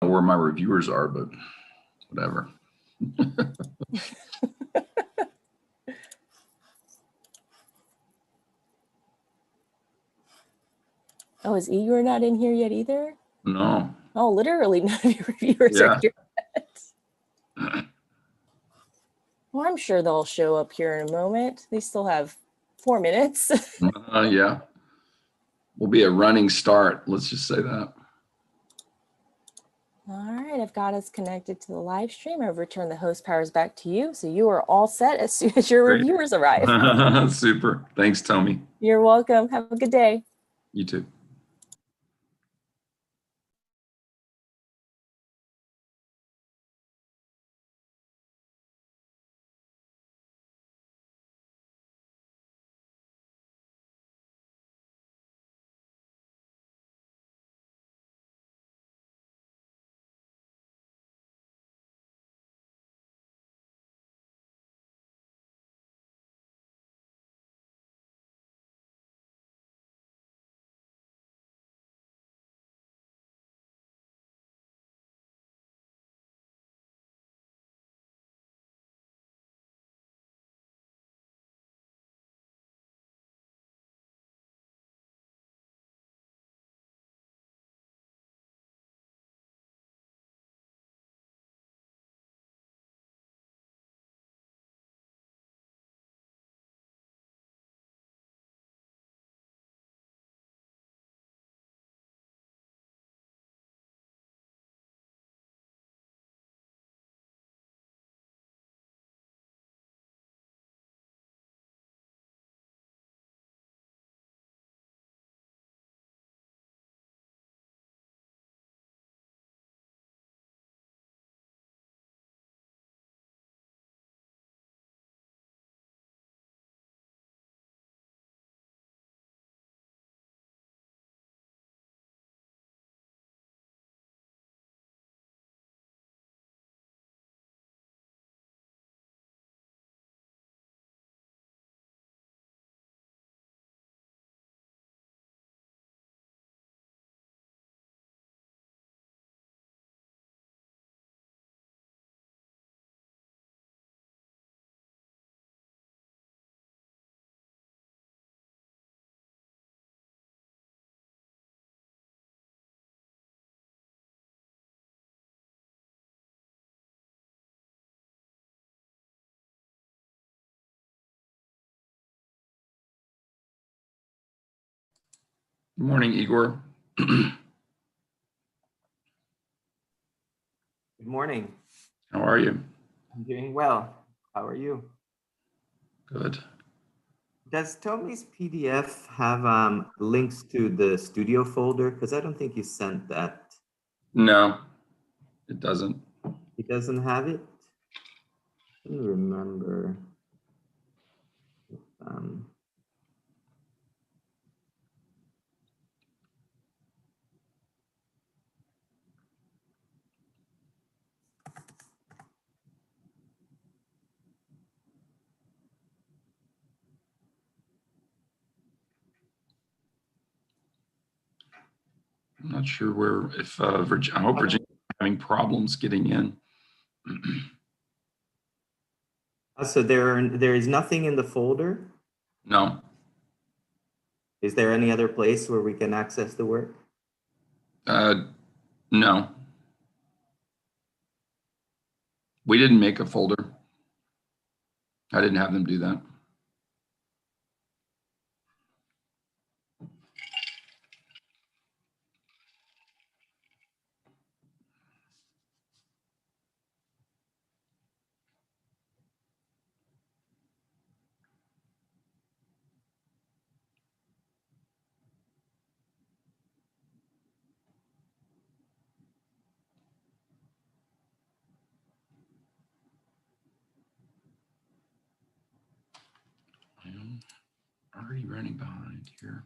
know where my reviewers are, but whatever. Oh, is Igor not in here yet either? No. Oh, literally none of your reviewers are here yet. Well, I'm sure they'll show up here in a moment. They still have 4 minutes. Yeah. Will be a running start. Let's just say that. All right, I've got us connected to the live stream. I've returned the host powers back to you. So you are all set as soon as your reviewers arrive. Super. Thanks, Tommy. You're welcome. Have a good day. You too. Good morning, Igor. Good morning. How are you? I'm doing well. How are you? Good. Does Tommy's PDF have links to the studio folder? Because I don't think you sent that. No, it doesn't. It doesn't have it? I don't remember. I'm not sure where, if Virginia, I hope Virginia's having problems getting in. So there is nothing in the folder? No. Is there any other place where we can access the work? No. We didn't make a folder. I didn't have them do that. I'm already running behind here.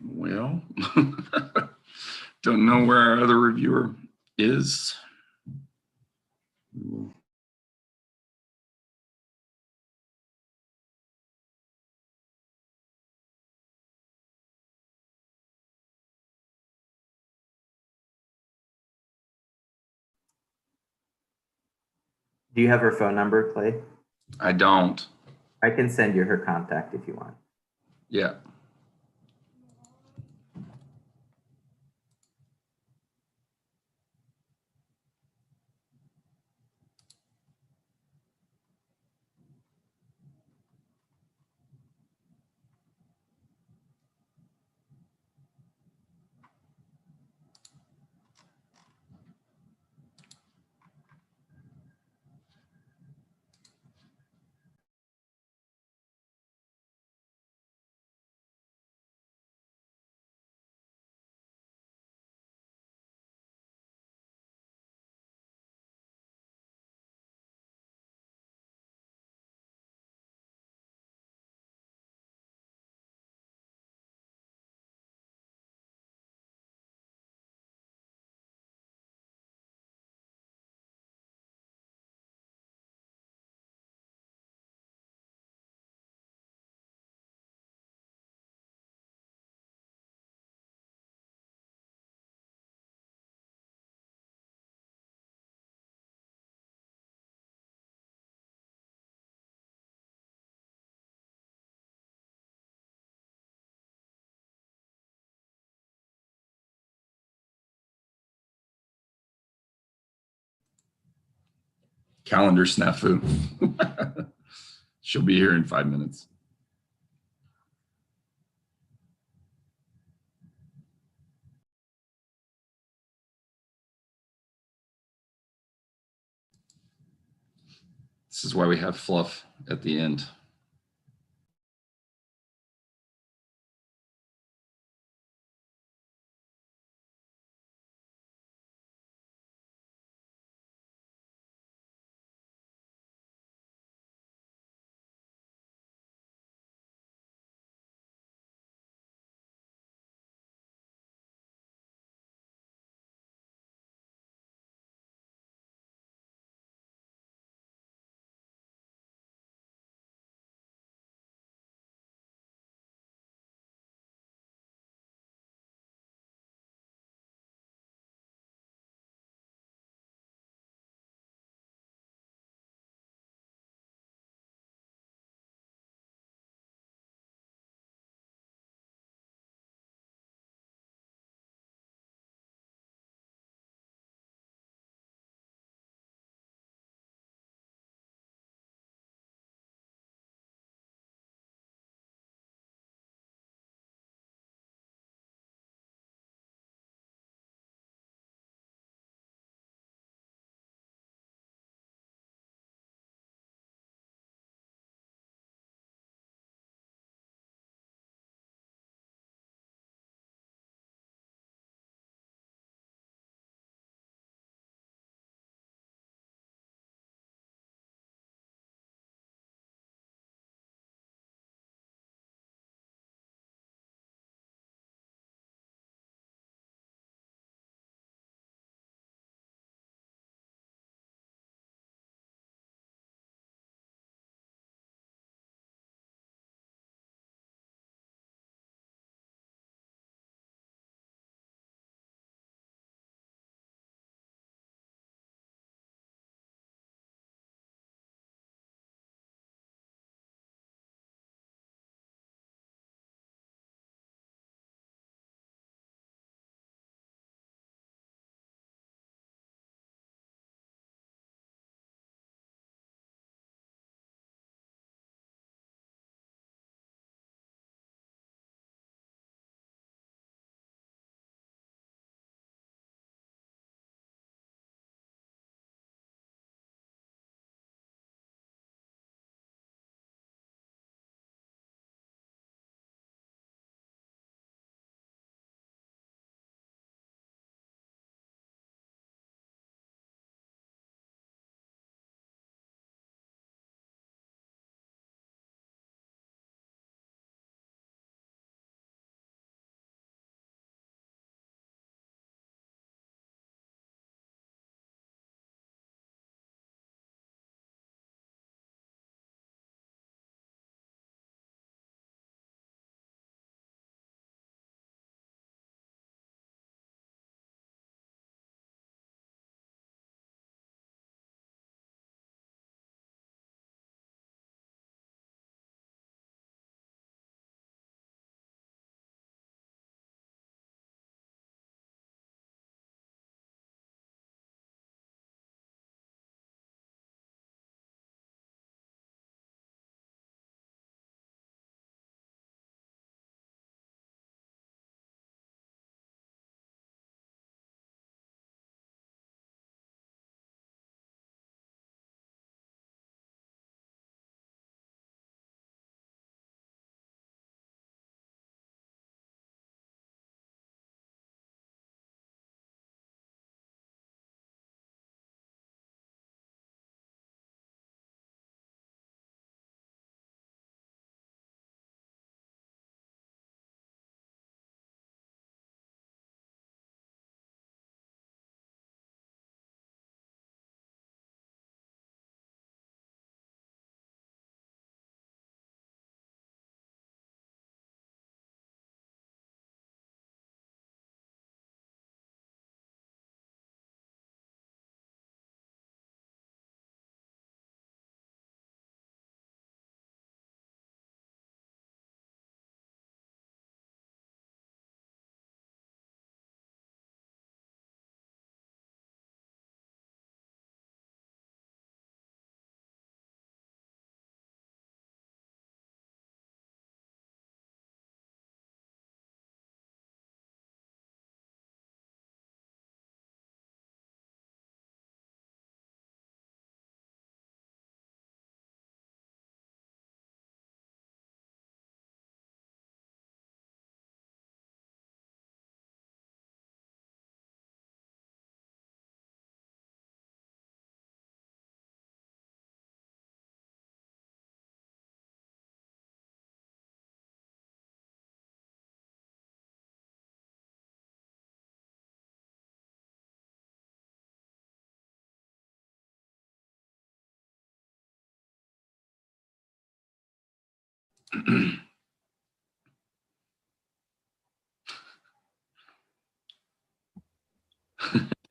Well, don't know where our other reviewer is. Do you have her phone number, Clay? I don't. I can send you her contact if you want. Yeah. Calendar snafu. She'll be here in 5 minutes. This is why we have fluff at the end.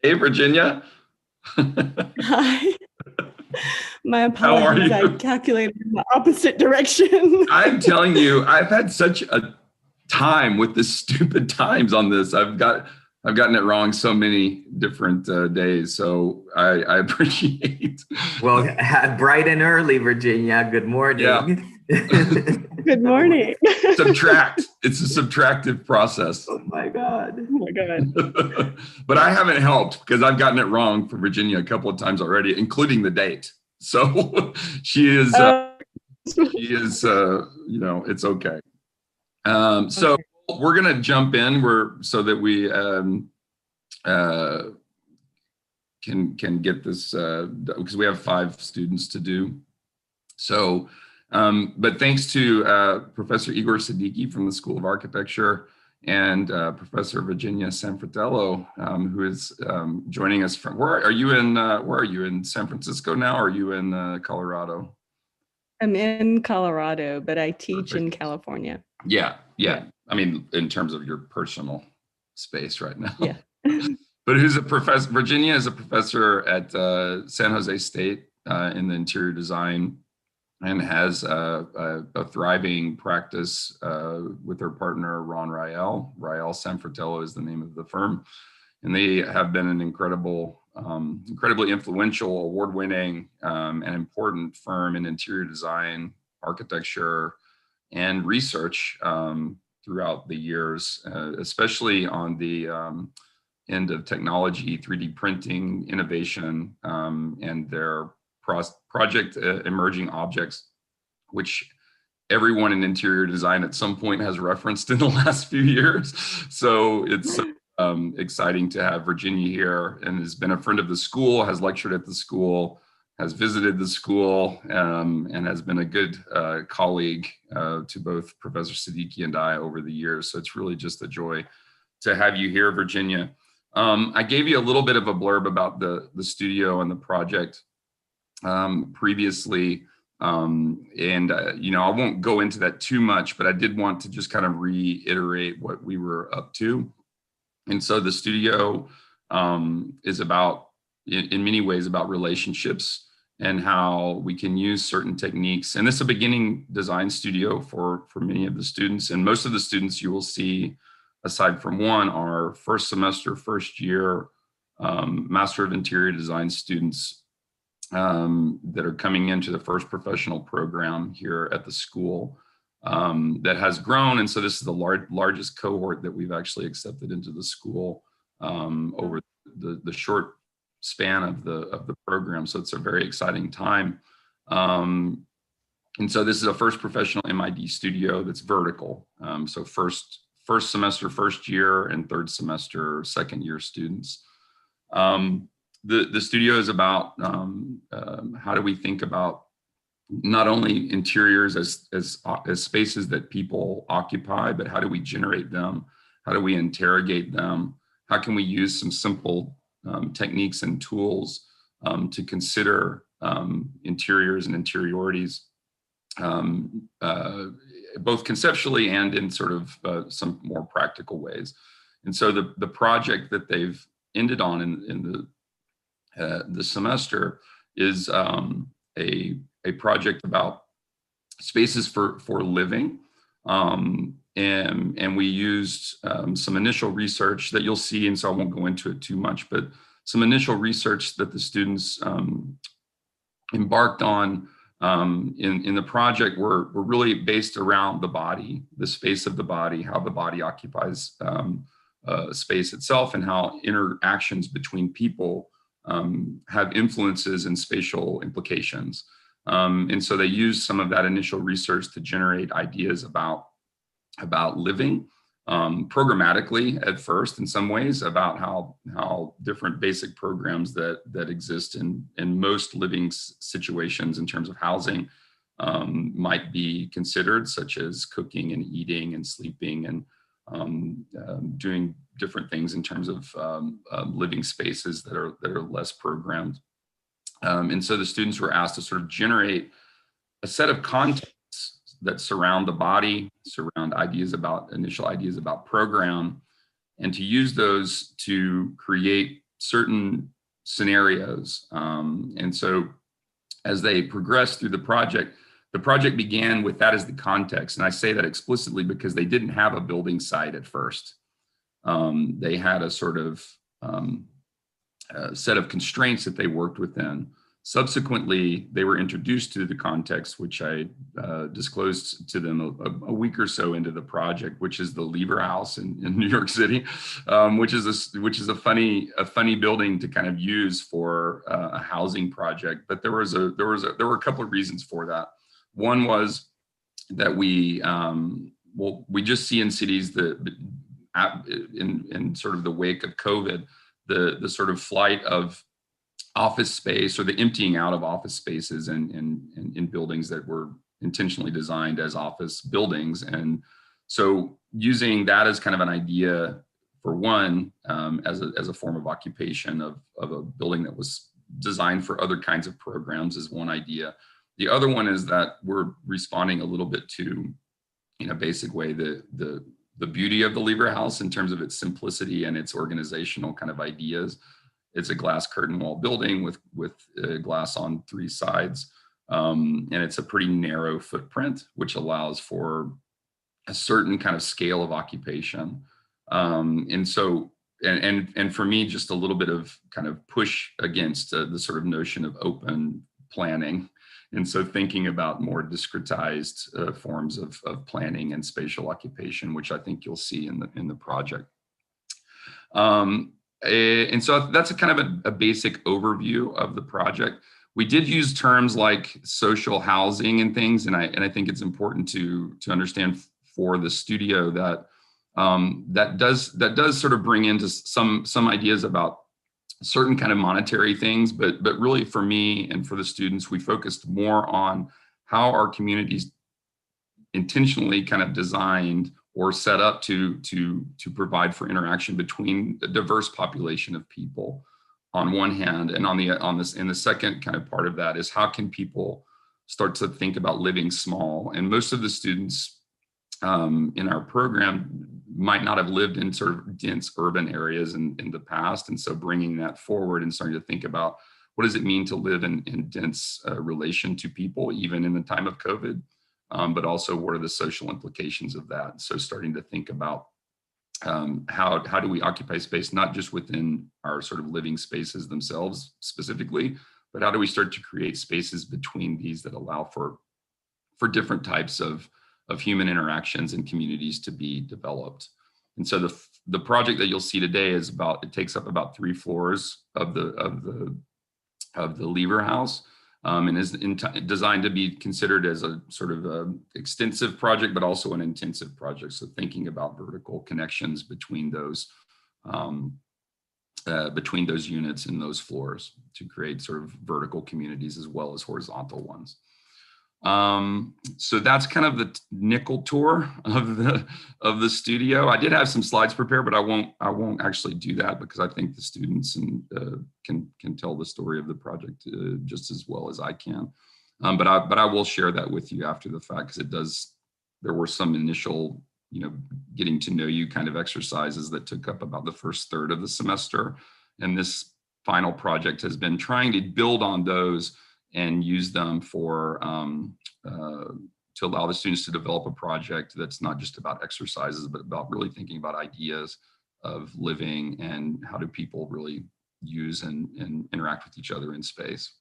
Hey, Virginia. Hi. My How are apologies. I you? calculated in the opposite direction. I'm telling you, I've had such a time with the stupid times on this. I've gotten it wrong so many different days. So I appreciate. Well, bright and early, Virginia. Good morning. Good morning. Subtract. It's a subtractive process. Oh my God. Oh my God. But I haven't helped because I've gotten it wrong for Virginia a couple of times already, including the date. So she is, you know, it's okay. So we're going to jump in so that we can get this, because we have 5 students to do. So, but thanks to Professor Igor Siddiqui from the School of Architecture and Professor Virginia Sanfratello, who is joining us from, where are you in San Francisco now, or are you in Colorado? I'm in Colorado, but I teach Perfect. in California. Yeah. I mean, in terms of your personal space right now. Yeah. But who's a professor? Virginia is a professor at San Jose State in the interior design, and has a thriving practice with her partner, Ron Rael. Rael Sanfratello is the name of the firm. And they have been an incredibly influential, award-winning, and important firm in interior design, architecture, and research throughout the years, especially on the end of technology, 3D printing, innovation, and their project Emerging Objects, which everyone in interior design at some point has referenced in the last few years. So it's exciting to have Virginia here, and has been a friend of the school, has lectured at the school, has visited the school, and has been a good colleague to both Professor Siddiqui and I over the years. So it's really just a joy to have you here, Virginia. I gave you a little bit of a blurb about the studio and the project previously, and you know, I won't go into that too much, but I did want to just kind of reiterate what we were up to. And so the studio is about, in many ways, about relationships and how we can use certain techniques. And this is a beginning design studio for many of the students. And most of the students you will see, aside from one, are first semester, first year Master of Interior Design students that are coming into the first professional program here at the school that has grown. And so this is the largest cohort that we've actually accepted into the school over the short span of the program. So it's a very exciting time. And so this is a first professional MID studio that's vertical. So first semester, first year, and third semester, second year students. The studio is about how do we think about not only interiors as spaces that people occupy, but how do we generate them? How do we interrogate them? How can we use some simple techniques and tools to consider interiors and interiorities, both conceptually and in sort of some more practical ways. And so the project that they've ended on in the semester is a project about spaces for living. And we used some initial research that you'll see, and so I won't go into it too much, but some initial research that the students embarked on in the project were really based around the body, the space of the body, how the body occupies space itself, and how interactions between people have influences and spatial implications. And so they used some of that initial research to generate ideas about living programmatically at first, in some ways, about how different basic programs that exist in most living situations in terms of housing might be considered, such as cooking and eating and sleeping and doing different things in terms of living spaces that are less programmed. And so the students were asked to sort of generate a set of contexts that surround the body, surround initial ideas about program, and to use those to create certain scenarios. And so as they progress through the project began with that as the context. And I say that explicitly because they didn't have a building site at first. They had a sort of set of constraints that they worked within. Subsequently, they were introduced to the context, which I disclosed to them a week or so into the project, which is the Lever House in New York City, which is a funny building to kind of use for a housing project. But there were a couple of reasons for that. One was that we just see in cities in sort of the wake of COVID, the sort of flight of office space, or the emptying out of office spaces in buildings that were intentionally designed as office buildings. And so using that as kind of an idea for one, as a form of occupation of a building that was designed for other kinds of programs is one idea. The other one is that we're responding a little bit to, in a basic way, the beauty of the Lever House in terms of its simplicity and its organizational kind of ideas. It's a glass curtain wall building with glass on three sides. And it's a pretty narrow footprint, which allows for a certain kind of scale of occupation. And so, and for me, just a little bit of kind of push against the sort of notion of open planning. And so thinking about more discretized forms of planning and spatial occupation, which I think you'll see in the project. And so that's a kind of a basic overview of the project. We did use terms like social housing and things, and I think it's important to understand for the studio that that does sort of bring into some ideas about certain kind of monetary things, but really for me and for the students, we focused more on how our communities intentionally kind of designed or set up to provide for interaction between a diverse population of people on one hand, and in the second kind of part of that is how can people start to think about living small. And most of the students in our program might not have lived in sort of dense urban areas in the past, and so bringing that forward and starting to think about what does it mean to live in dense relation to people, even in the time of COVID. But also what are the social implications of that? So starting to think about how do we occupy space, not just within our sort of living spaces themselves specifically, but how do we start to create spaces between these that allow for different types of human interactions and communities to be developed. And so the project that you'll see today it takes up about 3 floors of the Lever House. And is designed to be considered as a sort of extensive project, but also an intensive project. So thinking about vertical connections between those units and those floors to create sort of vertical communities as well as horizontal ones. So that's kind of the nickel tour of the studio. I did have some slides prepared, but I won't actually do that because I think the students can tell the story of the project just as well as I can. But I will share that with you after the fact, because there were some initial, getting to know you kind of exercises that took up about the first third of the semester. And this final project has been trying to build on those and use them to allow the students to develop a project that's not just about exercises, but about really thinking about ideas of living and how do people really use and interact with each other in space.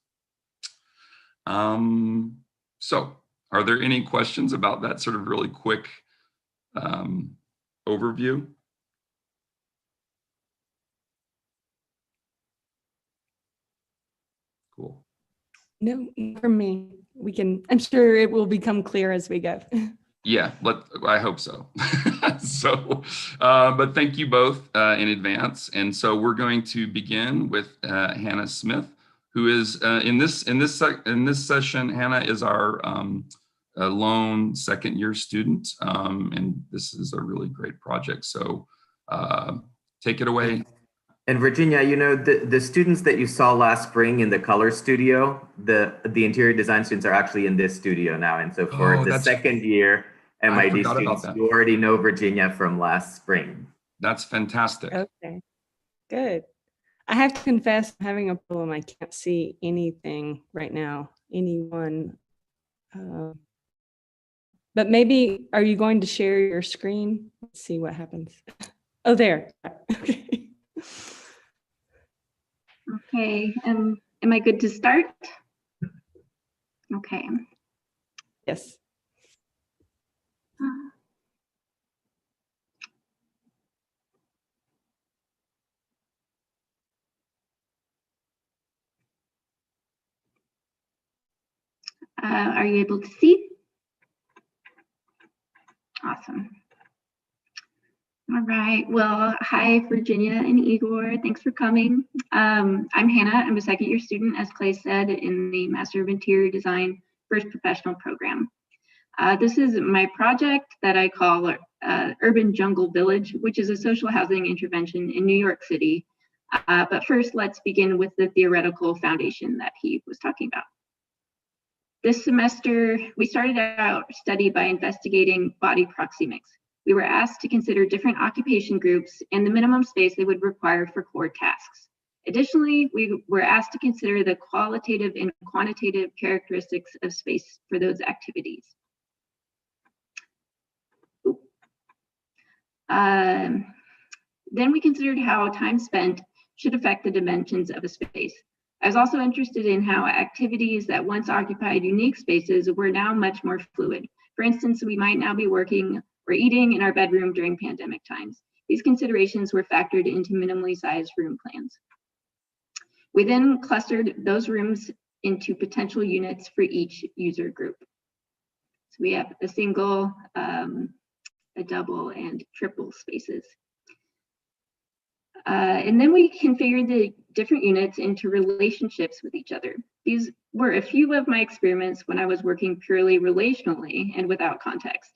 So are there any questions about that sort of really quick overview? Cool. No, for me, I'm sure it will become clear as we go. Yeah, I hope so. But thank you both in advance. And so we're going to begin with Hannah Smith, who is in this session. Hannah is our lone second-year student, and this is a really great project. So take it away. And Virginia, you know, the students that you saw last spring in the color studio, the interior design students are actually in this studio now. And so for Oh, the second year I MID forgot about students, that. you already know Virginia from last spring. That's fantastic. Okay, good. I have to confess, I'm having a problem. I can't see anything right now, anyone. But maybe, are you going to share your screen? Let's see what happens. Oh, there. Okay. Okay, am I good to start? Okay. Yes. Are you able to see? Awesome. All right. Well, hi, Virginia and Igor. Thanks for coming. I'm Hannah. I'm a second-year student, as Clay said, in the Master of Interior Design First Professional Program. This is my project that I call Urban Jungle Village, which is a social housing intervention in New York City. But first, let's begin with the theoretical foundation that he was talking about. This semester, we started our study by investigating body proxemics. We were asked to consider different occupation groups and the minimum space they would require for core tasks. Additionally, we were asked to consider the qualitative and quantitative characteristics of space for those activities. Then we considered how time spent should affect the dimensions of a space. I was also interested in how activities that once occupied unique spaces were now much more fluid. For instance, we might now be working or eating in our bedroom during pandemic times. These considerations were factored into minimally sized room plans. We then clustered those rooms into potential units for each user group. So we have a single, a double, and triple spaces. And then we configured the different units into relationships with each other. These were a few of my experiments when I was working purely relationally and without context.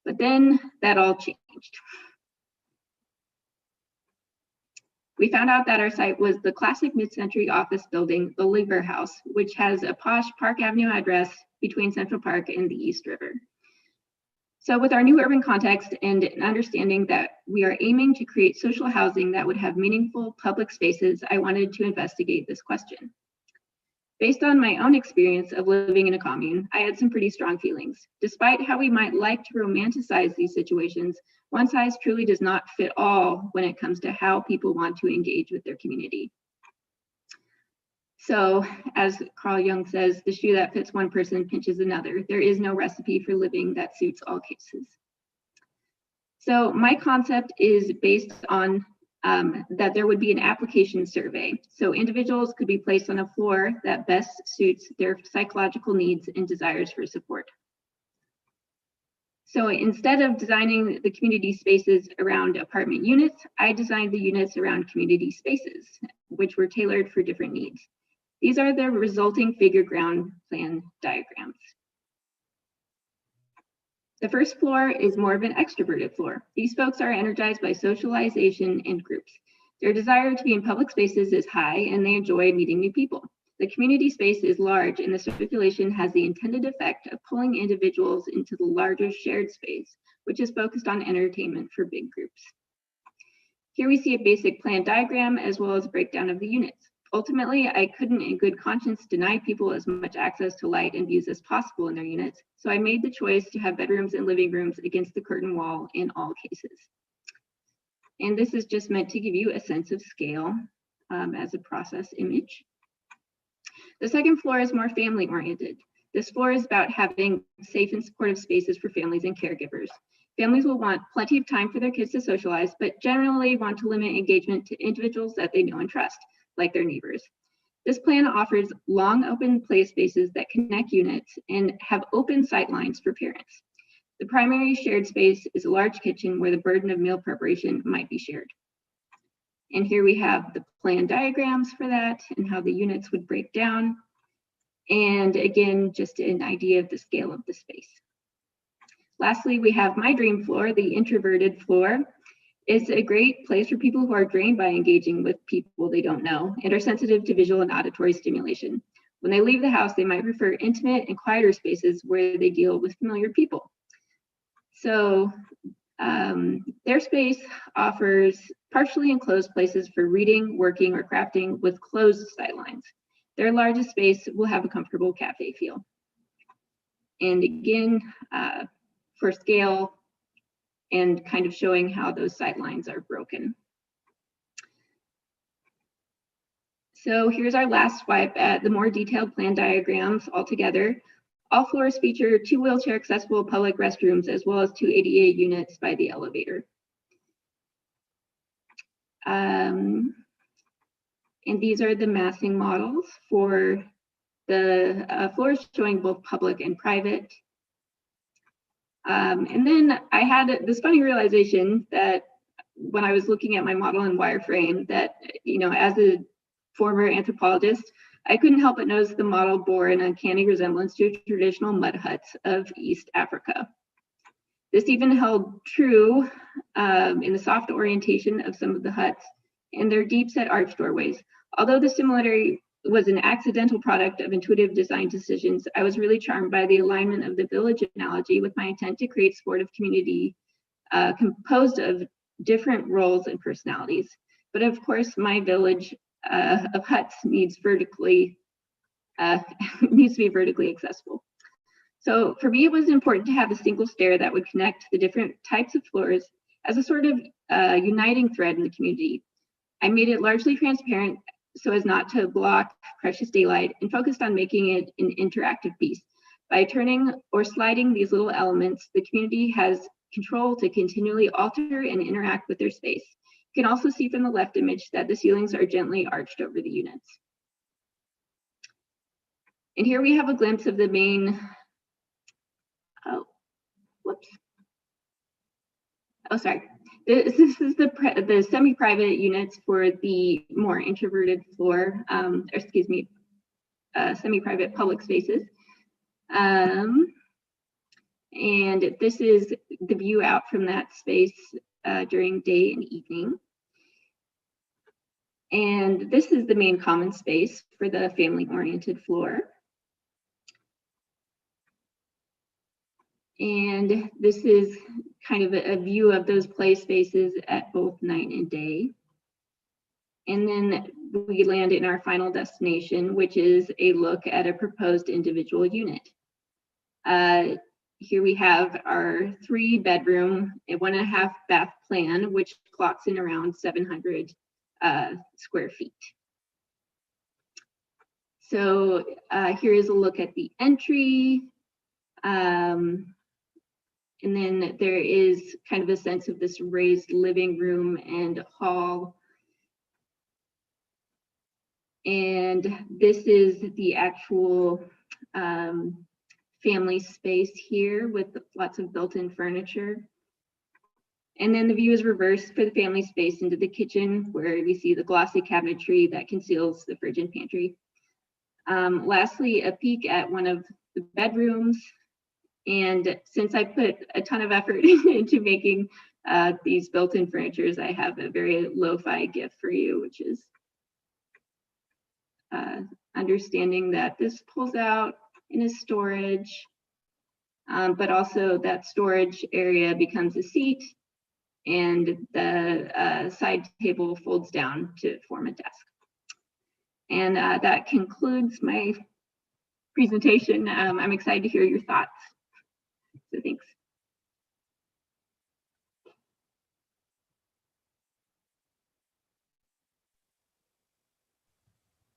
But then that all changed. We found out that our site was the classic mid-century office building, the Liver House, which has a posh Park Avenue address between Central Park and the East River. So with our new urban context and an understanding that we are aiming to create social housing that would have meaningful public spaces, I wanted to investigate this question. Based on my own experience of living in a commune, I had some pretty strong feelings. Despite how we might like to romanticize these situations, one size truly does not fit all when it comes to how people want to engage with their community. So, as Carl Jung says, the shoe that fits one person pinches another. There is no recipe for living that suits all cases. So my concept is based on that there would be an application survey. So individuals could be placed on a floor that best suits their psychological needs and desires for support. So instead of designing the community spaces around apartment units, I designed the units around community spaces, which were tailored for different needs. These are the resulting figure ground plan diagrams. The first floor is more of an extroverted floor. These folks are energized by socialization and groups. Their desire to be in public spaces is high and they enjoy meeting new people. The community space is large and the circulation has the intended effect of pulling individuals into the larger shared space, which is focused on entertainment for big groups. Here we see a basic plan diagram as well as a breakdown of the units. Ultimately, I couldn't in good conscience deny people as much access to light and views as possible in their units, so I made the choice to have bedrooms and living rooms against the curtain wall in all cases. And this is just meant to give you a sense of scale as a process image. The second floor is more family oriented. This floor is about having safe and supportive spaces for families and caregivers. Families will want plenty of time for their kids to socialize, but generally want to limit engagement to individuals that they know and trust, like their neighbors. This plan offers long open play spaces that connect units and have open sight lines for parents. The primary shared space is a large kitchen where the burden of meal preparation might be shared. And here we have the plan diagrams for that and how the units would break down. And again, just an idea of the scale of the space. Lastly, we have my dream floor, the introverted floor. It's a great place for people who are drained by engaging with people they don't know and are sensitive to visual and auditory stimulation. When they leave the house, they might prefer intimate and quieter spaces where they deal with familiar people. So their space offers partially enclosed places for reading, working, or crafting with closed sightlines. Their largest space will have a comfortable cafe feel. And again, for scale and kind of showing how those sightlines are broken. So here's our last swipe at the more detailed plan diagrams altogether. All floors feature 2 wheelchair accessible public restrooms as well as 2 ADA units by the elevator. And these are the massing models for the floors showing both public and private. And then I had this funny realization that when I was looking at my model in wireframe that, you know, as a former anthropologist, I couldn't help but notice the model bore an uncanny resemblance to traditional mud huts of East Africa. This even held true in the soft orientation of some of the huts and their deep set arch doorways. Although the similarity was an accidental product of intuitive design decisions, I was really charmed by the alignment of the village analogy with my intent to create supportive community composed of different roles and personalities. But of course, my village of huts needs to be vertically accessible. So for me, it was important to have a single stair that would connect the different types of floors as a sort of uniting thread in the community. I made it largely transparent so as not to block precious daylight and focused on making it an interactive piece. By turning or sliding these little elements, the community has control to continually alter and interact with their space. You can also see from the left image that the ceilings are gently arched over the units. And here we have a glimpse of the main, This is the semi-private units for the more introverted floor, semi-private public spaces. And this is the view out from that space during day and evening. And this is the main common space for the family-oriented floor. And this is kind of a view of those play spaces at both night and day. And then we land in our final destination, which is a look at a proposed individual unit. Here we have our 3-bedroom, a 1.5 bath plan, which clocks in around 700 square feet. So here is a look at the entry. And then there is kind of a sense of this raised living room and hall. And this is the actual family space here with lots of built-in furniture. And then the view is reversed for the family space into the kitchen, where we see the glossy cabinetry that conceals the fridge and pantry. Lastly, a peek at one of the bedrooms. And since I put a ton of effort into making these built-in furnitures, I have a very lo-fi gift for you, which is understanding that this pulls out in a storage, but also that storage area becomes a seat, and the side table folds down to form a desk. And that concludes my presentation. I'm excited to hear your thoughts. So thanks.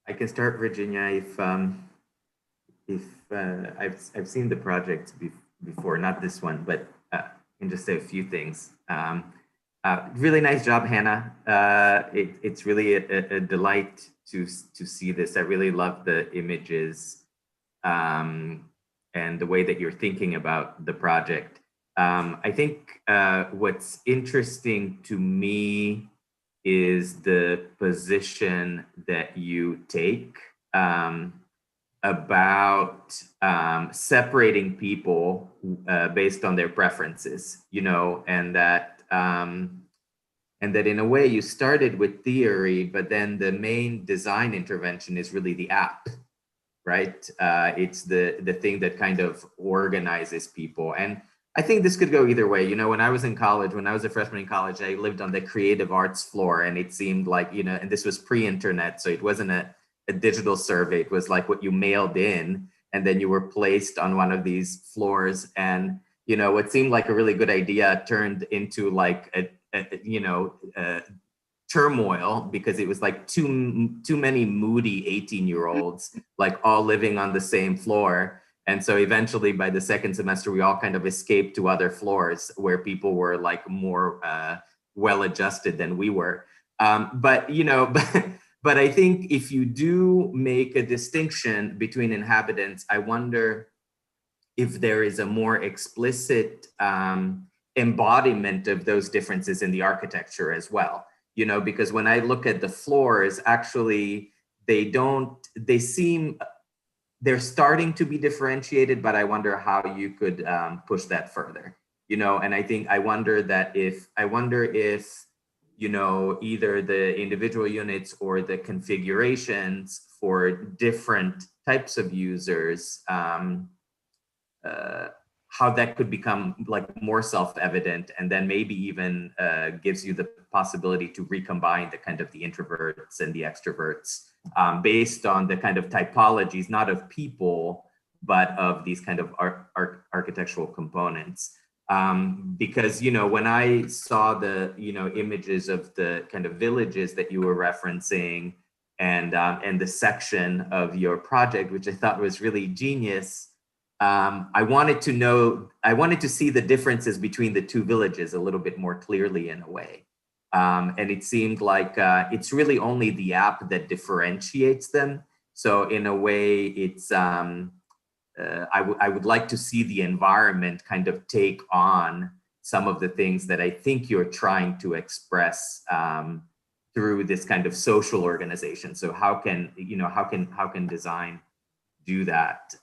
I can start, Virginia, if I've seen the project before, not this one, but I can just say a few things. Really nice job, Hannah. It's really a delight to see this. I really love the images and the way that you're thinking about the project. I think what's interesting to me is the position that you take about separating people based on their preferences, you know, and that and that in a way you started with theory, but then the main design intervention is really the app, right? It's the thing that kind of organizes people. And I think this could go either way. You know, when I was in college, when I was a freshman in college, I lived on the creative arts floor, and it seemed like, you know, and this was pre-internet, so it wasn't a digital survey. It was like what you mailed in, and then you were placed on one of these floors. And, you know, what seemed like a really good idea turned into like turmoil, because it was like too many moody 18-year-olds like all living on the same floor. And so eventually by the second semester, we all kind of escaped to other floors where people were like more well adjusted than we were. But, you know, but I think if you do make a distinction between inhabitants, I wonder if there is a more explicit embodiment of those differences in the architecture as well. You know, because when I look at the floors, actually, they're starting to be differentiated, but I wonder how you could push that further, you know. And I wonder if, you know, either the individual units or the configurations for different types of users, how that could become like more self-evident, and then maybe even gives you the possibility to recombine the kind of the introverts and the extroverts based on the kind of typologies, not of people, but of these kind of architectural components. Because, you know, when I saw the, you know, images of the kind of villages that you were referencing, and the section of your project, which I thought was really genius, I wanted to see the differences between the two villages a little bit more clearly in a way. And it seemed like it's really only the app that differentiates them. So in a way, it's I would like to see the environment kind of take on some of the things that I think you're trying to express through this kind of social organization. So how can design do that?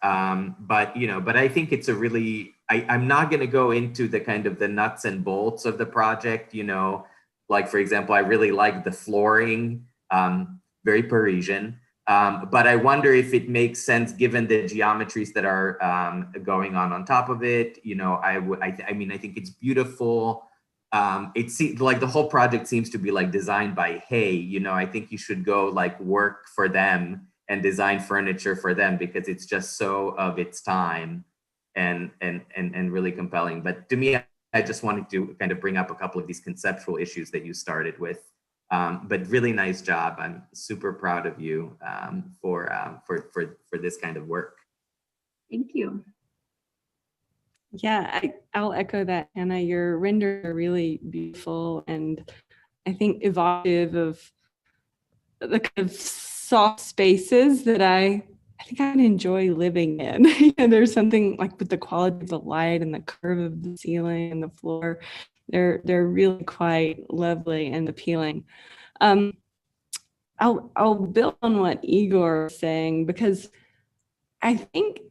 But, you know, but I think it's a really, I'm not going to go into the kind of the nuts and bolts of the project, you know, like, for example, I really like the flooring, very Parisian. But I wonder if it makes sense given the geometries that are going on top of it. You know, I mean, I think it's beautiful. It seems like the whole project seems to be like designed by Hay. You know, I think you should go like work for them and design furniture for them, because it's just so of its time and really compelling. But to me, I just wanted to kind of bring up a couple of these conceptual issues that you started with. But really nice job. I'm super proud of you for this kind of work. Thank you. Yeah, I'll echo that, Hannah. Your renders are really beautiful, and I think evocative of the kind of soft spaces that I think I'd enjoy living in. You know, there's something like with the quality of the light and the curve of the ceiling and the floor. They're really quite lovely and appealing. I'll build on what Igor was saying, because I think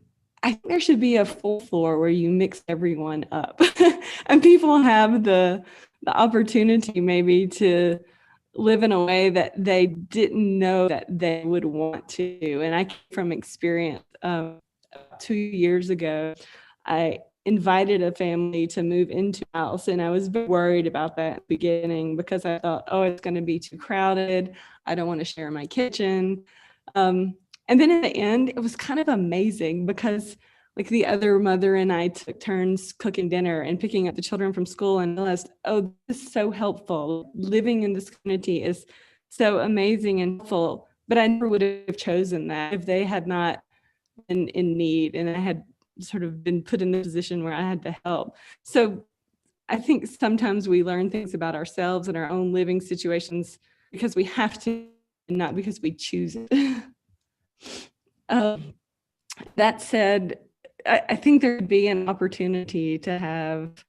there should be a full floor where you mix everyone up and people have the opportunity maybe to live in a way that they didn't know that they would want to. And I came from experience 2 years ago. I invited a family to move into a house, and I was very worried about that at the beginning, because I thought, oh, it's going to be too crowded. I don't want to share my kitchen. And then in the end, it was kind of amazing, because like the other mother and I took turns cooking dinner and picking up the children from school, and realized, oh, this is so helpful. Living in this community is so amazing and helpful. But I never would have chosen that if they had not been in need and I had sort of been put in the position where I had to help. So I think sometimes we learn things about ourselves and our own living situations because we have to, and not because we choose it. That said, I think there would be an opportunity to have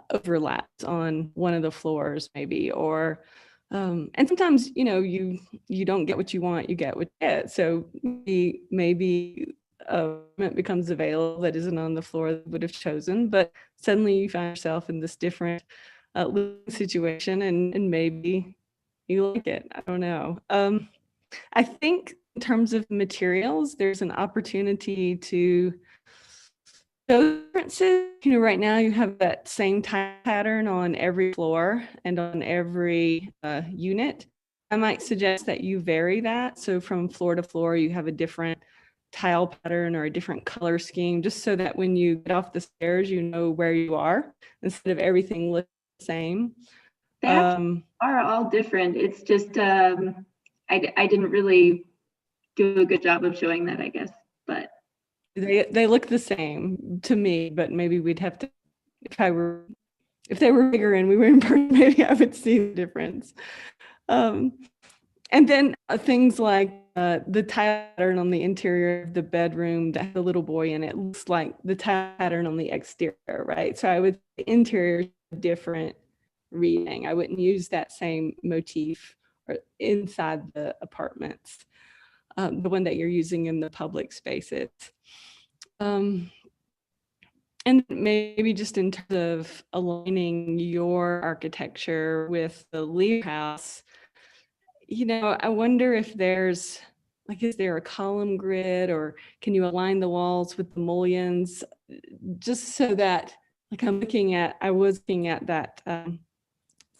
overlaps on one of the floors maybe, or and sometimes, you know, you don't get what you want, you get what you get. So maybe it becomes available that isn't on the floor that would have chosen, but suddenly you find yourself in this different living situation, and maybe you like it. I don't know. I think in terms of materials, there's an opportunity to show differences. Right now you have that same tile pattern on every floor and on every unit. I might suggest that you vary that. So from floor to floor, you have a different tile pattern or a different color scheme, just so that when you get off the stairs, you know where you are instead of everything looks the same. They actually are all different. It's just I didn't really do a good job of showing that, I guess, but they look the same to me. But maybe we'd have to, if they were bigger and we were in person, maybe I would see the difference. And then things like the tile pattern on the interior of the bedroom that has a little boy in it looks like the tile pattern on the exterior, right? So I would say interior is different reading. I wouldn't use that same motif or inside the apartments, the one that you're using in the public spaces. And maybe just in terms of aligning your architecture with the Lear House, I wonder if there's, is there a column grid, or can you align the walls with the mullions, just so that, I was looking at that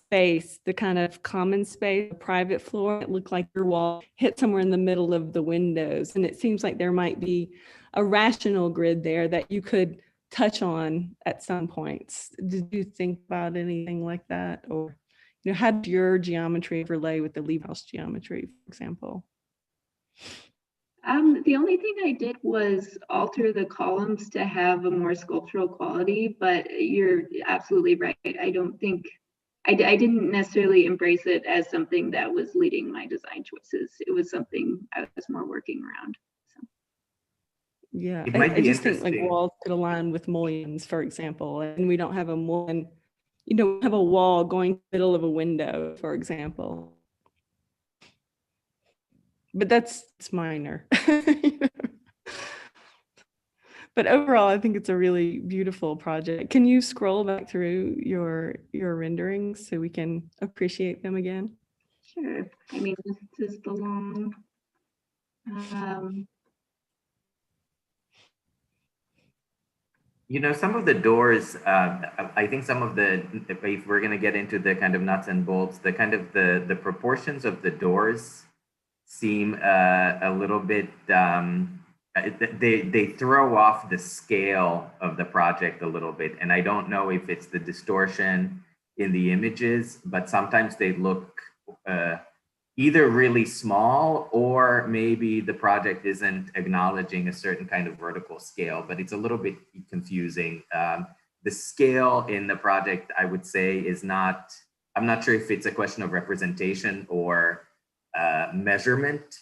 space, the kind of common space, the private floor. It looked like your wall hit somewhere in the middle of the windows, and it seems like there might be a rational grid there that you could touch on at some points. Did you think about anything like that? Or how did your geometry overlay with the Lear House geometry, for example? The only thing I did was alter the columns to have a more sculptural quality, but you're absolutely right. I don't think, I didn't necessarily embrace it as something that was leading my design choices. It was something I was more working around. So. Yeah, I just think walls could align with mullions, for example, and we don't have a mullion. You don't have a wall going in the middle of a window, for example. But that's minor. But overall, I think it's a really beautiful project. Can you scroll back through your renderings so we can appreciate them again? Sure. I mean, this is the long. Some of the doors, I think some of the, if we're going to get into the kind of nuts and bolts, the proportions of the doors seem a little bit, they throw off the scale of the project a little bit. And I don't know if it's the distortion in the images, but sometimes they look either really small, or maybe the project isn't acknowledging a certain kind of vertical scale, but it's a little bit confusing. The scale in the project, I would say, is not, I'm not sure if it's a question of representation or measurement,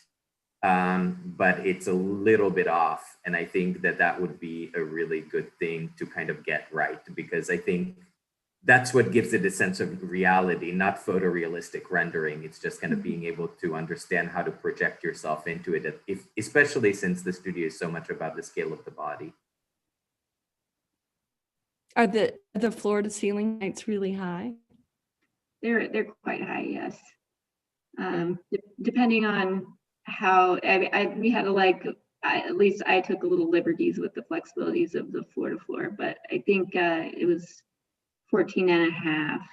but it's a little bit off. And I think that would be a really good thing to kind of get right, because I think that's what gives it a sense of reality, not photorealistic rendering. It's just kind of being able to understand how to project yourself into it, especially since the studio is so much about the scale of the body. Are the floor to ceiling heights really high? They're quite high, yes. Depending on how, we had to at least I took a little liberties with the flexibilities of the floor to floor, but I think it was 14 and a half.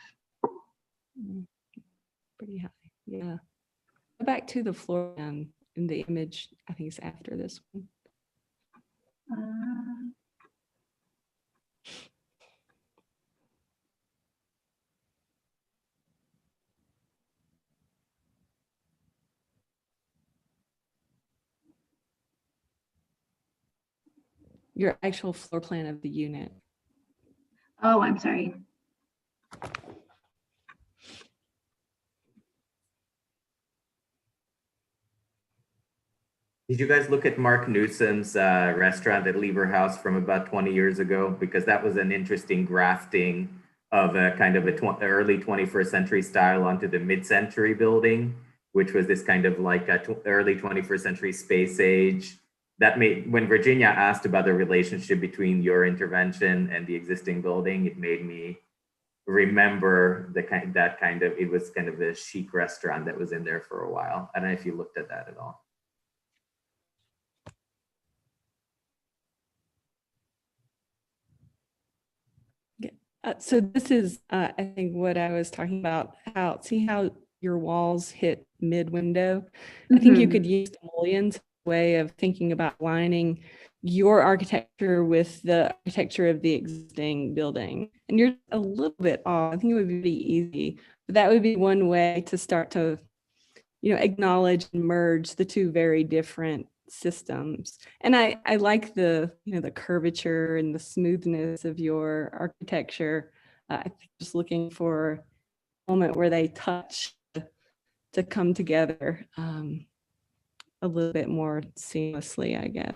Pretty high, yeah. Go back to the floor in the image. I think it's after this one. Your actual floor plan of the unit. Oh, I'm sorry. Did you guys look at Mark Newsom's restaurant at Lever House from about 20 years ago? Because that was an interesting grafting of a kind of early 21st century style onto the mid-century building, which was this kind of like early 21st century space age. That made, when Virginia asked about the relationship between your intervention and the existing building, it made me remember that kind of, it was kind of a chic restaurant that was in there for a while. I don't know if you looked at that at all. So this is, I think, what I was talking about. See how your walls hit mid-window? I think you could use the mullions way of thinking about aligning your architecture with the architecture of the existing building. And you're a little bit off. I think it would be pretty easy, but that would be one way to start to, acknowledge and merge the two very different systems. And I like the, the curvature and the smoothness of your architecture. I think just looking for a moment where they touch to come together a little bit more seamlessly, I guess.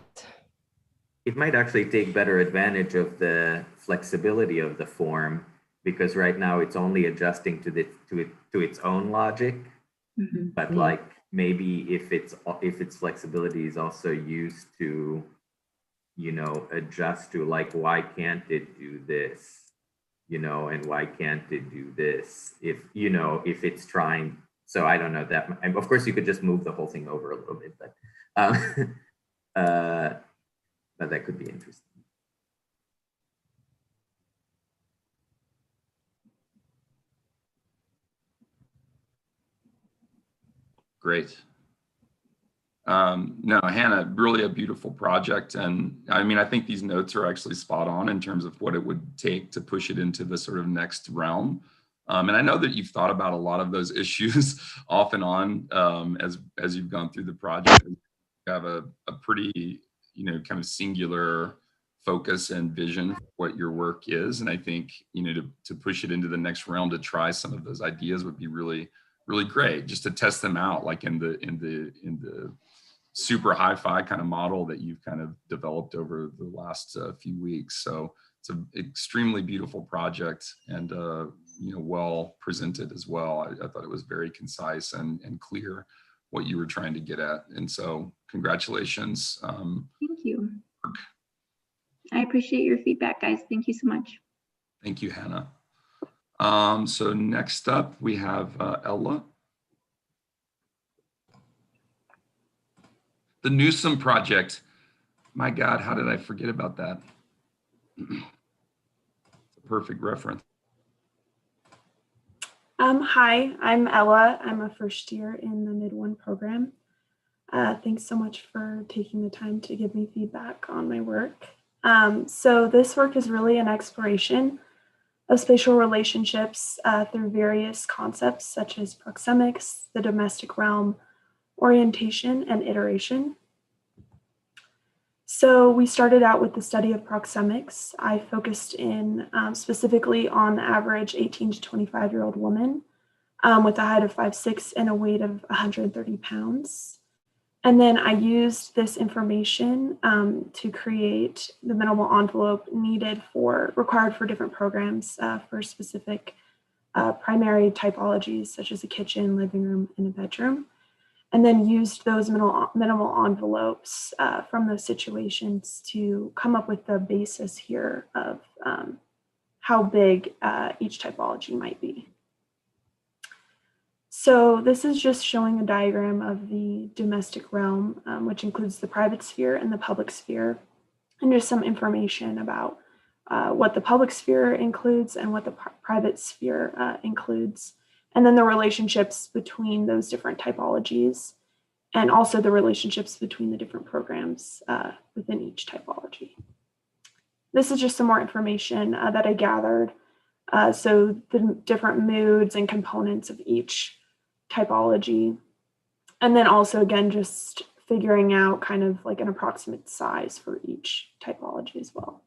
It might actually take better advantage of the flexibility of the form, because right now it's only adjusting to its own logic. But like maybe if its flexibility is also used to, adjust to, like, why can't it do this, and why can't it do this, if it's trying. So I don't know that. And of course you could just move the whole thing over a little bit, but that could be interesting. Great. No, Hannah, really a beautiful project. And I mean, I think these notes are actually spot on in terms of what it would take to push it into the sort of next realm. And I know that you've thought about a lot of those issues off and on as you've gone through the project. You have a pretty, kind of singular focus and vision for what your work is. And I think, to push it into the next realm, to try some of those ideas would be really, really great, just to test them out, like in the super hi-fi kind of model that you've kind of developed over the last few weeks. So it's an extremely beautiful project, and well presented as well. I thought it was very concise and clear what you were trying to get at. And so congratulations. Thank you. I appreciate your feedback, guys. Thank you so much. Thank you, Hannah. So next up we have Ella. The Newsom project. My God, how did I forget about that? It's a perfect reference. Hi, I'm Ella. I'm a first year in the Mid-1 program. Thanks so much for taking the time to give me feedback on my work. So this work is really an exploration of spatial relationships through various concepts such as proxemics, the domestic realm, orientation, and iteration. So we started out with the study of proxemics. I focused in specifically on the average 18 to 25-year-old woman with a height of 5'6" and a weight of 130 pounds. And then I used this information to create the minimal envelope required for different programs for specific primary typologies, such as a kitchen, living room, and a bedroom. And then used those minimal envelopes from those situations to come up with the basis here of how big each typology might be. So this is just showing a diagram of the domestic realm, which includes the private sphere and the public sphere, and just some information about what the public sphere includes and what the private sphere includes, and then the relationships between those different typologies, and also the relationships between the different programs within each typology. This is just some more information that I gathered. So the different moods and components of each typology. And then also, again, just figuring out kind of like an approximate size for each typology as well.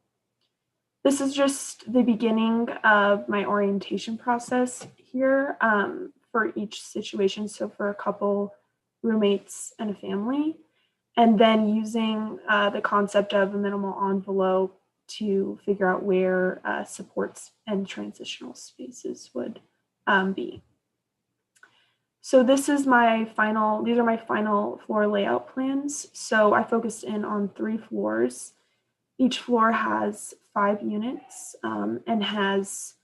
This is just the beginning of my orientation process here for each situation. So for a couple, roommates, and a family, and then using the concept of a minimal envelope to figure out where supports and transitional spaces would be. So these are my final floor layout plans. So I focused in on 3 floors. Each floor has 5 units and has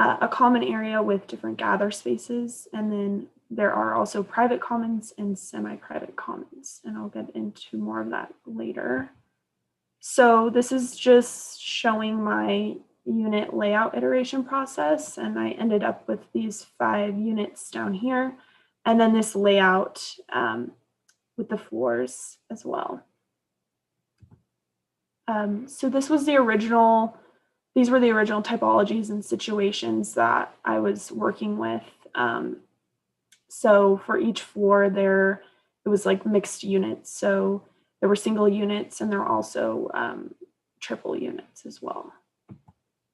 a common area with different gather spaces, and then there are also private commons and semi-private commons, and I'll get into more of that later. So this is just showing my unit layout iteration process, and I ended up with these 5 units down here, and then this layout with the floors as well. So this was the original, these were the original typologies and situations that I was working with. So for each floor there, it was like mixed units. So there were single units and there were also triple units as well.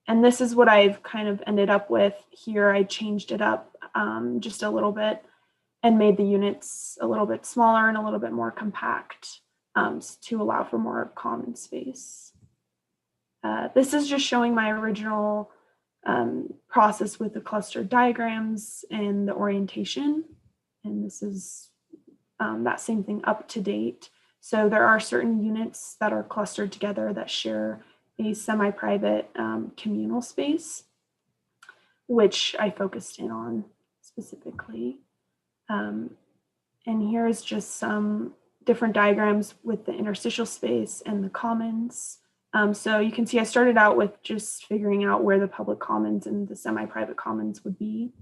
And this is what I've kind of ended up with here. I changed it up just a little bit and made the units a little bit smaller and a little bit more compact to allow for more common space. This is just showing my original process with the cluster diagrams and the orientation. And this is that same thing up to date. So there are certain units that are clustered together that share a semi-private communal space, which I focused in on specifically. And here is just some different diagrams with the interstitial space and the commons. So you can see I started out with just figuring out where the public commons and the semi-private commons would be.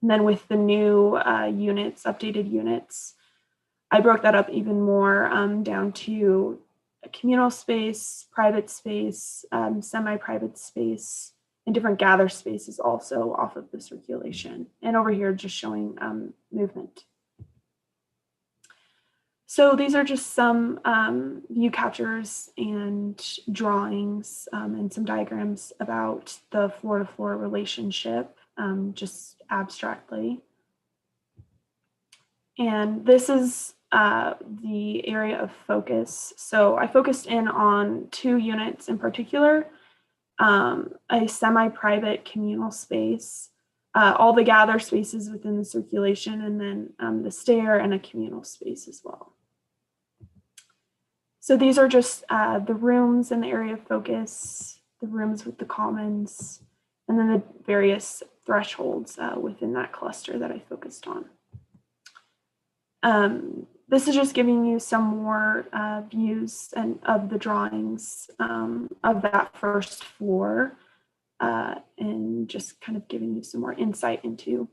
And then with the new units, updated units, I broke that up even more down to a communal space, private space, semi-private space, and different gather spaces also off of the circulation. And over here, just showing movement. So these are just some view captures and drawings and some diagrams about the floor-to-floor relationship, just abstractly. And this is the area of focus. So I focused in on 2 units in particular, a semi-private communal space, all the gather spaces within the circulation, and then the stair and a communal space as well. So these are just the rooms in the area of focus, the rooms with the commons, and then the various thresholds within that cluster that I focused on. This is just giving you some more views of the drawings of that first floor and just kind of giving you some more insight into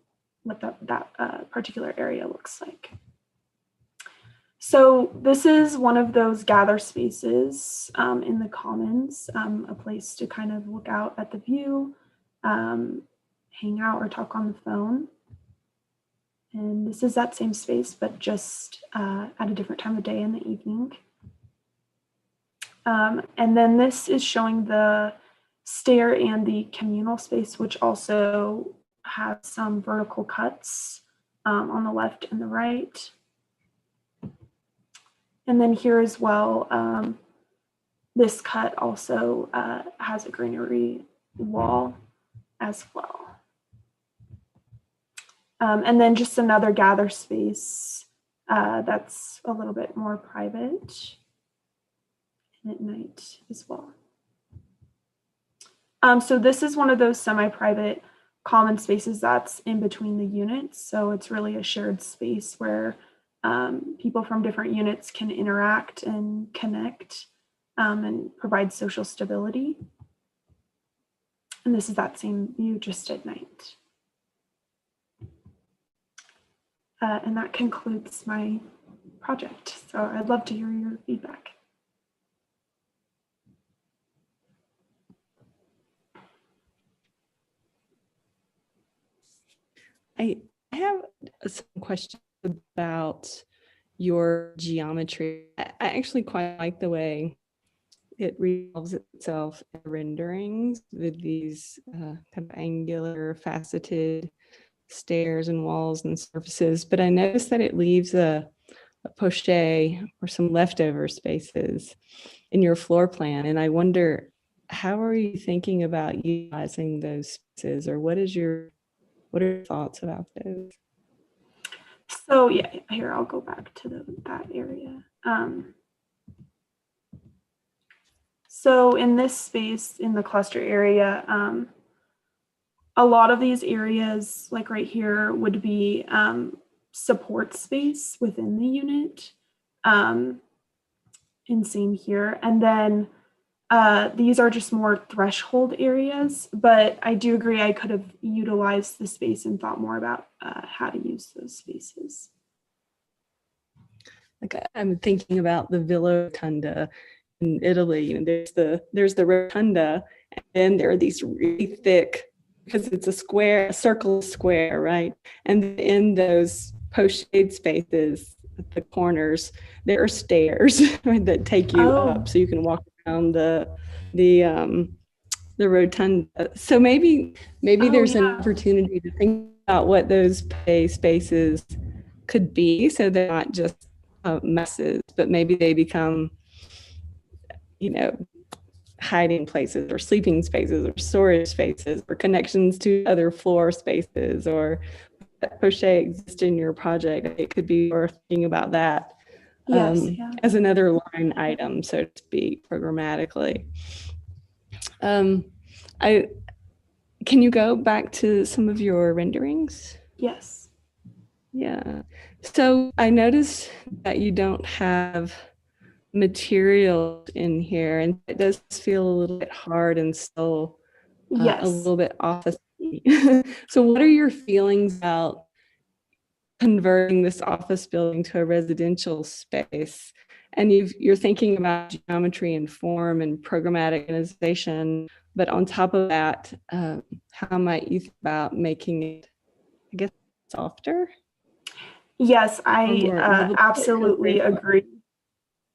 what that particular area looks like. So this is one of those gather spaces in the commons, a place to kind of look out at the view, hang out or talk on the phone. And this is that same space, but just at a different time of day in the evening. And then this is showing the stair and the communal space, which also have some vertical cuts on the left and the right. And then here as well, this cut also has a greenery wall as well. And then just another gather space that's a little bit more private and at night as well. So this is one of those semi-private common spaces that's in between the units. So it's really a shared space where people from different units can interact and connect and provide social stability. And this is that same view just at night. And that concludes my project. So I'd love to hear your feedback. I have some questions about your geometry. I actually quite like the way it resolves itself in renderings with these kind of angular, faceted stairs and walls and surfaces, but I noticed that it leaves a poche or some leftover spaces in your floor plan. And I wonder, how are you thinking about utilizing those spaces, or what are your thoughts about those? So yeah, here, I'll go back to that area. So in this space, in the cluster area, a lot of these areas, like right here, would be support space within the unit. And same here. And then these are just more threshold areas, but I do agree I could have utilized the space and thought more about how to use those spaces. Like I'm thinking about the Villa Rotunda in Italy, and there's the rotunda, and then there are these really thick, because it's a circle square, right? And in those post-shade spaces at the corners, there are stairs that take you up, so you can walk around the rotunda. So maybe there's an opportunity to think about what those play spaces could be, so they're not just messes, but maybe they become, hiding places or sleeping spaces or storage spaces or connections to other floor spaces, or crochet exist in your project. It could be worth thinking about that as another line item, so to speak, programmatically. Can you go back to some of your renderings? Yes. Yeah. So I noticed that you don't have materials in here, and it does feel a little bit hard and still a little bit office-y. So what are your feelings about converting this office building to a residential space? And you're thinking about geometry and form and programmatic organization, but on top of that, how might you think about making it, I guess, softer? Yes, I absolutely agree.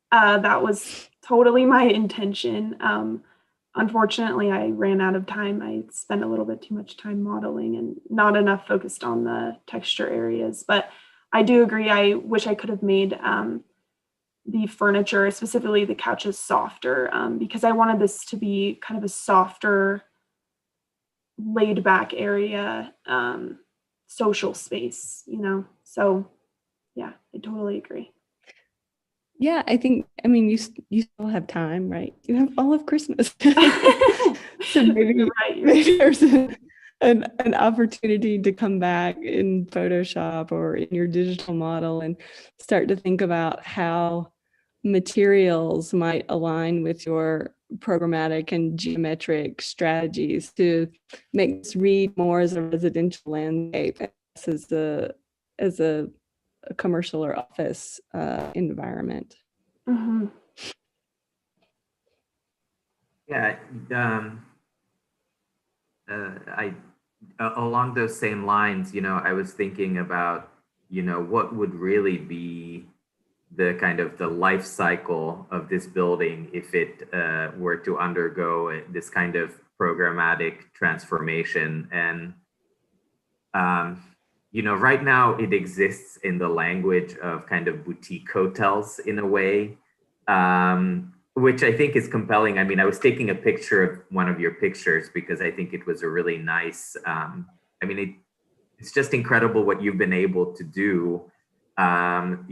That was totally my intention. Unfortunately, I ran out of time. I spent a little bit too much time modeling and not enough focused on the texture areas. But I do agree. I wish I could have made the furniture, specifically the couches, softer, because I wanted this to be kind of a softer, laid back area, social space, So yeah, I totally agree. Yeah, you still have time, right? You have all of Christmas. So maybe there's an opportunity to come back in Photoshop or in your digital model and start to think about how materials might align with your programmatic and geometric strategies to make this read more as a residential landscape as a commercial or office environment. Mm-hmm. Yeah, along those same lines, I was thinking about, what would really be the kind of the life cycle of this building if it were to undergo this kind of programmatic transformation. And right now it exists in the language of kind of boutique hotels in a way, which I think is compelling. I mean, I was taking a picture of one of your pictures because I think it was a really nice, it's just incredible what you've been able to do, in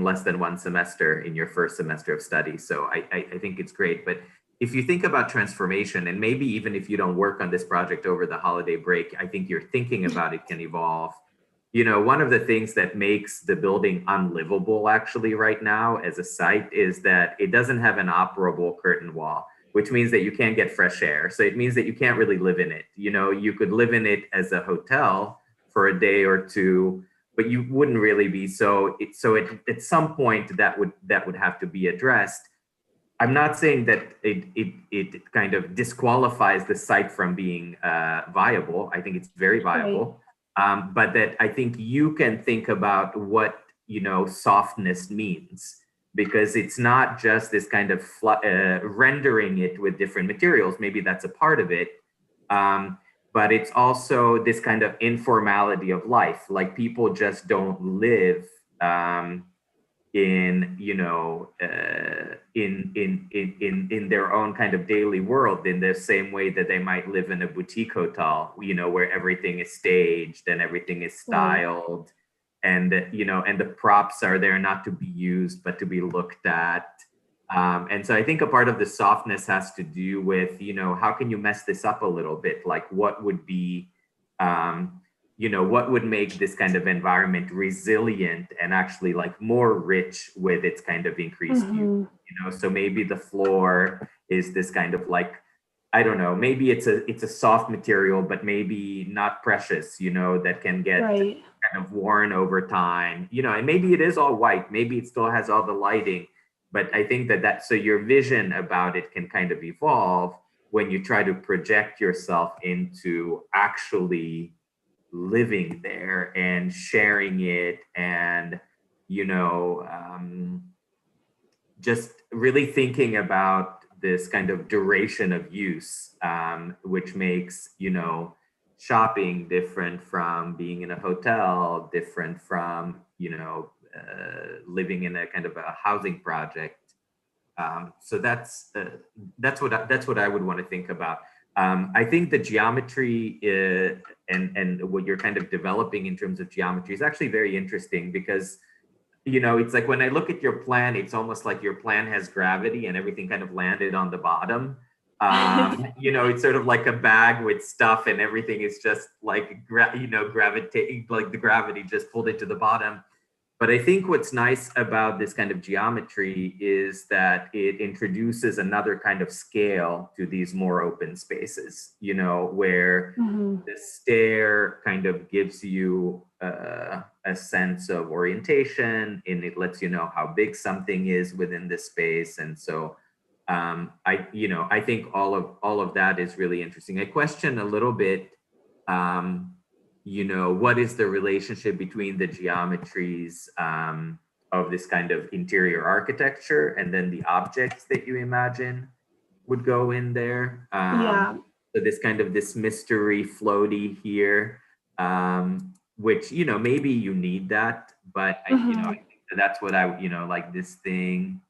less than one semester in your first semester of study. So I think it's great. But if you think about transformation, and maybe even if you don't work on this project over the holiday break, I think your thinking about it can evolve. One of the things that makes the building unlivable actually right now as a site is that it doesn't have an operable curtain wall, which means that you can't get fresh air. So it means that you can't really live in it. You could live in it as a hotel for a day or two, but you wouldn't really be. At some point that would have to be addressed. I'm not saying that it kind of disqualifies the site from being viable. I think it's very viable, but that I think you can think about what softness means, because it's not just this kind of rendering it with different materials. Maybe that's a part of it, but it's also this kind of informality of life. Like people just don't live in their own kind of daily world in the same way that they might live in a boutique hotel, where everything is staged and everything is styled, and the props are there not to be used but to be looked at, And so I think a part of the softness has to do with, you know, how can you mess this up a little bit? Like what would be, you know, what would make this kind of environment resilient and actually like more rich with its kind of increased use, you know? So maybe the floor is this kind of like, I don't know, maybe it's a soft material, but maybe not precious, you know, that can get kind of worn over time, you know, and maybe it is all white, maybe it still has all the lighting, but I think so your vision about it can kind of evolve when you try to project yourself into actually living there and sharing it, and, you know, just really thinking about this kind of duration of use, which makes, you know, shopping different from being in a hotel, different from, you know, living in a kind of a housing project. So that's what I would want to think about. I think the geometry and what you're kind of developing in terms of geometry is actually very interesting, because, you know, it's like when I look at your plan, it's almost like your plan has gravity and everything kind of landed on the bottom. You know, it's sort of like a bag with stuff and everything is just like, you know, gravitating, like the gravity just pulled it to the bottom. But I think what's nice about this kind of geometry is that it introduces another kind of scale to these more open spaces, you know, where the stair kind of gives you a sense of orientation, and it lets you know how big something is within this space. And so I think all of that is really interesting. I question a little bit, you know, what is the relationship between the geometries of this kind of interior architecture and then the objects that you imagine would go in there. So this mystery floaty here, which, you know, maybe you need that, but I think that's what I, you know, like this thing.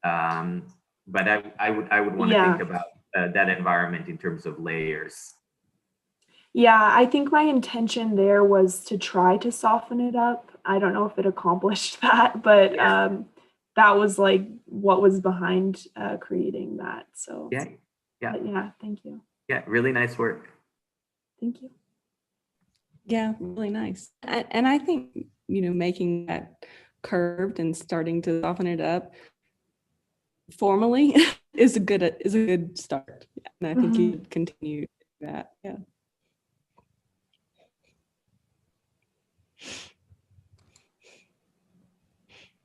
But I would want to think about that environment in terms of layers. Yeah, I think my intention there was to try to soften it up. I don't know if it accomplished that, but that was like what was behind creating that. So yeah, thank you. Yeah, really nice work. Thank you. Yeah, really nice. And I think, you know, making that curved and starting to soften it up formally is a good start. And I think you should continue that. Yeah.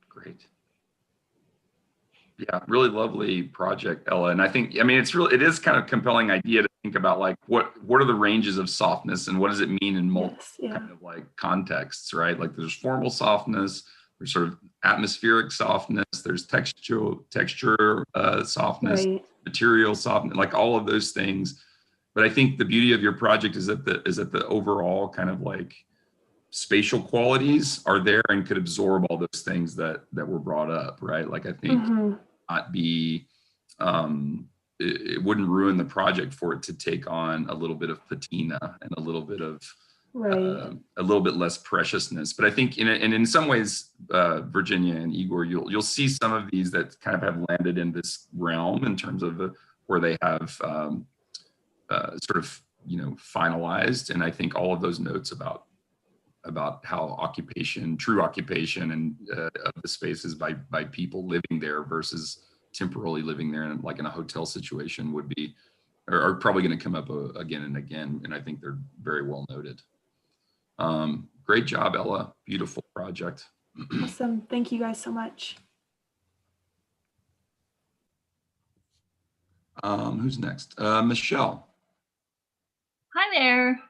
Great. Yeah, really lovely project, Ella. And I think, I mean, it is kind of a compelling idea to think about like what are the ranges of softness and what does it mean in multiple kind of like contexts, right? Like there's formal softness, there's sort of atmospheric softness, there's texture softness, material softness, like all of those things. But I think the beauty of your project is that the overall kind of like spatial qualities are there and could absorb all those things that were brought up, right? Like I think not be it wouldn't ruin the project for it to take on a little bit of patina and a little bit of a little bit less preciousness. But I think in some ways, Virginia and Igor, you'll see some of these that kind of have landed in this realm in terms of where they have sort of, you know, finalized. And I think all of those notes about how true occupation and of the spaces by people living there versus temporarily living there in a hotel situation would be, are probably going to come up again and again. And I think they're very well noted. Great job, Ella. Beautiful project. Awesome. Thank you guys so much. Who's next? Michelle. Hi there.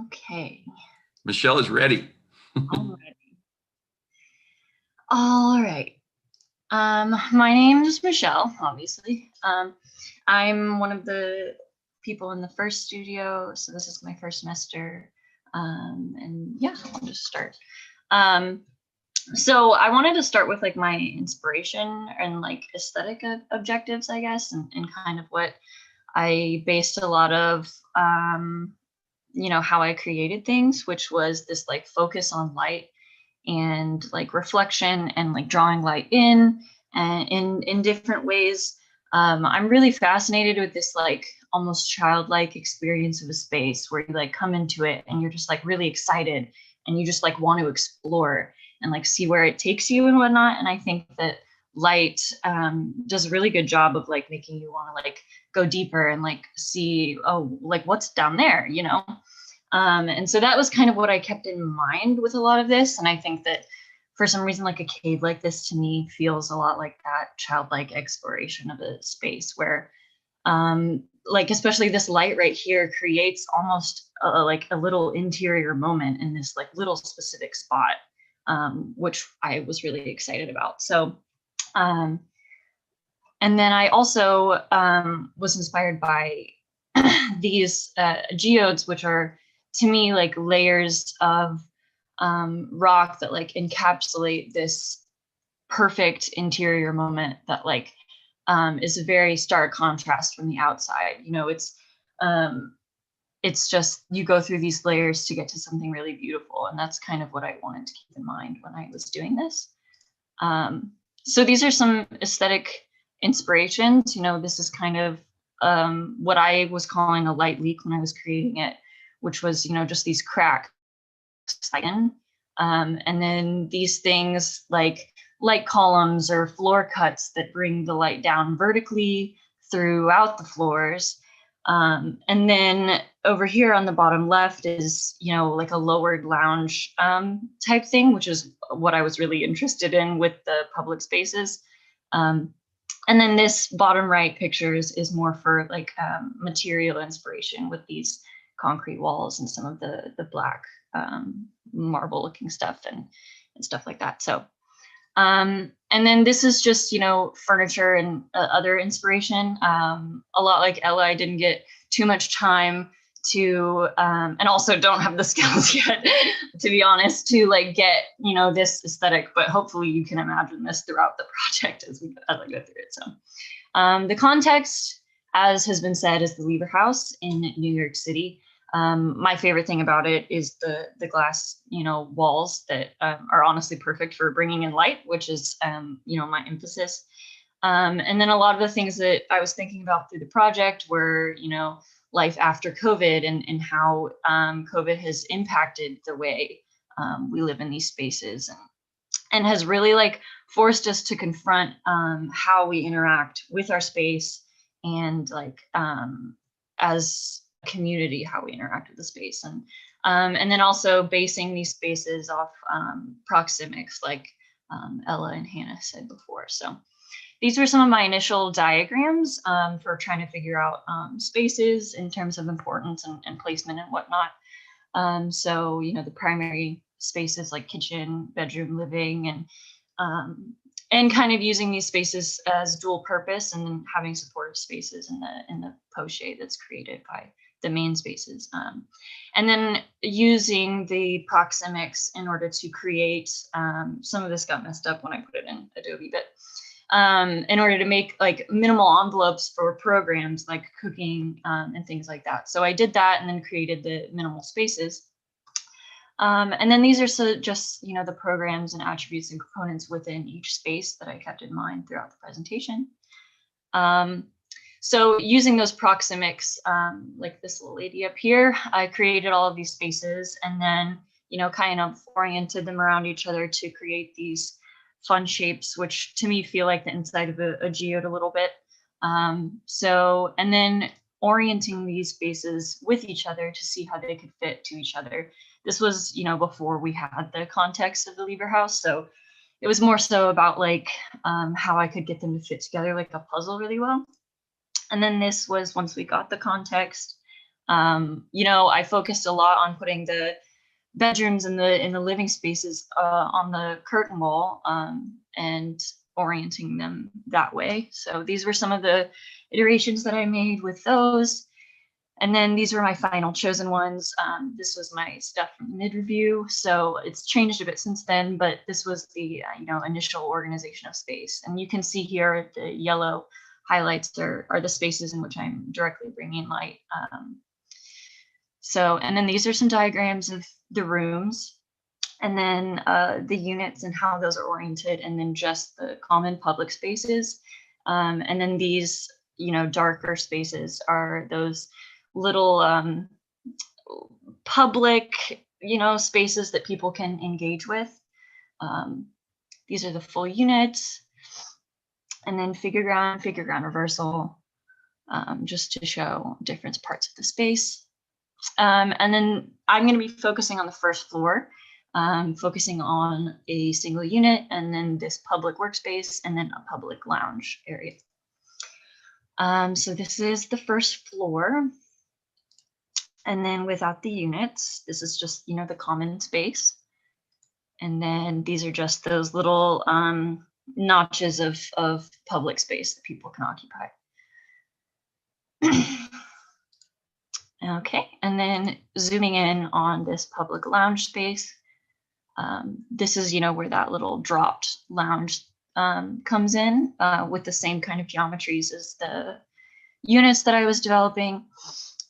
Okay. Michelle is ready. All right. My name is Michelle, obviously. I'm one of the people in the first studio, so this is my first semester. And yeah, I'll just start. So I wanted to start with like my inspiration and like aesthetic objectives, I guess, and kind of what I based a lot of you know, how I created things, which was this like focus on light and like reflection and like drawing light in and in different ways. I'm really fascinated with this like almost childlike experience of a space where you like come into it and you're just like really excited and you just like want to explore and like see where it takes you and whatnot. And I think that light does a really good job of like making you want to like go deeper and like see, oh, like what's down there, you know? And so that was kind of what I kept in mind with a lot of this. And I think that for some reason, like a cave like this to me feels a lot like that childlike exploration of a space where like especially this light right here creates almost like a little interior moment in this like little specific spot, which I was really excited about. So and then I also was inspired by these geodes, which are to me like layers of rock that like encapsulate this perfect interior moment that like is a very stark contrast from the outside. You know, it's just you go through these layers to get to something really beautiful, and that's kind of what I wanted to keep in mind when I was doing this. So these are some aesthetic inspirations. You know, this is kind of what I was calling a light leak when I was creating it, which was, you know, just these cracks. And then these things like light columns or floor cuts that bring the light down vertically throughout the floors. And then over here on the bottom left is, you know, like a lowered lounge type thing, which is what I was really interested in with the public spaces. And then this bottom right pictures is more for like material inspiration with these concrete walls and some of the black marble looking stuff and stuff like that. So, and then this is just, you know, furniture and other inspiration. A lot like Ella, I didn't get too much time to, and also don't have the skills yet, to be honest, to like get, you know, this aesthetic, but hopefully you can imagine this throughout the project as I go through it. So the context, as has been said, is the Lever House in New York City. My favorite thing about it is the glass, you know, walls that are honestly perfect for bringing in light, which is, you know, my emphasis. And then a lot of the things that I was thinking about through the project were, you know, life after COVID and how COVID has impacted the way we live in these spaces and has really like forced us to confront how we interact with our space and like as a community, how we interact with the space. And then also basing these spaces off proxemics like Ella and Hannah said before. So these were some of my initial diagrams for trying to figure out spaces in terms of importance and placement and whatnot. So, you know, the primary spaces like kitchen, bedroom, living, and kind of using these spaces as dual purpose and then having supportive spaces in the post-shade that's created by the main spaces. And then using the proxemics in order to create, some of this got messed up when I put it in Adobe, but in order to make like minimal envelopes for programs like cooking and things like that. So I did that and then created the minimal spaces. And then these are just, you know, the programs and attributes and components within each space that I kept in mind throughout the presentation. So using those proxemics, like this little lady up here, I created all of these spaces and then, you know, kind of oriented them around each other to create these fun shapes, which to me feel like the inside of a geode a little bit. So, and then orienting these spaces with each other to see how they could fit to each other. This was, you know, before we had the context of the Lever House. So it was more so about like how I could get them to fit together like a puzzle really well. And then this was once we got the context, you know, I focused a lot on putting the bedrooms in the living spaces on the curtain wall and orienting them that way. So these were some of the iterations that I made with those. And then these were my final chosen ones. This was my stuff from the mid-review. So it's changed a bit since then, but this was the you know, initial organization of space. And you can see here the yellow highlights are the spaces in which I'm directly bringing light. So, and then these are some diagrams of the rooms. and then the units and how those are oriented, and then just the common public spaces. And then these, darker spaces are those little public, spaces that people can engage with. These are the full units. And then figure ground reversal, just to show different parts of the space. And then I'm going to be focusing on the first floor, focusing on a single unit, and then this public workspace, and then a public lounge area. So this is the first floor. And then without the units, this is just, the common space. And then these are just those little notches of public space that people can occupy. Okay, and then zooming in on this public lounge space, this is, where that little dropped lounge comes in with the same kind of geometries as the units that I was developing.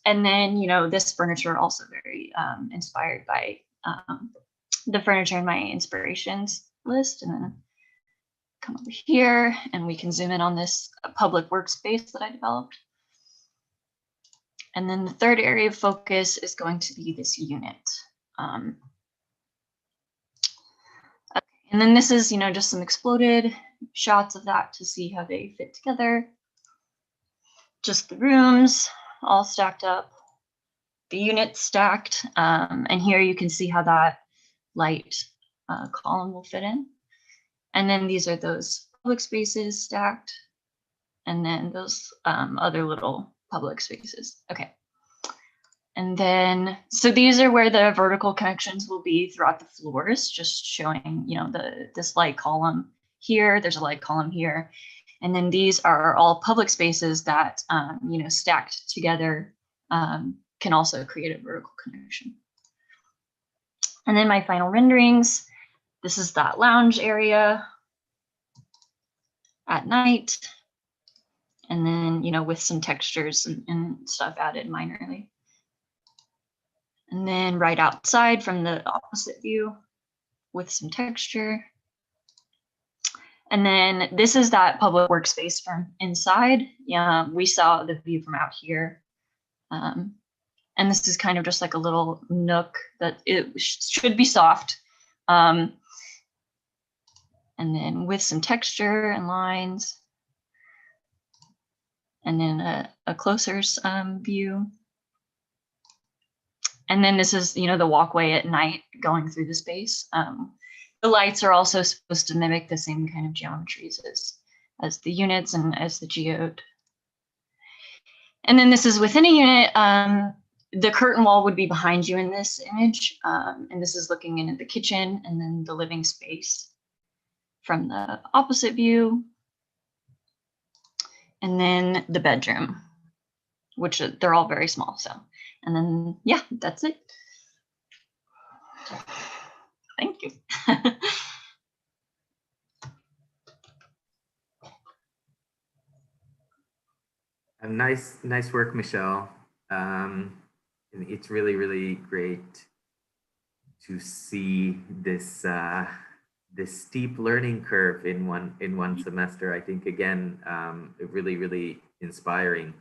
And then, this furniture also very inspired by the furniture in my inspirations list. And then come over here and we can zoom in on this public workspace that I developed. And then the third area of focus is going to be this unit. Okay. And then this is, just some exploded shots of that to see how they fit together. Just the rooms all stacked up, the units stacked. And here you can see how that light column will fit in. And then these are those public spaces stacked, and then those other little public spaces. Okay. And then, so these are where the vertical connections will be throughout the floors, just showing, this light column here, there's a light column here. And then these are all public spaces that, stacked together can also create a vertical connection. And then my final renderings, this is that lounge area at night. And then, with some textures and stuff added minorly. And then right outside from the opposite view with some texture. And then this is that public workspace from inside. Yeah, we saw the view from out here. And this is kind of just like a little nook that it should be soft. And then with some texture and lines. And then a closer view. And then this is, the walkway at night going through the space. The lights are also supposed to mimic the same kind of geometries as the units and as the geode. And then this is within a unit. The curtain wall would be behind you in this image. And this is looking in at the kitchen and then the living space from the opposite view. And then the bedroom, which they're all very small. So, and then, yeah, that's it. Thank you. Nice work, Michelle. It's really, really great to see this this steep learning curve in one semester. I think again, really, really inspiring.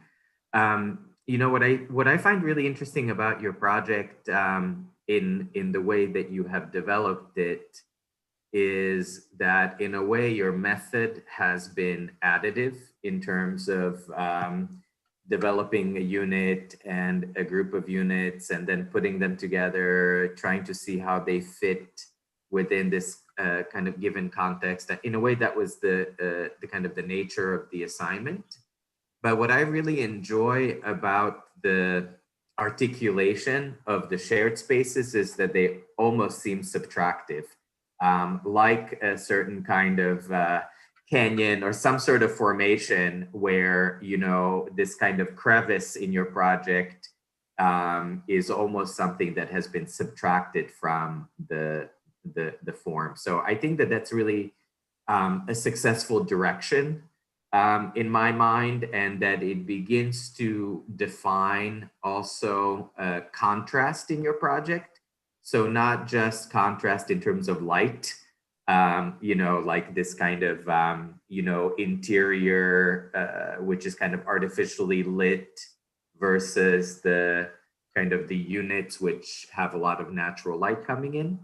What I find really interesting about your project in the way that you have developed it is that in a way your method has been additive in terms of developing a unit and a group of units and then putting them together, trying to see how they fit within this kind of given context. In a way that was the kind of the nature of the assignment. But what I really enjoy about the articulation of the shared spaces is that they almost seem subtractive, like a certain kind of canyon or some sort of formation where, this kind of crevice in your project is almost something that has been subtracted from the form. So I think that that's really a successful direction in my mind, and that it begins to define also contrast in your project. So not just contrast in terms of light, you know, like this kind of, you know, interior, which is kind of artificially lit versus the kind of the units which have a lot of natural light coming in,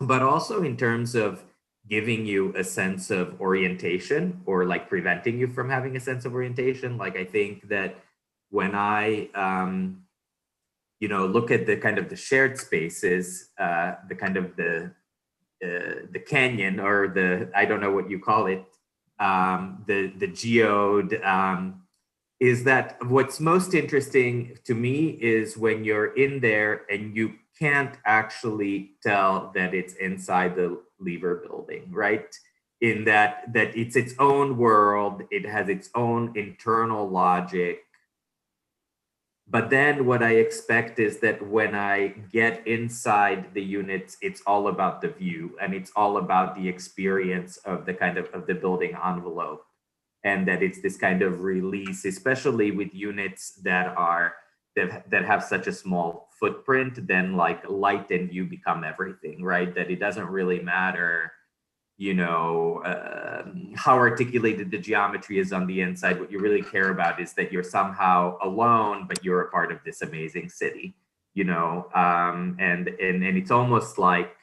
but also in terms of giving you a sense of orientation or like preventing you from having a sense of orientation. Like I think that when I, you know, look at the kind of the shared spaces, the kind of the canyon or the, I don't know what you call it, the geode, is that what's most interesting to me is when you're in there and you can't actually tell that it's inside the Lever building, right? In that it's its own world, it has its own internal logic. But then what I expect is that when I get inside the units, it's all about the view and it's all about the experience of the kind of the building envelope. And that it's this kind of release, especially with units that are that have such a small footprint, then like light and view become everything, right? That it doesn't really matter, you know, how articulated the geometry is on the inside. What you really care about is that you're somehow alone, but you're a part of this amazing city, you know. And it's almost like,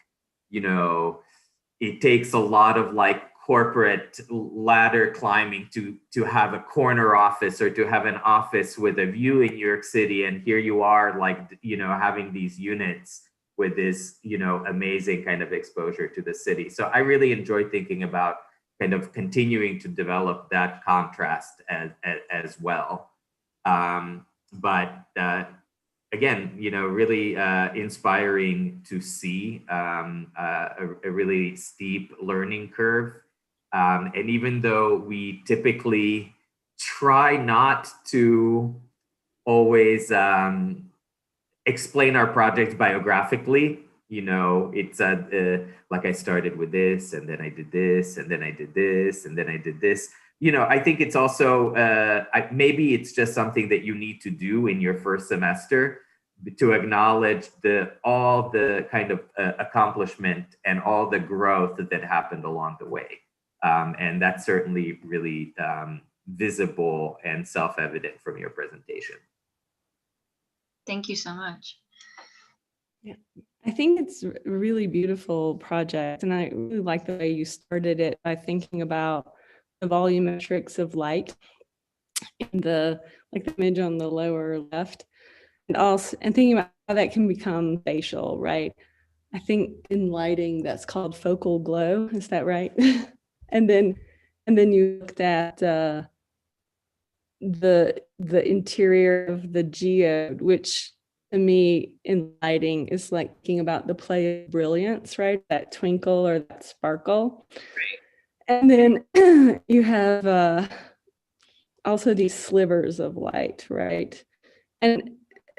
you know, it takes a lot of like corporate ladder climbing to have a corner office or to have an office with a view in New York City. And here you are, like, you know, having these units with this, you know, amazing kind of exposure to the city. So I really enjoy thinking about kind of continuing to develop that contrast as well. But again, you know, really inspiring to see a really steep learning curve. And even though we typically try not to always explain our projects biographically, you know, it's like I started with this, and then I did this, and then I did this, and then I did this. You know, I think it's also, maybe it's just something that you need to do in your first semester to acknowledge all the kind of accomplishment and all the growth that happened along the way. And that's certainly really visible and self-evident from your presentation. Thank you so much. Yeah, I think it's a really beautiful project, and I really like the way you started it by thinking about the volumetrics of light in the image on the lower left, and thinking about how that can become spatial, right? I think in lighting that's called focal glow. Is that right? and then you looked at the interior of the geode, which to me in lighting is like thinking about the play of brilliance, right? That twinkle or that sparkle. Right. And then you have also these slivers of light, right? And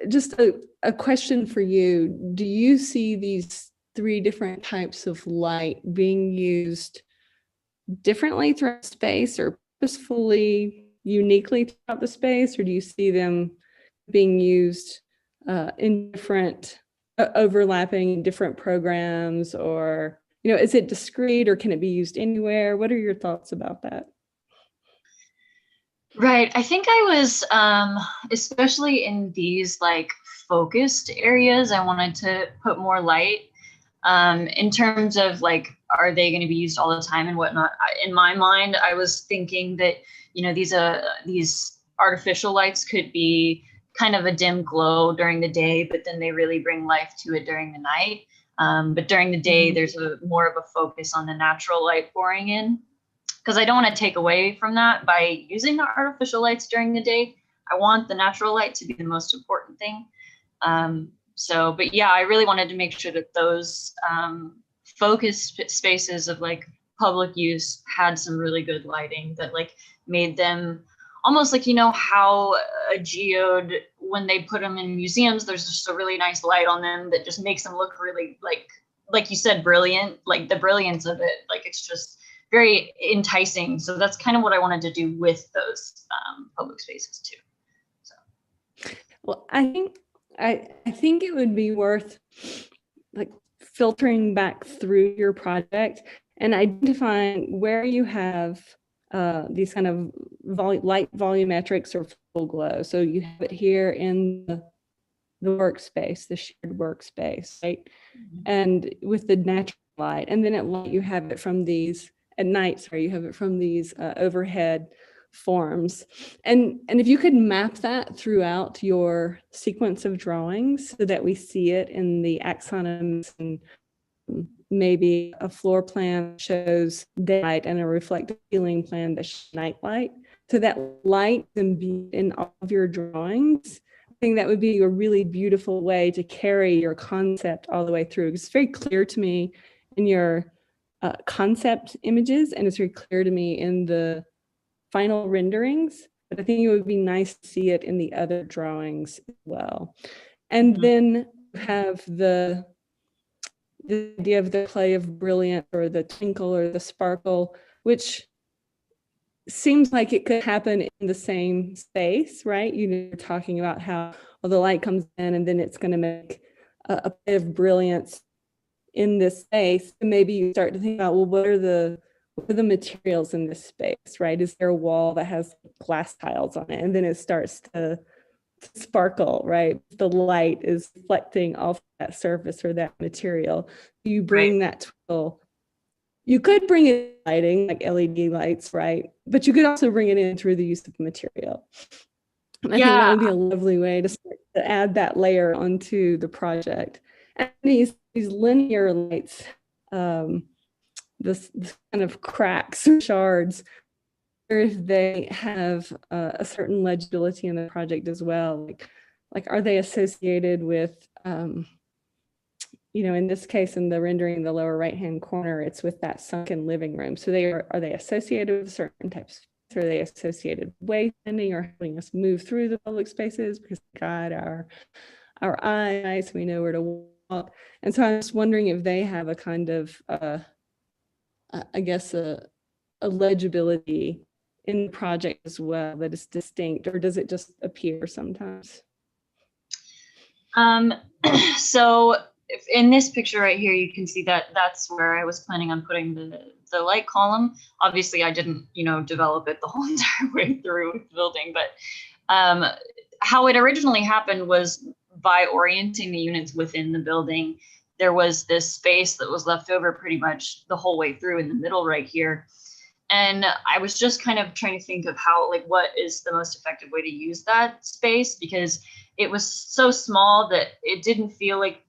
just a question for you, do you see these three different types of light being used differently throughout space or purposefully, uniquely throughout the space, or do you see them being used in different, overlapping in different programs, or, you know, is it discrete or can it be used anywhere? What are your thoughts about that? Right. I think I was, especially in these like focused areas, I wanted to put more light in terms of like, are they going to be used all the time and whatnot? In my mind, I was thinking that, you know, these artificial lights could be kind of a dim glow during the day, but then they really bring life to it during the night. But during the day, there's more of a focus on the natural light pouring in. Because I don't want to take away from that by using the artificial lights during the day. I want the natural light to be the most important thing. But yeah, I really wanted to make sure that those focused spaces of like public use had some really good lighting that like made them almost like, you know, how a geode, when they put them in museums, there's just a really nice light on them that just makes them look really like you said, brilliant, like the brilliance of it. Like it's just very enticing. So that's kind of what I wanted to do with those public spaces too. So. Well, I think it would be worth like filtering back through your project and identifying where you have these kind of light volumetrics or full glow. So you have it here in the workspace, the shared workspace, right? And with the natural light, and then at light you have it from these, at night, sorry, you have it from these overhead forms. And if you could map that throughout your sequence of drawings so that we see it in the axonomes, and maybe a floor plan shows daylight and a reflective ceiling plan that shows night light. So that light can be in all of your drawings. I think that would be a really beautiful way to carry your concept all the way through. It's very clear to me in your concept images, and it's very clear to me in the final renderings, but I think it would be nice to see it in the other drawings as well. And then have the idea of the play of brilliant or the twinkle or the sparkle, which seems like it could happen in the same space, right? You're talking about how the light comes in and then it's going to make a play of brilliance in this space. And maybe you start to think about, well, what are the materials in this space, right? Is there a wall that has glass tiles on it? And then it starts to sparkle, right? The light is reflecting off that surface or that material. You bring that twinkle. You could bring in lighting, like LED lights, right? But you could also bring it in through the use of material. And I think that would be a lovely way to start to add that layer onto the project. And these linear lights, this kind of cracks or shards, if they have a certain legibility in the project as well, like are they associated with, in this case, in the rendering in the lower right-hand corner, it's with that sunken living room. So are they associated with certain types? Are they associated with wayfinding or helping us move through the public spaces because they guide our eyes, so we know where to walk? And so I'm just wondering if they have a kind of, I guess, a legibility in the project as well that is distinct, or does it just appear sometimes? So if in this picture right here, you can see that that's where I was planning on putting the light column. Obviously, I didn't, develop it the whole entire way through the building, but how it originally happened was by orienting the units within the building. There was this space that was left over pretty much the whole way through in the middle right here. And I was just kind of trying to think of what is the most effective way to use that space, because it was so small that it didn't feel like,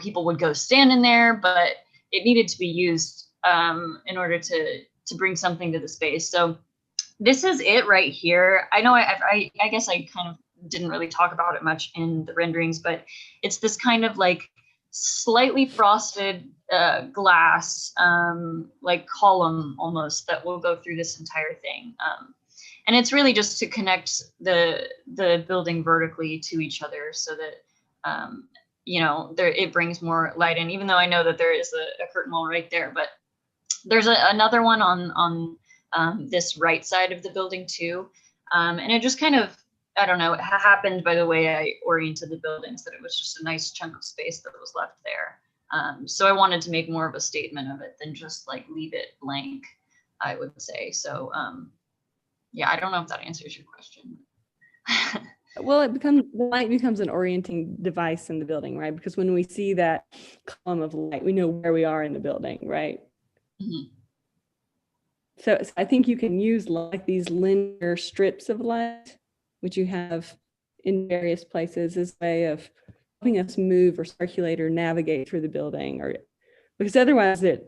people would go stand in there, but it needed to be used in order to bring something to the space. So this is it right here. I know I guess I kind of didn't really talk about it much in the renderings, but it's this kind of like slightly frosted glass, like column almost, that will go through this entire thing. And it's really just to connect the building vertically to each other so that, it brings more light in, even though I know that there is a curtain wall right there, but there's another one on this right side of the building too. And it just kind of, I don't know, it happened by the way I oriented the buildings, that it was just a nice chunk of space that was left there. So I wanted to make more of a statement of it than just like leave it blank, I would say. So yeah, I don't know if that answers your question. Well, the light becomes an orienting device in the building, right? Because when we see that column of light, we know where we are in the building, right? Mm-hmm. So I think you can use like these linear strips of light, which you have in various places, as a way of helping us move or circulate or navigate through the building, or because otherwise there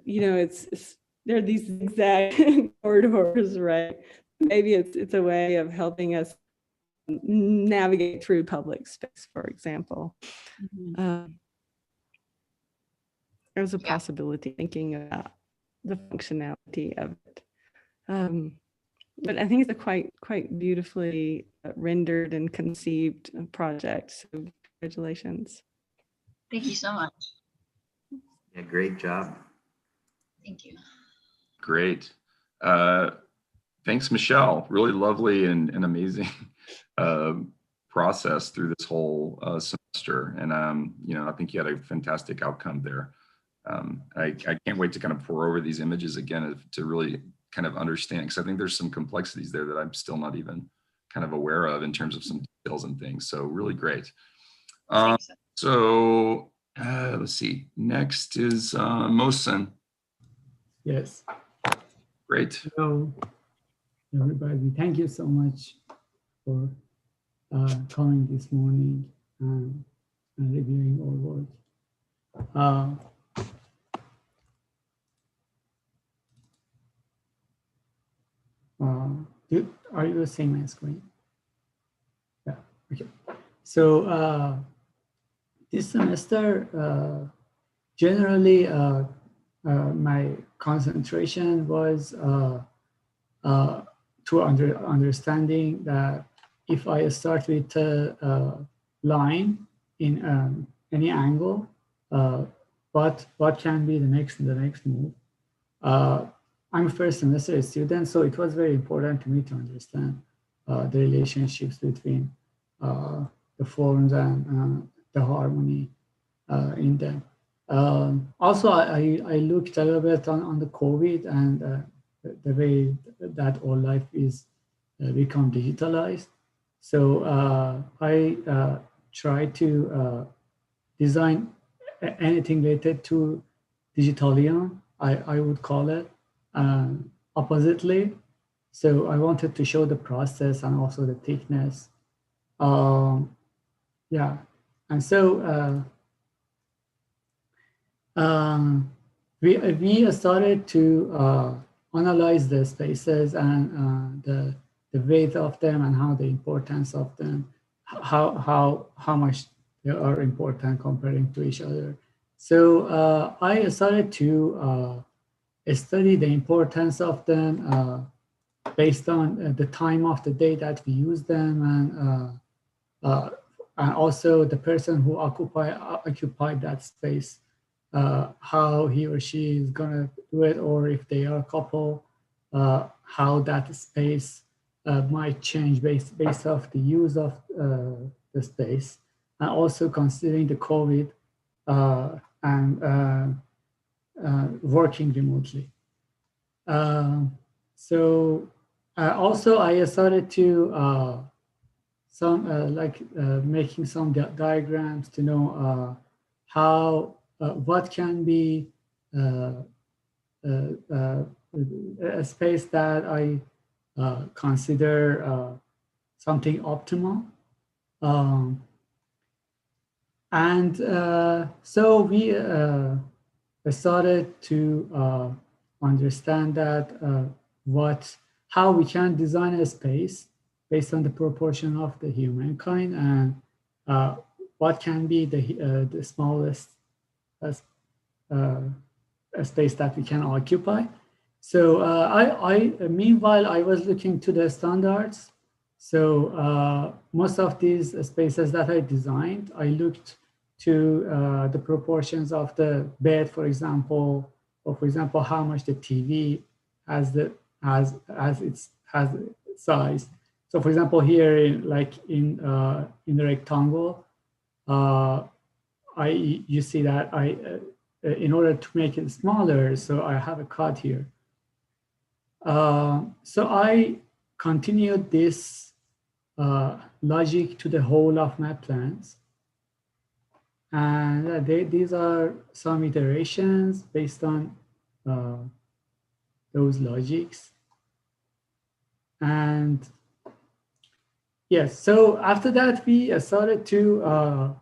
are these zigzag corridors, right? Maybe it's a way of helping us navigate through public space, for example. Mm-hmm. There's a possibility thinking about the functionality of it. But I think it's a quite beautifully rendered and conceived project. So congratulations. Thank you so much. Yeah, great job. Thank you. Great. Thanks, Michelle. Really lovely and amazing process through this whole semester. And, I think you had a fantastic outcome there. I can't wait to kind of pour over these images again to really kind of understand, because I think there's some complexities there that I'm still not even kind of aware of in terms of some details and things. So really great. So let's see. Next is Mohsen. Yes. Great. Hello, everybody. Thank you so much for coming this morning and reviewing our work. Are you seeing my screen? Yeah, okay. So this semester, generally, my concentration was to understanding that if I start with a line in any angle, what can be the next move? I'm a first semester student, so it was very important to me to understand the relationships between the forms and the harmony in them. Also, I looked a little bit on the COVID and the way that our life is become digitalized. So I try to design anything related to digitalion, I would call it, oppositely. So I wanted to show the process and also the thickness. Yeah, and so we started to analyze the spaces and the weight of them and how the importance of them, how much they are important comparing to each other. So I started to study the importance of them based on the time of the day that we use them and also the person who occupied that space, how he or she is gonna do it, or if they are a couple, how that space might change based off the use of the space, and also considering the COVID and working remotely. So also I started to making some diagrams to know how what can be a space that I consider something optimal. So we started to understand that how we can design a space based on the proportion of the humankind and what can be the smallest space that we can occupy. So meanwhile, I was looking to the standards. So most of these spaces that I designed, I looked to the proportions of the bed, for example, or for example, how much the TV has its size. So for example, here in the rectangle, you see that in order to make it smaller, so I have a cut here. So I continued this logic to the whole of my plans. And these are some iterations based on those logics. And yes, so after that, we started to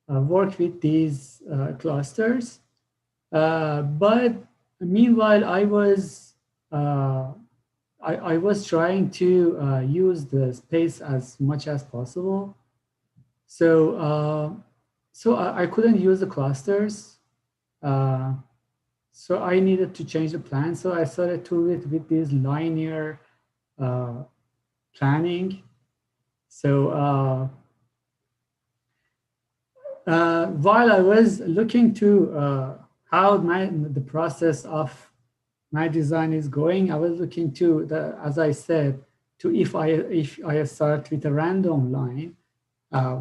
work with these clusters. But meanwhile, I was trying to use the space as much as possible. So I couldn't use the clusters. So I needed to change the plan. So I started to do it with this linear planning. So while I was looking to how the process of my design is going, I was looking to as I said, to if I start with a random line,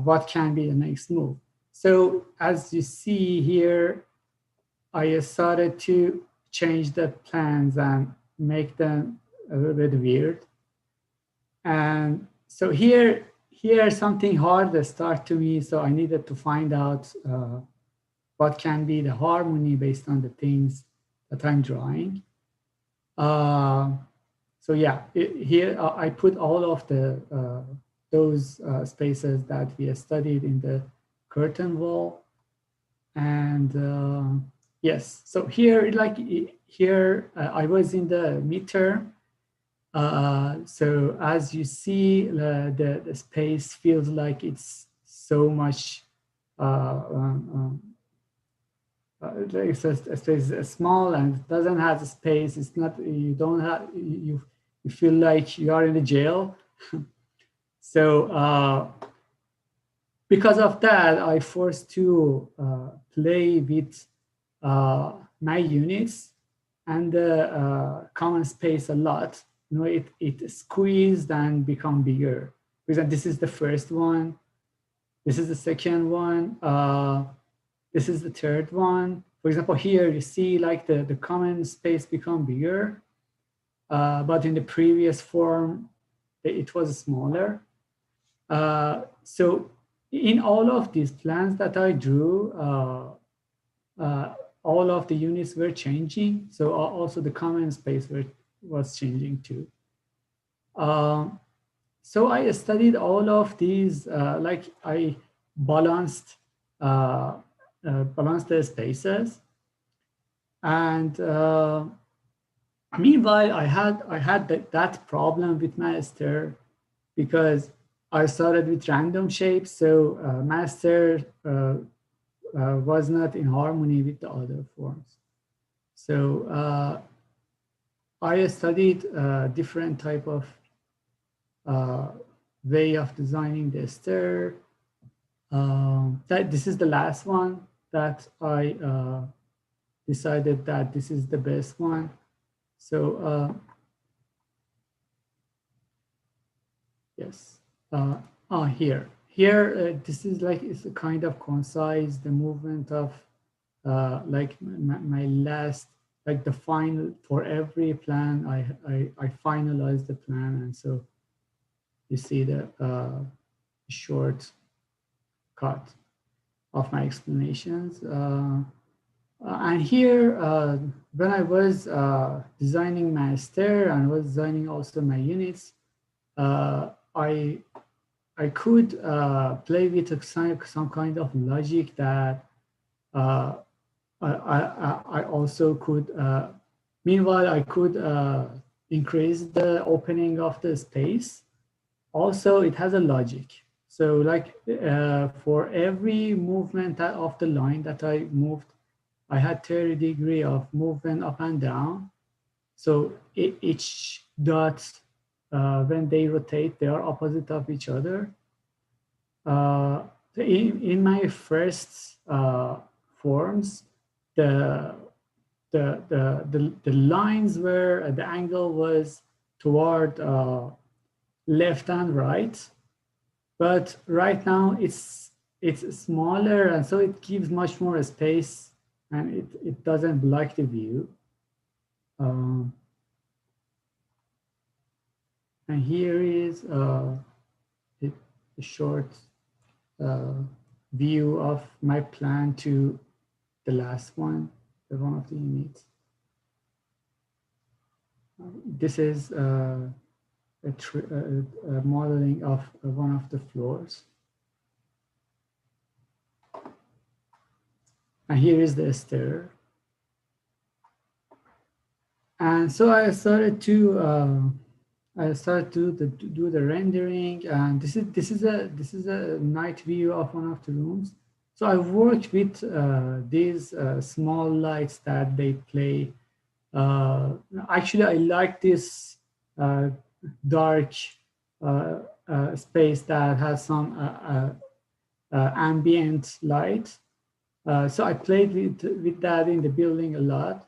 what can be the next move. So as you see here, I started to change the plans and make them a little bit weird. And so here something hard started to me. So I needed to find out what can be the harmony based on the things that I'm drawing. So yeah, here I put all of the those spaces that we studied in the curtain wall. And yes, so here, I was in the midterm. So as you see, the space feels like it's so much, it's a space is small and doesn't have space. It's not, you don't have, you feel like you are in a jail. So because of that, I forced to play with my units and the common space a lot. You know, it squeezed and become bigger. For example, this is the first one. This is the second one. This is the third one. For example, here you see like the common space become bigger, but in the previous form, it was smaller. So in all of these plans that I drew, all of the units were changing. So also the common space was changing too. So I studied all of these, like I balanced the spaces. And meanwhile, I had that problem with master because I started with random shapes. So master was not in harmony with the other forms. So I studied different type of way of designing the stair. This is the last one that I decided that this is the best one. So yes, here this is like, it's a kind of concise the movement of like my last, like the final, for every plan I finalized the plan, and so you see the short cut of my explanations. And here, when I was designing my stair and was designing also my units, I could play with some kind of logic that I also could, meanwhile, I could increase the opening of the space. Also, it has a logic. So like for every movement of the line that I moved, I had 30 degrees of movement up and down. So each dot, when they rotate, they are opposite of each other. In my first forms, the lines where the angle was toward left and right, but right now it's smaller, and so it gives much more space, and it doesn't block the view. And here is a short view of my plan to the last one, the one of the units. This is a modeling of one of the floors. And here is the stair. And so I started to do the rendering, and this is a night view of one of the rooms. So I worked with these small lights that they play. Actually, I like this dark space that has some ambient light. So I played with that in the building a lot.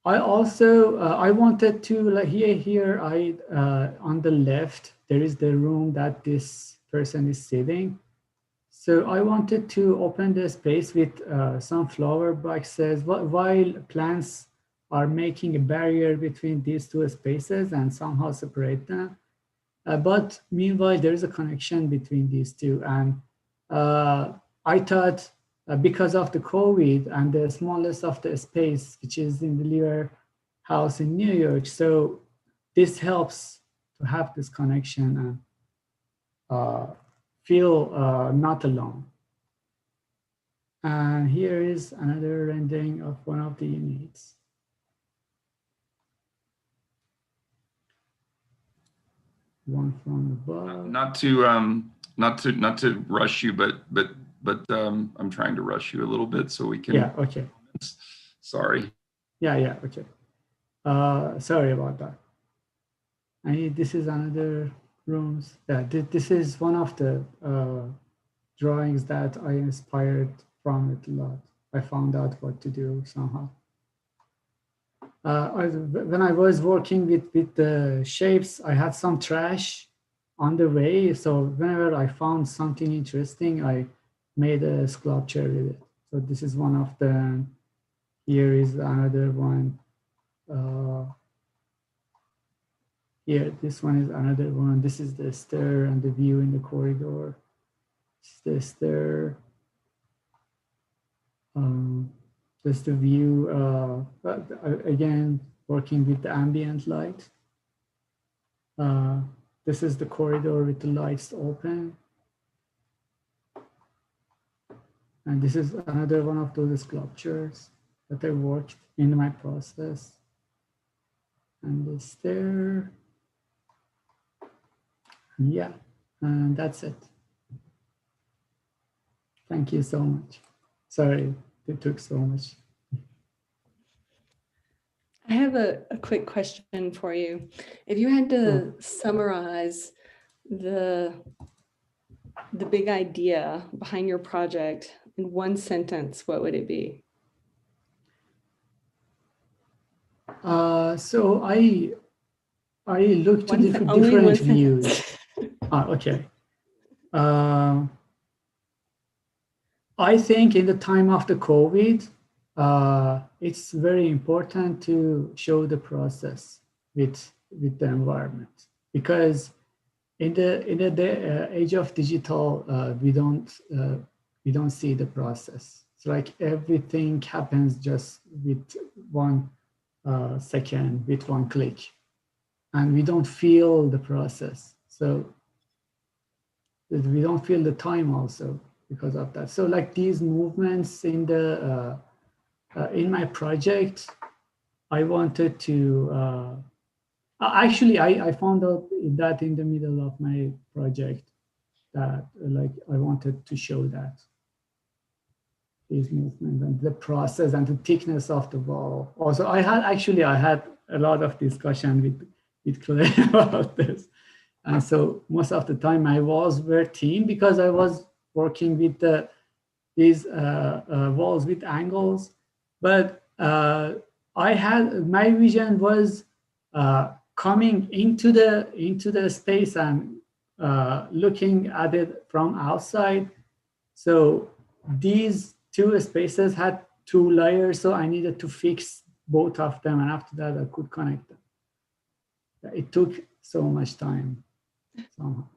I also I wanted to like here I on the left there is the room that this person is sitting. So I wanted to open the space with some flower boxes while plants are making a barrier between these two spaces and somehow separate them. But meanwhile, there is a connection between these two. And I thought because of the COVID and the smallness of the space, which is in the Lever house in New York, so this helps to have this connection and feel not alone. And here is another rendering of one of the units. One from above. Not to rush you, but I'm trying to rush you a little bit so we can. Yeah. Okay. Sorry. Yeah. Okay. Sorry about that. This is another rooms. Yeah. This is one of the drawings that I inspired from it a lot. I found out what to do somehow. When I was working with the shapes, I had some trash on the way. So whenever I found something interesting, I made a sculpture with it. So this is one of them. Here is another one. Here, this one is another one. This is the stair and the view in the corridor. This is the stair. Just the view, again, working with the ambient light. This is the corridor with the lights open. And this is another one of those sculptures that I worked in my process. And the stair. Yeah, and that's it. Thank you so much. Sorry. It took so much. I have a quick question for you. If you had to summarize the big idea behind your project in one sentence, what would it be? So I looked to different views. Okay. I think in the time of the COVID, it's very important to show the process with the environment, because in the age of digital, we don't see the process. It's like everything happens just with 1 second, with 1 click, and we don't feel the process. So we don't feel the time also because of that. So like these movements in the in my project, I wanted to actually I found out that in the middle of my project that like I wanted to show that these movements and the process and the thickness of the wall. Also, I had a lot of discussion with Claire about this, and so most of the time my walls were thin because I was working with these walls with angles, but my vision was coming into the space and looking at it from outside. So these 2 spaces had 2 layers, so I needed to fix both of them, and after that I could connect them. It took so much time somehow.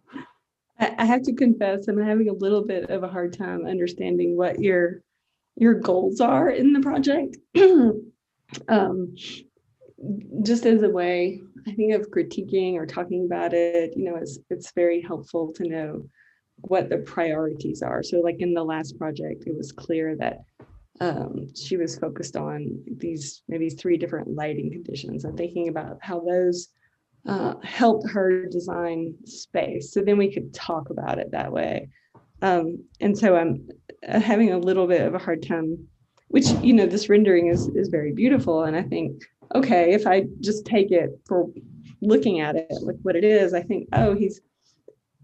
I have to confess, I'm having a little bit of a hard time understanding what your goals are in the project. Just as a way, I think, of critiquing or talking about it, it's very helpful to know what the priorities are. So like in the last project, it was clear that she was focused on these maybe 3 different lighting conditions and thinking about how those helped her design space. So then we could talk about it that way. And so I'm having a little bit of a hard time, which, this rendering is very beautiful. And I think, okay, if I just take it for looking at it, like what it is, I think, oh, he's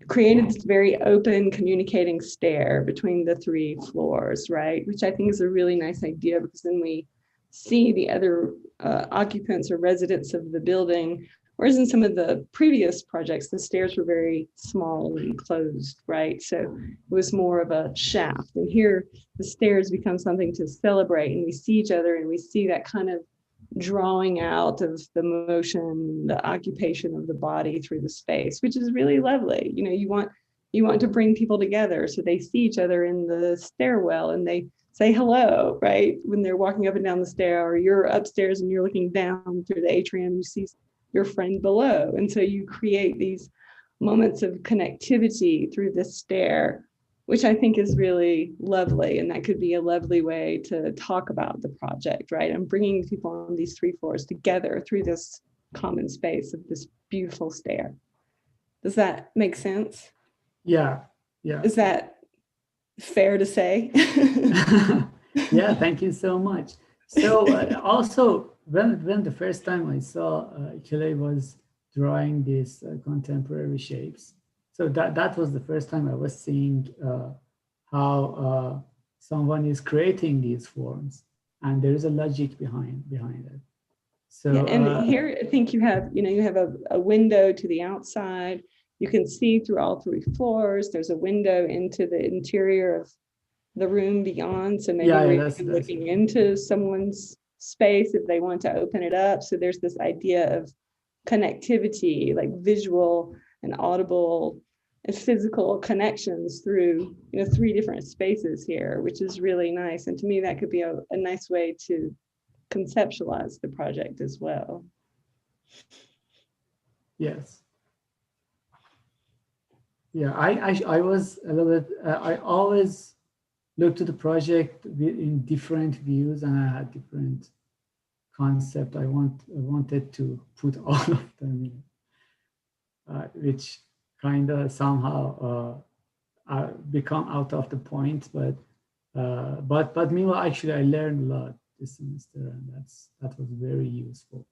created this very open communicating stair between the 3 floors, right? Which I think is a really nice idea, because then we see the other occupants or residents of the building. Whereas in some of the previous projects, the stairs were very small and closed, right? So it was more of a shaft. And here the stairs become something to celebrate, and we see each other and we see that kind of drawing out of the motion, the occupation of the body through the space, which is really lovely. You know, you want to bring people together so they see each other in the stairwell and they say hello, right? When they're walking up and down the stair, or you're upstairs and you're looking down through the atrium, you see your friend below. And so you create these moments of connectivity through this stair, which I think is really lovely. And that could be a lovely way to talk about the project, right? I'm bringing people on these 3 floors together through this common space of this beautiful stair. Does that make sense? Yeah, yeah. Is that fair to say? Yeah, thank you so much. So also, when the first time I saw Clay was drawing these contemporary shapes, so that was the first time I was seeing how someone is creating these forms, and there is a logic behind it. So yeah, and here I think you have a window to the outside. You can see through all 3 floors. There's a window into the interior of the room beyond. So maybe we're looking into someone's space if they want to open it up. So there's this idea of connectivity, like visual and audible and physical connections through 3 different spaces here, which is really nice. And to me, that could be a nice way to conceptualize the project as well. Yes. Yeah, I was a little bit, I always looked at the project in different views, and I had different concept. I wanted to put all of them in, which kind of somehow become out of the point. But meanwhile, actually, I learned a lot this semester, and that was very useful.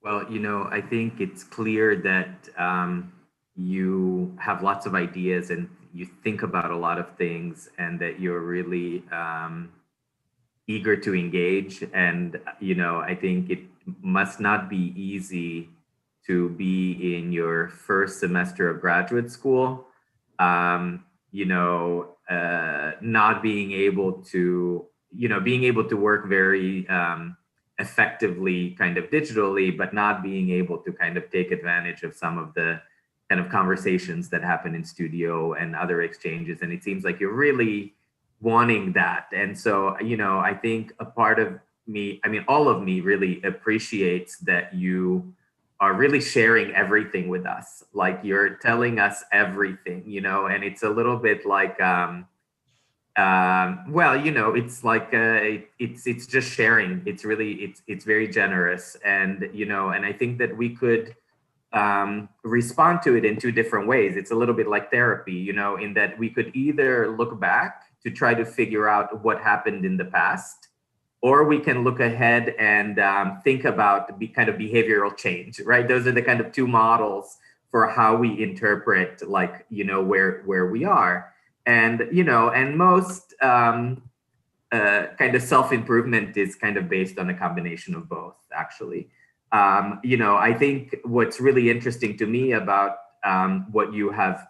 Well, I think it's clear that you have lots of ideas and you think about a lot of things, and that you're really eager to engage. And, I think it must not be easy to be in your first semester of graduate school, not being able to, being able to work very effectively kind of digitally, but not being able to kind of take advantage of some of the kind of conversations that happen in studio and other exchanges. And it seems like you're really wanting that. And so, I think a part of me, all of me really appreciates that you are really sharing everything with us. Like, you're telling us everything, and it's a little bit like, it's like it's just sharing. It's really it's very generous, and and I think that we could respond to it in 2 different ways. It's a little bit like therapy, in that we could either look back to try to figure out what happened in the past, or we can look ahead and think about kind of behavioral change, right? Those are the kind of 2 models for how we interpret, like, where we are. And, and most kind of self-improvement is kind of based on a combination of both, actually. I think what's really interesting to me about what you have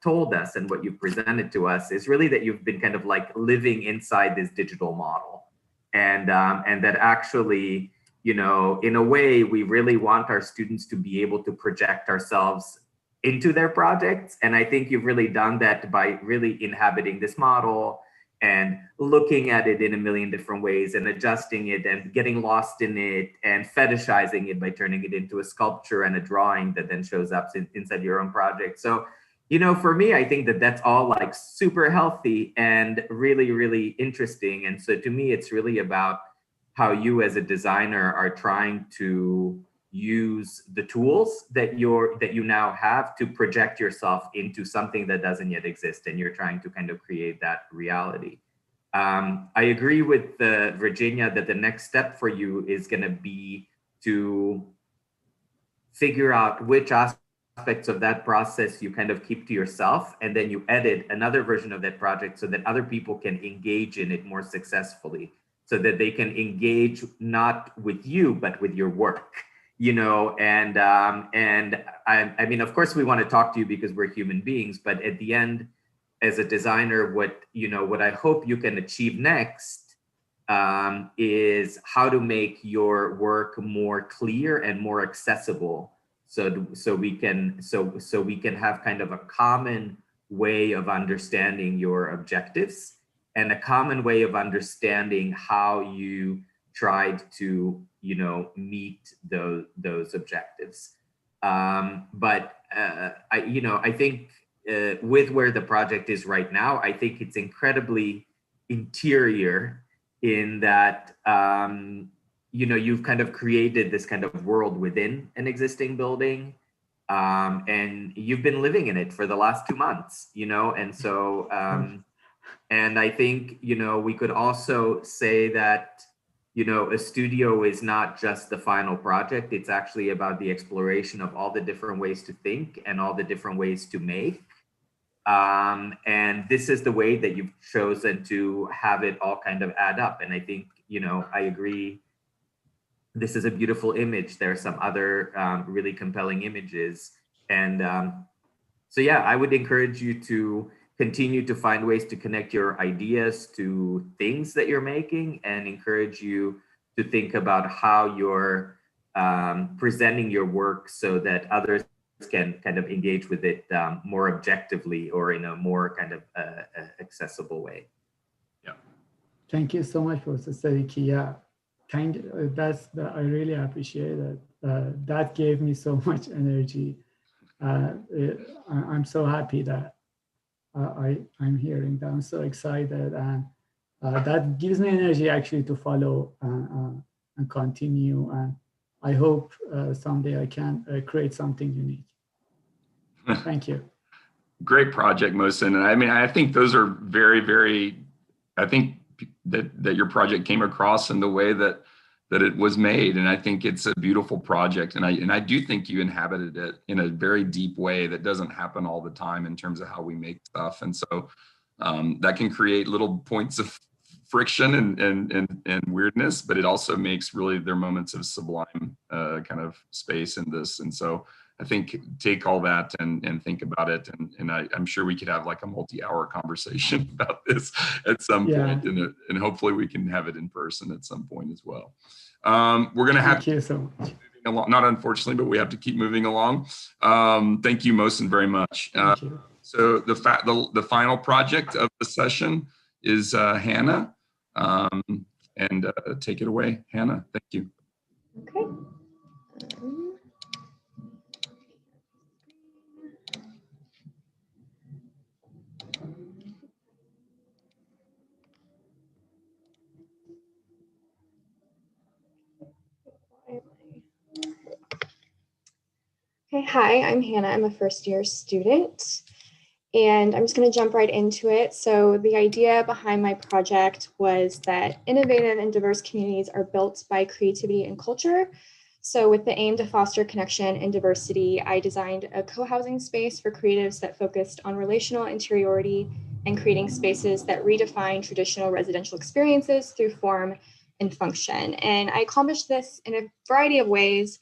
told us and what you've presented to us is really that you've been kind of like living inside this digital model. And that actually, in a way, we really want our students to be able to project ourselves into their projects. And I think you've really done that by really inhabiting this model and looking at it in a million different ways and adjusting it and getting lost in it and fetishizing it by turning it into a sculpture and a drawing that then shows up inside your own project. So, for me, I think that that's all like super healthy and really, really interesting. And so to me, it's really about how you as a designer are trying to use the tools that you now have to project yourself into something that doesn't yet exist, and you're trying to kind of create that reality. I agree with Virginia that the next step for you is going to be to figure out which aspects aspects of that process you kind of keep to yourself, and then you edit another version of that project so that other people can engage in it more successfully, so that they can engage not with you, but with your work, you know. And I mean, of course, we want to talk to you because we're human beings, but at the end, as a designer, what I hope you can achieve next is how to make your work more clear and more accessible, so we can have kind of a common way of understanding your objectives and a common way of understanding how you tried to meet those objectives. But I think with where the project is right now, I think it's incredibly interior in that you've kind of created this kind of world within an existing building, and you've been living in it for the last 2 months, and so and I think we could also say that a studio is not just the final project. It's actually about the exploration of all the different ways to think and all the different ways to make. And this is the way that you've chosen to have it all kind of add up. And I think, I agree. This is a beautiful image. There are some other really compelling images. And so, yeah, I would encourage you to continue to find ways to connect your ideas to things that you're making, and encourage you to think about how you're presenting your work so that others can kind of engage with it more objectively or in a more kind of accessible way. Yeah. Thank you so much, Professor Sadiki. Yeah, I really appreciate it. That gave me so much energy. I'm so happy that I'm hearing that. I'm so excited, and that gives me energy actually to follow and continue. And I hope someday I can create something unique. Thank you. Great project, Mohsen. And I mean, I think those are very, very, I think that your project came across in the way that it was made. And I think it's a beautiful project. And I do think you inhabited it in a very deep way that doesn't happen all the time in terms of how we make stuff. And so that can create little points of friction and weirdness, but it also makes really their moments of sublime kind of space in this. And so I think take all that and think about it. And I'm sure we could have like a multi-hour conversation about this at some point, and hopefully we can have it in person at some point as well. We're going to have to keep moving along, not unfortunately, but we have to keep moving along. Thank you, Mohsen, very much. Thank you. So the final project of the session is Hannah. And take it away, Hannah. Thank you. Okay. Okay, hi, I'm Hannah. I'm a first-year student, and I'm just going to jump right into it. So the idea behind my project was that innovative and diverse communities are built by creativity and culture. So with the aim to foster connection and diversity, I designed a co-housing space for creatives that focused on relational interiority and creating spaces that redefine traditional residential experiences through form and function. And I accomplished this in a variety of ways.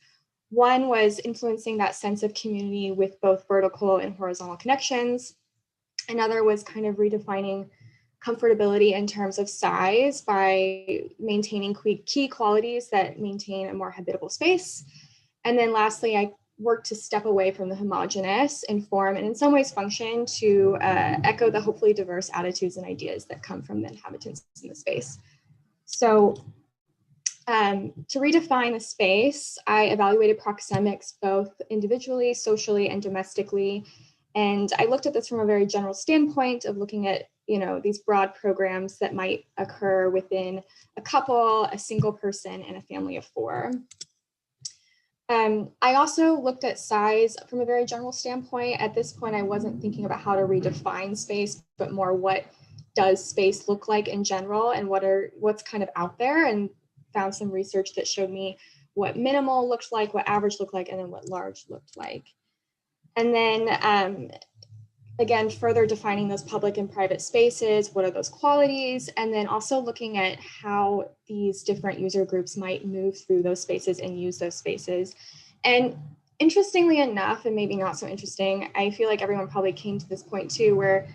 One was influencing that sense of community with both vertical and horizontal connections. Another was kind of redefining comfortability in terms of size by maintaining key qualities that maintain a more habitable space. And then lastly, I worked to step away from the homogeneous in form and in some ways function to echo the hopefully diverse attitudes and ideas that come from the inhabitants in the space. So to redefine the space, I evaluated proxemics both individually, socially, and domestically. And I looked at this from a very general standpoint of looking at, these broad programs that might occur within a couple, a single person, and a family of 4. I also looked at size from a very general standpoint. At this point, I wasn't thinking about how to redefine space, but more what does space look like in general and what's kind of out there, and found some research that showed me what minimal looked like, what average looked like, and then what large looked like. And then again, further defining those public and private spaces, what are those qualities? And then also looking at how these different user groups might move through those spaces and use those spaces. And interestingly enough, and maybe not so interesting, I feel like everyone probably came to this point too, where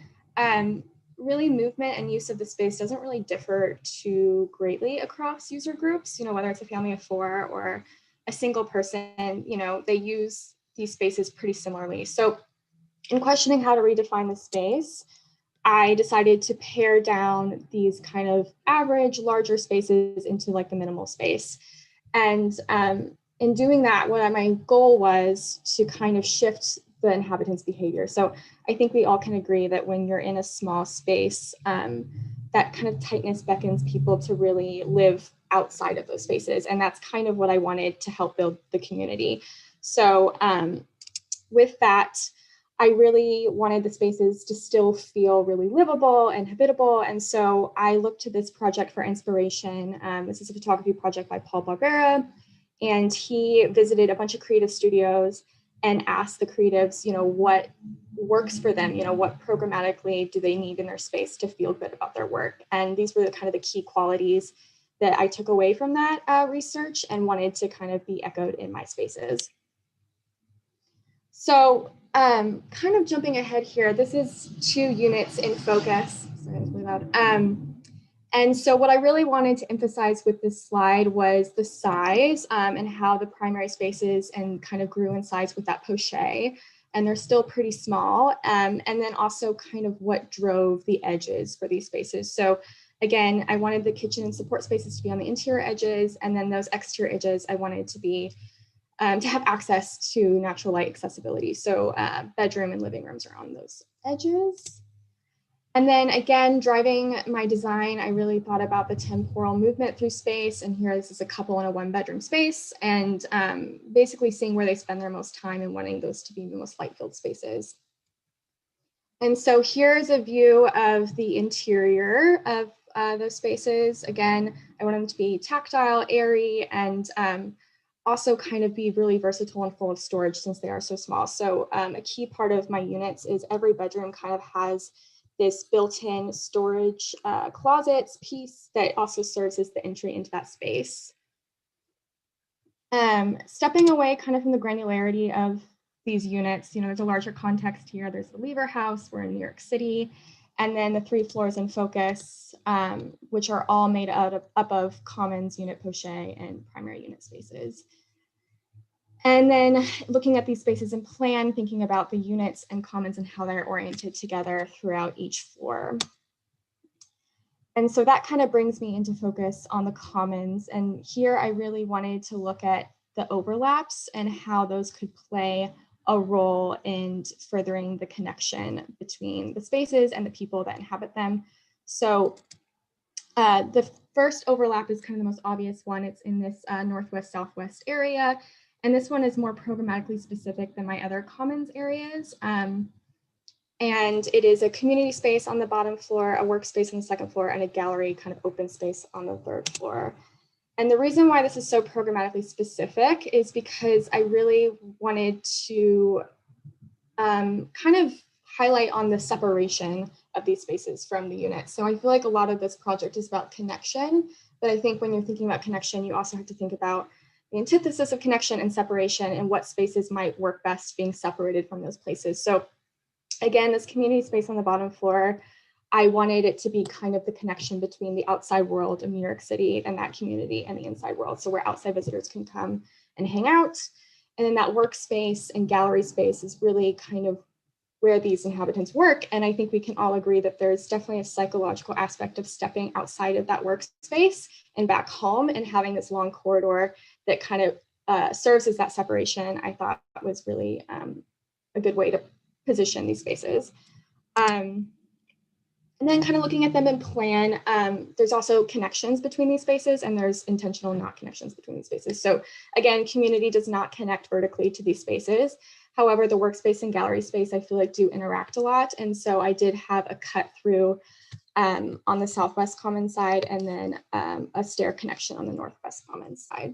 really movement and use of the space doesn't really differ too greatly across user groups, whether it's a family of 4 or a single person, they use these spaces pretty similarly. So in questioning how to redefine the space, I decided to pare down these kind of average, larger spaces into like the minimal space. And in doing that, what my goal was to kind of shift the inhabitants' behavior. So I think we all can agree that when you're in a small space, that kind of tightness beckons people to really live outside of those spaces. And that's kind of what I wanted to help build the community. So with that, I really wanted the spaces to still feel really livable and habitable. And so I looked to this project for inspiration. This is a photography project by Paul Barbera. And he visited a bunch of creative studios and asked the creatives, what works for them, what programmatically do they need in their space to feel good about their work. And these were the kind of the key qualities that I took away from that research and wanted to kind of be echoed in my spaces. So kind of jumping ahead here, this is 2 units in focus. Sorry, that was really loud. And so what I really wanted to emphasize with this slide was the size and how the primary spaces and kind of grew in size with that poche. And they're still pretty small. And then also kind of what drove the edges for these spaces. So again, I wanted the kitchen and support spaces to be on the interior edges. And then those exterior edges, I wanted to be to have access to natural light accessibility. So bedroom and living rooms are on those edges. And then again, driving my design, I really thought about the temporal movement through space. And here, this is a couple in a 1-bedroom space, and basically seeing where they spend their most time and wanting those to be the most light-filled spaces. And so here's a view of the interior of those spaces. Again, I want them to be tactile, airy, and also kind of be really versatile and full of storage since they are so small. So a key part of my units is every bedroom kind of has this built-in storage closets piece that also serves as the entry into that space. Stepping away kind of from the granularity of these units, there's a larger context here. There's the Lever House, we're in New York City, and then the 3 floors in focus, which are all made up of commons, unit poche, and primary unit spaces. And then looking at these spaces in plan, thinking about the units and commons and how they're oriented together throughout each floor. And so that kind of brings me into focus on the commons. And here I really wanted to look at the overlaps and how those could play a role in furthering the connection between the spaces and the people that inhabit them. So the first overlap is kind of the most obvious one. It's in this northwest-southwest area. And this one is more programmatically specific than my other commons areas. And it is a community space on the bottom floor, a workspace on the second floor, and a gallery kind of open space on the third floor. And the reason why this is so programmatically specific is because I really wanted to kind of highlight on the separation of these spaces from the units. So I feel like a lot of this project is about connection, but I think when you're thinking about connection, you also have to think about the antithesis of connection and separation and what spaces might work best being separated from those places. So again, this community space on the bottom floor, I wanted it to be kind of the connection between the outside world of New York City and that community and the inside world. So where outside visitors can come and hang out. And then that workspace and gallery space is really kind of where these inhabitants work. And I think we can all agree that there's definitely a psychological aspect of stepping outside of that workspace and back home and having this long corridor that kind of serves as that separation. I thought was really a good way to position these spaces. And then kind of looking at them in plan, there's also connections between these spaces and there's intentional not connections between these spaces. So again, community does not connect vertically to these spaces. However, the workspace and gallery space, I feel like do interact a lot. And so I did have a cut through on the Southwest Commons side and then a stair connection on the Northwest Commons side.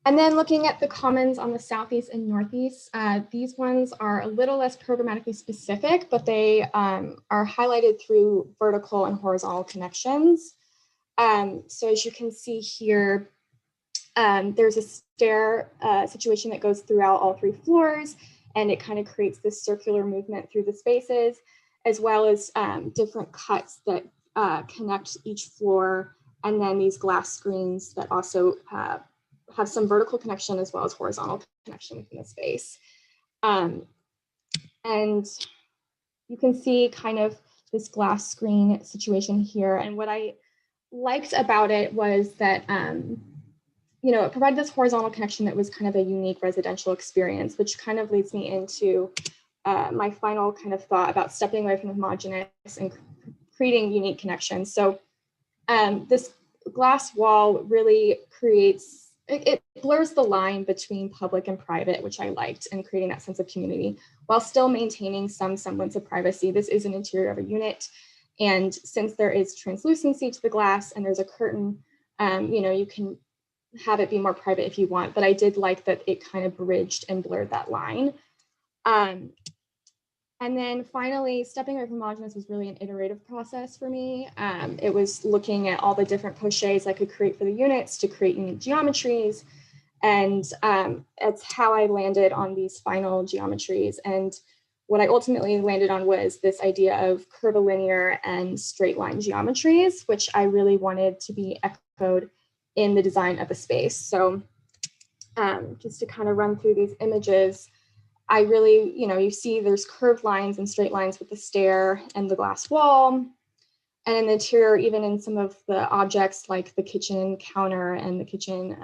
And then looking at the commons on the southeast and northeast, these ones are a little less programmatically specific, but they are highlighted through vertical and horizontal connections. So as you can see here, there's a stair situation that goes throughout all 3 floors, and it kind of creates this circular movement through the spaces, as well as different cuts that connect each floor, and then these glass screens that also have some vertical connection as well as horizontal connection within the space. And you can see kind of this glass screen situation here. And what I liked about it was that, you know, it provided this horizontal connection that was kind of a unique residential experience, which kind of leads me into my final kind of thought about stepping away from the homogeneous and creating unique connections. So this glass wall really creates, it blurs the line between public and private, which I liked, and creating that sense of community while still maintaining some semblance of privacy. This is an interior of a unit. And since there is translucency to the glass and there's a curtain, you know, you can have it be more private if you want, but I did like that it kind of bridged and blurred that line. And then finally, stepping away from homogeneous was really an iterative process for me. It was looking at all the different pochets I could create for the units to create unique geometries. And it's how I landed on these final geometries. And what I ultimately landed on was this idea of curvilinear and straight line geometries, which I really wanted to be echoed in the design of the space. So just to kind of run through these images, I really, you know, you see there's curved lines and straight lines with the stair and the glass wall. And in the interior, even in some of the objects like the kitchen counter and the kitchen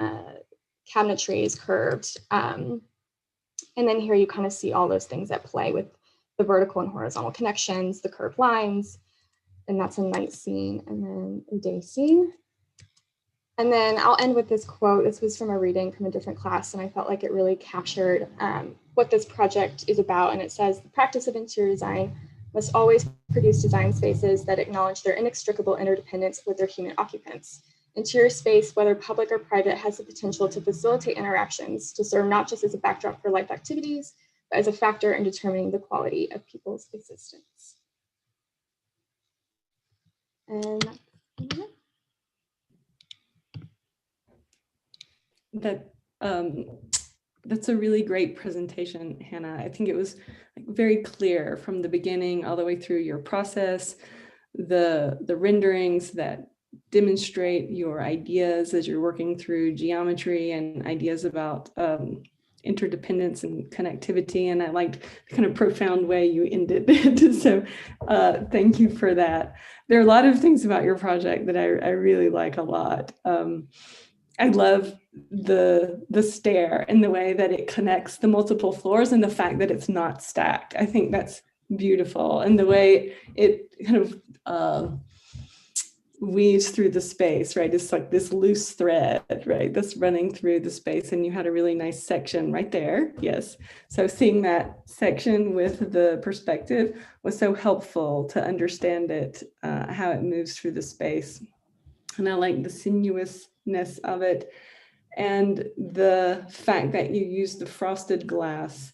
cabinetry is curved. And then here you kind of see all those things at play with the vertical and horizontal connections, the curved lines, and that's a night scene, and then a day scene. And then I'll end with this quote. This was from a reading from a different class, and I felt like it really captured what this project is about. And it says, the practice of interior design must always produce design spaces that acknowledge their inextricable interdependence with their human occupants. Interior space, whether public or private, has the potential to facilitate interactions, to serve not just as a backdrop for life activities, but as a factor in determining the quality of people's existence. And that's a really great presentation, Hannah. I think it was very clear from the beginning all the way through your process, the renderings that demonstrate your ideas as you're working through geometry and ideas about interdependence and connectivity. And I liked the kind of profound way you ended it. So thank you for that. There are a lot of things about your project that I really like a lot. I love the stair and the way that it connects the multiple floors and the fact that it's not stacked. I think that's beautiful. And the way it kind of weaves through the space, right? It's like this loose thread, right? That's running through the space, and you had a really nice section right there. Yes. So seeing that section with the perspective was so helpful to understand it, how it moves through the space. And I like the sinuousness of it, and the fact that you use the frosted glass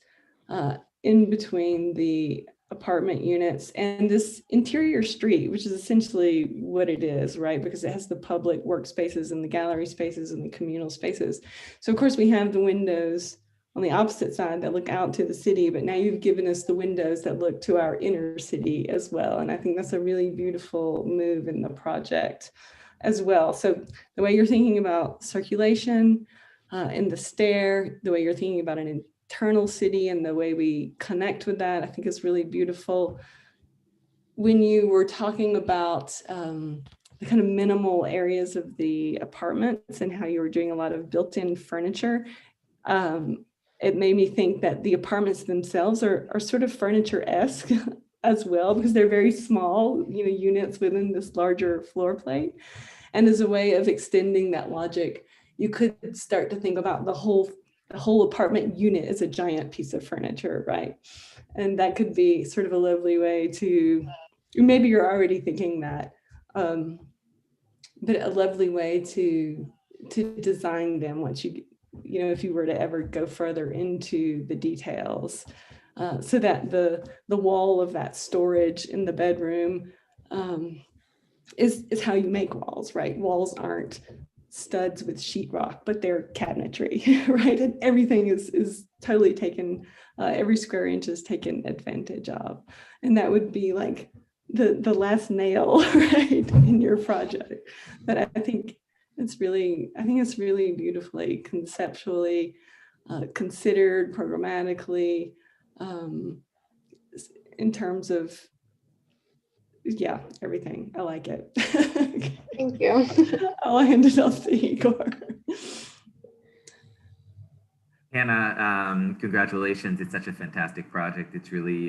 in between the apartment units and this interior street, which is essentially what it is, right? Because it has the public workspaces and the gallery spaces and the communal spaces. So of course we have the windows on the opposite side that look out to the city, but now you've given us the windows that look to our inner city as well. And I think that's a really beautiful move in the project as well. So the way you're thinking about circulation in the stair, the way you're thinking about an internal city and the way we connect with that, I think is really beautiful. When you were talking about the kind of minimal areas of the apartments and how you were doing a lot of built-in furniture, it made me think that the apartments themselves are sort of furniture-esque as well, because they're very small, you know, units within this larger floor plate. And as a way of extending that logic, you could start to think about the whole apartment unit as a giant piece of furniture, right? And that could be sort of a lovely way to, maybe you're already thinking that, but a lovely way to design them once you if you were to ever go further into the details, so that the wall of that storage in the bedroom is how you make walls, right? Walls aren't studs with sheetrock, but they're cabinetry, right? And everything is totally taken, every square inch is taken advantage of. And that would be like the last nail, right, in your project. But I think it's really beautifully conceptually considered programmatically, in terms of, yeah, everything. I like it. Thank you. I'll hand it off to Igor. Hannah, congratulations. It's such a fantastic project. It's really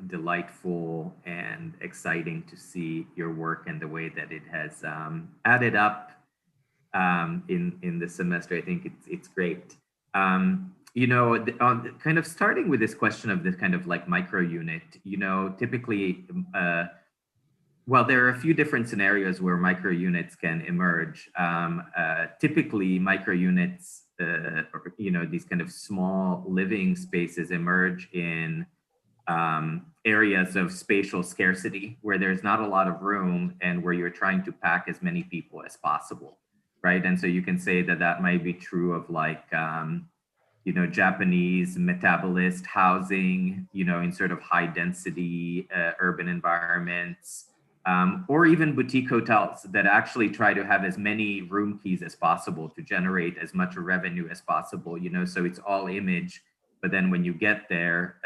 delightful and exciting to see your work and the way that it has added up in the semester. I think it's great. Kind of starting with this question of this kind of like micro unit, typically, well, there are a few different scenarios where micro units can emerge. Typically, micro units, these kind of small living spaces emerge in areas of spatial scarcity where there's not a lot of room and where you're trying to pack as many people as possible, right? And so you can say that that might be true of like, Japanese metabolist housing, in sort of high density urban environments, or even boutique hotels that actually try to have as many room keys as possible to generate as much revenue as possible, so it's all image. But then when you get there,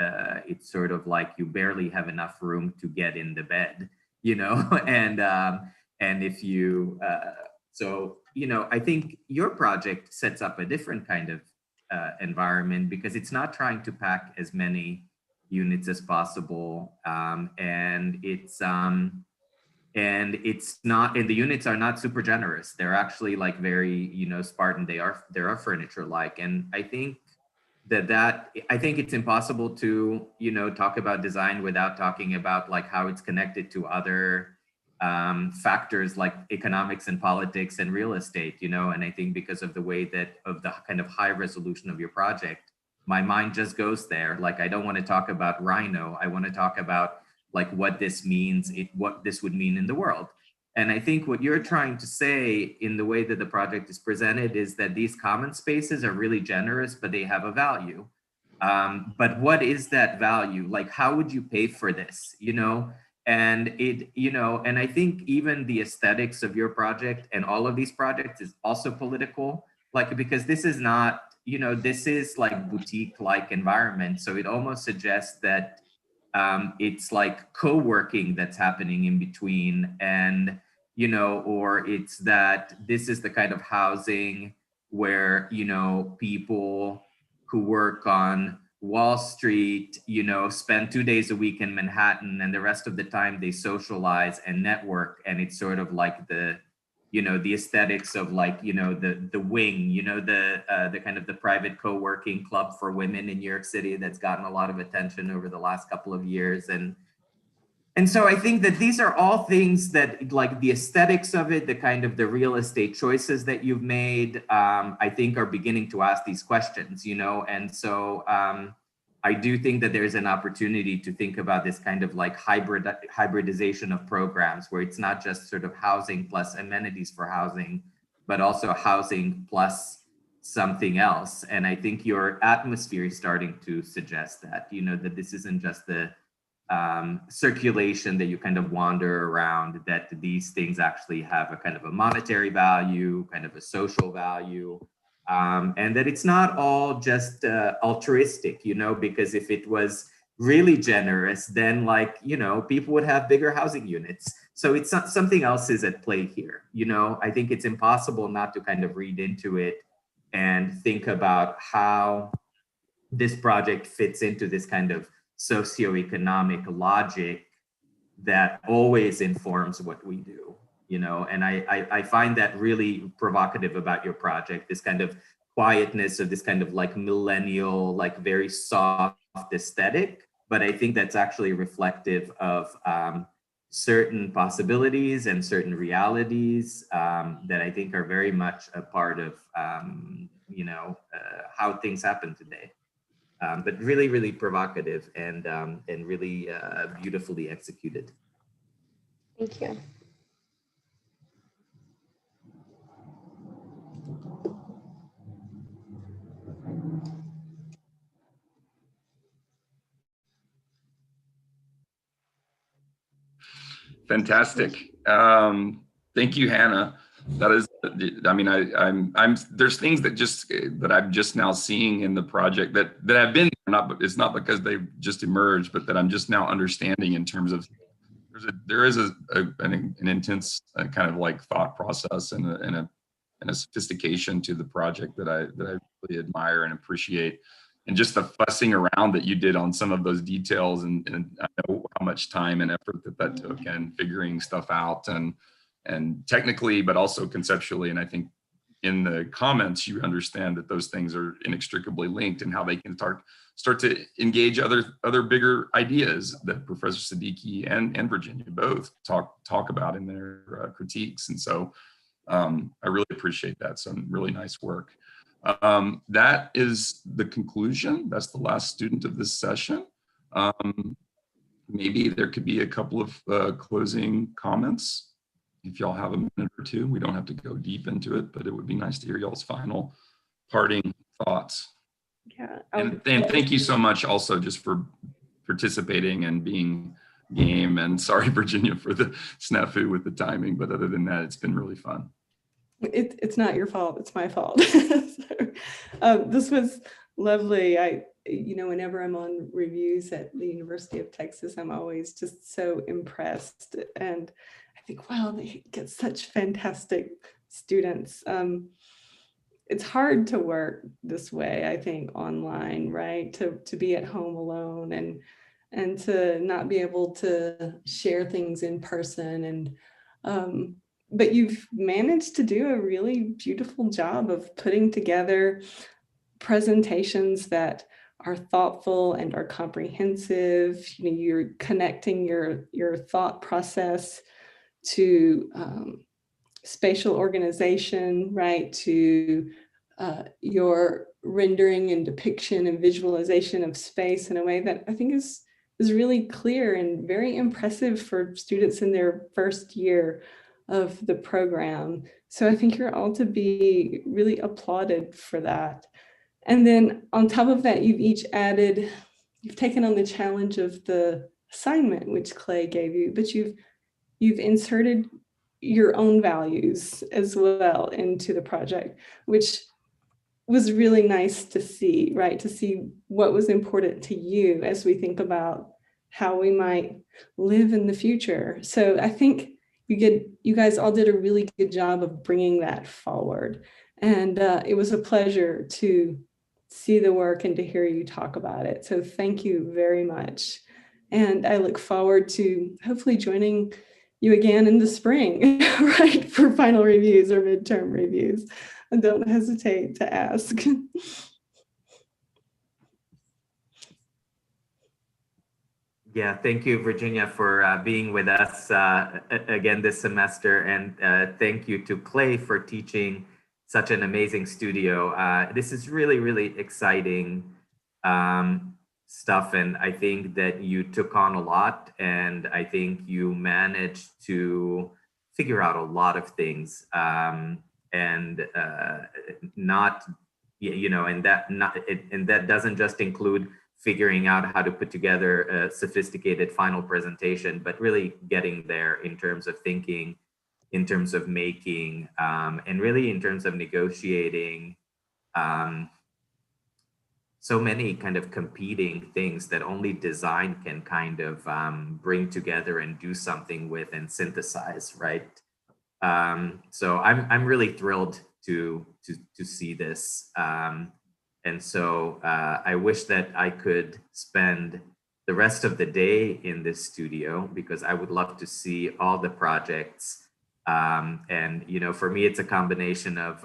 it's sort of like you barely have enough room to get in the bed, and if you, I think your project sets up a different kind of environment because it's not trying to pack as many units as possible, and it's not, and the units are not super generous. They're actually like very Spartan. They are furniture like, and I think I think it's impossible to talk about design without talking about like how it's connected to other factors like economics and politics and real estate, and I think because of the way that of the kind of high resolution of your project, my mind just goes there. Like, I don't want to talk about Rhino. I want to talk about like what this means, what this would mean in the world. And I think what you're trying to say in the way that the project is presented is that these common spaces are really generous, but they have a value. But what is that value? Like, how would you pay for this? And and I think even the aesthetics of your project and all of these projects is also political, like, because this is not, this is like boutique-like environment. So it almost suggests that it's like co-working that's happening in between, and, or it's that this is the kind of housing where, people who work on Wall Street, spend 2 days a week in Manhattan, and the rest of the time they socialize and network. And it's sort of like the aesthetics of like, the wing, the kind of the private co-working club for women in New York City that's gotten a lot of attention over the last couple of years. And so I think that these are all things that, like, the aesthetics of it, the kind of the real estate choices that you've made, I think are beginning to ask these questions, and so I do think that there's an opportunity to think about this kind of like hybridization of programs, where it's not just sort of housing plus amenities for housing, but also housing plus something else. And I think your atmosphere is starting to suggest that, that this isn't just the circulation that you kind of wander around, that these things actually have a kind of a monetary value, kind of a social value, and that it's not all just altruistic, because if it was really generous, then like, people would have bigger housing units. So it's not, something else is at play here. I think it's impossible not to kind of read into it and think about how this project fits into this kind of socioeconomic logic that always informs what we do, and I find that really provocative about your project, this kind of quietness of this kind of like millennial, like very soft aesthetic. But I think that's actually reflective of certain possibilities and certain realities that I think are very much a part of how things happen today. But really, really provocative and really beautifully executed. Thank you. Fantastic. Thank you, Hannah. That is, I mean, there's things that I'm just now seeing in the project that have been it's not because they've just emerged, but that I'm just now understanding in terms of there is an intense kind of like thought process and a sophistication to the project that I really admire and appreciate. And just the fussing around that you did on some of those details, and I know how much time and effort that took, and figuring stuff out and technically, but also conceptually. And I think in the comments, you understand that those things are inextricably linked, and how they can start to engage other bigger ideas that Professor Siddiqui and Virginia both talk about in their critiques. And so I really appreciate that. Some really nice work. That is the conclusion. That's the last student of this session. Maybe there could be a couple of closing comments. If y'all have a minute or two, we don't have to go deep into it, but it would be nice to hear y'all's final parting thoughts. Yeah. And thank you so much also just for participating and being game. And sorry, Virginia, for the snafu with the timing, but other than that, it's been really fun. It's not your fault, it's my fault. This was lovely. Whenever I'm on reviews at the University of Texas, I'm always just so impressed. And I think, wow, they get such fantastic students. It's hard to work this way, I think, online, right? To be at home alone and to not be able to share things in person. But you've managed to do a really beautiful job of putting together presentations that are thoughtful and are comprehensive. You're connecting your thought process to spatial organization, right? To your rendering and depiction and visualization of space in a way that I think is really clear and very impressive for students in their first year of the program. So I think you're all to be really applauded for that. And then on top of that, you've taken on the challenge of the assignment, which Clay gave you, but you've inserted your own values as well into the project, which was really nice to see, right? To see what was important to you as we think about how we might live in the future. So I think you guys all did a really good job of bringing that forward. And it was a pleasure to see the work and to hear you talk about it. So thank you very much. And I look forward to hopefully joining you again in the spring, right, for final reviews or midterm reviews. And don't hesitate to ask. Yeah, thank you, Virginia, for being with us again this semester. And thank you to Clay for teaching such an amazing studio. This is really, really exciting stuff. And I think that you took on a lot, and I think you managed to figure out a lot of things and that doesn't just include figuring out how to put together a sophisticated final presentation, but really getting there in terms of thinking, in terms of making, and really in terms of negotiating so many kind of competing things that only design can kind of bring together and do something with and synthesize, right? So I'm really thrilled to see this. And so I wish that I could spend the rest of the day in this studio, because I would love to see all the projects. And, for me, it's a combination of,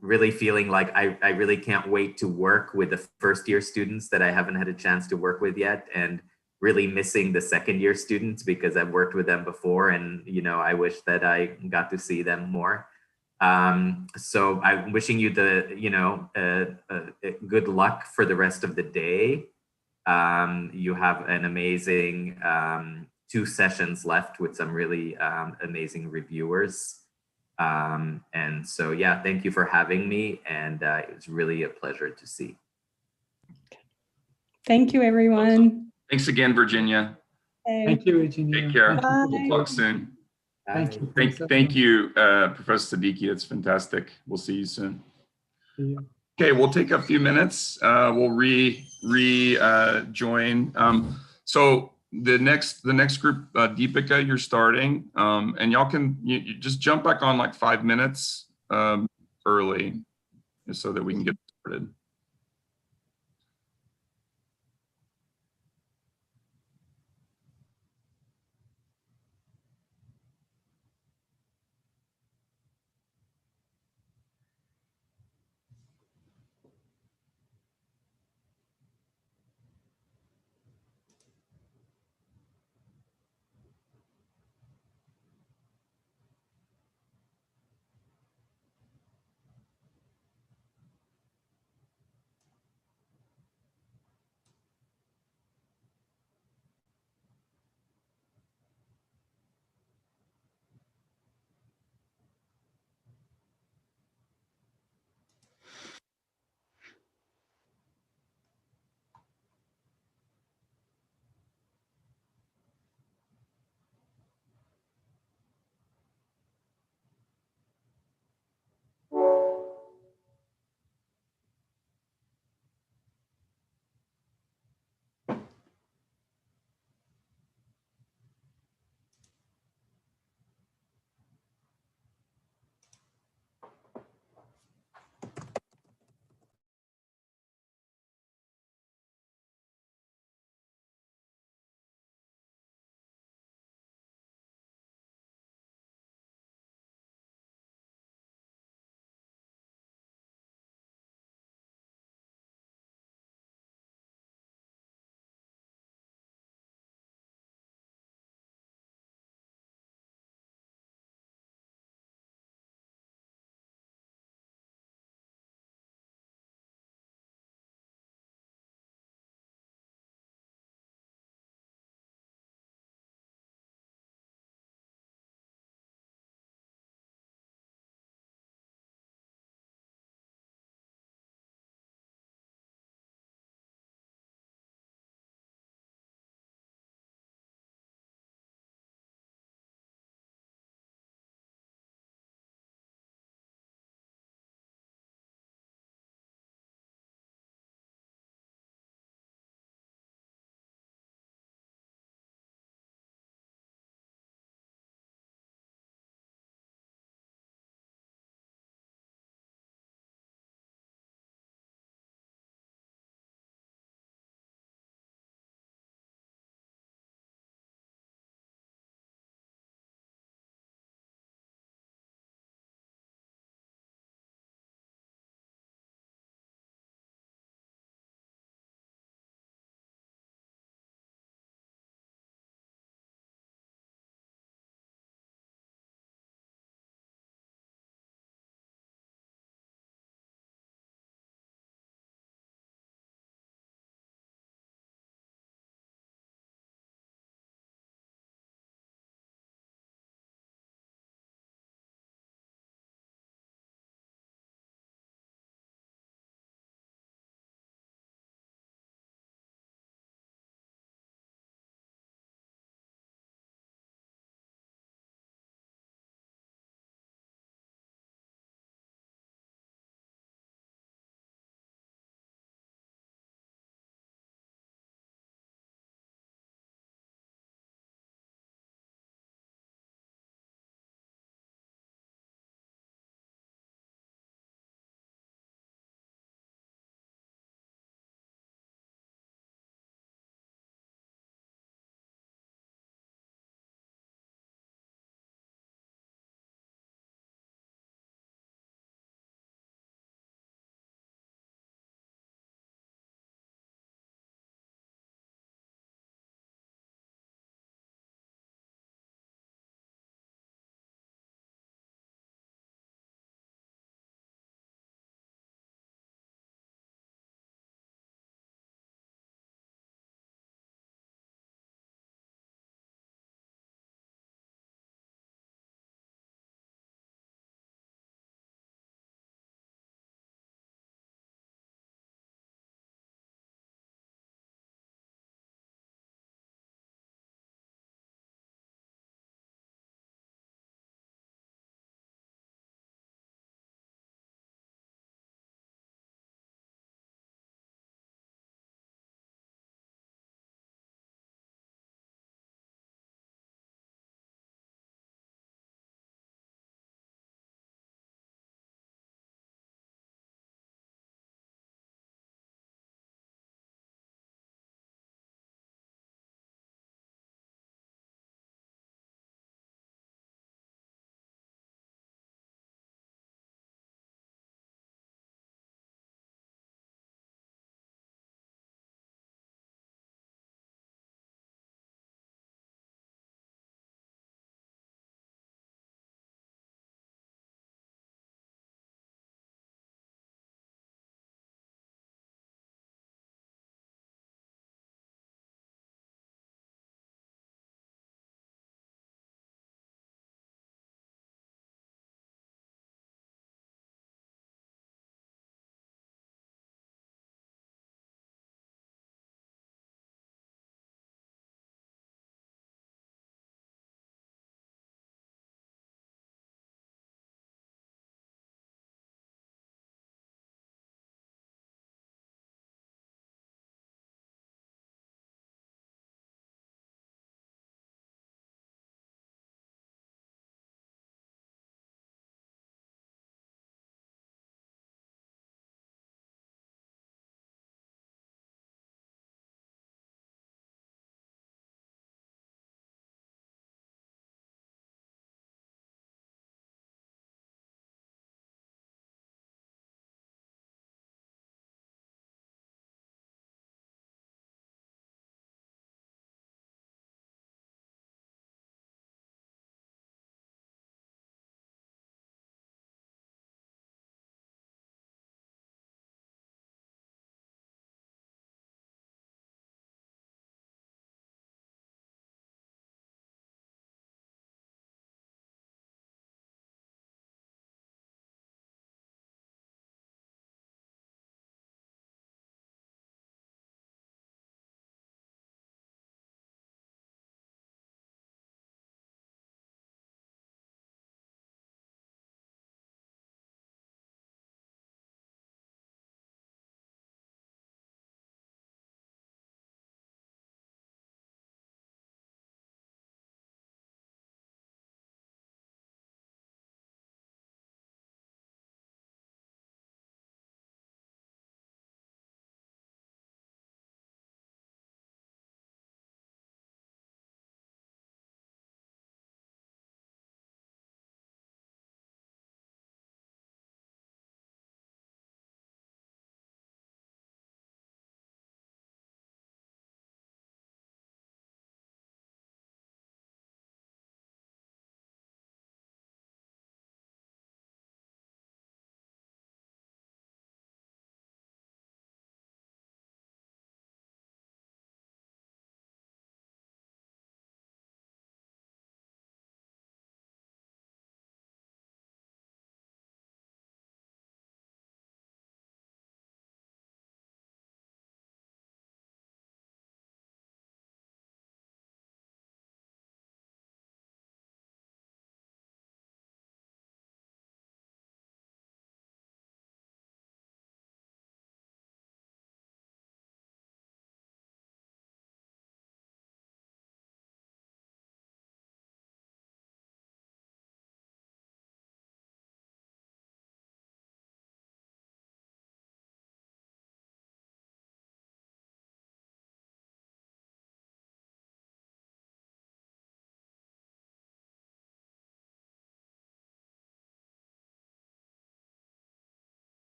really feeling like I really can't wait to work with the first year students that I haven't had a chance to work with yet, and really missing the second year students because I've worked with them before, and, I wish that I got to see them more. So I'm wishing you good luck for the rest of the day. You have an amazing 2 sessions left with some really amazing reviewers. And so, yeah, thank you for having me. And it was really a pleasure to see. Thank you, everyone. Thanks again, Virginia. Thank you, Virginia. Take care. Thank We'll you. talk soon. Thank you. Thank you, Professor Siddiqui. It's fantastic. We'll see you soon. See you. Okay, we'll take a few minutes. We'll join. So the next group, Deepika, you're starting, and y'all can you just jump back on like 5 minutes early, so that we can get started.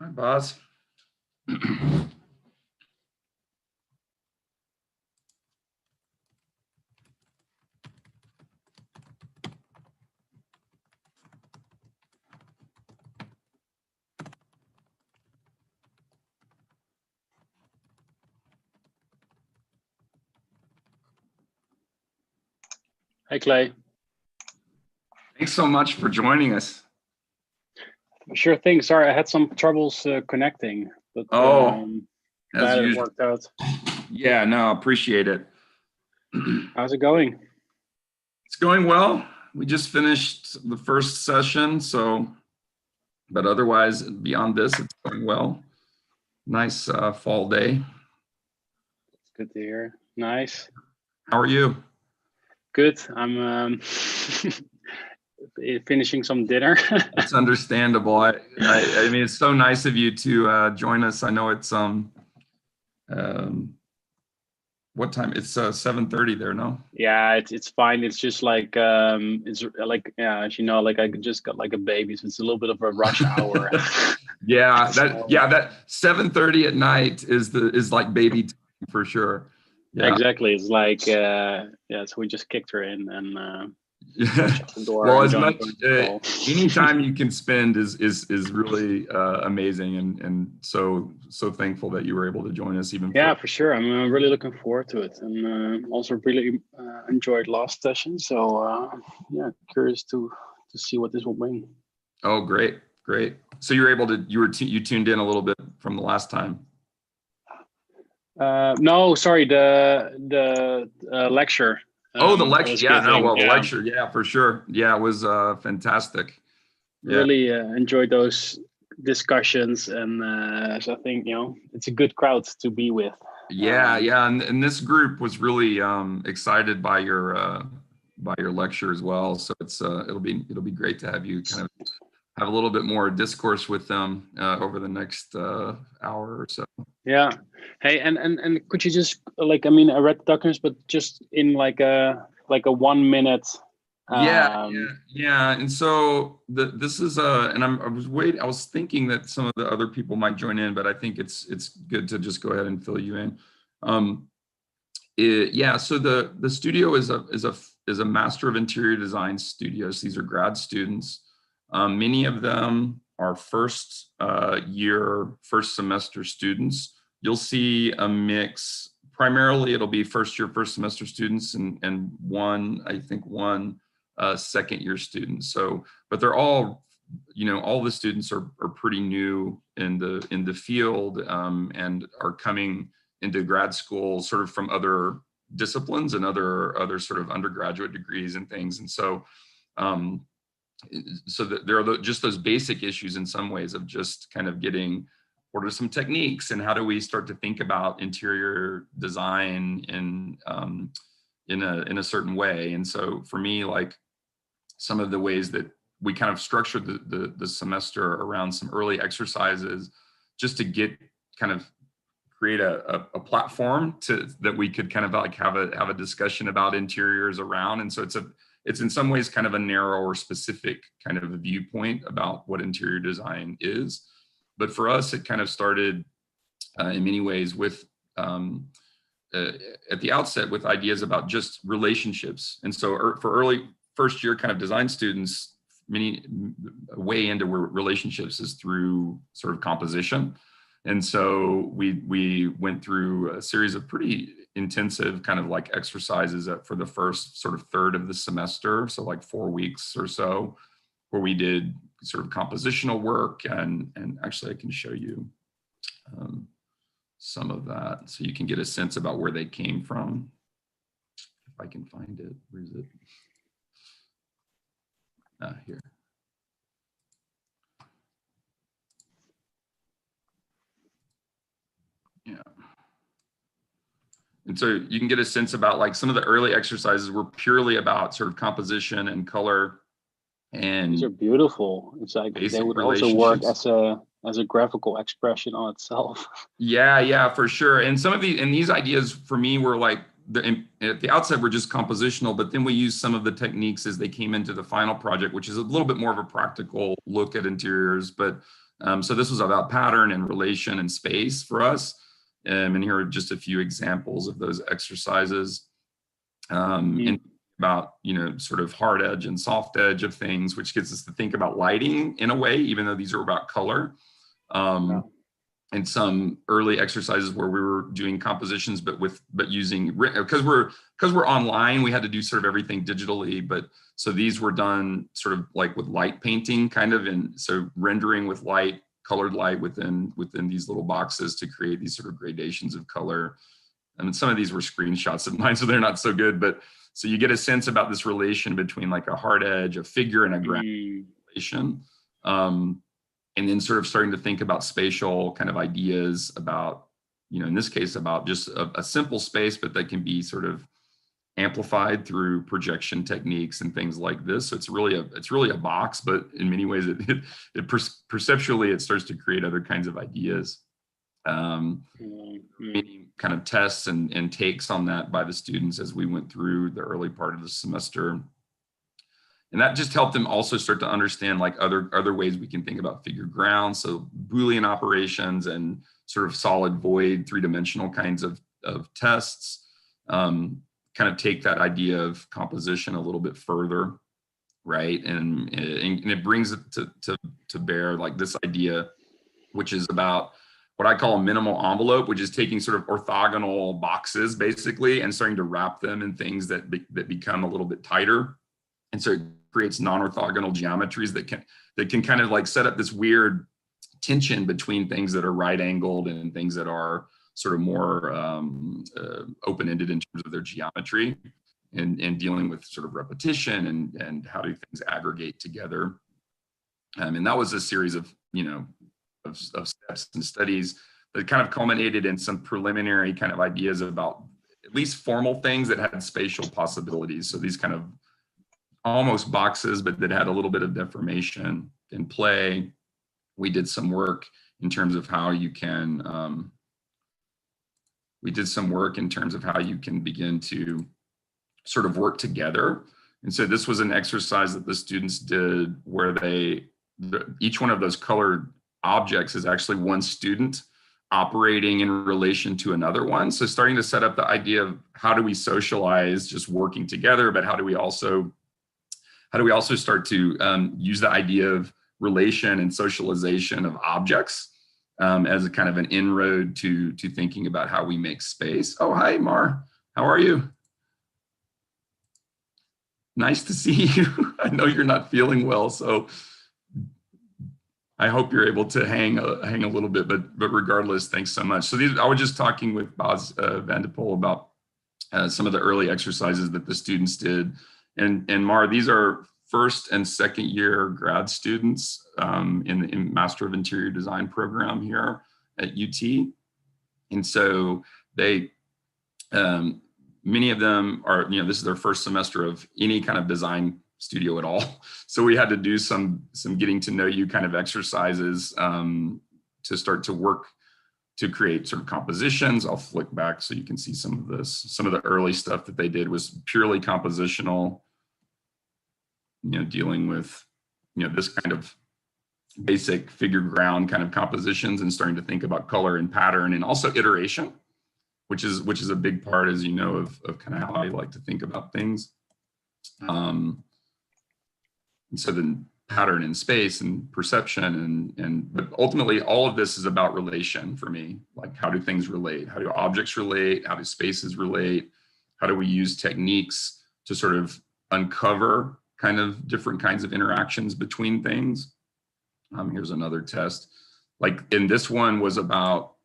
Hi, boss. Hey, Clay. Thanks so much for joining us. Sure thing. Sorry, I had some troubles connecting, but as glad it usual. worked out. Yeah, no, appreciate it. How's it going? It's going well. We just finished the first session, but otherwise, beyond this, it's going well. Nice fall day. It's good to hear. Nice. How are you? Good. I'm finishing some dinner. It's understandable. I mean, it's so nice of you to join us. I know it's what time? It's 7:30 there, no? Yeah, it's fine. It's just like it's like, yeah, as you know, like I just got like a baby, so it's a little bit of a rush hour. Yeah, that 7:30 at night is like baby time for sure. Yeah. Exactly. It's like yeah, so we just kicked her in and shut the door. Well, and as joined much the call. any time you can spend is really amazing, and so thankful that you were able to join us even. Yeah, for sure. I'm really looking forward to it, and also really enjoyed last session. So yeah, curious to see what this will bring. Oh, great. So you're able to you tuned in a little bit from the last time. No, sorry, the lecture. Oh, the lecture. Yeah, no, well, the yeah. lecture. Yeah, for sure. Yeah, it was fantastic. Yeah. Really enjoyed those discussions, and so I think it's a good crowd to be with. Yeah, and this group was really excited by your lecture as well. So it's it'll be great to have you kind of have a little bit more discourse with them over the next hour or so. Yeah. Hey, and could you just I read the documents, but just in like a 1 minute. Yeah. And so this is and I was thinking that some of the other people might join in, but I think it's good to just go ahead and fill you in. So the studio is a Master of Interior Design studios. These are grad students. Many of them are first semester students. You'll see a mix. Primarily, it'll be first semester students and one second year students. So, but they're all, all the students are pretty new in the field and are coming into grad school sort of from other disciplines and other sort of undergraduate degrees and things. And so, there are just those basic issues in some ways of just kind of getting what are some techniques and how do we start to think about interior design in a certain way. And so for me, like some of the ways that we kind of structured the semester around some early exercises just to create a platform that we could kind of like have a discussion about interiors around. And so it's in some ways kind of a narrow or specific kind of a viewpoint about what interior design is. But for us, it kind of started in many ways with at the outset with ideas about just relationships. And so for early first year kind of design students, many way into relationships is through sort of composition. And so we went through a series of pretty intensive kind of like exercises for the first sort of third of the semester. So like 4 weeks or so, where we did sort of compositional work. And actually I can show you some of that so you can get a sense about where they came from. If I can find it, where is it? Here. Yeah. And so you can get a sense about like some of the early exercises were purely about sort of composition and color. And these are beautiful. It's like they would also work as a graphical expression on itself. Yeah, for sure. And some of these ideas for me were like at the outset were just compositional, but then we used some of the techniques as they came into the final project, which is a little bit more of a practical look at interiors. But So this was about pattern and relation and space for us. And here are just a few examples of those exercises. And about, sort of hard edge and soft edge of things, which gets us to think about lighting in a way, even though these are about color. And some early exercises where we were doing compositions, but using, because we're online, we had to do sort of everything digitally. But so these were done sort of like with light painting, kind of, and so rendering with light, colored light within these little boxes to create these sort of gradations of color. And some of these were screenshots of mine, so they're not so good. But so you get a sense about this relation between like a hard edge, a figure, and a ground relation. And then sort of starting to think about spatial kind of ideas about, in this case, about just a simple space, but that can be sort of amplified through projection techniques and things like this. So it's really a box, but in many ways, perceptually, it starts to create other kinds of ideas. Many kind of tests and takes on that by the students as we went through the early part of the semester. And that just helped them also start to understand like other ways we can think about figure ground. So Boolean operations and sort of solid void, three-dimensional kinds of tests, kind of take that idea of composition a little bit further, right? And it brings it to bear like this idea, which is about what I call a minimal envelope, which is taking sort of orthogonal boxes basically and starting to wrap them in things that become a little bit tighter. And so it creates non-orthogonal geometries that can kind of like set up this weird tension between things that are right-angled and things that are sort of more open-ended in terms of their geometry, and dealing with sort of repetition and how do things aggregate together. And that was a series of steps and studies that kind of culminated in some preliminary kind of ideas about at least formal things that had spatial possibilities. So these kind of almost boxes, but that had a little bit of deformation in play. We did some work in terms of how you can, begin to sort of work together. And so this was an exercise that the students did where each one of those colored objects is actually one student operating in relation to another one. So starting to set up the idea of how do we socialize just working together, but how do we also start to use the idea of relation and socialization of objects as a kind of an inroad to thinking about how we make space. Oh, hi, Mar. How are you? Nice to see you. I know you're not feeling well, so I hope you're able to hang a little bit, but regardless, thanks so much. So I was just talking with Bas Van de Poel about some of the early exercises that the students did. And Mar, these are first and second year grad students in the Master of Interior Design program here at UT. And so they, many of them are, this is their first semester of any kind of design studio at all. So we had to do some getting to know you kind of exercises to start to work to create sort of compositions. I'll flick back so you can see some of this. Some of the early stuff that they did was purely compositional, dealing with, this kind of basic figure ground kind of compositions and starting to think about color and pattern and also iteration, which is a big part, as you know, of kind of how I like to think about things. And so then pattern and space and perception but ultimately all of this is about relation for me. Like, how do things relate? How do objects relate? How do spaces relate? How do we use techniques to sort of uncover kind of different kinds of interactions between things? Here's another test. Like in this one was about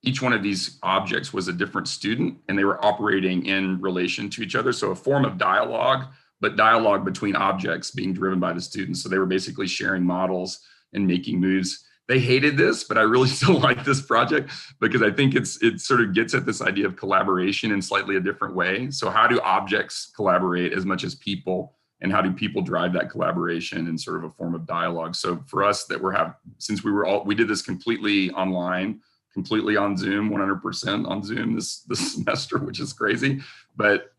each one of these objects was a different student and they were operating in relation to each other. So a form of dialogue, but dialogue between objects being driven by the students. So they were basically sharing models and making moves. They hated this, but I really still like this project because I think it sort of gets at this idea of collaboration in slightly a different way. So how do objects collaborate as much as people, and how do people drive that collaboration in sort of a form of dialogue? So for us since we did this completely online, completely on Zoom, 100% on Zoom this semester, which is crazy. But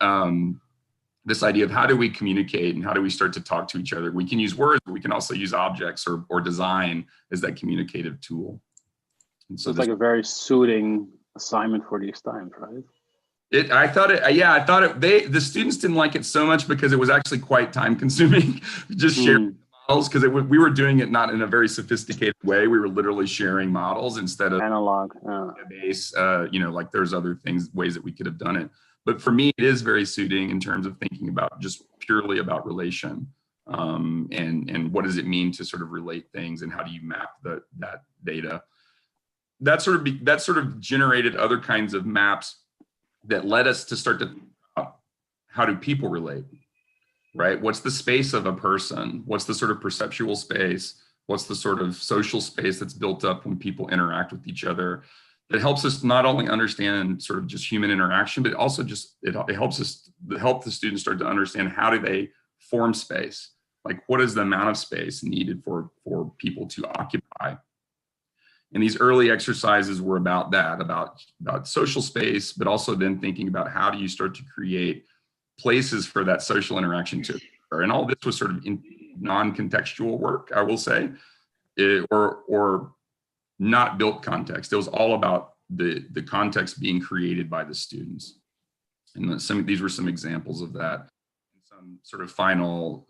this idea of how do we communicate and how do we start to talk to each other. We can use words, but we can also use objects or design as that communicative tool. And so it's like a very suiting assignment for these times, right? I thought the students didn't like it so much because it was actually quite time consuming, just sharing models, because we were doing it not in a very sophisticated way. We were literally sharing models instead of analog base, like there's other ways that we could have done it. But for me, it is very suiting in terms of thinking about just purely about relation, and what does it mean to sort of relate things, and how do you map that data. That sort of generated other kinds of maps that led us to start to think about how do people relate, right? What's the space of a person? What's the sort of perceptual space? What's the sort of social space that's built up when people interact with each other? That helps us not only understand sort of just human interaction, but also just it helps us help the students start to understand how do they form space? Like what is the amount of space needed for people to occupy? And these early exercises were about that, about social space, but also then thinking about how do you start to create places for that social interaction to occur. And all this was sort of in non-contextual work, I will say, or not built context. It was all about the context being created by the students. And these were some examples of that. Some sort of final,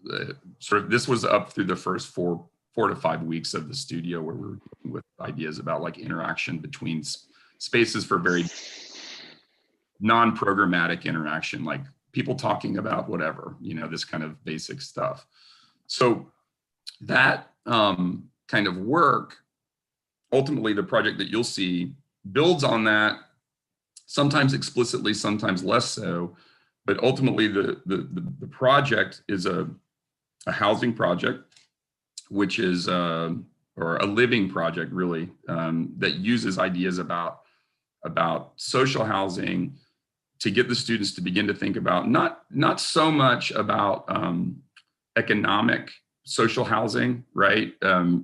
this was up through the first 4 to 5 weeks of the studio, where we were dealing with ideas about like interaction between spaces for very non-programmatic interaction, like people talking about whatever, this kind of basic stuff. So that kind of work, ultimately the project that you'll see builds on that, sometimes explicitly, sometimes less so, but ultimately the project is a housing project, which is or a living project really, that uses ideas about social housing to get the students to begin to think about not so much about economic social housing, right?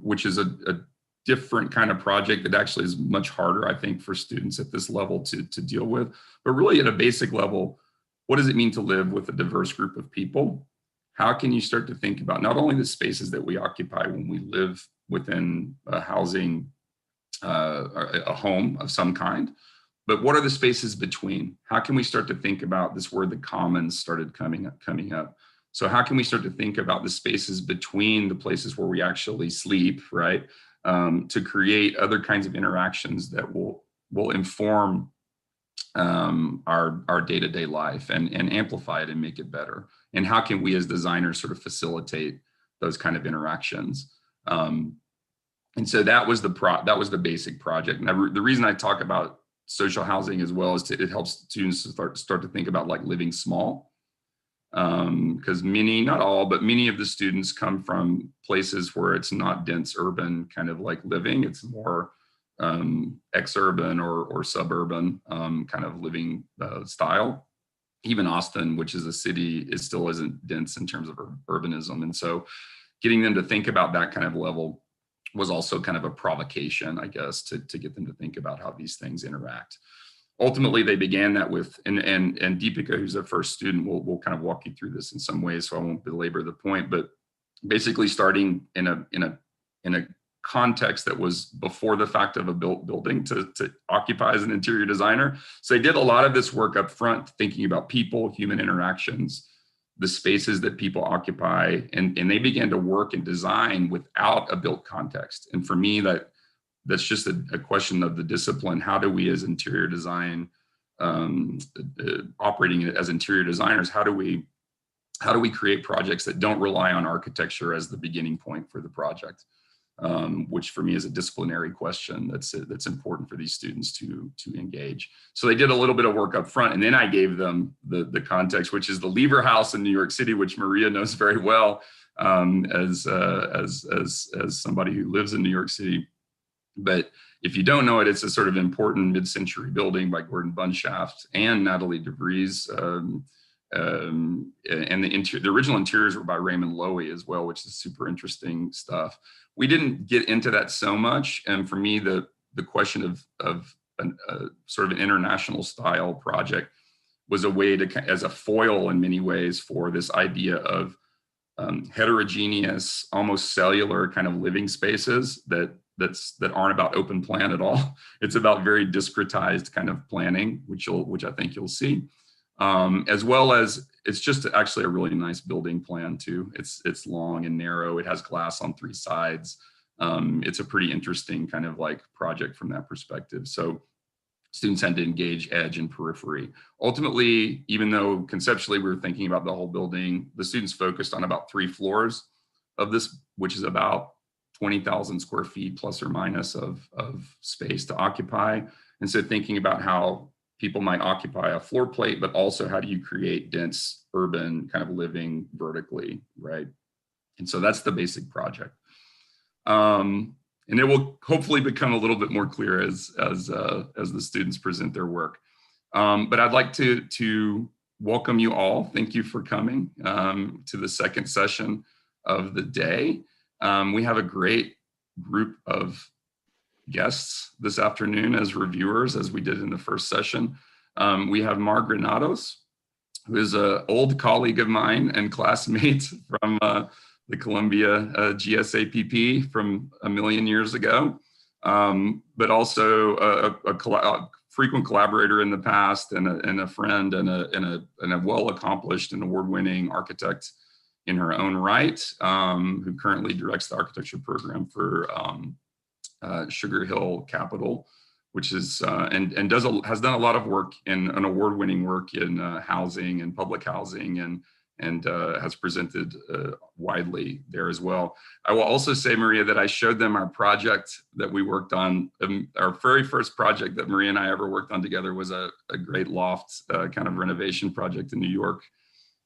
Which is a different kind of project that actually is much harder, I think, for students at this level to deal with. But really at a basic level, what does it mean to live with a diverse group of people? How can you start to think about not only the spaces that we occupy when we live within a housing, a home of some kind, but what are the spaces between? How can we start to think about this word, the commons, started coming up? So how can we start to think about the spaces between the places where we actually sleep, right? To create other kinds of interactions that will inform our day-to-day life and amplify it and make it better. And how can we as designers sort of facilitate those kind of interactions? And so that was the basic project. And the reason I talk about social housing as well is it helps students to start to think about like living small. Because not all, but many of the students come from places where it's not dense urban kind of like living. It's more exurban or suburban kind of living style. Even Austin, which is a city, still isn't dense in terms of urbanism. And so getting them to think about that kind of level was also kind of a provocation, I guess, to get them to think about how these things interact. Ultimately, they began that with, and Deepika, who's a first student, will kind of walk you through this in some ways, so I won't belabor the point, but basically starting in a context that was before the fact of a built building to occupy as an interior designer. So they did a lot of this work up front, thinking about people, human interactions, the spaces that people occupy, and they began to work and design without a built context. And for me, that's just a question of the discipline. How do we as interior design, operating as interior designers, how do we create projects that don't rely on architecture as the beginning point for the project? Which for me is a disciplinary question that's important for these students to engage. So they did a little bit of work up front, and then I gave them the context, which is the Lever House in New York City, which Maria knows very well as somebody who lives in New York City. But if you don't know it, it's a sort of important mid-century building by Gordon Bunshaft and Natalie DeVries. And the original interiors were by Raymond Loewy as well, which is super interesting stuff. We didn't get into that so much. And for me, the question of sort of an international style project was a way to, as a foil in many ways for this idea of heterogeneous, almost cellular kind of living spaces that aren't about open plan at all. It's about very discretized kind of planning, which I think you'll see, as well as it's just actually a really nice building plan too. It's long and narrow. It has glass on 3 sides. It's a pretty interesting kind of like project from that perspective. So students had to engage edge and periphery. Ultimately, even though conceptually we were thinking about the whole building, the students focused on about 3 floors of this, which is about 20,000 square feet plus or minus of space to occupy. And so thinking about how people might occupy a floor plate, but also how do you create dense urban kind of living vertically, right? And so that's the basic project. And it will hopefully become a little bit more clear as the students present their work. But I'd like to welcome you all. Thank you for coming to the second session of the day. We have a great group of guests this afternoon as reviewers, as we did in the first session. We have Mar Granados, who is an old colleague of mine and classmate from the Columbia GSAPP from a million years ago, but also a frequent collaborator in the past and a friend and a well-accomplished and award-winning architect in her own right, who currently directs the architecture program for Sugar Hill Capital, which is and has done a lot of work in an award-winning work in housing and public housing and has presented widely there as well. I will also say, Maria, that I showed them our project that we worked on. Our very first project that Maria and I ever worked on together was a great loft kind of renovation project in New York.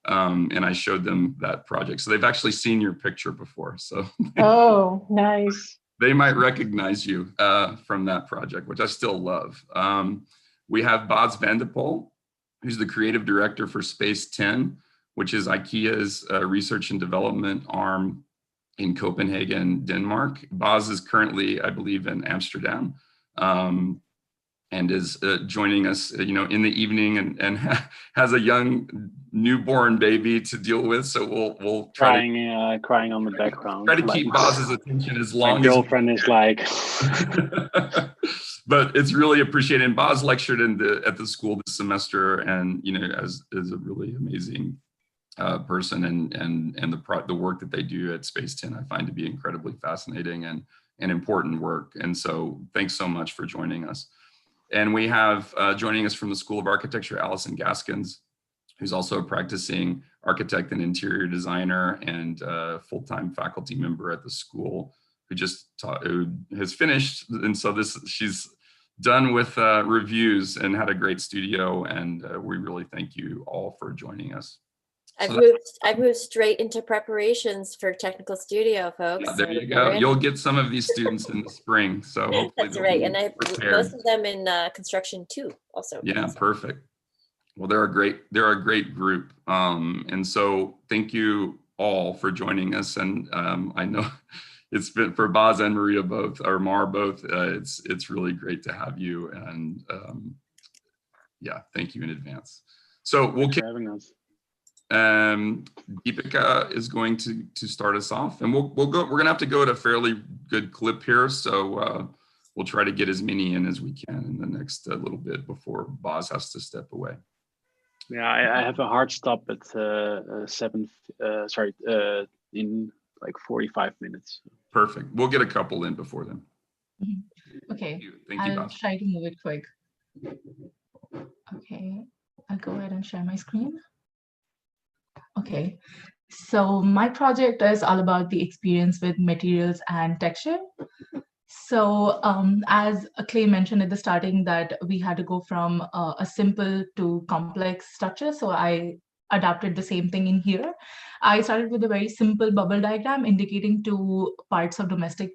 And I showed them that project. So they've actually seen your picture before. So oh, nice. They might recognize you from that project, which I still love. We have Bas van de Pol, who's the creative director for Space 10, which is IKEA's research and development arm in Copenhagen, Denmark. Bas is currently, I believe, in Amsterdam, and is joining us, in the evening, and has a young newborn baby to deal with. So we'll try crying on the background. Try to keep Bas's attention as long as. My girlfriend is like. But it's really appreciated. And Bas lectured at the school this semester, and as a really amazing person, and the work that they do at Space 10 I find to be incredibly fascinating and important work. And so thanks so much for joining us. And we have joining us from the School of Architecture, Allison Gaskins, who's also a practicing architect and interior designer and full-time faculty member at the school, who has finished. And so she's done with reviews and had a great studio. And we really thank you all for joining us. I've moved straight into preparations for technical studio, folks. Yeah, there you go. You'll get some of these students in the spring. So hopefully that's right. And I have prepared. Most of them in construction too, also. Yeah, perfect. Well, they're a great group. And so thank you all for joining us. And I know it's been for Bas and Maria both, or Mar both. It's really great to have you. And yeah, thank you in advance. So we'll keep having us. Deepika is going to start us off, and we're gonna have to go at a fairly good clip here, so we'll try to get as many in as we can in the next little bit before Bas has to step away. Yeah, I have a hard stop at in like 45 minutes. Perfect. We'll get a couple in before then. Okay. Thank you, I'll Bas. try to move it quick. Okay, I'll go ahead and share my screen. Okay, so my project is all about the experience with materials and texture. So as Clay mentioned at the starting that we had to go from a simple to complex structure. So I adapted the same thing in here. I started with a very simple bubble diagram indicating 2 parts of domestic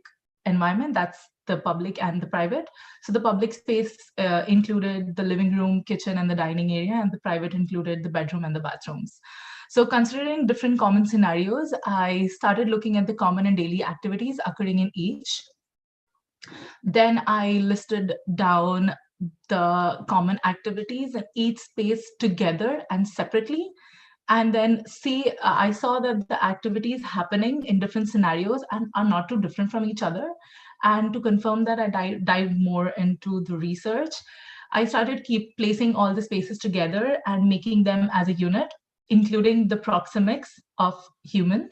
environment. That's the public and the private. So the public space included the living room, kitchen, and the dining area, and the private included the bedroom and the bathrooms. So considering different common scenarios, I started looking at the common and daily activities occurring in each. Then I listed down the common activities in each space together and separately. And then I saw that the activities happening in different scenarios and are not too different from each other. And to confirm that, I dived more into the research. I started placing all the spaces together and making them as a unit, including the proxemics of humans,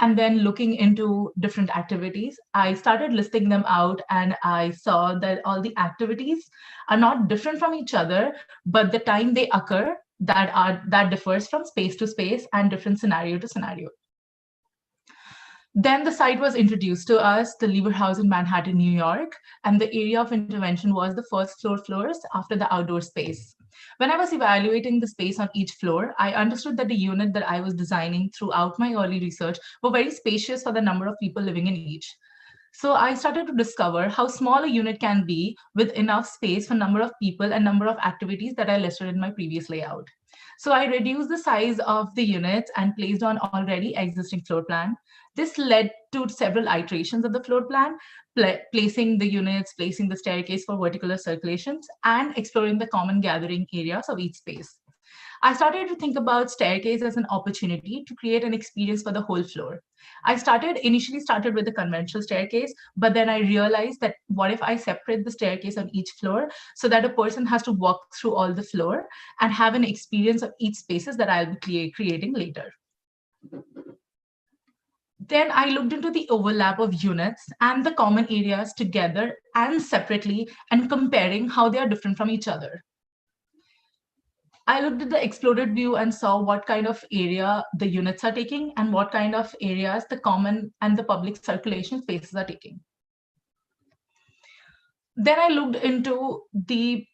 and then looking into different activities. I started listing them out, and I saw that all the activities are not different from each other, but the time they occur that differs from space to space and different scenario to scenario. Then the site was introduced to us, the Lever House in Manhattan, New York, and the area of intervention was the first floors after the outdoor space. When I was evaluating the space on each floor, I understood that the unit that I was designing throughout my early research were very spacious for the number of people living in each. So I started to discover how small a unit can be with enough space for number of people and number of activities that I listed in my previous layout. So I reduced the size of the units and placed on already existing floor plan. This led to several iterations of the floor plan, placing the units, placing the staircase for vertical circulations, and exploring the common gathering areas of each space. I started to think about staircase as an opportunity to create an experience for the whole floor. I initially started with the conventional staircase, but then I realized that what if I separate the staircase on each floor so that a person has to walk through all the floor and have an experience of each spaces that I'll be creating later. Then I looked into the overlap of units and the common areas together and separately and comparing how they are different from each other. I looked at the exploded view and saw what kind of area the units are taking and what kind of areas the common and the public circulation spaces are taking. Then I looked into the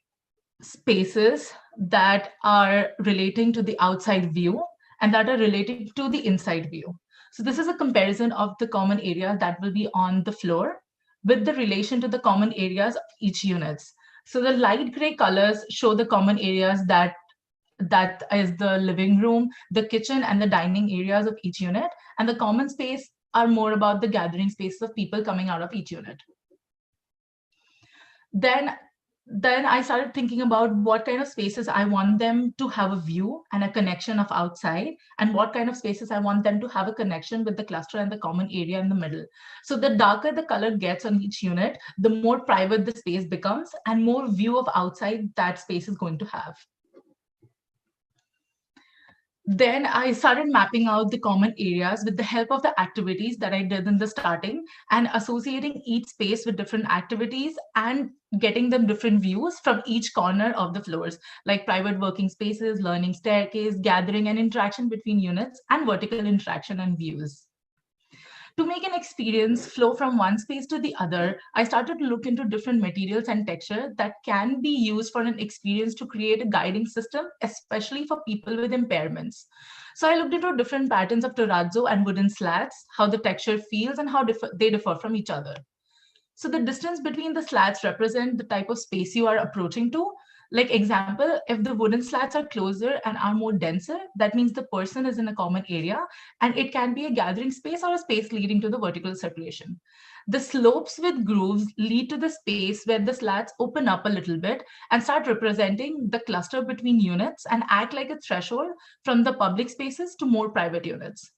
spaces that are relating to the outside view and that are related to the inside view. So this is a comparison of the common areas that will be on the floor with the relation to the common areas of each units. So the light gray colors show the common areas that is the living room, the kitchen, and the dining areas of each unit. And the common space are more about the gathering spaces of people coming out of each unit. Then I started thinking about what kind of spaces I want them to have a view and a connection of outside, and what kind of spaces I want them to have a connection with the cluster and the common area in the middle. So the darker the color gets on each unit, the more private the space becomes and more view of outside that space is going to have. Then I started mapping out the common areas with the help of the activities that I did in the starting and associating each space with different activities and getting them different views from each corner of the floors, like private working spaces, learning staircase, gathering and interaction between units, and vertical interaction and views. To make an experience flow from one space to the other, I started to look into different materials and texture that can be used for an experience to create a guiding system, especially for people with impairments. So I looked into different patterns of terrazzo and wooden slats, how the texture feels and how they differ from each other. So the distance between the slats represent the type of space you are approaching to. Like example, if the wooden slats are closer and are more denser, that means the person is in a common area and it can be a gathering space or a space leading to the vertical circulation. The slopes with grooves lead to the space where the slats open up a little bit and start representing the cluster between units and act like a threshold from the public spaces to more private units.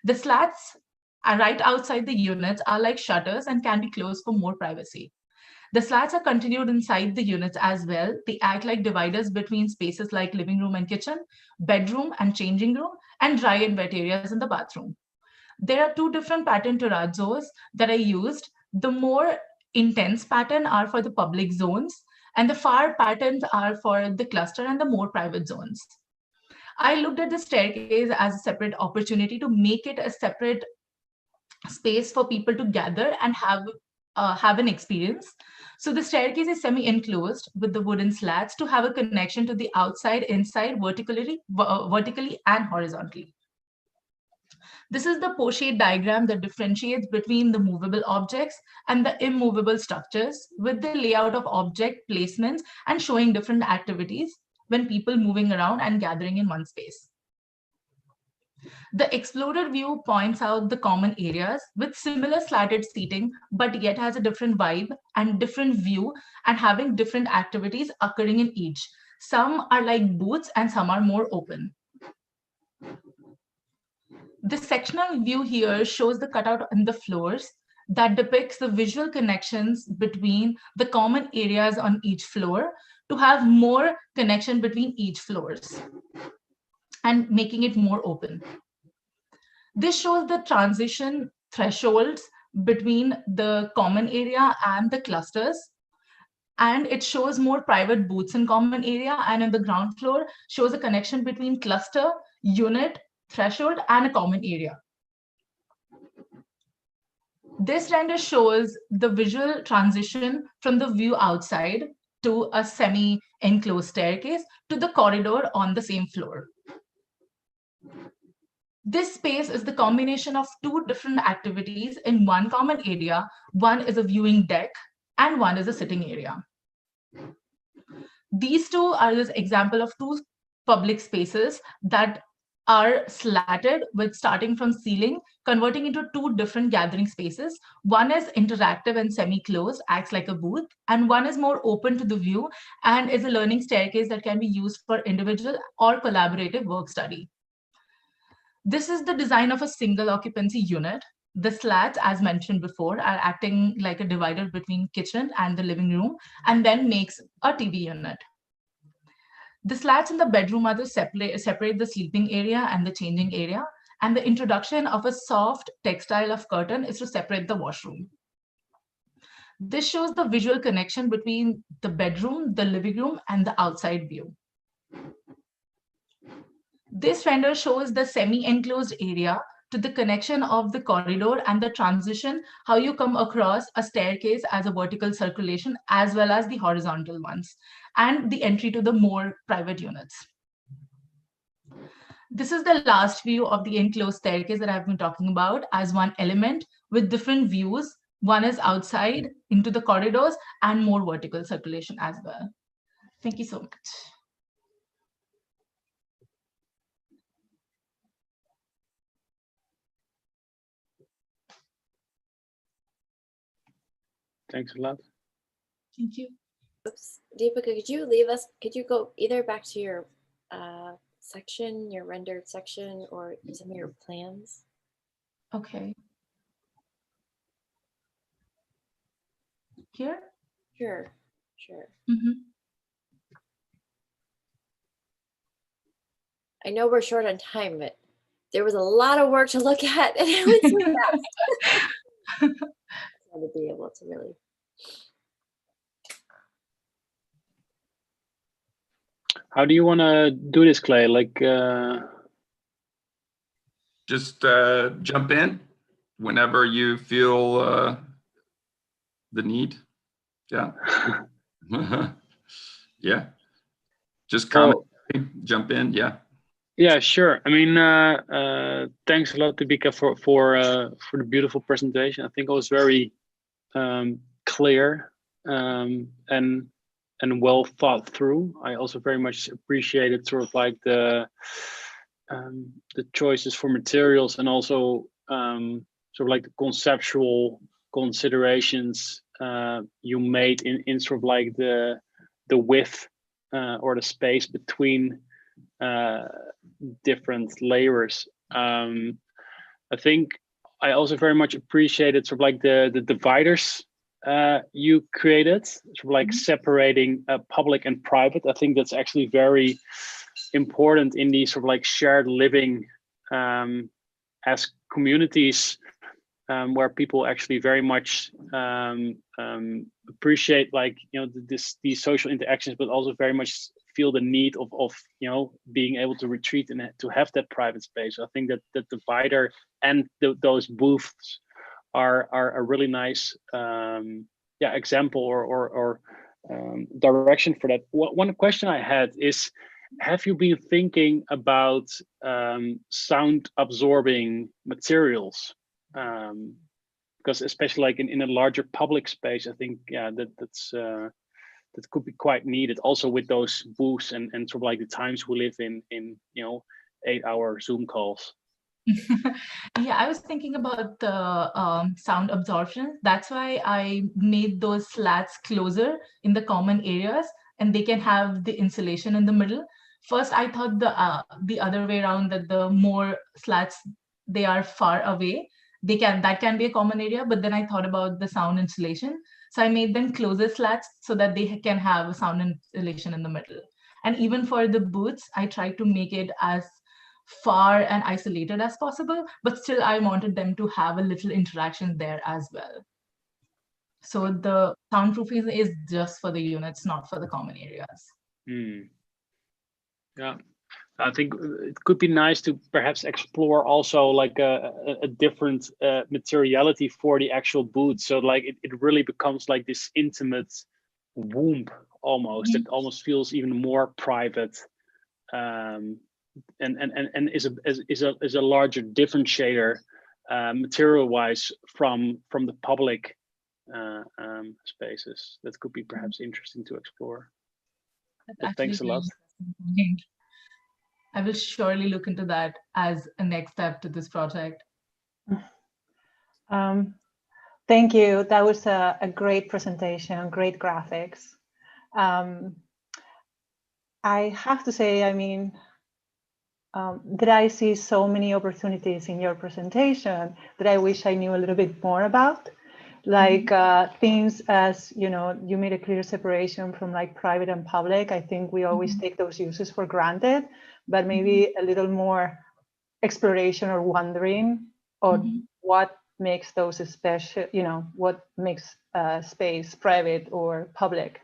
The slats right outside the units are like shutters and can be closed for more privacy. The slats are continued inside the units as well. They act like dividers between spaces like living room and kitchen, bedroom and changing room, and dry and wet areas in the bathroom. There are two different pattern terrazzos that I used. The more intense pattern are for the public zones, and the far patterns are for the cluster and the more private zones. I looked at the staircase as a separate opportunity to make it a separate space for people to gather and have an experience. So the staircase is semi-enclosed with the wooden slats to have a connection to the outside, inside, vertically and horizontally. This is the pochette diagram that differentiates between the movable objects and the immovable structures with the layout of object placements and showing different activities when people moving around and gathering in one space. The exploded view points out the common areas with similar slatted seating, but yet has a different vibe and different view and having different activities occurring in each. Some are like booths and some are more open. The sectional view here shows the cutout in the floors that depicts the visual connections between the common areas on each floor to have more connection between each floors and making it more open. This shows the transition thresholds between the common area and the clusters. And it shows more private booths in common area, and in the ground floor shows a connection between cluster, unit, threshold, and a common area. This render shows the visual transition from the view outside to a semi-enclosed staircase to the corridor on the same floor. This space is the combination of two different activities in one common area. One is a viewing deck and one is a sitting area. These two are this example of two public spaces that are slatted with starting from ceiling, converting into two different gathering spaces. One is interactive and semi-closed, acts like a booth, and one is more open to the view and is a learning staircase that can be used for individual or collaborative work study. This is the design of a single occupancy unit. The slats, as mentioned before, are acting like a divider between kitchen and the living room, and then makes a TV unit. The slats in the bedroom are to separate the sleeping area and the changing area, and the introduction of a soft textile of curtain is to separate the washroom. This shows the visual connection between the bedroom, the living room, and the outside view. This render shows the semi-enclosed area to the connection of the corridor and the transition, how you come across a staircase as a vertical circulation as well as the horizontal ones, and the entry to the more private units. This is the last view of the enclosed staircase that I've been talking about as one element with different views. One is outside into the corridors and more vertical circulation as well. Thank you so much. Thanks a lot. Thank you. Oops, Deepika, could you go either back to your section, your rendered section, or some of your plans? Okay. Here? Sure. Mm-hmm. I know we're short on time, but there was a lot of work to look at, and it was so fast. To be able to really. How do you want to do this, Clay? Like, just jump in whenever you feel the need. Yeah. Yeah. Just comment, jump in. Yeah. Yeah, sure. I mean, thanks a lot, Deepika, for the beautiful presentation. I think it was very clear and well thought through. I also very much appreciated sort of like the choices for materials and also sort of like the conceptual considerations you made in sort of like the width or the space between different layers. I think I also very much appreciated sort of like the dividers you created, sort of like separating public and private. I think that's actually very important in these sort of like shared living as communities where people actually very much appreciate, like, you know, these social interactions, but also very much feel the need of you know, being able to retreat and to have that private space. I think that the divider and those booths are a really nice example or direction for that. One question I had is, have you been thinking about sound absorbing materials? Because especially like in a larger public space, I think that could be quite needed, also with those booths and sort of like the times we live in, you know, 8-hour Zoom calls. Yeah, I was thinking about the sound absorption. That's why I made those slats closer in the common areas, and they can have the insulation in the middle. First, I thought the other way around, that the more slats they are far away, that can be a common area. But then I thought about the sound insulation, so I made them closer slats so that they can have a sound insulation in the middle. And even for the booths, I tried to make it as far and isolated as possible, but still I wanted them to have a little interaction there as well. So the soundproofing is just for the units, not for the common areas. Yeah, I think it could be nice to perhaps explore also like a different materiality for the actual booth. So like it really becomes like this intimate womb almost. It almost feels even more private. And is a larger differentiator material-wise from the public spaces. That could be perhaps interesting to explore. But thanks a lot. I will surely look into that as a next step to this project. Thank you. That was a great presentation, great graphics. I have to say, I mean, that I see so many opportunities in your presentation that I wish I knew a little bit more about. Like things as, you know, you made a clear separation from like private and public. I think we always take those uses for granted, but maybe a little more exploration or wondering on what makes those special, you know, what makes space private or public,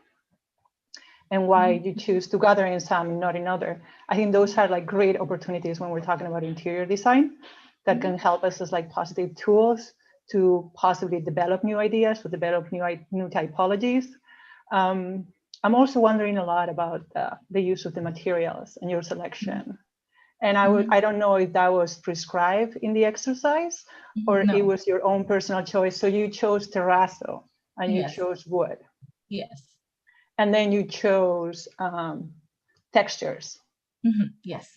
and why you choose to gather in some, not in other. I think those are like great opportunities when we're talking about interior design that can help us as like positive tools to possibly develop new ideas, or develop new typologies. I'm also wondering a lot about the use of the materials and your selection. And I don't know if that was prescribed in the exercise or it was your own personal choice. So you chose terrazzo and you chose wood. Yes. And then you chose textures. Yes.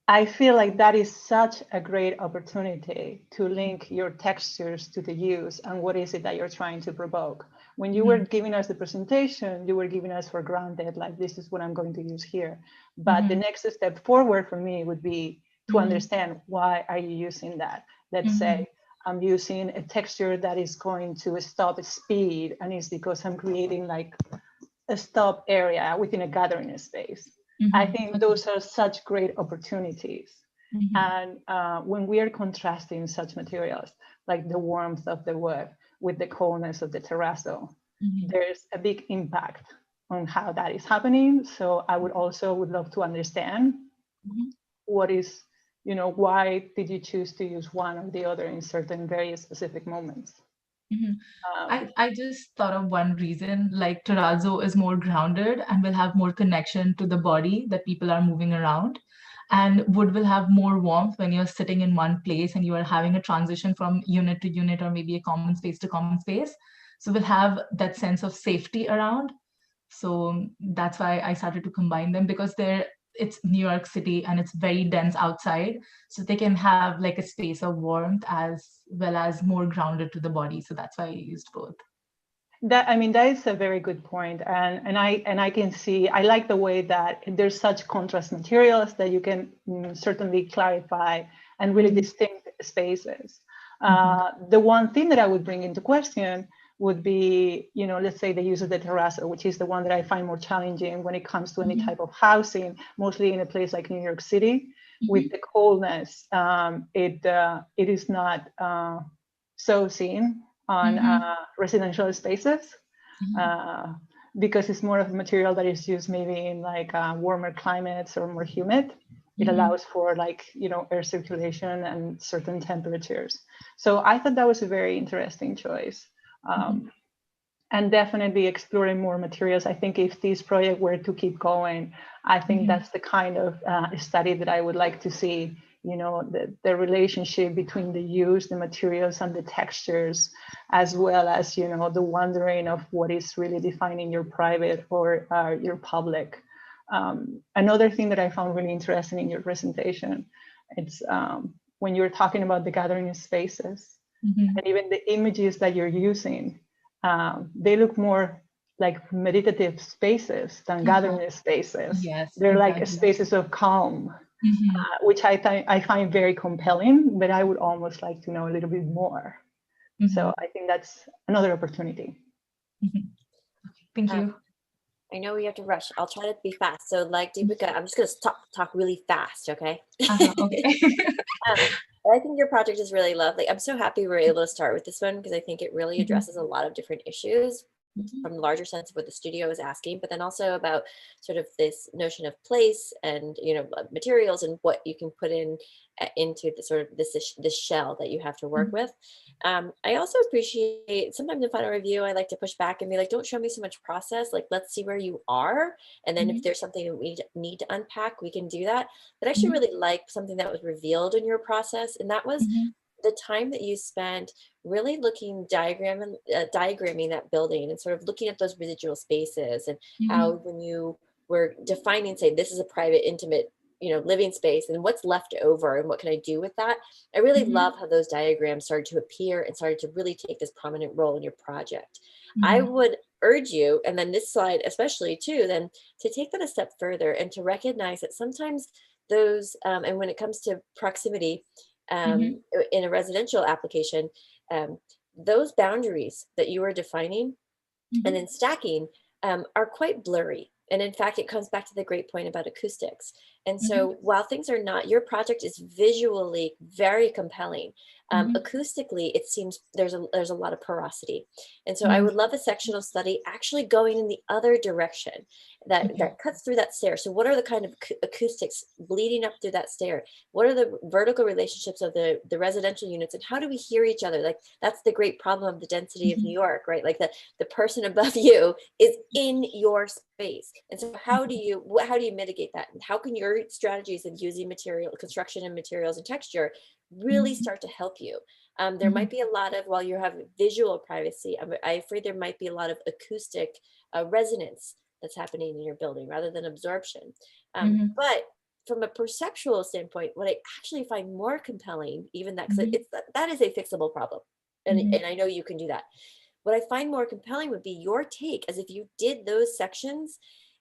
I feel like that is such a great opportunity to link your textures to the use and what is it that you're trying to provoke. When you were giving us the presentation, you were giving us for granted, like, this is what I'm going to use here. But the next step forward for me would be to understand, why are you using that? Let's say I'm using a texture that is going to stop speed, and it's because I'm creating like a stop area within a gathering space. I think those are such great opportunities. And when we are contrasting such materials, like the warmth of the wood with the coldness of the terrazzo, there's a big impact on how that is happening. So I would love to understand what is, you know, why did you choose to use one or the other in certain very specific moments? I just thought of one reason, like terrazzo is more grounded and will have more connection to the body that people are moving around. And wood will have more warmth when you're sitting in one place and you are having a transition from unit to unit, or maybe a common space to common space. So we'll have that sense of safety around. So that's why I started to combine them, because it's New York City and it's very dense outside. So they can have like a space of warmth as well as more grounded to the body. So that's why I used both. That is a very good point. And I can see, I like the way that there's such contrast materials that you can certainly clarify and really distinct spaces. The one thing that I would bring into question would be, you know, let's say the use of the terrazzo, which is the one that I find more challenging when it comes to any type of housing, mostly in a place like New York City. With the coldness, it is not so seen on residential spaces, because it's more of a material that is used maybe in like warmer climates or more humid. It allows for like, you know, air circulation and certain temperatures. So I thought that was a very interesting choice. And definitely exploring more materials. I think if this project were to keep going, I think that's the kind of study that I would like to see, you know, the relationship between the use, the materials and the textures, as well as, you know, the wondering of what is really defining your private or your public. Another thing that I found really interesting in your presentation, it's when you're talking about the gathering spaces, and even the images that you're using, they look more like meditative spaces than gathering spaces. Yes, they're exactly. like spaces of calm, which I find very compelling, but I would almost like to know a little bit more. So I think that's another opportunity. Thank you. I know we have to rush. I'll try to be fast. So like Deepika, I'm just going to talk really fast, okay? Okay. I think your project is really lovely. I'm so happy we were able to start with this one because I think it really addresses a lot of different issues from the larger sense of what the studio is asking, but then also about sort of this notion of place and, you know, materials and what you can put in into the sort of this shell that you have to work with. I also appreciate sometimes in final review, I like to push back and be like, don't show me so much process. Like, let's see where you are. And then if there's something that we need to unpack, we can do that. But I actually really like something that was revealed in your process. And that was the time that you spent really looking diagramming that building and sort of looking at those residual spaces and how when you were defining, say, this is a private, intimate, you know, living space and what's left over and what can I do with that. I really love how those diagrams started to appear and started to really take this prominent role in your project. I would urge you, and then this slide especially too, then to take that a step further and to recognize that sometimes those, and when it comes to proximity, in a residential application, those boundaries that you are defining and then stacking are quite blurry. And in fact, it comes back to the great point about acoustics. And so while things are not, your project is visually very compelling. Acoustically, it seems there's a lot of porosity. And so I would love a sectional study actually going in the other direction that cuts through that stair. So what are the kind of acoustics bleeding up through that stair? What are the vertical relationships of the residential units and how do we hear each other? Like that's the great problem of the density of New York, right? Like the person above you is in your space. And so how do you mitigate that? And how can your strategies of using construction and materials and texture really start to help you? There might be a lot of, while you have visual privacy, I'm afraid there might be a lot of acoustic resonance that's happening in your building rather than absorption. But from a perceptual standpoint, what I actually find more compelling, even that, because that is a fixable problem. And I know you can do that. What I find more compelling would be your take as if you did those sections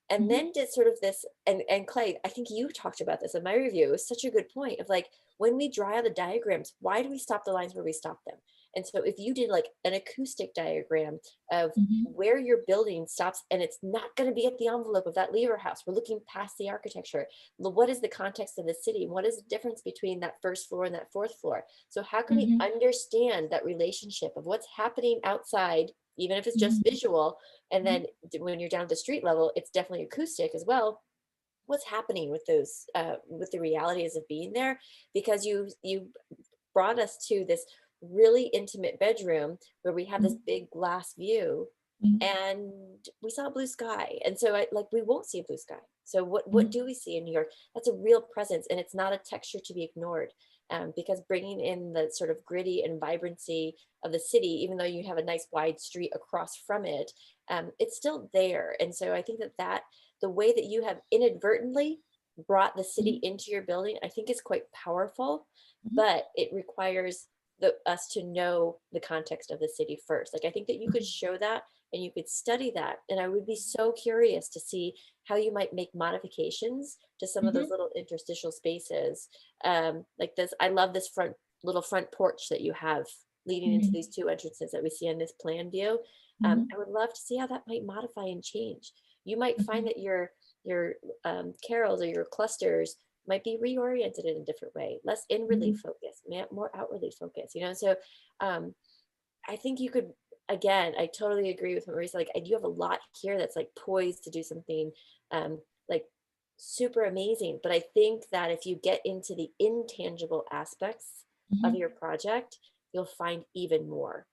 and then did sort of this, and Clay, I think you talked about this in my review. It was such a good point of like, when we draw out the diagrams, why do we stop the lines where we stop them? And so if you did like an acoustic diagram of where your building stops, and it's not going to be at the envelope of that lever house, we're looking past the architecture. What is the context of the city? What is the difference between that first floor and that fourth floor? So how can we understand that relationship of what's happening outside, even if it's just visual, and then when you're down at the street level, it's definitely acoustic as well. What's happening with those, with the realities of being there? Because you brought us to this really intimate bedroom where we have this big glass view and we saw blue sky. And so we won't see a blue sky. So what do we see in New York? That's a real presence, and it's not a texture to be ignored. Because bringing in the sort of gritty and vibrancy of the city, even though you have a nice wide street across from it, it's still there. And so I think that the way that you have inadvertently brought the city into your building, I think is quite powerful, but it requires us to know the context of the city first. Like I think that you could show that and you could study that. And I would be so curious to see how you might make modifications to some of those little interstitial spaces. Like this, I love this little front porch that you have leading into these two entrances that we see in this plan view. I would love to see how that might modify and change. You might find that your carols or your clusters might be reoriented in a different way, less inwardly focused, more outwardly focused, So I think you could, again, I totally agree with Marisa. Like you have a lot here that's like poised to do something like super amazing. But I think that if you get into the intangible aspects of your project, you'll find even more.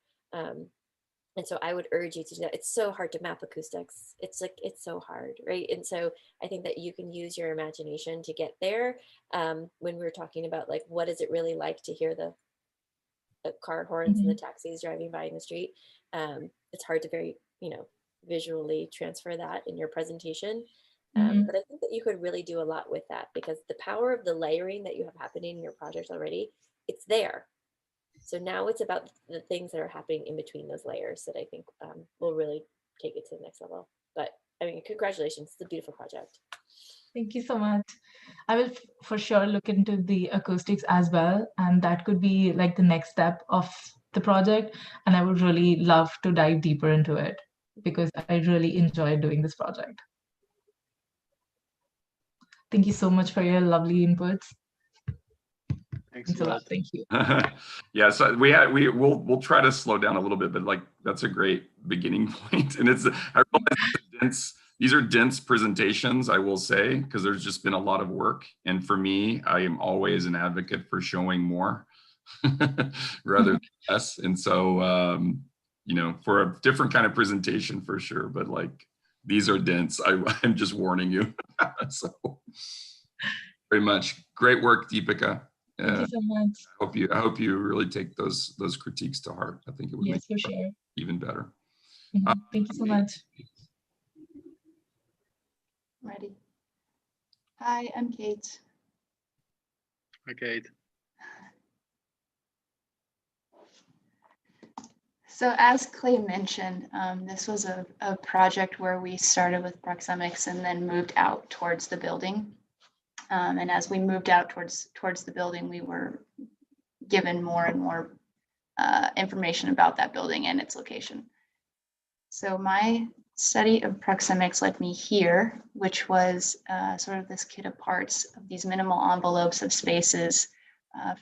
And so I would urge you to do that. It's so hard to map acoustics. It's so hard, right? And so I think that you can use your imagination to get there. When we were talking about like, what is it really like to hear the car horns and the taxis driving by in the street? It's hard to very, visually transfer that in your presentation. But I think that you could really do a lot with that because the power of the layering that you have happening in your project already it's there. So now it's about the things that are happening in between those layers that I think will really take it to the next level. But I mean, congratulations, it's a beautiful project. Thank you so much. I will for sure look into the acoustics as well, and that could be like the next step of the project. And I would really love to dive deeper into it because I really enjoyed doing this project. Thank you so much for your lovely inputs. Thanks a lot. Thank you. Yeah, so we'll try to slow down a little bit, but like that's a great beginning point. And it's I realize these are dense presentations, I will say, because there's just been a lot of work. And for me, I am always an advocate for showing more rather than less. And so you know, for a different kind of presentation for sure, but like these are dense. I'm just warning you. So very much. Great work, Deepika. Thank you so much. I hope you really take those critiques to heart. I think it would make for sure. even better. Thank you so much. Ready. Hi, I'm Kate. Hi, Kate. So as Clay mentioned, this was a project where we started with proxemics and then moved out towards the building. And as we moved out towards the building, we were given more and more information about that building and its location. So my study of proxemics led me here, which was sort of this kit of parts of these minimal envelopes of spaces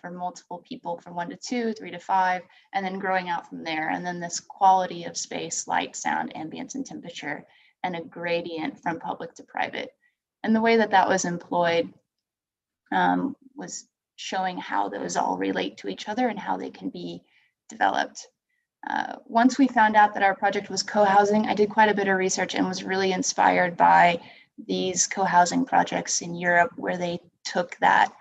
for multiple people from 1 to 2, 3 to 5, and then growing out from there. And then this quality of space, light, sound, ambience, and temperature, and a gradient from public to private. And the way that that was employed was showing how those all relate to each other and how they can be developed. Once we found out that our project was co-housing, I did quite a bit of research and was really inspired by these co-housing projects in Europe where they took that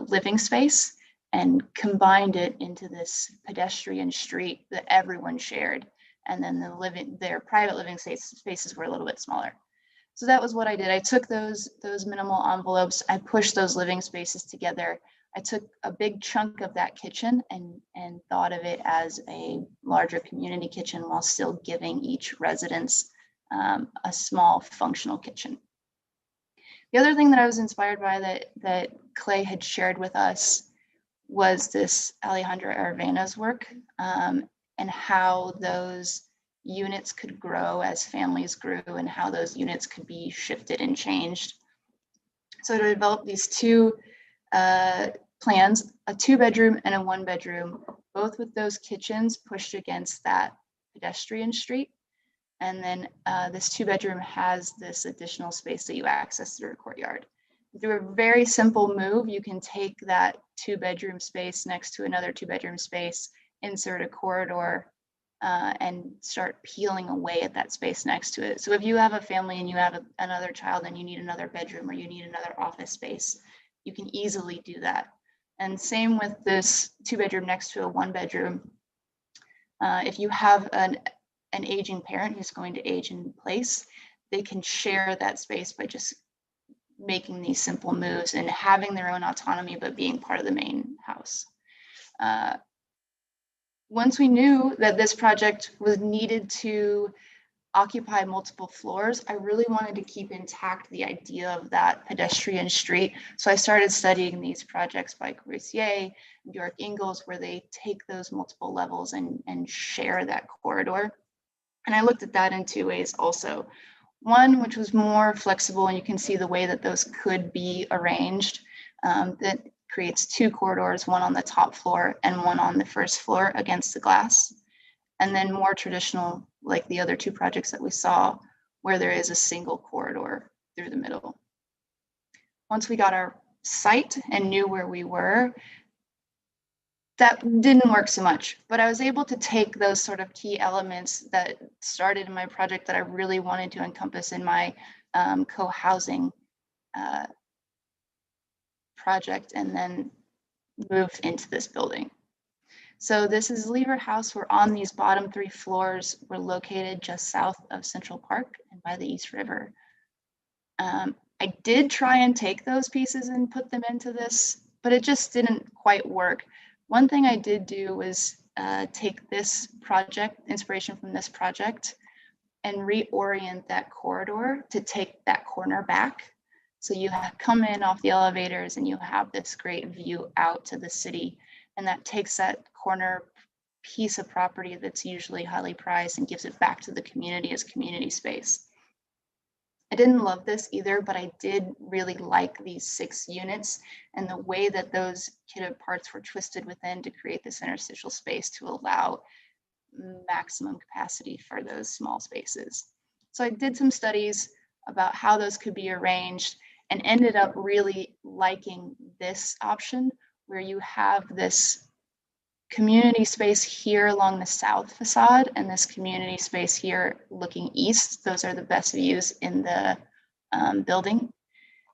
living space and combined it into this pedestrian street that everyone shared. And then their private living spaces were a little bit smaller. So that was what I did. I took those minimal envelopes, I pushed those living spaces together. I took a big chunk of that kitchen and thought of it as a larger community kitchen while still giving each residence a small functional kitchen. The other thing that I was inspired by that Clay had shared with us was this Alejandra Aravana's work and how those units could grow as families grew and how those units could be shifted and changed. So to develop these two plans, a 2-bedroom and a 1-bedroom, both with those kitchens pushed against that pedestrian street. And then this 2-bedroom has this additional space that you access through a courtyard. Through a very simple move, you can take that 2-bedroom space next to another 2-bedroom space, insert a corridor, and start peeling away at that space next to it. So if you have a family and you have another child and you need another bedroom or you need another office space, you can easily do that. And same with this 2-bedroom next to a 1-bedroom. If you have an aging parent who's going to age in place, they can share that space by just making these simple moves and having their own autonomy, but being part of the main house. Once we knew that this project was needed to occupy multiple floors, I really wanted to keep intact the idea of that pedestrian street. So I started studying these projects by Corbusier, Bjork Ingalls, where they take those multiple levels and share that corridor. And I looked at that in 2 ways also. One, which was more flexible, and you can see the way that those could be arranged, that creates 2 corridors, one on the top floor and one on the first floor against the glass. And then more traditional, like the other 2 projects that we saw, where there is a single corridor through the middle. Once we got our site and knew where we were, that didn't work so much, but I was able to take those sort of key elements that started in my project that I really wanted to encompass in my co-housing project and then move into this building. So this is Lever House. We're on these bottom 3 floors. We're located just south of Central Park and by the East River. I did try and take those pieces and put them into this but it just didn't quite work. One thing I did do was take this project, inspiration from this project, and reorient that corridor to take that corner back. So you come in off the elevators and you have this great view out to the city, and that takes that corner piece of property that's usually highly prized and gives it back to the community as community space. I didn't love this either, but I did really like these 6 units and the way that those kitted parts were twisted within to create this interstitial space to allow maximum capacity for those small spaces. So I did some studies about how those could be arranged and ended up really liking this option where you have this community space here along the south facade and this community space here looking east. Those are the best views in the building.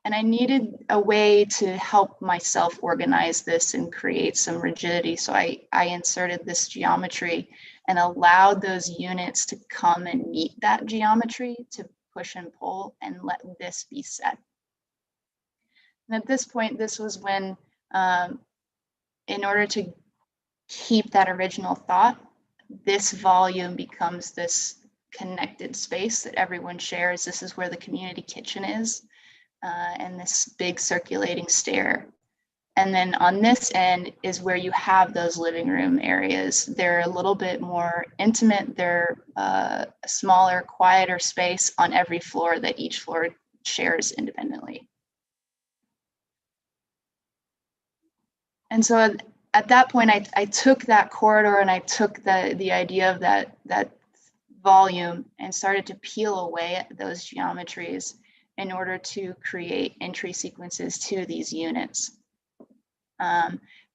And I needed a way to help myself organize this and create some rigidity. So I inserted this geometry and allowed those units to come and meet that geometry to push and pull and let this be set. And at this point, this was when, in order to keep that original thought, this volume becomes this connected space that everyone shares. This is where the community kitchen is, and this big circulating stair. And then on this end is where you have those living room areas. They're a little bit more intimate. They're a smaller, quieter space on every floor that each floor shares independently. And so at that point, I took that corridor and I took the idea of that volume and started to peel away at those geometries in order to create entry sequences to these units.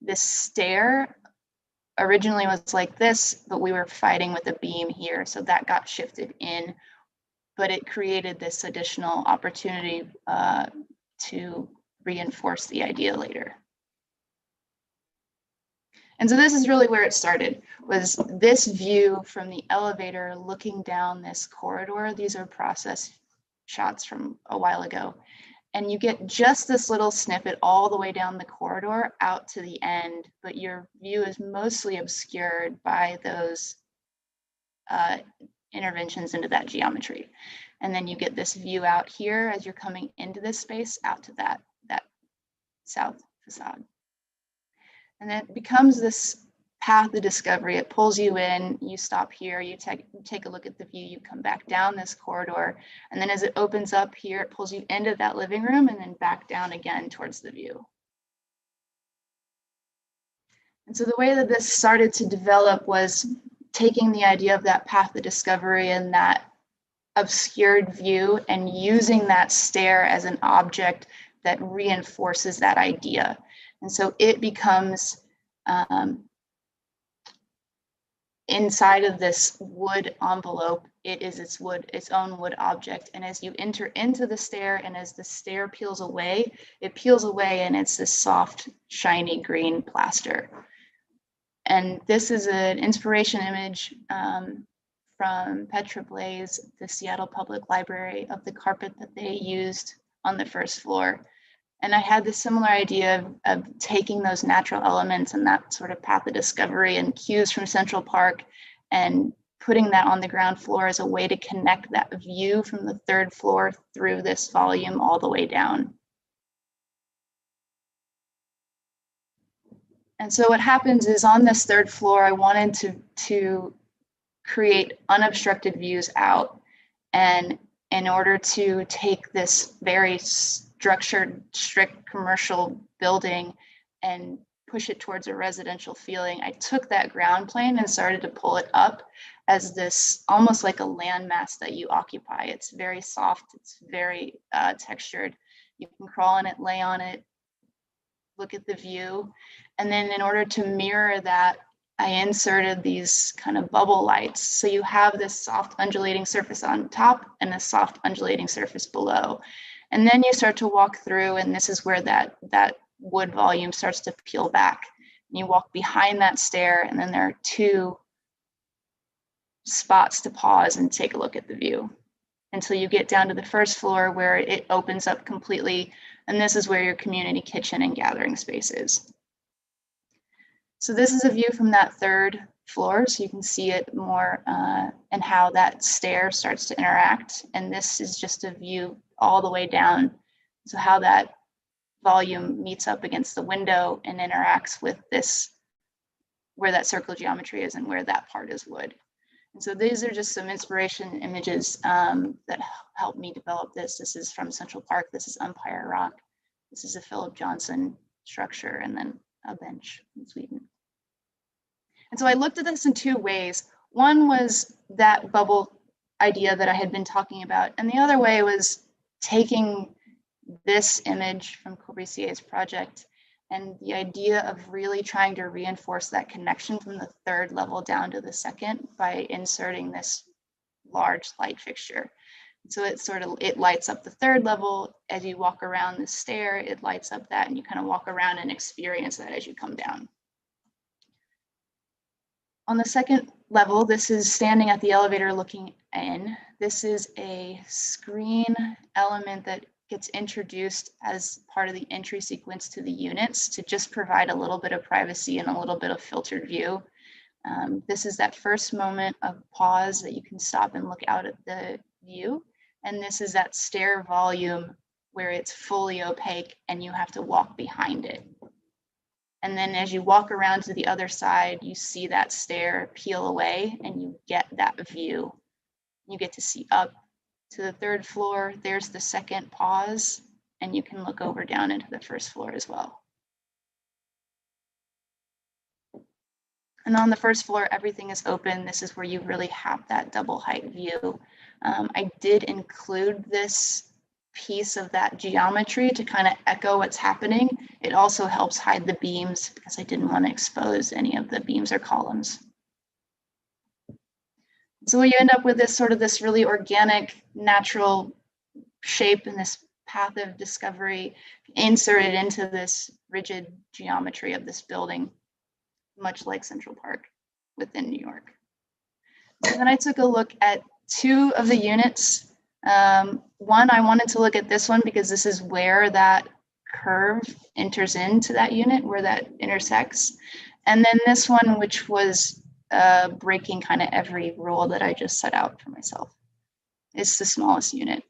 This stair originally was like this, but we were fighting with a beam here, so that got shifted in, but it created this additional opportunity to reinforce the idea later. And so this is really where it started, was this view from the elevator looking down this corridor. These are process shots from a while ago. And you get just this little snippet all the way down the corridor out to the end, but your view is mostly obscured by those interventions into that geometry. And then you get this view out here as you're coming into this space out to that south facade. And then it becomes this path of discovery. It pulls you in, you stop here, you take a look at the view, you come back down this corridor, and then as it opens up here, it pulls you into that living room and then back down again towards the view. And so the way that this started to develop was taking the idea of that path of discovery and that obscured view and using that stair as an object that reinforces that idea. And so it becomes inside of this wood envelope, it is its own wood object. And as you enter into the stair and as the stair peels away, it peels away and it's this soft, shiny green plaster. And this is an inspiration image from Petra Blaze, the Seattle Public Library, of the carpet that they used on the first floor. And I had this similar idea of taking those natural elements and that sort of path of discovery and cues from Central Park and putting that on the ground floor as a way to connect that view from the 3rd floor through this volume all the way down. And so what happens is on this 3rd floor, I wanted to create unobstructed views out. And in order to take this very structured, strict commercial building and push it towards a residential feeling, I took that ground plane and started to pull it up as this almost like a landmass that you occupy. It's very soft, it's very textured. You can crawl on it, lay on it, look at the view. And then in order to mirror that, I inserted these kind of bubble lights. So you have this soft undulating surface on top and a soft undulating surface below. And then you start to walk through, and this is where that wood volume starts to peel back. And you walk behind that stair, and then there are 2 spots to pause and take a look at the view. until you get down to the first floor where it opens up completely. And this is where your community kitchen and gathering space is. So this is a view from that third floor, so you can see it more and how that stair starts to interact. And this is just a view all the way down, so how that volume meets up against the window and interacts with this, where that circle geometry is and where that part is wood. And so these are just some inspiration images that helped me develop this. This is from Central Park. This is Umpire Rock. This is a Philip Johnson structure, and then a bench in Sweden. And so I looked at this in two ways. One was that bubble idea that I had been talking about, and the other way was taking this image from Corbusier's project and the idea of really trying to reinforce that connection from the third level down to the second by inserting this large light fixture. So it lights up the third level. As you walk around the stair, it lights up that, and you kind of walk around and experience that as you come down. On the second level, this is standing at the elevator looking in. This is a screen element that gets introduced as part of the entry sequence to the units to just provide a little bit of privacy and a little bit of filtered view. This is that first moment of pause that you can stop and look out at the view. And this is that stair volume where it's fully opaque and you have to walk behind it. And then as you walk around to the other side, you see that stair peel away and you get that view. You get to see up to the third floor. There's the second pause, and you can look over down into the first floor as well. And on the first floor, everything is open. This is where you really have that double height view. I did include this piece of that geometry to kind of echo what's happening. It also helps hide the beams because I didn't want to expose any of the beams or columns. So you end up with this sort of this really organic, natural shape and this path of discovery inserted into this rigid geometry of this building, much like Central Park within New York. So then I took a look at two of the units. One, I wanted to look at this one because this is where that curve enters into that unit, where that intersects. And then this one, which was breaking kind of every rule that I just set out for myself. It's the smallest unit.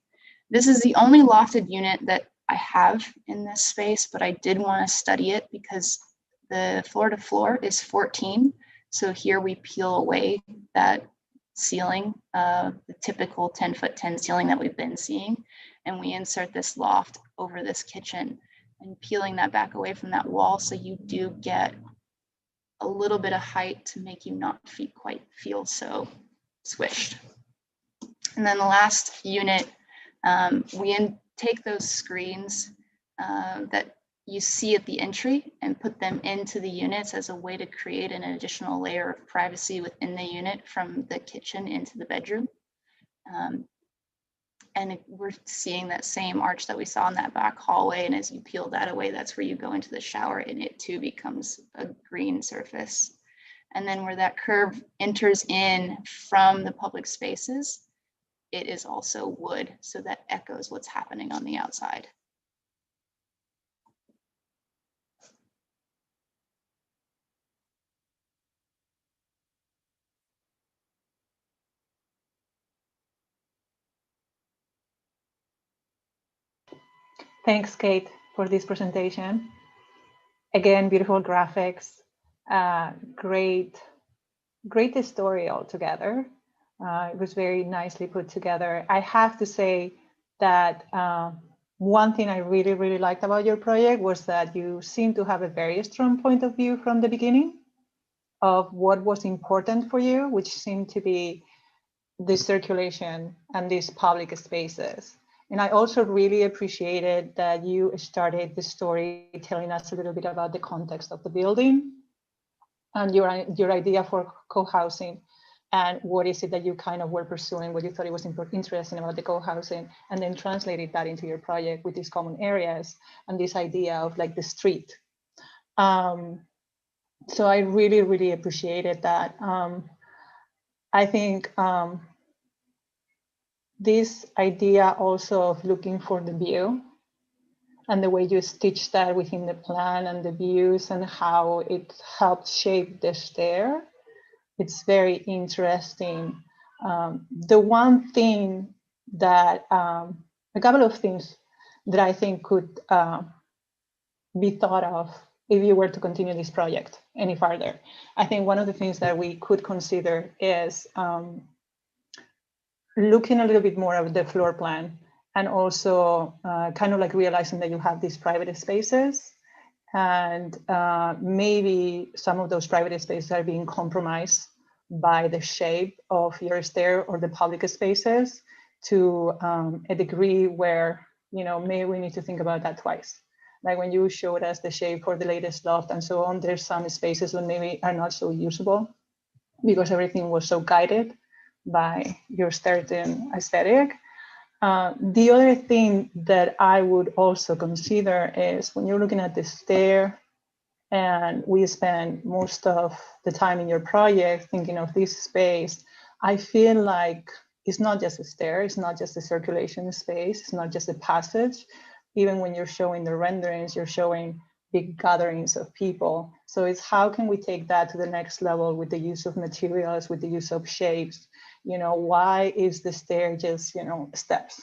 This is the only lofted unit that I have in this space, but I did want to study it because the floor to floor is 14. So here we peel away that ceiling, the typical 10'10" ceiling that we've been seeing, and we insert this loft over this kitchen and peeling that back away from that wall, so you do get a little bit of height to make you not quite feel so squished. And then the last unit, we take those screens that you see at the entry and put them into the units as a way to create an additional layer of privacy within the unit from the kitchen into the bedroom. And we're seeing that same arch that we saw in that back hallway. And as you peel that away, that's where you go into the shower, and it too becomes a green surface. And then where that curve enters in from the public spaces, it is also wood. So that echoes what's happening on the outside. Thanks, Kate, for this presentation. Again, beautiful graphics, great story altogether. It was very nicely put together. I have to say that one thing I really liked about your project was that you seem to have a very strong point of view from the beginning of what was important for you, which seemed to be the circulation and these public spaces. And I also really appreciated that you started the story telling us a little bit about the context of the building and your idea for co-housing and what is it that you kind of were pursuing, what you thought it was interesting about the co-housing, and then translated that into your project with these common areas and this idea of like the street. So I really appreciated that. I think this idea also of looking for the view and the way you stitch that within the plan and the views and how it helps shape the stair. It's very interesting. The one thing that, a couple of things that I think could be thought of if you were to continue this project any further. I think one of the things that we could consider is looking a little bit more at the floor plan, and also kind of like realizing that you have these private spaces, and maybe some of those private spaces are being compromised by the shape of your stair or the public spaces to a degree where, you know, maybe we need to think about that twice. Like when you showed us the shape for the latest loft and so on, there's some spaces that maybe are not so usable because everything was so guided by your certain aesthetic. The other thing that I would also consider is when you're looking at the stair, and we spend most of the time in your project thinking of this space, I feel like it's not just a stair, it's not just a circulation space, it's not just a passage. Even when you're showing the renderings, you're showing big gatherings of people. So it's how can we take that to the next level with the use of materials, with the use of shapes? You know, why is the stair just, you know, steps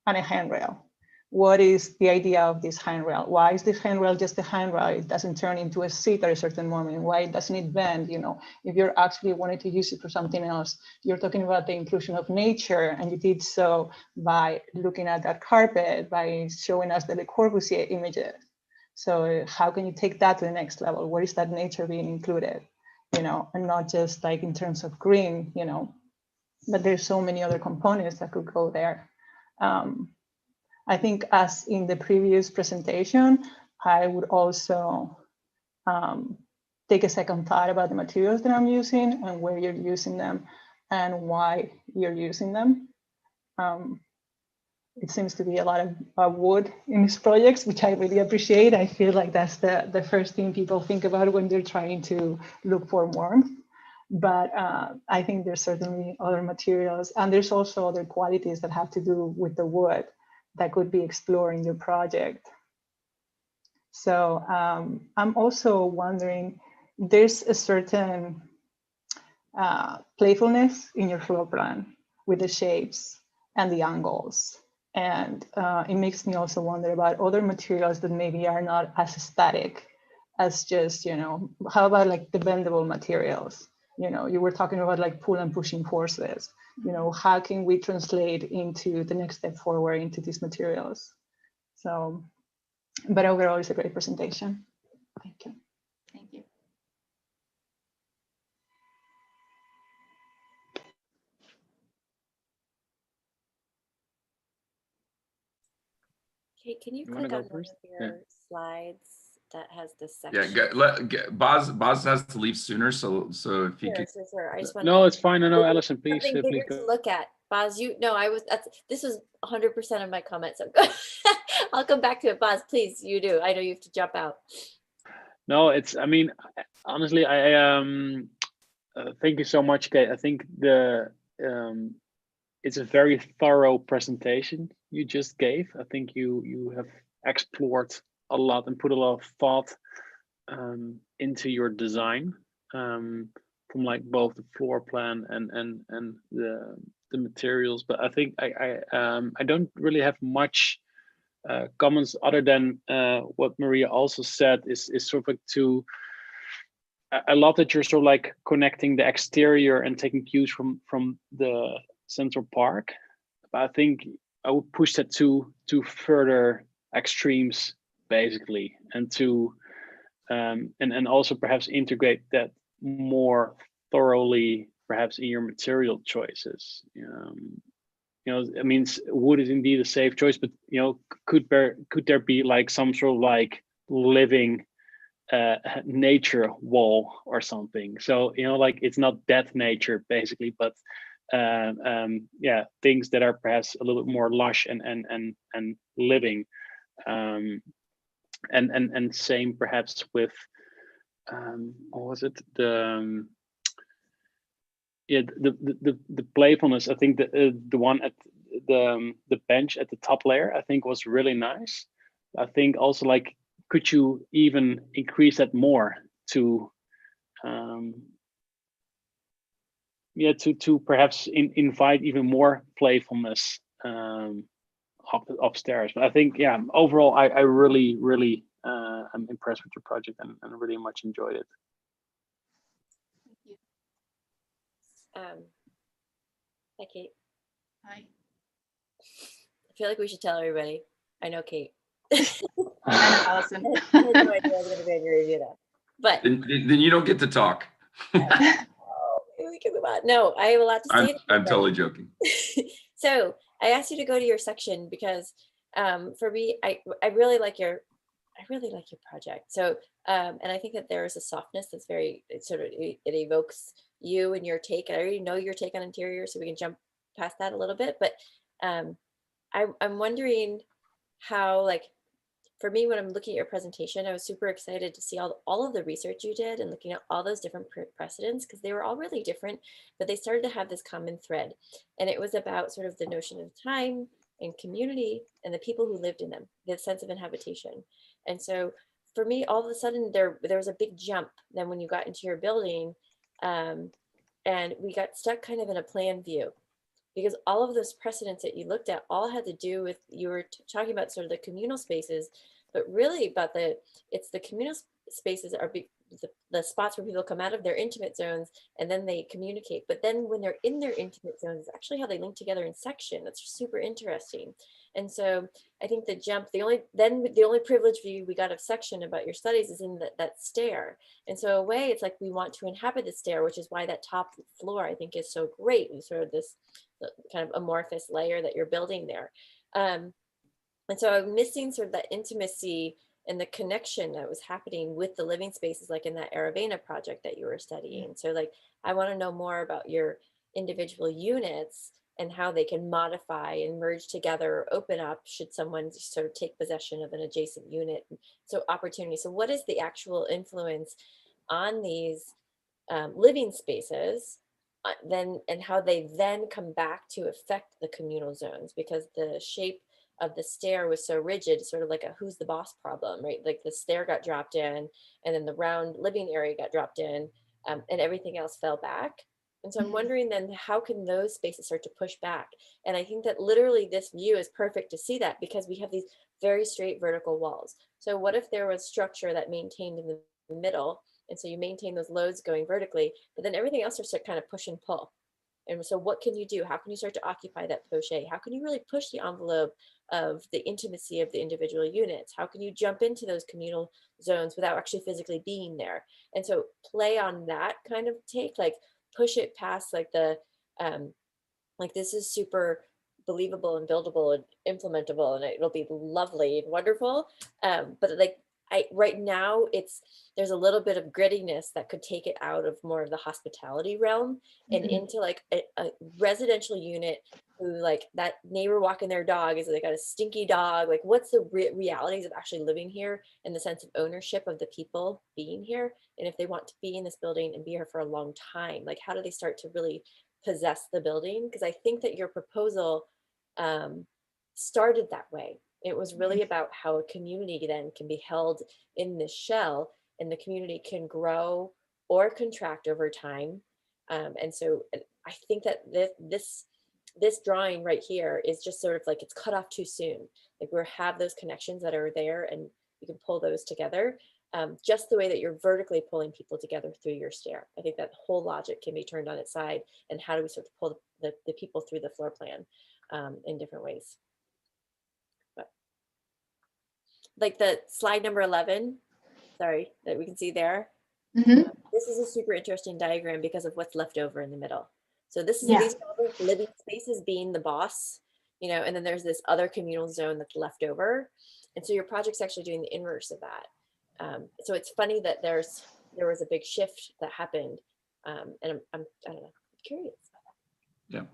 and a handrail? What is the idea of this handrail? Why is this handrail just a handrail? It doesn't turn into a seat at a certain moment. Why doesn't it bend? You know, if you're actually wanting to use it for something else, you're talking about the inclusion of nature, and you did so by looking at that carpet, by showing us the Le Corbusier images. So how can you take that to the next level? Where is that nature being included? You know, and not just like in terms of green, you know, but there's so many other components that could go there. I think as in the previous presentation, I would also take a second thought about the materials that I'm using and where you're using them and why you're using them. It seems to be a lot of wood in these projects, which I really appreciate. I feel like that's the first thing people think about when they're trying to look for warmth. But I think there's certainly other materials, and there's also other qualities that have to do with the wood that could be explored in your project. So I'm also wondering, there's a certain playfulness in your floor plan with the shapes and the angles. And it makes me also wonder about other materials that maybe are not as static as just, you know, how about like the bendable materials? You know, you were talking about like pull and pushing forces. You know, how can we translate into the next step forward into these materials? So, but overall, it's a great presentation. Thank you. Thank you. Okay, can you click on one of your slides that has this section? Yeah, Boz has to leave sooner, so if you could. Sure. I just want. No, it's fine. No, Allison, please. Something bigger please to look at, Boz. This was 100% of my comments. So I'll come back to it, Boz. Please, you do. I know you have to jump out. No, I mean, honestly, thank you so much, Kate. I think it's a very thorough presentation you just gave. I think you have explored a lot and put a lot of thought into your design, from like both the floor plan and the materials. But I think I don't really have much comments other than what Maria also said is sort of like I love that you're sort of like connecting the exterior and taking cues from the Central Park. But I think I would push that to further extremes, basically, and to and also perhaps integrate that more thoroughly, perhaps in your material choices. You know, I mean, wood is indeed a safe choice, but you know, could there be like some sort of like living nature wall or something? So you know, like it's not dead nature basically, but yeah, things that are perhaps a little bit more lush and living, and same perhaps with what was it, the playfulness. I think the one at the bench at the top layer, I think was really nice. I think also like, could you even increase that more to to perhaps invite even more playfulness upstairs. But I think, yeah, overall, I really am impressed with your project and really much enjoyed it. Hi, Kate. Hi. I feel like we should tell everybody. I know Kate. I'm Allison. I had no idea I was going to be able to review that. But then you don't get to talk. Maybe we can move on. No, I have a lot to say. I'm totally joking. So I asked you to go to your section because for me, I really like your project. So and I think that there is a softness that's very it evokes you and your take. I already know your take on interior, so we can jump past that a little bit. But I'm wondering how, like, for me, when I'm looking at your presentation, I was super excited to see all of the research you did and looking at all those different precedents, because they were all really different, but they started to have this common thread. And it was about sort of the notion of time and community and the people who lived in them, the sense of inhabitation. And so for me, all of a sudden there was a big jump then when you got into your building, and we got stuck kind of in a plan view, because all of those precedents that you looked at all had to do with, you were talking about sort of the communal spaces, but really about it's the communal spaces are the spots where people come out of their intimate zones and then they communicate. But then when they're in their intimate zones, it's actually how they link together in section. That's super interesting. And so I think the jump, the only privileged view we got of section about your studies is in that stair. And so in a way, it's like we want to inhabit the stair, which is why that top floor I think is so great. And sort of this kind of amorphous layer that you're building there. And so I'm missing sort of that intimacy and the connection that was happening with the living spaces, like in that Aravena project that you were studying. So like, I want to know more about your individual units and how they can modify and merge together or open up should someone sort of take possession of an adjacent unit. So opportunity. So what is the actual influence on these living spaces then, and how they then come back to affect the communal zones, because the shape of the stair was so rigid, sort of like a who's the boss problem, right? Like the stair got dropped in and then the round living area got dropped in, and everything else fell back. And so I'm wondering then, how can those spaces start to push back? And I think that literally this view is perfect to see that, because we have these very straight vertical walls. So what if there was structure that maintained in the middle? And so you maintain those loads going vertically, but then everything else starts to kind of push and pull. And so what can you do? How can you start to occupy that poche? How can you really push the envelope of the intimacy of the individual units? How can you jump into those communal zones without actually physically being there? And so play on that kind of take, like push it past like the, like this is super believable and buildable and implementable and it'll be lovely and wonderful. But like, right now there's a little bit of grittiness that could take it out of more of the hospitality realm and into like a residential unit who, like, that neighbor walking their dog is, they got a stinky dog. Like, what's the realities of actually living here and the sense of ownership of the people being here? And if they want to be in this building and be here for a long time, like, how do they start to really possess the building? Because I think that your proposal started that way. It was really about how a community then can be held in this shell, and the community can grow or contract over time. And so I think that this drawing right here is just sort of like, it's cut off too soon. Like, we have those connections that are there and you can pull those together, just the way that you're vertically pulling people together through your stair. I think that whole logic can be turned on its side. And how do we start to pull the people through the floor plan in different ways? Like the slide number 11, sorry, that we can see there. This is a super interesting diagram because of what's left over in the middle. So this is these living spaces being the boss, you know, and then there's this other communal zone that's left over. And so your project's actually doing the inverse of that. So it's funny that there was a big shift that happened. And I don't know, I'm curious. Yeah.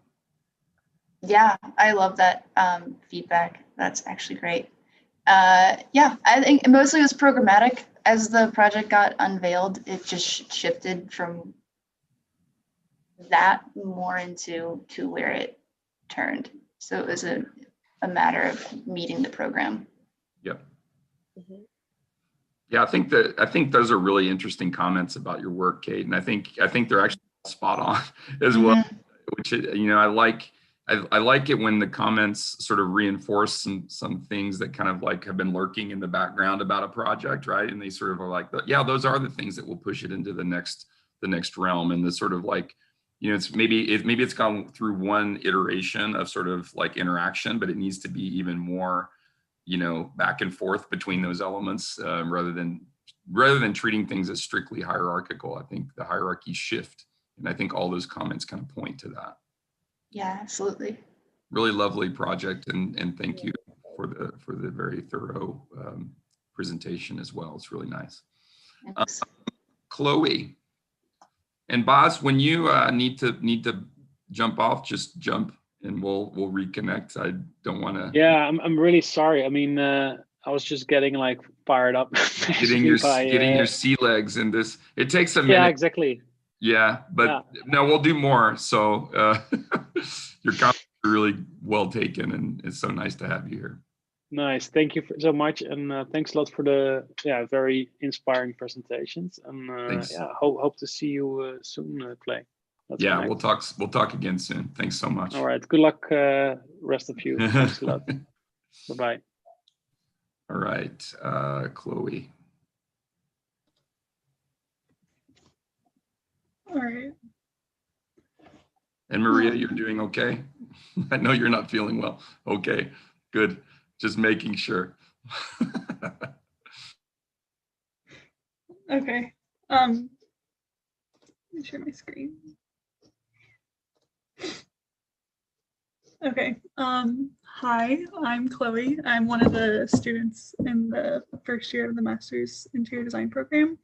Yeah, I love that feedback. That's actually great. Yeah, I think mostly it was programmatic. As the project got unveiled, it just shifted from that more into where it turned. So it was a matter of meeting the program. Yep. Mhm. Yeah, I think those are really interesting comments about your work, Kate, and I think they're actually spot on as well. Which I like it when the comments sort of reinforce some things that kind of like have been lurking in the background about a project, right? And they sort of are like, yeah, those are the things that will push it into the next realm, and the sort of like, it's maybe it's gone through one iteration of sort of like interaction, but it needs to be even more, back and forth between those elements, rather than treating things as strictly hierarchical. I think the hierarchy shift, and I think all those comments kind of point to that. Yeah, absolutely. Really lovely project, and thank you for the very thorough presentation as well. It's really nice. Chloe and Boz, when you need to jump off, just jump and we'll reconnect. I don't want to. Yeah, I'm really sorry. I mean, I was just getting like fired up. getting your sea legs in this. It takes a minute. Yeah, exactly. Yeah, but no, we'll do more. So your comments are really well taken, and it's so nice to have you here. Nice, thank you so much, and thanks a lot for the very inspiring presentations. And hope to see you soon, Clay. Let's connect. We'll talk again soon. Thanks so much. All right, good luck, rest of you. Thanks a lot. Bye-bye. All right, Chloe. All right. And Maria, you're doing okay? I know you're not feeling well. Okay, good. Just making sure. Okay. Let me share my screen. Okay. Hi, I'm Chloe. I'm one of the students in the first year of the Master's Interior Design program.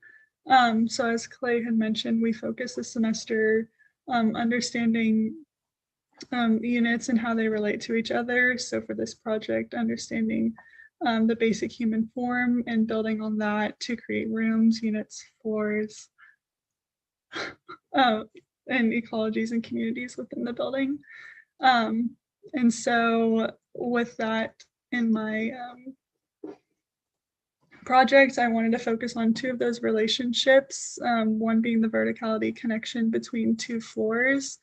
So as Clay had mentioned, we focus this semester understanding units and how they relate to each other. So for this project, understanding the basic human form and building on that to create rooms, units, floors, and ecologies and communities within the building. And so with that in my project, I wanted to focus on two of those relationships, one being the verticality connection between two floors,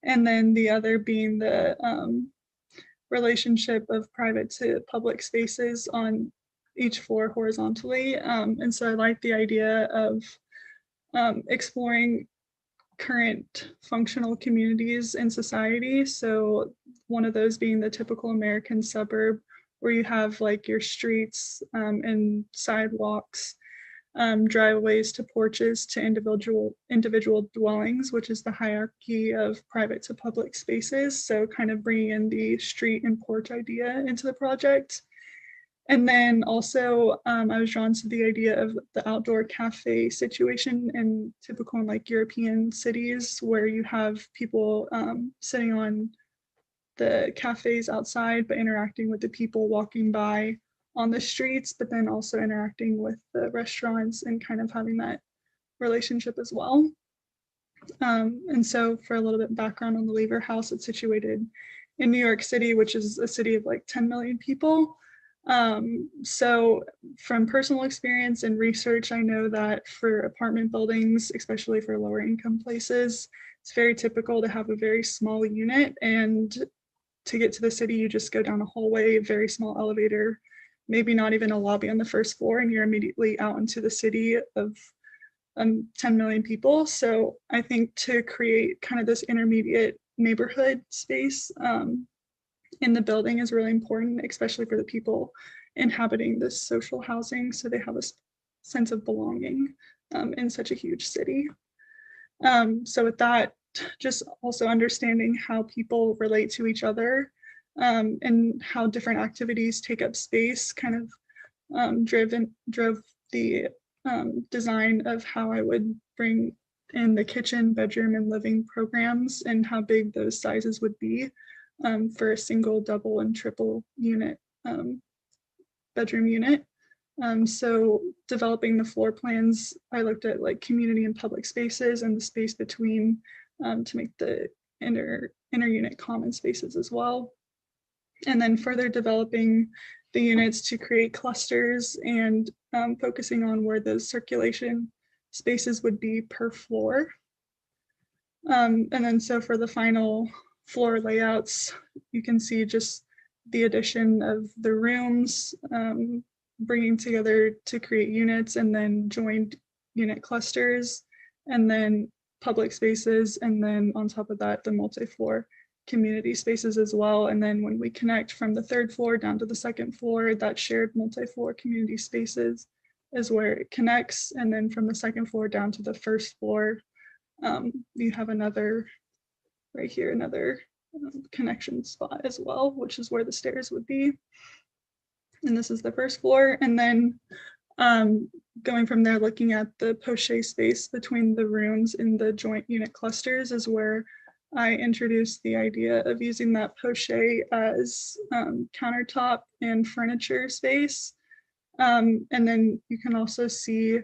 and then the other being the relationship of private to public spaces on each floor horizontally. And so I like the idea of exploring current functional communities in society. So one of those being the typical American suburb, where you have like your streets and sidewalks, driveways to porches to individual dwellings, which is the hierarchy of private to public spaces. So kind of bringing in the street and porch idea into the project. And then also I was drawn to the idea of the outdoor cafe situation in typical in like European cities, where you have people sitting on the cafes outside, but interacting with the people walking by on the streets, but then also interacting with the restaurants and kind of having that relationship as well. And so for a little bit of background on the Lever House, it's situated in New York City, which is a city of like 10 million people. So from personal experience and research, I know that for apartment buildings, especially for lower income places, it's very typical to have a very small unit, and to get to the city, you just go down a hallway, a very small elevator, maybe not even a lobby on the first floor, and you're immediately out into the city of 10 million people. So I think to create kind of this intermediate neighborhood space in the building is really important, especially for the people inhabiting this social housing, so they have a sense of belonging in such a huge city. So with that, just also understanding how people relate to each other and how different activities take up space kind of drove the design of how I would bring in the kitchen, bedroom, and living programs, and how big those sizes would be for a single, double, and triple unit bedroom unit. So developing the floor plans, I looked at like community and public spaces and the space between to make the inter unit common spaces as well. And then further developing the units to create clusters and focusing on where the circulation spaces would be per floor. And then so for the final floor layouts, you can see just the addition of the rooms, bringing together to create units, and then joined unit clusters, and then public spaces, and then on top of that, the multi-floor community spaces as well. And then when we connect from the third floor down to the second floor, that shared multi-floor community spaces is where it connects. And then from the second floor down to the first floor, you have another, right here, another connection spot as well, which is where the stairs would be. And this is the first floor. And then going from there, looking at the poche space between the rooms in the joint unit clusters is where I introduced the idea of using that poche as countertop and furniture space. And then you can also see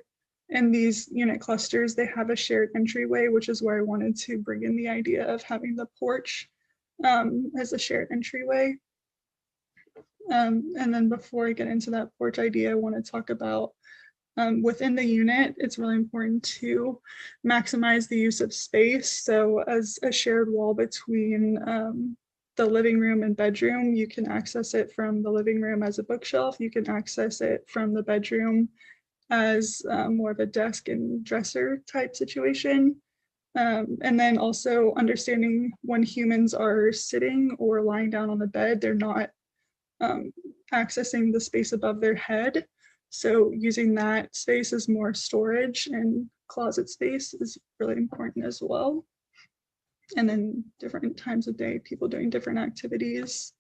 in these unit clusters, they have a shared entryway, which is where I wanted to bring in the idea of having the porch as a shared entryway. And then before I get into that porch idea, I want to talk about within the unit, it's really important to maximize the use of space. So as a shared wall between the living room and bedroom, you can access it from the living room as a bookshelf. You can access it from the bedroom as more of a desk and dresser type situation. And then also understanding when humans are sitting or lying down on the bed, they're not accessing the space above their head. So using that space as more storage and closet space is really important as well. And then different times of day, people doing different activities.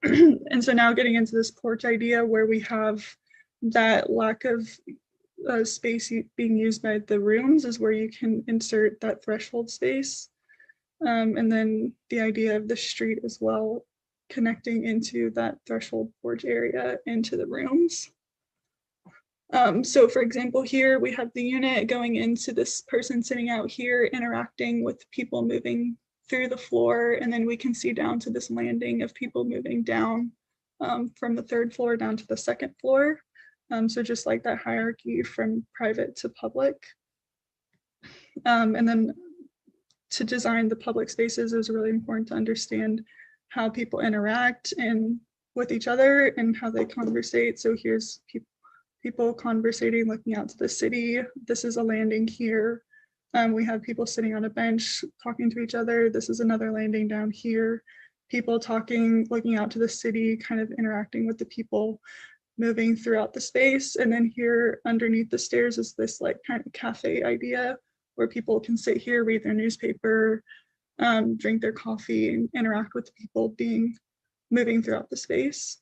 And so now getting into this porch idea where we have that lack of space being used by the rooms is where you can insert that threshold space. And then the idea of the street as well, connecting into that threshold porch area into the rooms. So for example, here we have the unit going into this person sitting out here, interacting with people moving through the floor. And then we can see down to this landing of people moving down from the third floor down to the second floor. So just like that hierarchy from private to public. And then to design the public spaces, it was really important to understand how people interact and with each other and how they conversate. So here's people conversating, looking out to the city. This is a landing here. We have people sitting on a bench talking to each other. This is another landing down here. People talking, looking out to the city, kind of interacting with the people moving throughout the space. And then here underneath the stairs is this like kind of cafe idea where people can sit here, read their newspaper, drink their coffee, and interact with the people moving throughout the space.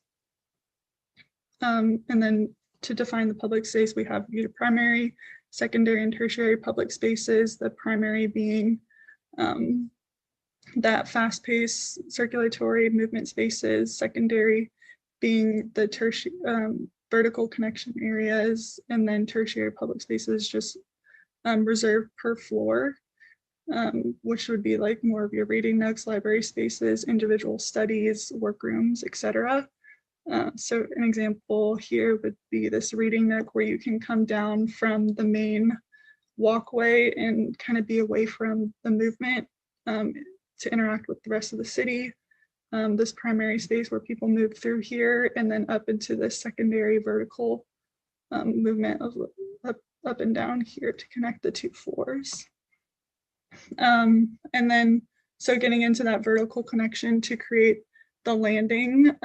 And then to define the public space, we have primary, secondary, and tertiary public spaces, the primary being that fast-paced circulatory movement spaces, secondary being the vertical connection areas, and then tertiary public spaces just reserved per floor, which would be like more of your reading nooks, library spaces, individual studies, workrooms, etc. So an example here would be this reading nook where you can come down from the main walkway and kind of be away from the movement to interact with the rest of the city. This primary space where people move through here and then up into this secondary vertical movement of up and down here to connect the two floors. And then, so getting into that vertical connection to create the landing,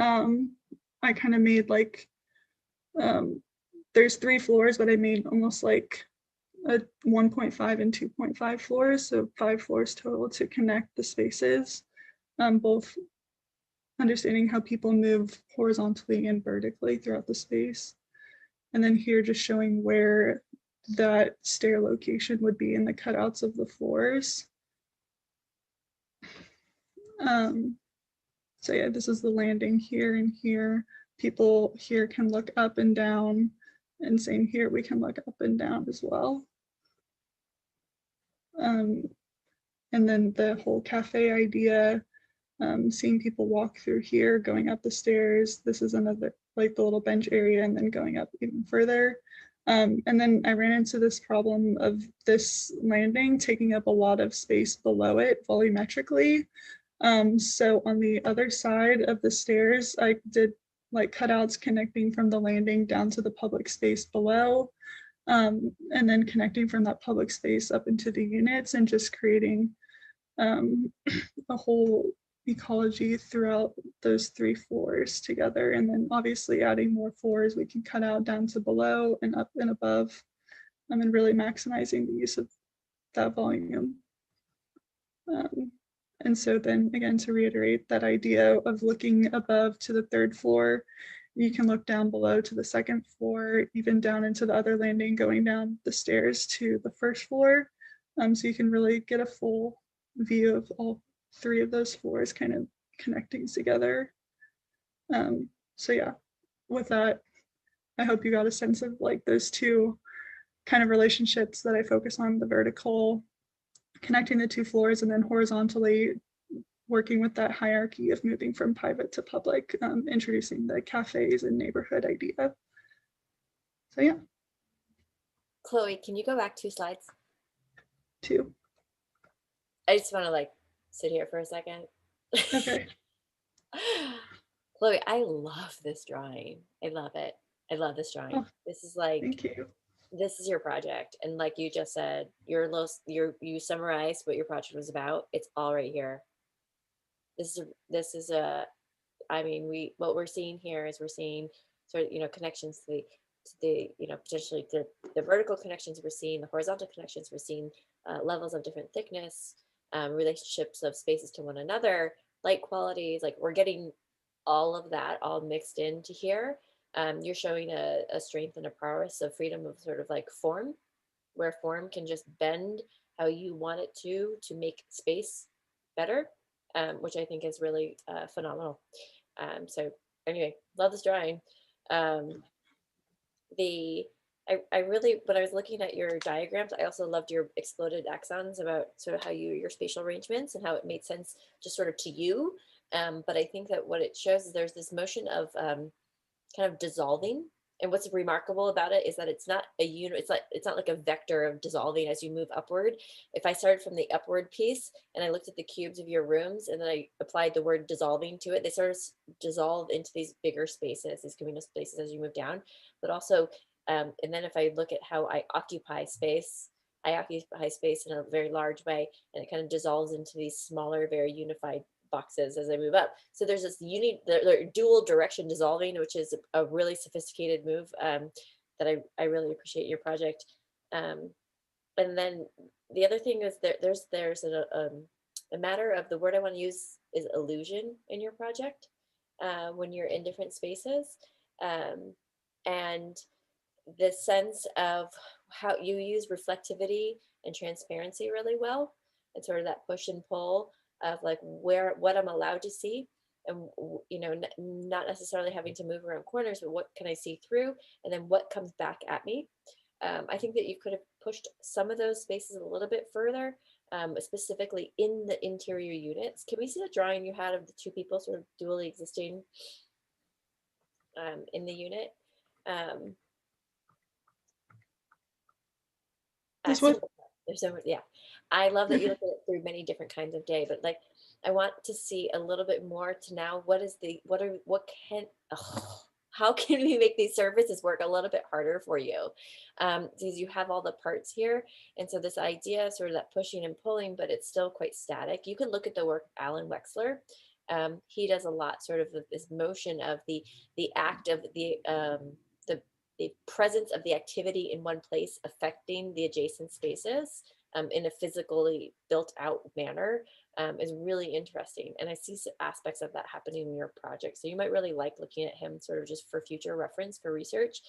I kind of made like, there's 3 floors, but I made almost like a 1.5 and 2.5 floors, so 5 floors total to connect the spaces, both understanding how people move horizontally and vertically throughout the space. And then here just showing where that stair location would be in the cutouts of the floors. So yeah, this is the landing here and here. People here can look up and down, and same here, we can look up and down as well. And then the whole cafe idea, seeing people walk through here, going up the stairs. This is another, like the little bench area, and then going up even further. And then I ran into this problem of this landing taking up a lot of space below it volumetrically. So on the other side of the stairs, I did like cutouts connecting from the landing down to the public space below, and then connecting from that public space up into the units, and just creating a whole ecology throughout those 3 floors together. And then obviously adding more floors we can cut out down to below and up and above, and really maximizing the use of that volume. And so then again, to reiterate that idea of looking above to the 3rd floor, you can look down below to the 2nd floor, even down into the other landing, going down the stairs to the 1st floor. So you can really get a full view of all 3 of those floors kind of connecting together. So yeah, with that, I hope you got a sense of like those 2 kind of relationships that I focus on: the vertical, connecting the 2 floors, and then horizontally working with that hierarchy of moving from private to public, introducing the cafes and neighborhood idea. So yeah. Chloe, can you go back 2 slides? 2. I just want to like sit here for a second. Okay. Chloe, I love this drawing. I love it. I love this drawing. Oh, this is like, thank you. This is your project. And like you just said, you summarized what your project was about. It's all right here. This is a, I mean, what we're seeing here is we're seeing sort of, connections to the potentially the vertical connections we're seeing, the horizontal connections we're seeing, levels of different thickness, relationships of spaces to one another, light qualities, like we're getting all of that all mixed into here. You're showing a strength and a prowess of freedom of sort of like form, where form can just bend how you want it to make space better, which I think is really phenomenal. So anyway, love this drawing. I really, when I was looking at your diagrams, I also loved your exploded axons about sort of how your spatial arrangements and how it made sense just sort of to you. But I think that what it shows is there's this motion of kind of dissolving. And what's remarkable about it is that it's not a unit, it's not like a vector of dissolving as you move upward. If I started from the upward piece and I looked at the cubes of your rooms and then I applied the word dissolving to it, they sort of dissolve into these bigger spaces, these communal spaces as you move down. But also, and then if I look at how I occupy space in a very large way, and it kind of dissolves into these smaller, very unified boxes as I move up. So there's this dual direction dissolving, which is a really sophisticated move that I really appreciate your project. And then the other thing is there's a matter of the word I want to use is illusion in your project when you're in different spaces, and the sense of how you use reflectivity and transparency really well, and sort of that push and pull of like what I'm allowed to see, and not necessarily having to move around corners, but what can I see through, and then what comes back at me. I think that you could have pushed some of those spaces a little bit further, specifically in the interior units. Can we see the drawing you had of the 2 people sort of dually existing in the unit? There's so much, yeah. I love that you look at it through many different kinds of day, but like I want to see a little bit more to now how can we make these surfaces work a little bit harder for you? Because you have all the parts here. And so this idea, sort of that pushing and pulling, but it's still quite static. You can look at the work of Alan Wexler. He does a lot sort of this motion of the act of the presence of the activity in one place affecting the adjacent spaces in a physically built out manner is really interesting. And I see aspects of that happening in your project. So you might really like looking at him sort of just for future reference for research.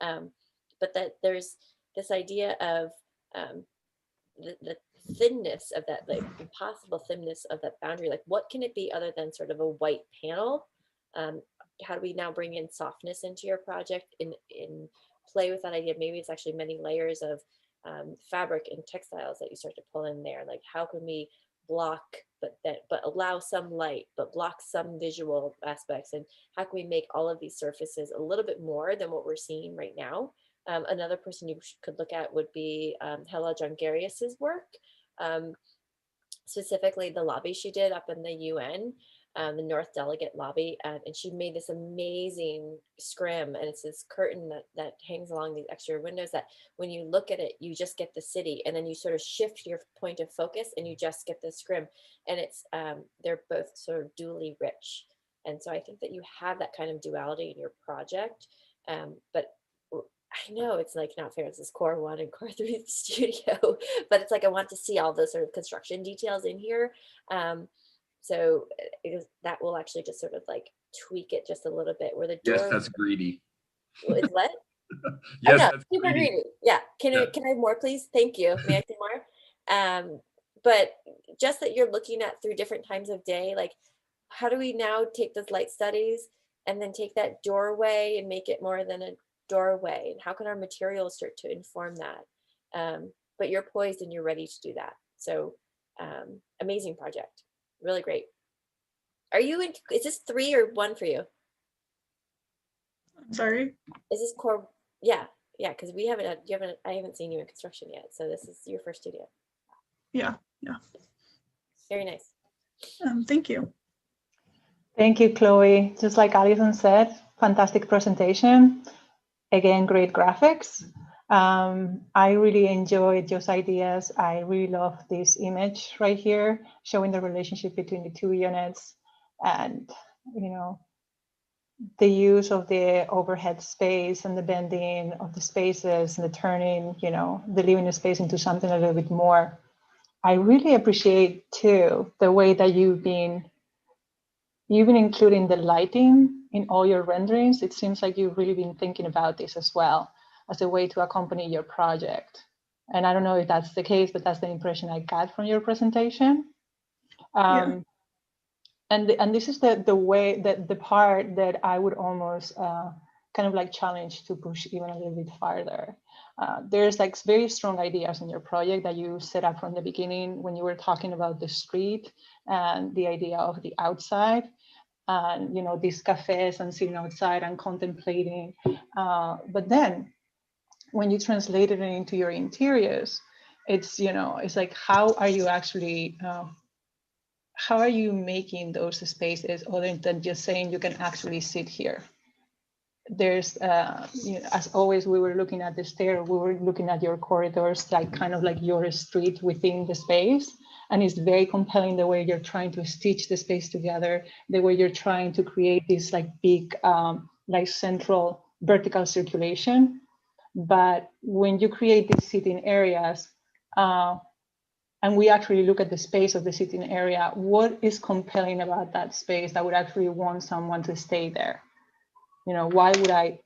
But that there's this idea of the thinness of that, like impossible thinness of that boundary. Like what can it be other than sort of a white panel? How do we now bring in softness into your project in play with that idea? Maybe it's actually many layers of fabric and textiles that you start to pull in there. Like how can we block, but allow some light, but block some visual aspects? And how can we make all of these surfaces a little bit more than what we're seeing right now? Another person you could look at would be Hella Jongerius's work, specifically the lobby she did up in the UN, the North Delegate Lobby, and she made this amazing scrim, and it's this curtain that hangs along these exterior windows that when you look at it, you just get the city, and then you sort of shift your point of focus and you just get the scrim, and it's they're both sort of dually rich. And so I think that you have that kind of duality in your project, but I know it's like not fair. This is core 1 and core 3 of the studio, but it's like I want to see all those sort of construction details in here. So that will actually just sort of like tweak it just a little bit. Where the door. Yes, that's greedy. Is what? Yes, know, that's super greedy. Yeah. Can I have more, please? Thank you. May I see more? But just that you're looking at through different times of day, like how do we now take those light studies and then take that doorway and make it more than a doorway, and how can our materials start to inform that? But you're poised and you're ready to do that. So amazing project, really great. Are you in, is this 3 or 1 for you? I'm sorry, is this core? Yeah, because we haven't I haven't seen you in construction yet, so this is your first studio. Yeah. Very nice. Thank you. Thank you, Chloe. Just like Alison said, fantastic presentation. Again, great graphics. I really enjoyed those ideas. I really love this image right here, showing the relationship between the 2 units, and the use of the overhead space and the bending of the spaces and the turning, the living space into something a little bit more. I really appreciate too the way that you've been including the lighting in all your renderings. It seems like you've really been thinking about this as well as a way to accompany your project. And I don't know if that's the case, but that's the impression I got from your presentation. And this is the way that the part that I would almost kind of like challenge to push even a little bit farther. There's like very strong ideas in your project that you set up from the beginning when you were talking about the street and the idea of the outside, and these cafes and sitting outside and contemplating. But then when you translate it into your interiors, it's it's like how are you actually how are you making those spaces other than just saying you can actually sit here? There's as always, we were looking at the stair, we were looking at your corridors, like kind of like your street within the space, and it's very compelling the way you're trying to stitch the space together, the way you're trying to create this like big like central vertical circulation. But when you create these sitting areas, and we actually look at the space of the sitting area, what is compelling about that space that would actually want someone to stay there? Why would I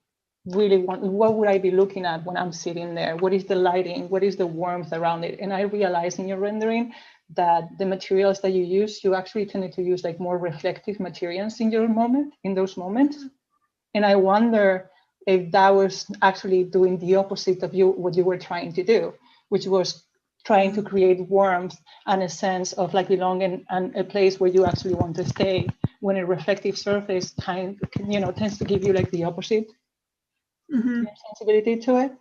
really want, what would I be looking at when I'm sitting there? What is the lighting? What is the warmth around it? And I realized in your rendering that the materials that you use, you actually tended to use like more reflective materials in those moments. And I wonder if that was actually doing the opposite of what you were trying to do, which was trying to create warmth and a sense of like belonging and a place where you actually want to stay, when a reflective surface tends to give you like the opposite sensibility to it.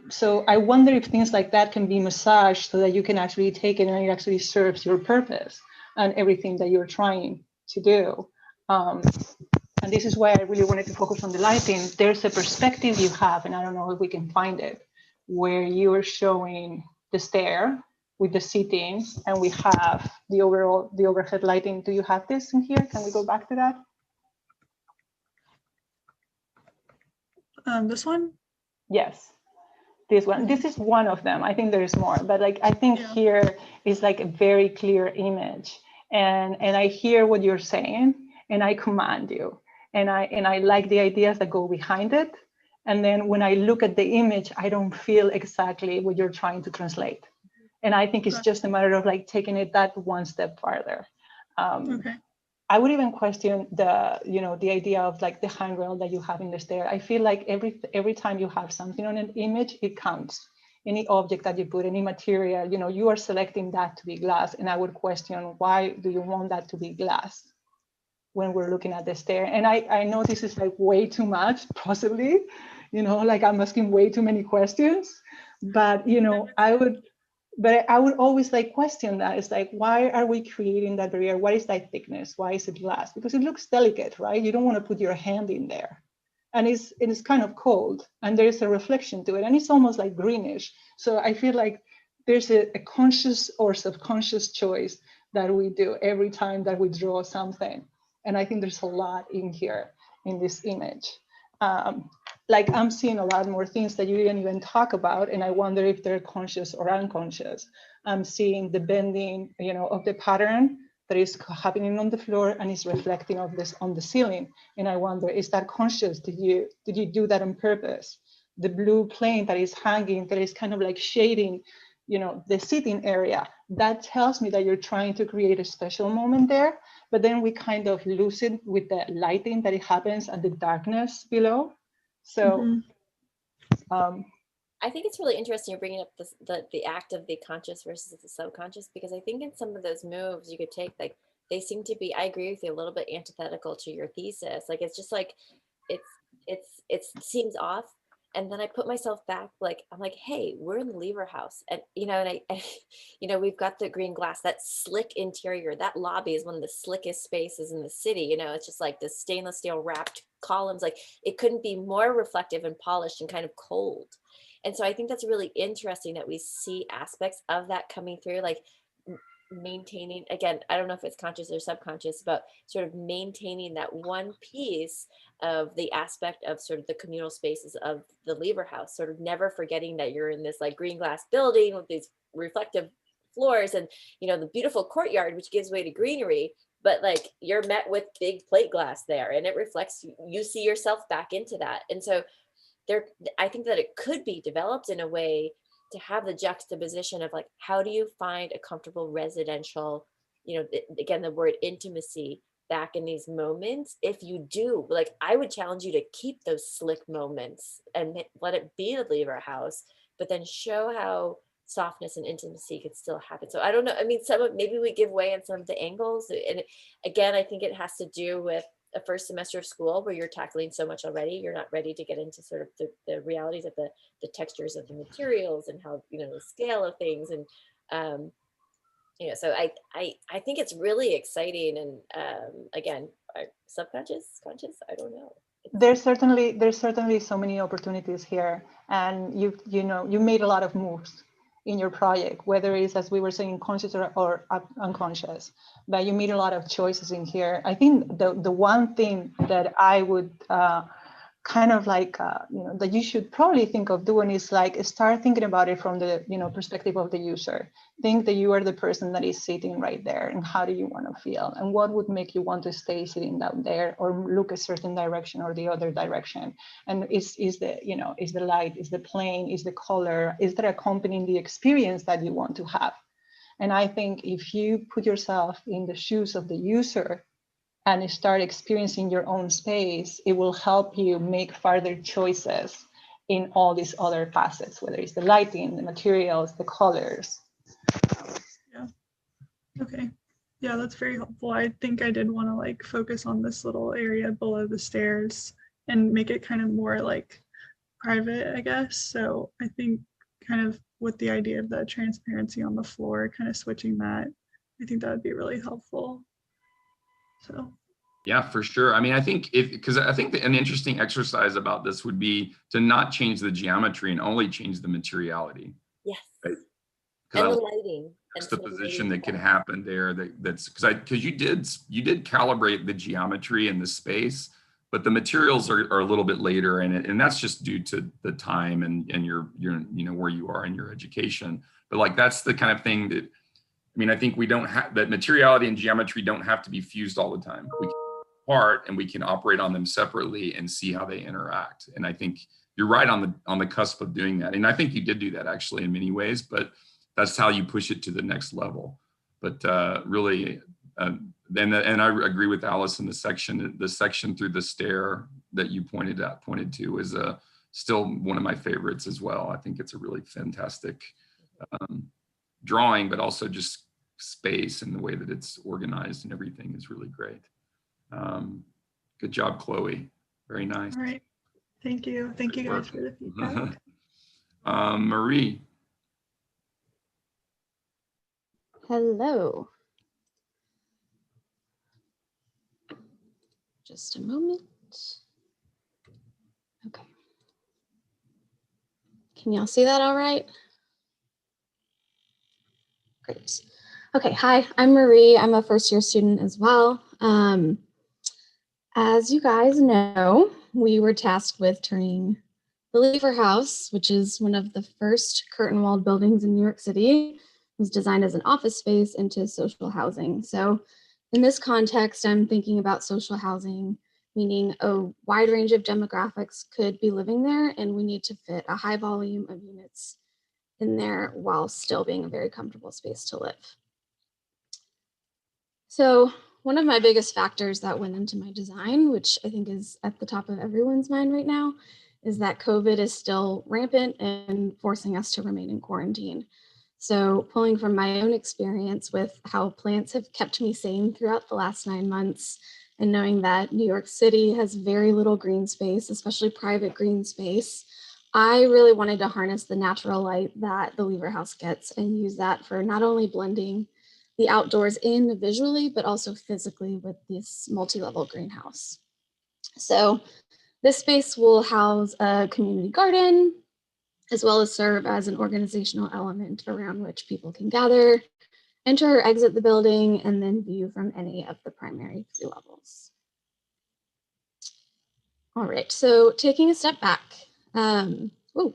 So I wonder if things like that can be massaged so that you can actually take it and it actually serves your purpose and everything that you're trying to do. And this is why I really wanted to focus on the lighting. There's a perspective you have, and I don't know if we can find it, where you're showing the stair with the seating, and we have the overhead lighting. Do you have this in here? Can we go back to that? This one? Yes, this one. This is one of them. I think there is more, but like I think here is like a very clear image, and I hear what you're saying, and I command you, and I like the ideas that go behind it. And then when I look at the image, I don't feel exactly what you're trying to translate. And I think it's just a matter of like taking it that one step farther. I would even question the idea of like the handrail that you have in the stair. I feel like every time you have something on an image, it counts. any object that you put, any material, you know, you are selecting that to be glass. And I would question, why do you want that to be glass when we're looking at the stair? And I know this is like way too much, possibly, you know, like I'm asking way too many questions, but, you know, I would always like question that. It's like, why are we creating that barrier? What is that thickness? Why is it glass? Because it looks delicate, right? You don't want to put your hand in there. And it's kind of cold, and there's a reflection to it, and it's almost like greenish. So I feel like there's a conscious or subconscious choice that we do every time that we draw something. And I think there's a lot in here in this image. Like I'm seeing a lot more things that you didn't even talk about, and I wonder if they're conscious or unconscious. I'm seeing the bending, you know, of the pattern that is happening on the floor and is reflecting of this on the ceiling. And I wonder, is that conscious? Did you do that on purpose? The blue plane that is hanging, that is kind of like shading, you know, the sitting area, that tells me that you're trying to create a special moment there, but then we kind of lose it with the lighting that it happens and the darkness below. So I think it's really interesting you're bringing up the act of the conscious versus the subconscious, because I think in some of those moves you could take, like, they seem to be, I agree with you, a little bit antithetical to your thesis. Like, it's just like, it seems off. And then I put myself back, like, I'm like, hey, we're in the Lever House. And, you know, and you know, we've got the green glass, that slick interior. That lobby is one of the slickest spaces in the city. You know, it's just like the stainless steel wrapped columns. Like, it couldn't be more reflective and polished and kind of cold. And so I think that's really interesting that we see aspects of that coming through, like maintaining, again, I don't know if it's conscious or subconscious, but sort of maintaining that one piece of the aspect of sort of the communal spaces of the Lever House, sort of never forgetting that you're in this like green glass building with these reflective floors and, you know, the beautiful courtyard, which gives way to greenery, but like you're met with big plate glass there and it reflects, you see yourself back into that. And so there, I think that it could be developed in a way to have the juxtaposition of like, how do you find a comfortable residential, you know, again, the word intimacy back in these moments. If you do, like, I would challenge you to keep those slick moments and let it be the Lever House, but then show how softness and intimacy could still happen. So I don't know. I mean, maybe we give way on some of the angles. And again, I think it has to do with a first semester of school where you're tackling so much already. You're not ready to get into sort of the realities of the textures of the materials and how, you know, the scale of things. And, you know, so I think it's really exciting. And again, subconscious, conscious, I don't know. There's certainly so many opportunities here. And you know, you made a lot of moves in your project, whether it's, as we were saying, conscious or unconscious, but you made a lot of choices in here. I think the one thing that I would kind of like, you know, that you should probably think of doing is like start thinking about it from the, you know, perspective of the user. Think that you are the person that is sitting right there, and how do you want to feel, and what would make you want to stay sitting down there or look a certain direction or the other direction. And is the, you know, is the light, is the plane, is the color, is that accompanying the experience that you want to have? And I think if you put yourself in the shoes of the user and start experiencing your own space, it will help you make further choices in all these other facets, whether it's the lighting, the materials, the colors. Yeah. Okay. Yeah, that's very helpful. I think I did want to like focus on this little area below the stairs and make it kind of more like private, I guess. So I think kind of with the idea of the transparency on the floor, kind of switching that, I think that would be really helpful. So. Yeah, for sure. I mean, I think because I think an interesting exercise about this would be to not change the geometry and only change the materiality. Yes. Right? And the lighting. That's the position that can happen there. That's because you did calibrate the geometry and the space, but the materials are a little bit later in it, and that's just due to the time and your you know, where you are in your education. But like that's the kind of thing that, I mean, I think we don't have that materiality and geometry don't have to be fused all the time. We can apart and we can operate on them separately and see how they interact. And I think you're right on the cusp of doing that. And I think you did do that actually in many ways, but that's how you push it to the next level. But really, and I agree with Alice in the section through the stair that you pointed to is still one of my favorites as well. I think it's a really fantastic drawing, but also just space and the way that it's organized and everything is really great. Good job, Chloe. Very nice. All right. Thank you. Thank you guys for the feedback. Marie. Hello. Just a moment. Okay. Can y'all see that all right? Great. Okay, hi, I'm Marie. I'm a first-year student as well. As you guys know, we were tasked with turning the Lever House, which is one of the first curtain-walled buildings in New York City, was designed as an office space, into social housing. So in this context, I'm thinking about social housing, meaning a wide range of demographics could be living there, and we need to fit a high volume of units in there while still being a very comfortable space to live. So one of my biggest factors that went into my design, which I think is at the top of everyone's mind right now, is that COVID is still rampant and forcing us to remain in quarantine. So pulling from my own experience with how plants have kept me sane throughout the last 9 months, and knowing that New York City has very little green space, especially private green space, I really wanted to harness the natural light that the Lever House gets and use that for not only blending the outdoors in visually, but also physically with this multi-level greenhouse. So this space will house a community garden, as well as serve as an organizational element around which people can gather, enter or exit the building, and then view from any of the primary 3 levels. All right, so taking a step back. Hello.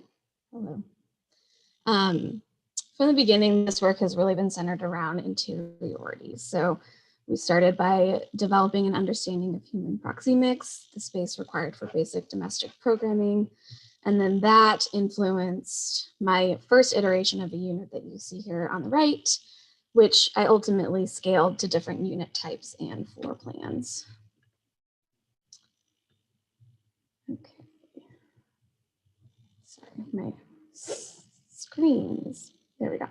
From the beginning, this work has really been centered around interiorities. So we started by developing an understanding of human proxemics, the space required for basic domestic programming. And then that influenced my first iteration of a unit that you see here on the right, which I ultimately scaled to different unit types and floor plans. Okay. Sorry, my screens. There we go.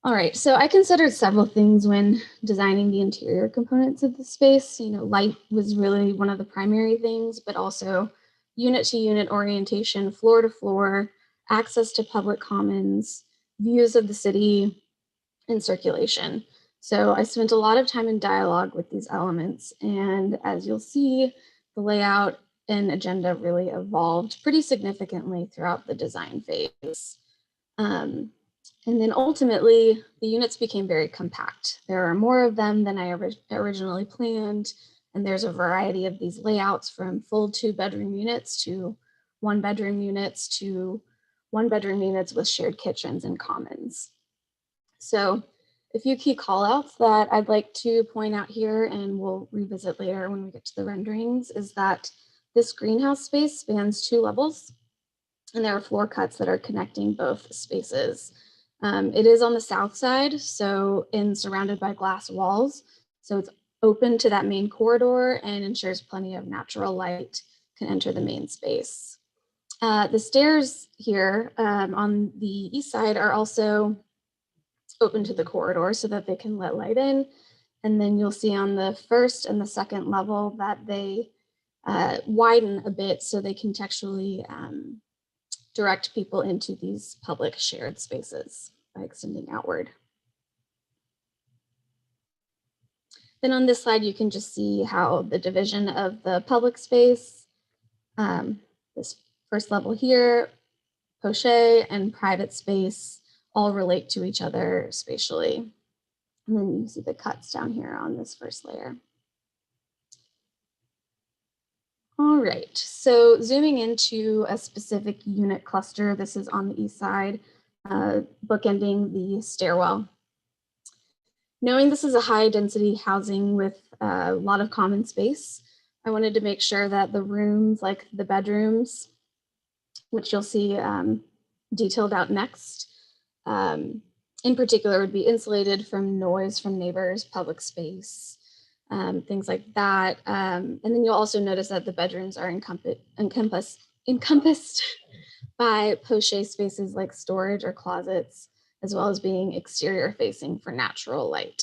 All right, so I considered several things when designing the interior components of the space. Light was really one of the primary things, but also unit to unit orientation, floor to floor, access to public commons, views of the city, and circulation. So I spent a lot of time in dialogue with these elements. And as you'll see, the layout and agenda really evolved pretty significantly throughout the design phase. And then ultimately, the units became very compact. There are more of them than I originally planned. And there's a variety of these layouts, from full 2-bedroom units to 1-bedroom units to 1-bedroom units with shared kitchens and commons. So a few key callouts that I'd like to point out here, and we'll revisit later when we get to the renderings, is that this greenhouse space spans 2 levels, and there are floor cuts that are connecting both spaces. It is on the south side, surrounded by glass walls. So it's open to that main corridor and ensures plenty of natural light can enter the main space. The stairs here on the east side are also open to the corridor so that they can let light in. And then you'll see on the first and the second level that they widen a bit so they contextually direct people into these public shared spaces by extending outward. Then on this slide, you can just see how the division of the public space, this first level here, poche and private space, all relate to each other spatially. And then you see the cuts down here on this first layer. All right, so zooming into a specific unit cluster, this is on the east side, bookending the stairwell. Knowing this is a high density housing with a lot of common space, I wanted to make sure that the rooms, like the bedrooms, which you'll see detailed out next, in particular would be insulated from noise from neighbors, public space, things like that. And then you'll also notice that the bedrooms are encompassed encompassed by poche spaces like storage or closets, as well as being exterior facing for natural light.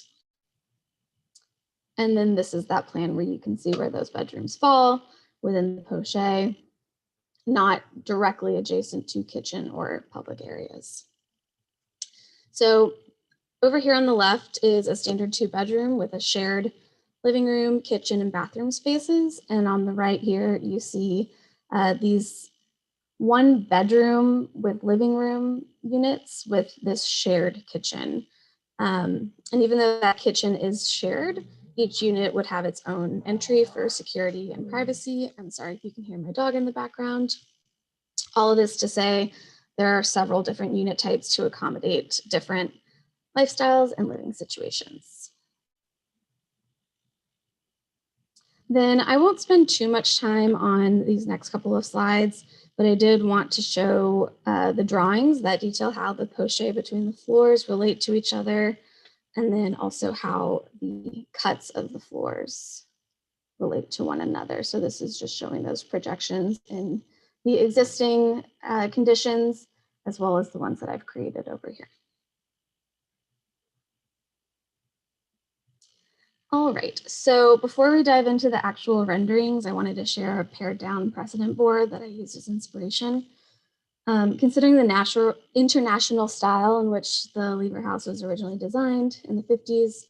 And then this is that plan where you can see where those bedrooms fall within the poche, not directly adjacent to kitchen or public areas. So over here on the left is a standard 2-bedroom with a shared living room, kitchen, and bathroom spaces. And on the right here, you see these 1-bedroom with living room units with this shared kitchen. And even though that kitchen is shared, each unit would have its own entry for security and privacy. I'm sorry if you can hear my dog in the background. All of this to say, there are several different unit types to accommodate different lifestyles and living situations. Then I won't spend too much time on these next couple of slides, but I did want to show the drawings that detail how the poche between the floors relate to each other, and then also how the cuts of the floors relate to one another. So this is just showing those projections in the existing conditions, as well as the ones that I've created over here. All right, so before we dive into the actual renderings, I wanted to share a pared down precedent board that I used as inspiration. Considering the international style in which the Lever House was originally designed in the 50s,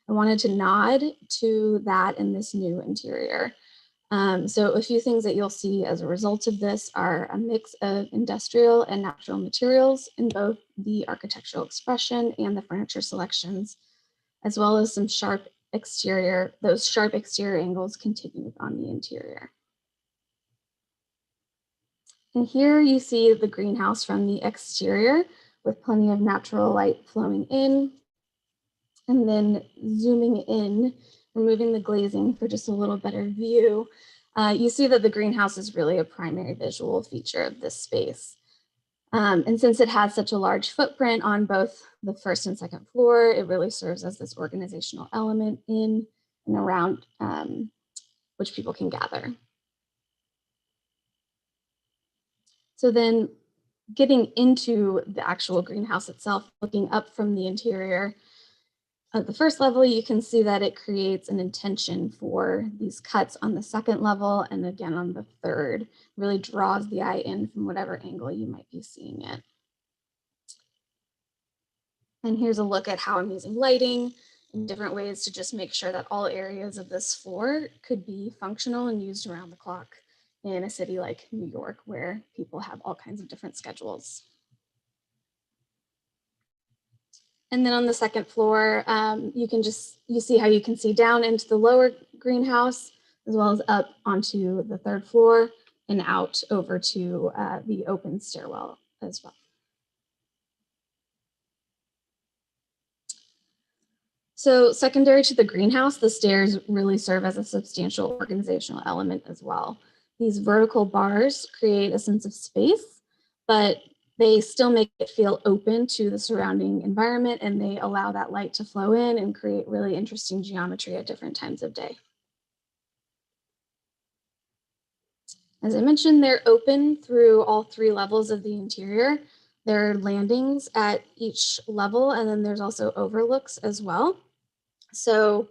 I wanted to nod to that in this new interior. So a few things that you'll see as a result of this are a mix of industrial and natural materials in both the architectural expression and the furniture selections, as well as some sharp exterior angles continued on the interior. And here you see the greenhouse from the exterior with plenty of natural light flowing in. And then zooming in, removing the glazing for just a little better view, you see that the greenhouse is really a primary visual feature of this space. And since it has such a large footprint on both the first and second floor, it really serves as this organizational element in and around which people can gather. So then getting into the actual greenhouse itself, looking up from the interior, at the first level, you can see that it creates an intention for these cuts on the second level, and again on the third, really draws the eye in from whatever angle you might be seeing it. And here's a look at how I'm using lighting in different ways to just make sure that all areas of this floor could be functional and used around the clock in a city like New York, where people have all kinds of different schedules. And then on the second floor, you see how you can see down into the lower greenhouse, as well as up onto the third floor and out over to the open stairwell as well. So secondary to the greenhouse, the stairs really serve as a substantial organizational element as well. These vertical bars create a sense of space, but they still make it feel open to the surrounding environment, and they allow that light to flow in and create really interesting geometry at different times of day. As I mentioned, they're open through all 3 levels of the interior. There are landings at each level, and then there's also overlooks as well. So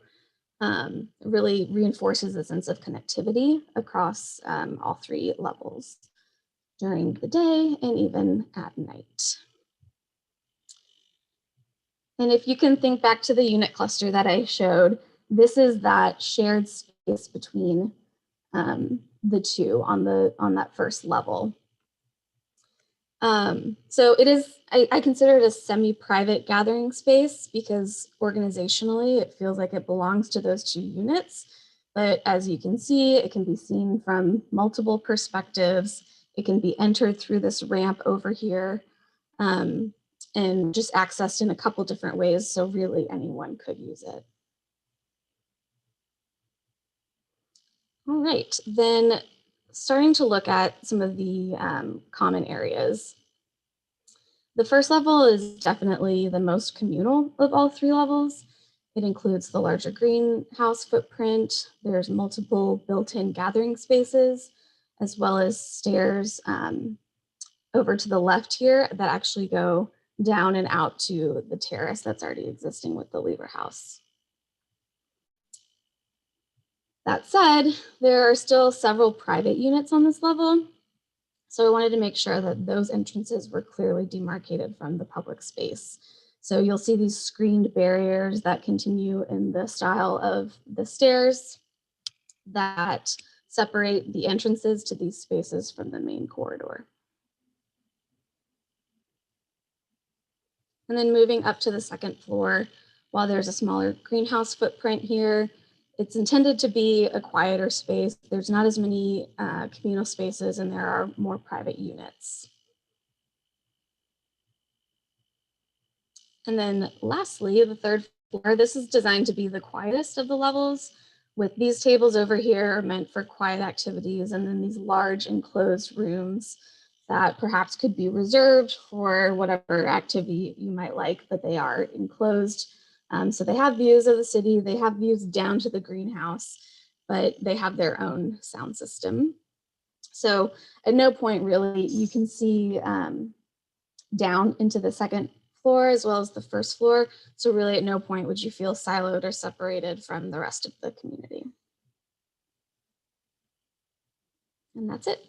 it really reinforces a sense of connectivity across all 3 levels during the day and even at night. And if you can think back to the unit cluster that I showed, this is that shared space between the 2 on that first level. So it is, I consider it a semi-private gathering space because organizationally it feels like it belongs to those 2 units. But as you can see, it can be seen from multiple perspectives. It can be entered through this ramp over here and just accessed in a couple different ways. So really anyone could use it. All right, then starting to look at some of the common areas. The first level is definitely the most communal of all 3 levels. It includes the larger greenhouse footprint. There's multiple built-in gathering spaces, as well as stairs over to the left here that actually go down and out to the terrace that's already existing with the Lever House. That said, there are still several private units on this level, so I wanted to make sure that those entrances were clearly demarcated from the public space. So you'll see these screened barriers that continue in the style of the stairs that separate the entrances to these spaces from the main corridor. And then moving up to the second floor, while there's a smaller greenhouse footprint here, it's intended to be a quieter space. There's not as many communal spaces and there are more private units. And then lastly, the third floor, this is designed to be the quietest of the levels, with these tables over here are meant for quiet activities, and then these large enclosed rooms that perhaps could be reserved for whatever activity you might like, but they are enclosed. So they have views of the city, they have views down to the greenhouse, but they have their own sound system. So at no point really you can see down into the second floor as well as the first floor. So really at no point would you feel siloed or separated from the rest of the community. And that's it.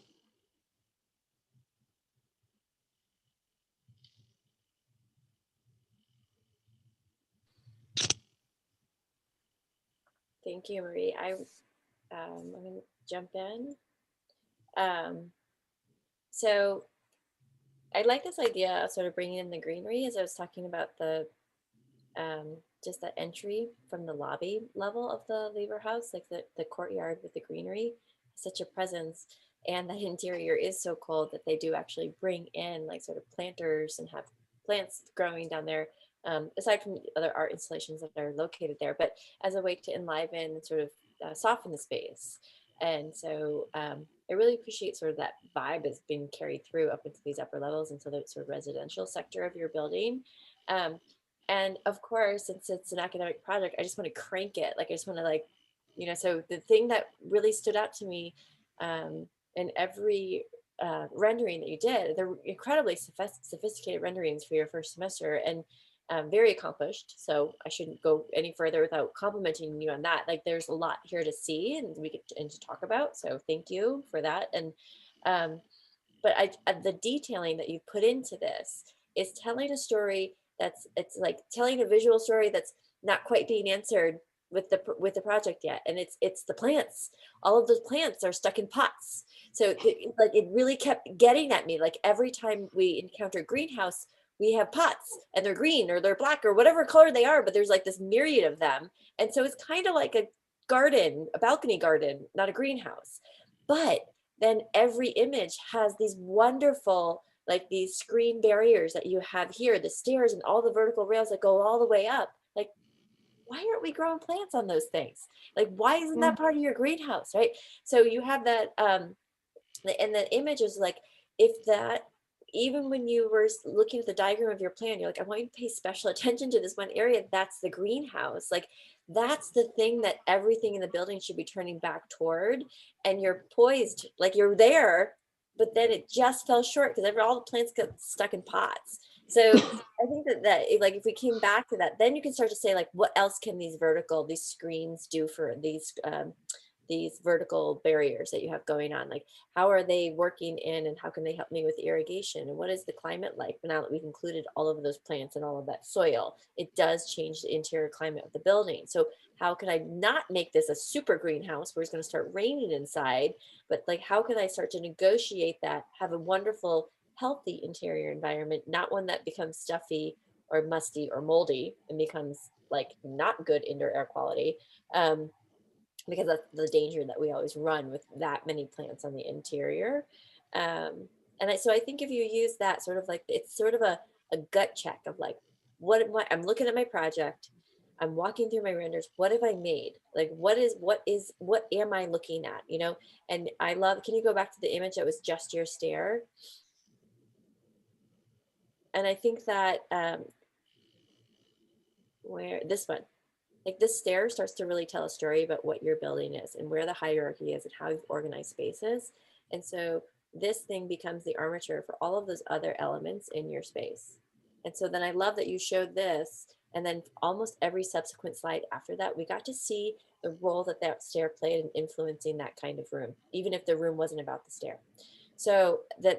Thank you, Marie. I'm going to jump in. So I like this idea of sort of bringing in the greenery, as I was talking about the just the entry from the lobby level of the Lever House, like the courtyard with the greenery, such a presence. And the interior is so cold that they do actually bring in like sort of planters and have plants growing down there, aside from the other art installations that are located there, but as a way to enliven and sort of soften the space. And so I really appreciate sort of that vibe is being carried through up into these upper levels into the sort of residential sector of your building. And of course, since it's an academic project, I just want to crank it. Like I just want to like, you know, so the thing that really stood out to me in every rendering that you did, they're incredibly sophisticated renderings for your first semester and very accomplished. So I shouldn't go any further without complimenting you on that. Like there's a lot here to see and we get to talk about. So thank you for that. And but the detailing that you put into this is telling a story it's like telling a visual story that's not quite being answered with the project yet. And it's the plants. All of those plants are stuck in pots. So it really kept getting at me. Like every time we encounter greenhouse, we have pots and they're green or they're black or whatever color they are, but there's like this myriad of them. And so it's kind of like a garden, a balcony garden, not a greenhouse. But then every image has these wonderful, like these screen barriers that you have here, the stairs and all the vertical rails that go all the way up. Like, why aren't we growing plants on those things? Like, why isn't that part of your greenhouse, right? So you have that, and the image is like, if that, even when you were looking at the diagram of your plan, you're like, I want you to pay special attention to this one area. That's the greenhouse. Like, that's the thing that everything in the building should be turning back toward. And you're poised, like you're there, but then it just fell short because all the plants got stuck in pots. So I think that like if we came back to that, then you can start to say like, what else can these screens do for these vertical barriers that you have going on? Like, how are they working in and how can they help me with irrigation? And what is the climate like? Now that we've included all of those plants and all of that soil, it does change the interior climate of the building. So how can I not make this a super greenhouse where it's going to start raining inside, but like, how can I start to negotiate that, have a wonderful, healthy interior environment, not one that becomes stuffy or musty or moldy and becomes like not good indoor air quality. Because that's the danger that we always run with that many plants on the interior. So I think if you use that sort of like, it's sort of a gut check of like, I'm looking at my project, I'm walking through my renders, what have I made? Like, what am I looking at, you know? And I love, can you go back to the image that was just your stair? And I think that, where this one, like this stair starts to really tell a story about what your building is and where the hierarchy is and how you've organized spaces. And so this thing becomes the armature for all of those other elements in your space. And so then I love that you showed this, and then almost every subsequent slide after that, we got to see the role that that stair played in influencing that kind of room, even if the room wasn't about the stair. So then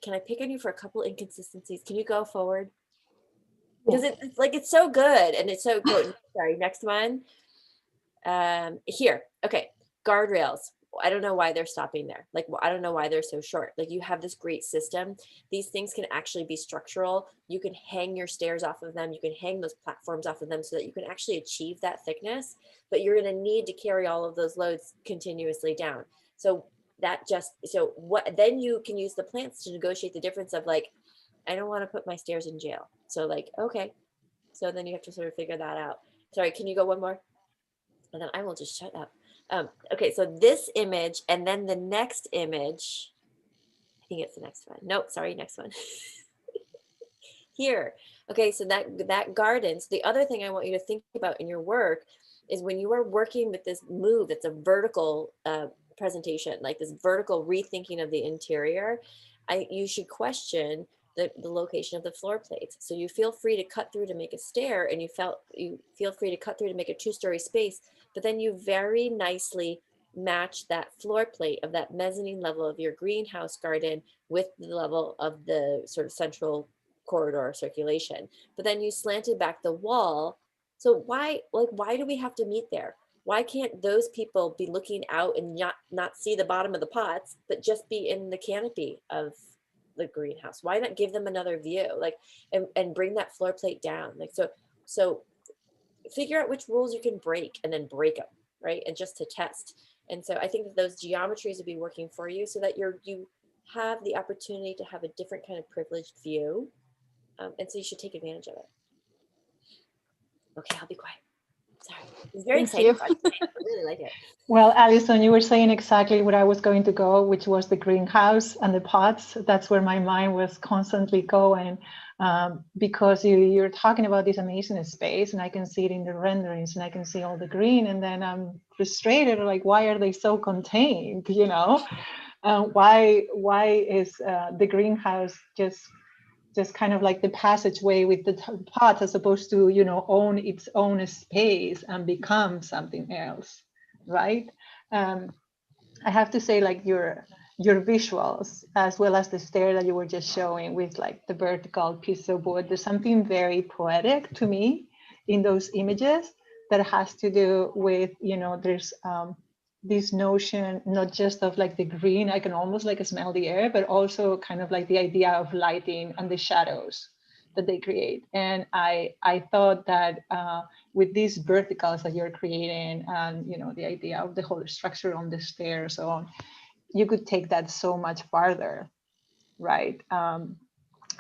can I pick on you for a couple inconsistencies? Can you go forward? Because it's like, it's so good and it's so good. Sorry, next one. Here, okay, guardrails. I don't know why they're stopping there. Like, I don't know why they're so short. Like, you have this great system. These things can actually be structural. You can hang your stairs off of them. You can hang those platforms off of them so that you can actually achieve that thickness, but you're going to need to carry all of those loads continuously down. So then you can use the plants to negotiate the difference of like, I don't want to put my stairs in jail. So like, okay. So then you have to sort of figure that out. Sorry, can you go one more? And then I will just shut up. Okay, so this image and then the next image, I think it's the next one. Nope, sorry, next one. Here. Okay, so that garden. So the other thing I want you to think about in your work is when you are working with this move, it's a vertical presentation, like this vertical rethinking of the interior, you should question the location of the floor plates. So you feel free to cut through to make a stair, and you feel free to cut through to make a 2-story space, but then you very nicely match that floor plate of that mezzanine level of your greenhouse garden with the level of the sort of central corridor circulation. But then you slanted back the wall. So why do we have to meet there? Why can't those people be looking out and not see the bottom of the pots, but just be in the canopy of the greenhouse? Why not give them another view, like, and bring that floor plate down? Like, so figure out which rules you can break and then break them, right? And just to test. And so I think that those geometries would be working for you so that you have the opportunity to have a different kind of privileged view. And so you should take advantage of it. Okay, I'll be quiet. Sorry. It's very exciting project. I really like it. Well, Alison, you were saying exactly where I was going to go, which was the greenhouse and the pots. That's where my mind was constantly going, because you're talking about this amazing space, and I can see it in the renderings, and I can see all the green, and then I'm frustrated, like, why are they so contained? You know, why is the greenhouse just kind of like the passageway with the pots, as opposed to, you know, own its own space and become something else, right? I have to say, like, your visuals, as well as the stair that you were just showing with like the vertical piece of wood, there's something very poetic to me in those images that has to do with, you know, there's this notion, not just of like the green, I can almost like smell the air, but also kind of like the idea of lighting and the shadows that they create. And I thought that with these verticals that you're creating, and, you know, the idea of the whole structure on the stairs, so on, you could take that so much farther, right?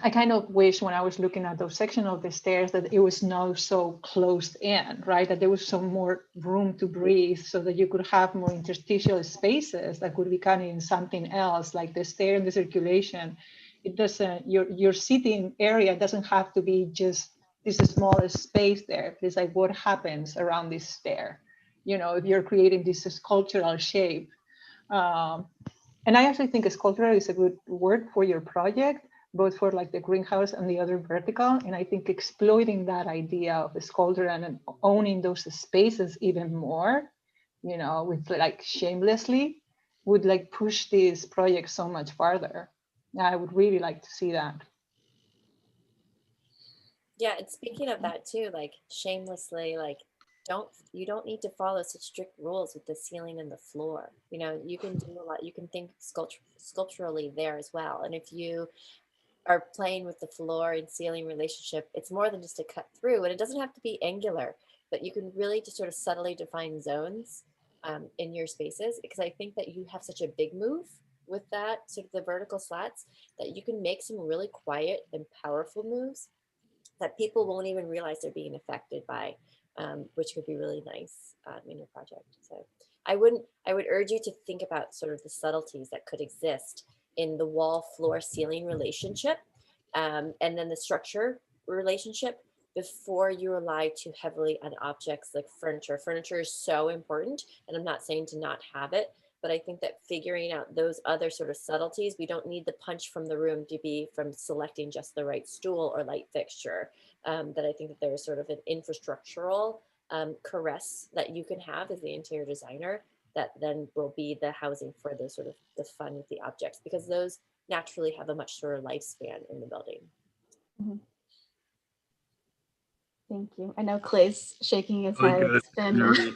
I kind of wish, when I was looking at those section of the stairs, that it was not so closed in, right? That there was some more room to breathe, so that you could have more interstitial spaces that could become in something else, like the stair and the circulation. It doesn't, your sitting area doesn't have to be just this small space there. It's like what happens around this stair, you know, if you're creating this sculptural shape. And I actually think sculptural is a good word for your project, both for like the greenhouse and the other vertical. And I think exploiting that idea of the sculpture and owning those spaces even more, you know, with like shamelessly, would like push this project so much farther. I would really like to see that. Yeah, and speaking of that too, like shamelessly, like you don't need to follow such strict rules with the ceiling and the floor. You know, you can do a lot. You can think sculpturally there as well. And if you are playing with the floor and ceiling relationship, it's more than just a cut through, and it doesn't have to be angular, but you can really just sort of subtly define zones in your spaces, because I think that you have such a big move with that sort of the vertical slats that you can make some really quiet and powerful moves that people won't even realize they're being affected by, which could be really nice in your project. So I would urge you to think about sort of the subtleties that could exist in the wall, floor, ceiling relationship, and then the structure relationship, before you rely too heavily on objects like furniture. Furniture is so important, and I'm not saying to not have it, but I think that figuring out those other sort of subtleties, we don't need the punch from the room to be from selecting just the right stool or light fixture. That I think that there's sort of an infrastructural caress that you can have as the interior designer that then will be the housing for the sort of the fun with the objects, because those naturally have a much shorter lifespan in the building. Mm-hmm. Thank you. I know Clay's shaking his Really head. good. It's been,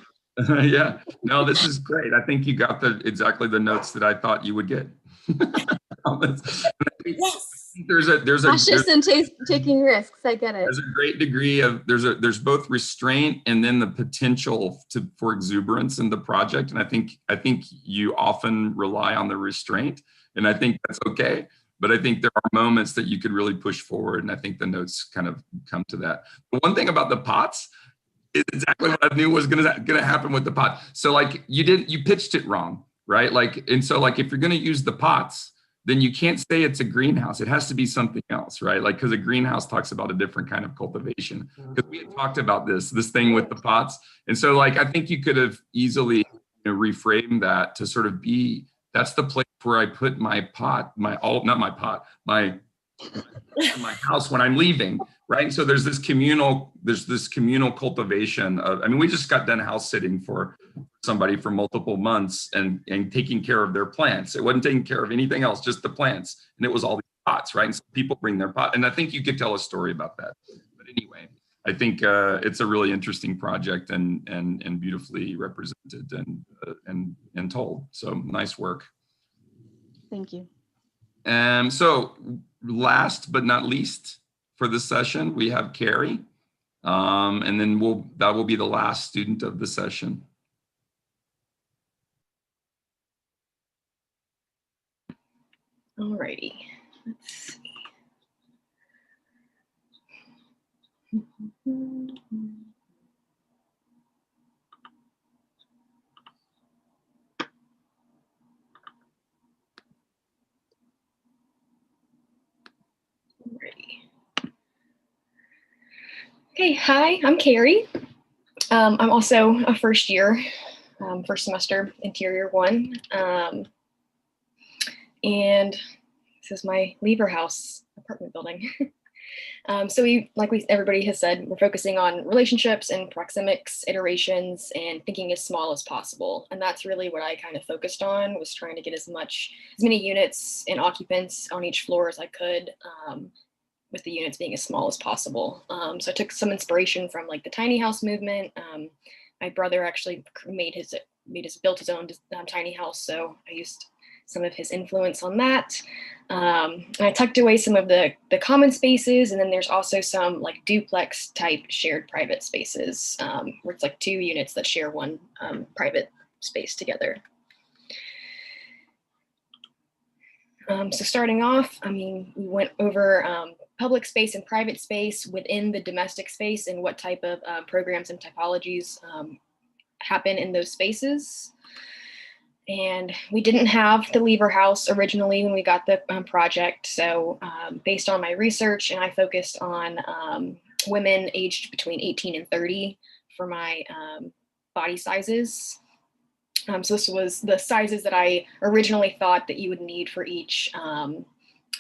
Yeah, no, this is great. I think you got exactly the notes that I thought you would get. Yes. There's cautious and taking risks. I get it. There's a great degree of there's both restraint and then the potential for exuberance in the project. And I think you often rely on the restraint, and I think that's okay. But I think there are moments that you could really push forward, and I think the notes kind of come to that. The one thing about the pots is exactly what I knew was gonna happen with the pot. So like you pitched it wrong, right? Like, and so like if you're gonna use the pots, then you can't say it's a greenhouse. It has to be something else, right? Like, because a greenhouse talks about a different kind of cultivation. Because we had talked about this thing with the pots, and so like I think you could have easily reframed that to sort of be, that's the place where I put my pot, my house when I'm leaving, right? So there's this communal cultivation of, I mean, we just got done house sitting for somebody for multiple months and taking care of their plants. It wasn't taking care of anything else, just the plants. And it was all these pots, right? And so people bring their pot. And I think you could tell a story about that. But anyway, I think it's a really interesting project and beautifully represented and told. So nice work. Thank you. So last but not least for this session, we have Carrie. And then that will be the last student of the session. Alrighty, let's see. Okay, hi, I'm Carrie. I'm also a first year, first semester, Interior 1. And this is my Lever House apartment building. So everybody has said, we're focusing on relationships and proxemics, iterations, and thinking as small as possible. And that's really what I kind of focused on, was trying to get as many units and occupants on each floor as I could, with the units being as small as possible. So I took some inspiration from like the tiny house movement. My brother actually built his own tiny house, so I used some of his influence on that. And I tucked away some of the common spaces, and then there's also some like duplex type shared private spaces, where it's like 2 units that share one private space together. So starting off, I mean, we went over public space and private space within the domestic space and what type of programs and typologies happen in those spaces. And we didn't have the Lever House originally when we got the project. So based on my research, and I focused on women aged between 18 and 30 for my body sizes. So this was the sizes that I originally thought that you would need for each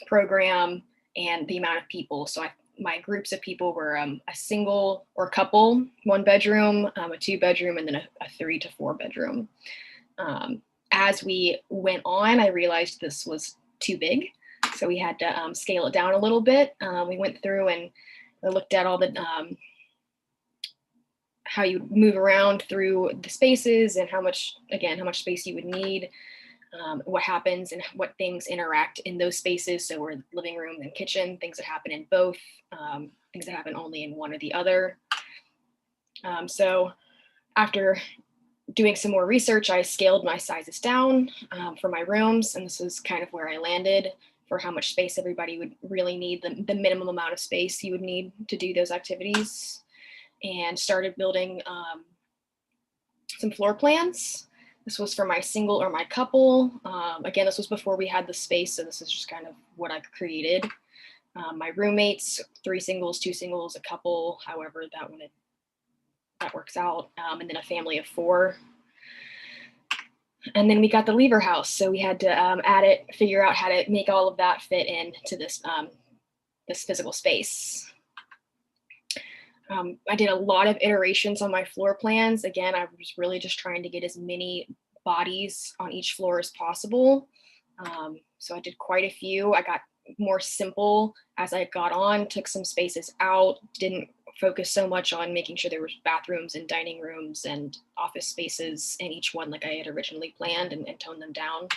program and the amount of people. So my groups of people were a single or couple, 1 bedroom, a 2 bedroom, and then a 3 to 4 bedroom. As we went on, I realized this was too big. So we had to scale it down a little bit. We went through and looked at all the, how you move around through the spaces and how much space you would need, what happens and what things interact in those spaces. So we're living room and kitchen, things that happen in both, things that happen only in one or the other. So after doing some more research, I scaled my sizes down for my rooms, and this is kind of where I landed for how much space everybody would really need, the minimum amount of space you would need to do those activities, and started building some floor plans. This was for my single or my couple. Again, this was before we had the space, so this is just kind of what I created. My roommates, 3 singles, 2 singles, a couple, however that works out, and then a family of 4. And then we got the lever house, so we had to figure out how to make all of that fit into this this physical space. I did a lot of iterations on my floor plans. Again, I was really just trying to get as many bodies on each floor as possible. So I did quite a few. I got more simple as I got on, took some spaces out, didn't focus so much on making sure there were bathrooms and dining rooms and office spaces in each one like I had originally planned, and toned them down,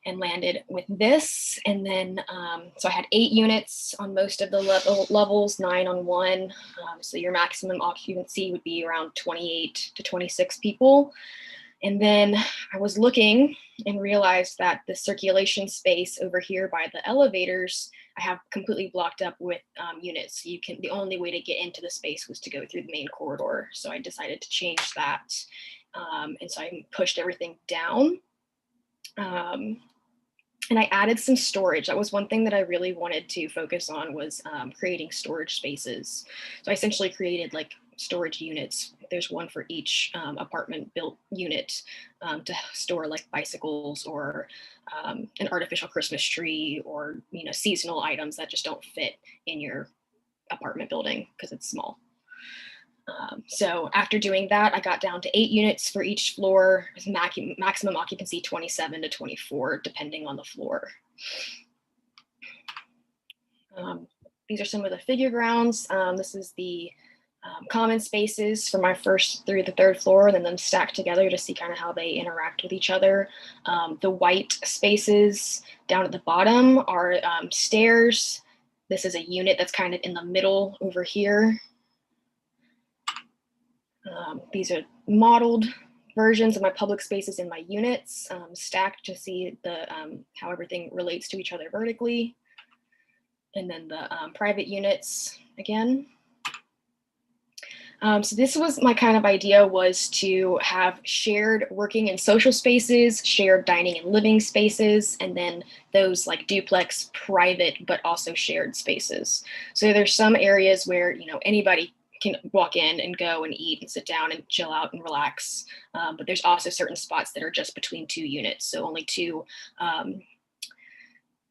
and landed with this. And then, so I had 8 units on most of the levels, 9 on one. So your maximum occupancy would be around 28 to 26 people. And then I was looking and realized that the circulation space over here by the elevators, I have completely blocked up with units. So the only way to get into the space was to go through the main corridor. So I decided to change that. And so I pushed everything down. And I added some storage. That was one thing that I really wanted to focus on, was creating storage spaces. So I essentially created like storage units. There's one for each apartment built unit to store like bicycles or an artificial Christmas tree, or seasonal items that just don't fit in your apartment building because it's small. So after doing that, I got down to 8 units for each floor, maximum occupancy 27 to 24, depending on the floor. These are some of the figure grounds. This is the common spaces for my first through the 3rd floor, and then them stacked together to see kind of how they interact with each other. The white spaces down at the bottom are stairs. This is a unit that's kind of in the middle over here. These are modeled versions of my public spaces in my units, stacked to see how everything relates to each other vertically. And then the private units again. So this was my kind of idea, was to have shared working and social spaces, shared dining and living spaces, and then those like duplex private but also shared spaces. So there's some areas where anybody can walk in and go and eat and sit down and chill out and relax. But there's also certain spots that are just between 2 units. So only 2,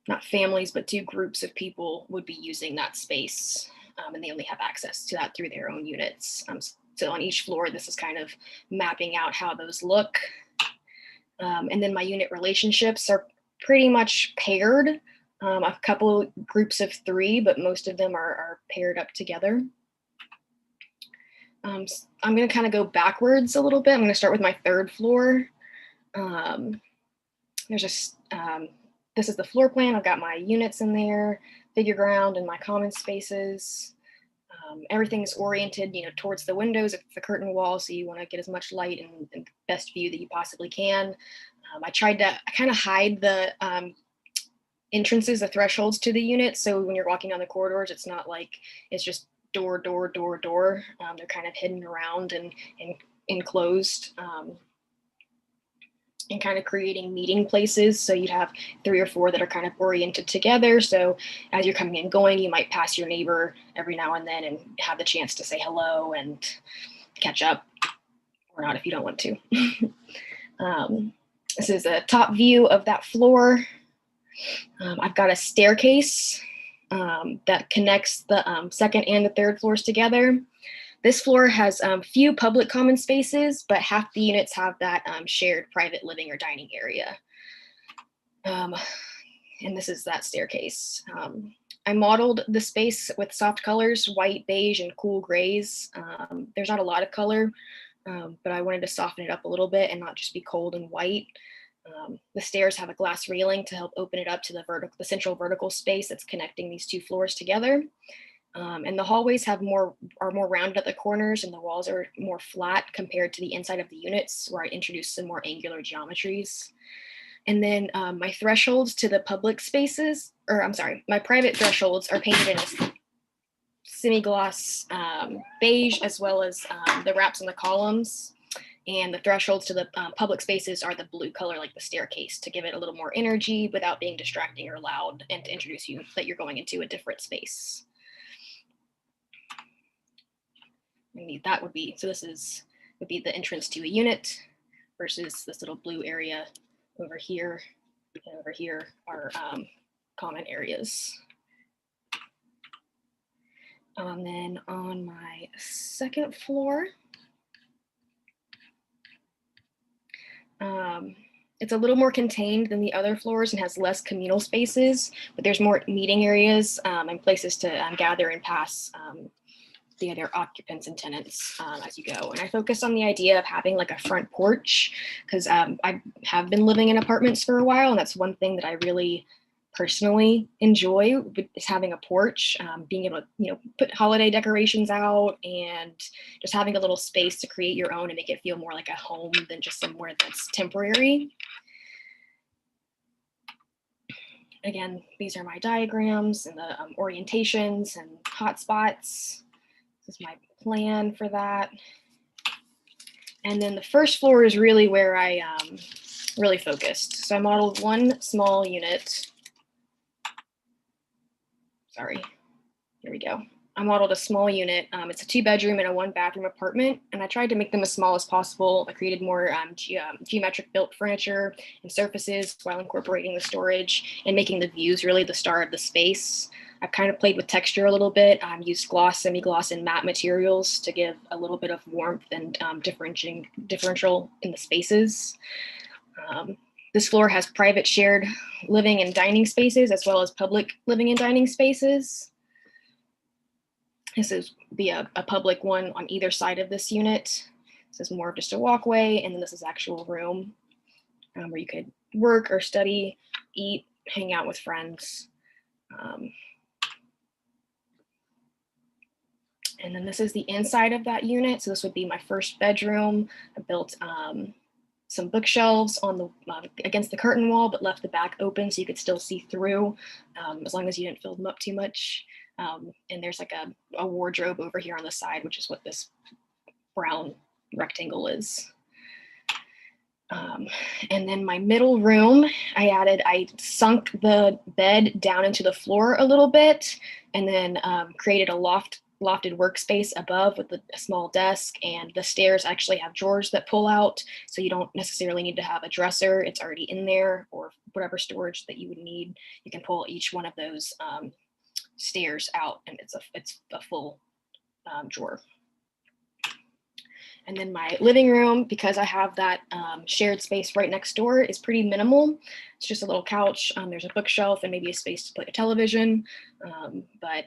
not families, but 2 groups of people would be using that space. And they only have access to that through their own units. So on each floor, this is kind of mapping out how those look. And then my unit relationships are pretty much paired. A couple groups of 3, but most of them are paired up together. I'm going to kind of go backwards a little bit. I'm going to start with my 3rd floor. This is the floor plan. I've got my units in there, figure ground, and my common spaces. Everything is oriented, towards the windows. It's the curtain wall, so you want to get as much light and best view that you possibly can. I kind of hide the entrances, the thresholds to the units. So when you're walking down the corridors, it's not like it's just door. They're kind of hidden around and enclosed, and kind of creating meeting places. So you'd have 3 or 4 that are kind of oriented together. So as you're coming and going, you might pass your neighbor every now and then and have the chance to say hello and catch up, or not if you don't want to. This is a top view of that floor. I've got a staircase that connects the 2nd and the 3rd floors together. This floor has few public common spaces, but half the units have that shared private living or dining area. And this is that staircase. I modeled the space with soft colors, white, beige, and cool grays. There's not a lot of color, but I wanted to soften it up a little bit and not just be cold and white. The stairs have a glass railing to help open it up to the central vertical space that's connecting these 2 floors together. And the hallways are more rounded at the corners, and the walls are more flat compared to the inside of the units, where I introduced some more angular geometries. And then my thresholds to the public spaces, my private thresholds are painted in a semi-gloss beige, as well as the wraps on the columns And the thresholds to the public spaces are the blue color, like the staircase, to give it a little more energy without being distracting or loud, and to introduce you that you're going into a different space. And that would be, so this would be the entrance to a unit versus this little blue area over here. And over here are common areas. And then on my second floor, it's a little more contained than the other floors and has less communal spaces, but there's more meeting areas and places to gather and pass the other occupants and tenants as you go. And I focus on the idea of having like a front porch, because I have been living in apartments for a while, and that's one thing that I really personally enjoy, is having a porch, being able to put holiday decorations out, and just having a little space to create your own and make it feel more like a home than just somewhere that's temporary. Again, these are my diagrams and the orientations and hotspots. This is my plan for that. And then the first floor is really where I really focused. So I modeled one small unit. Sorry, here we go. I modeled a small unit. It's a 2-bedroom and a 1-bathroom apartment, and I tried to make them as small as possible. I created more geometric built furniture and surfaces while incorporating the storage and making the views really the star of the space. I've kind of played with texture a little bit. Used gloss, semi-gloss, and matte materials to give a little bit of warmth and differential in the spaces. This floor has private shared living and dining spaces, as well as public living and dining spaces. This is a public one on either side of this unit. This is more of just a walkway, and then this is actual room where you could work or study, eat, hang out with friends. And then this is the inside of that unit. So this would be my first bedroom. I built some bookshelves on the against the curtain wall, but left the back open so you could still see through, as long as you didn't fill them up too much. And there's like a wardrobe over here on the side, which is what this brown rectangle is. And then my middle room, I sunk the bed down into the floor a little bit, and then created a lofted workspace above with a small desk, and the stairs actually have drawers that pull out, so you don't necessarily need to have a dresser. It's already in there, or whatever storage that you would need. You can pull each one of those stairs out, and it's a full drawer. And then my living room, because I have that shared space right next door, is pretty minimal. It's just a little couch. There's a bookshelf and maybe a space to put a television, but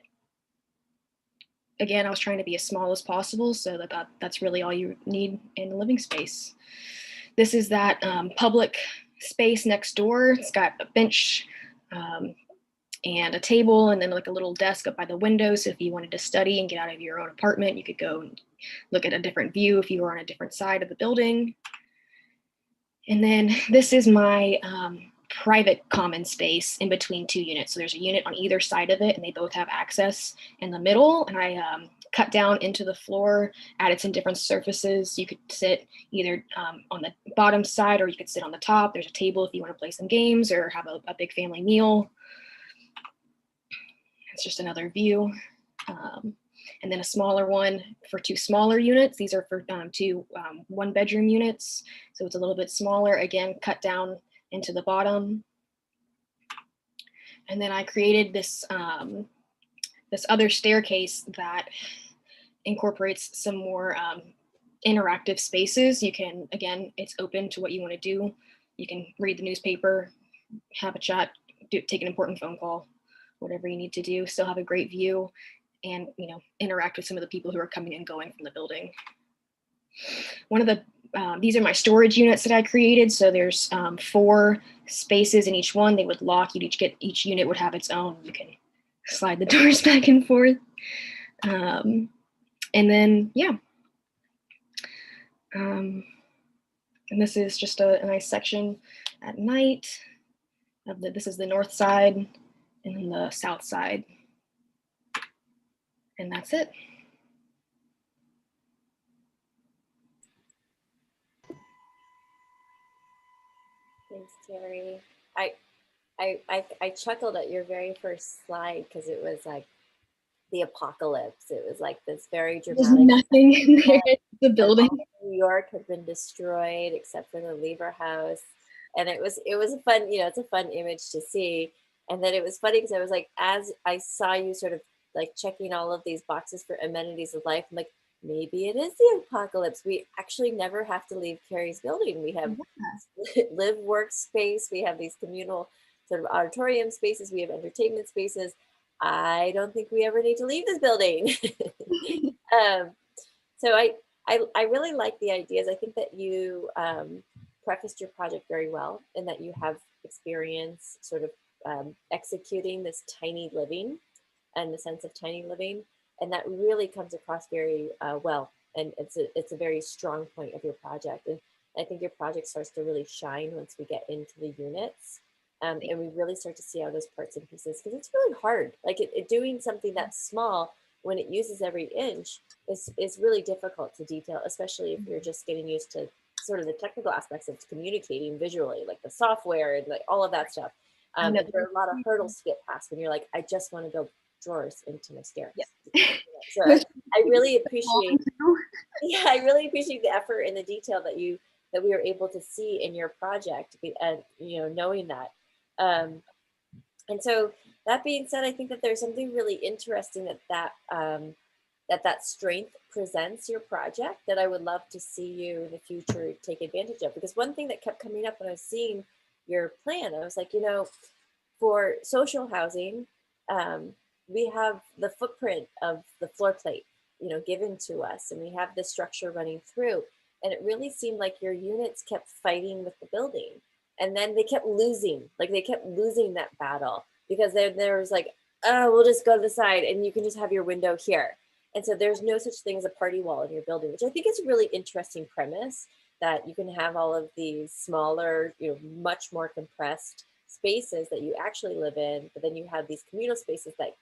again, I was trying to be as small as possible, so that's really all you need in the living space. This is that public space next door. It's got a bench and a table, and then like a little desk up by the window. So if you wanted to study and get out of your own apartment, you could go and look at a different view if you were on a different side of the building. And then this is my private common space in between 2 units. So there's a unit on either side of it, and they both have access in the middle. And I cut down into the floor, added some different surfaces. You could sit either on the bottom side, or you could sit on the top. There's a table if you want to play some games or have a big family meal. It's just another view. And then a smaller one for 2 smaller units. These are for 2 1-bedroom units. So it's a little bit smaller, again, cut down into the bottom. And then I created this, this other staircase that incorporates some more interactive spaces. You can, again, it's open to what you want to do. You can read the newspaper, have a chat, take an important phone call, whatever you need to do, still have a great view, and interact with some of the people who are coming and going from the building. One of the these are my storage units that I created. So there's 4 spaces in each one. They would lock. Each unit would have its own. You can slide the doors back and forth. And then and this is just a nice section at night. This is the north side, and then the south side. And that's it. Thanks, Terry. I chuckled at your very first slide because it was like the apocalypse. It was like this very There's dramatic. nothing in there. It's the building. New York had been destroyed except for the Lever House, and it was a fun, it's a fun image to see. And then it was funny because I was like, as I saw you sort of like checking all of these boxes for amenities of life, I'm like, maybe it is the apocalypse. We actually never have to leave Carrie's building. We have live workspace. We have these communal sort of auditorium spaces. We have entertainment spaces. I don't think we ever need to leave this building. So I really like the ideas. I think that you prefaced your project very well, and that you have experience sort of executing this tiny living and the sense of tiny living. And that really comes across very well. And it's a very strong point of your project. And I think your project starts to really shine once we get into the units. And we really start to see all those parts and pieces, because it's really hard. Like doing something that's small when it uses every inch is really difficult to detail, especially if you're just getting used to sort of the technical aspects of communicating visually, like the software and like all of that stuff. And there are a lot of hurdles to get past when you're like, I just want to build drawers into my stairs. So I really appreciate, I really appreciate the effort and the detail that we were able to see in your project, and knowing that. And so that being said, I think that there's something really interesting that strength presents your project that I would love to see you in the future take advantage of. Because one thing that kept coming up when I was seeing your plan, I was like, for social housing, we have the footprint of the floor plate, given to us, and we have this structure running through. And it really seemed like your units kept fighting with the building. And then they kept losing that battle, because there was like, oh, we'll just go to the side and you can just have your window here. And so there's no such thing as a party wall in your building, which I think is a really interesting premise, that you can have all of these smaller, much more compressed spaces that you actually live in, but then you have these communal spaces that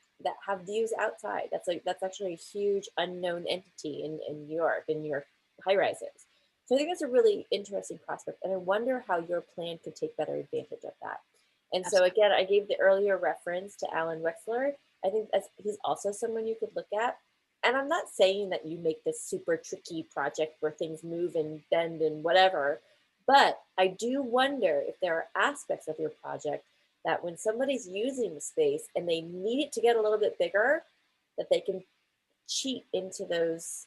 have views outside. That's actually a huge unknown entity in New York high rises. So I think that's a really interesting prospect, and I wonder how your plan could take better advantage of that. And so again, I gave the earlier reference to Alan Wexler. I think he's also someone you could look at. And I'm not saying that you make this super tricky project where things move and bend and whatever, but I do wonder if there are aspects of your project that when somebody's using the space and they need it to get a little bit bigger, that they can cheat into those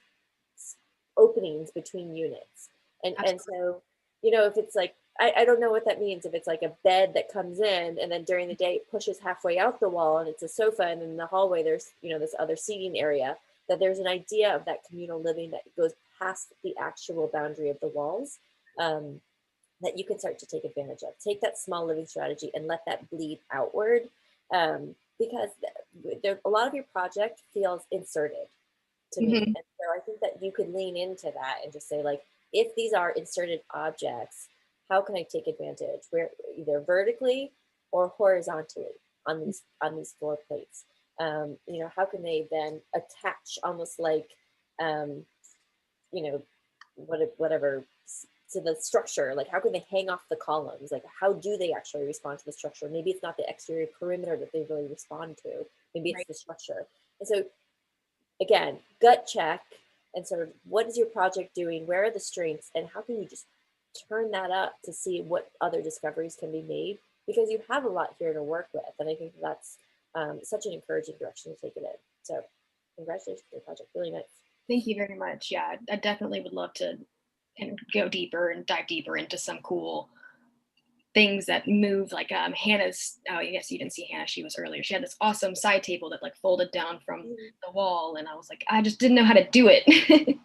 openings between units. And so, if it's like, I don't know what that means, if it's like a bed that comes in and then during the day it pushes halfway out the wall and it's a sofa, and in the hallway there's, this other seating area, that there's an idea of that communal living that goes past the actual boundary of the walls, that you can start to take advantage of. Take that small living strategy and let that bleed outward, because a lot of your project feels inserted to me. And so I think that you could lean into that and just say, like, if these are inserted objects, how can I take advantage? Where either vertically or horizontally on these floor plates. How can they then attach almost like, whatever, to the structure? Like, how can they hang off the columns? Like, how do they actually respond to the structure? Maybe it's not the exterior perimeter that they really respond to. Maybe it's the structure. And so, again, gut check and sort of, what is your project doing? Where are the strengths? And how can you just turn that up to see what other discoveries can be made? Because you have a lot here to work with. And I think that's such an encouraging direction to take it in. So congratulations on your project, really nice. Thank you very much. Yeah, I definitely would love to go deeper and dive deeper into some cool things that move, like Hannah's, oh, I guess you didn't see Hannah, she was earlier. She had this awesome side table that like folded down from the wall, and I was like, I just didn't know how to do it.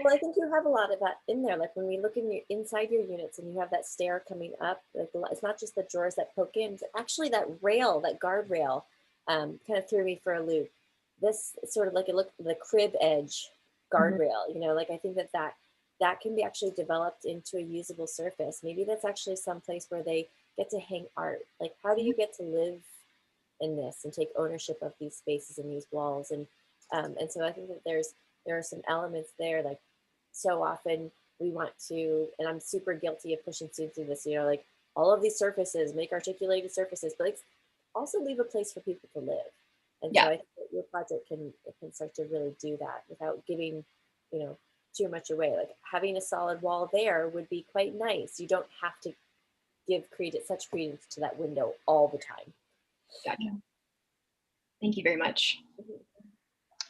Well, I think you have a lot of that in there. Like when we look inside your units and you have that stair coming up, like it's not just the drawers that poke in, but actually that rail, that guardrail, kind of threw me for a loop. This sort of like, it looked the crib edge guardrail, like I think that can be actually developed into a usable surface. Maybe that's actually someplace where they get to hang art. Like, how do you get to live in this and take ownership of these spaces and these walls? And so I think that there are some elements there. Like, so often we want to, and I'm super guilty of pushing students through this, like, all of these surfaces, make articulated surfaces, but like also leave a place for people to live. And so I think that your project can start to really do that without giving, you know, too much away. Like having a solid wall there would be quite nice. You don't have to give such credence to that window all the time. Gotcha. Thank you very much.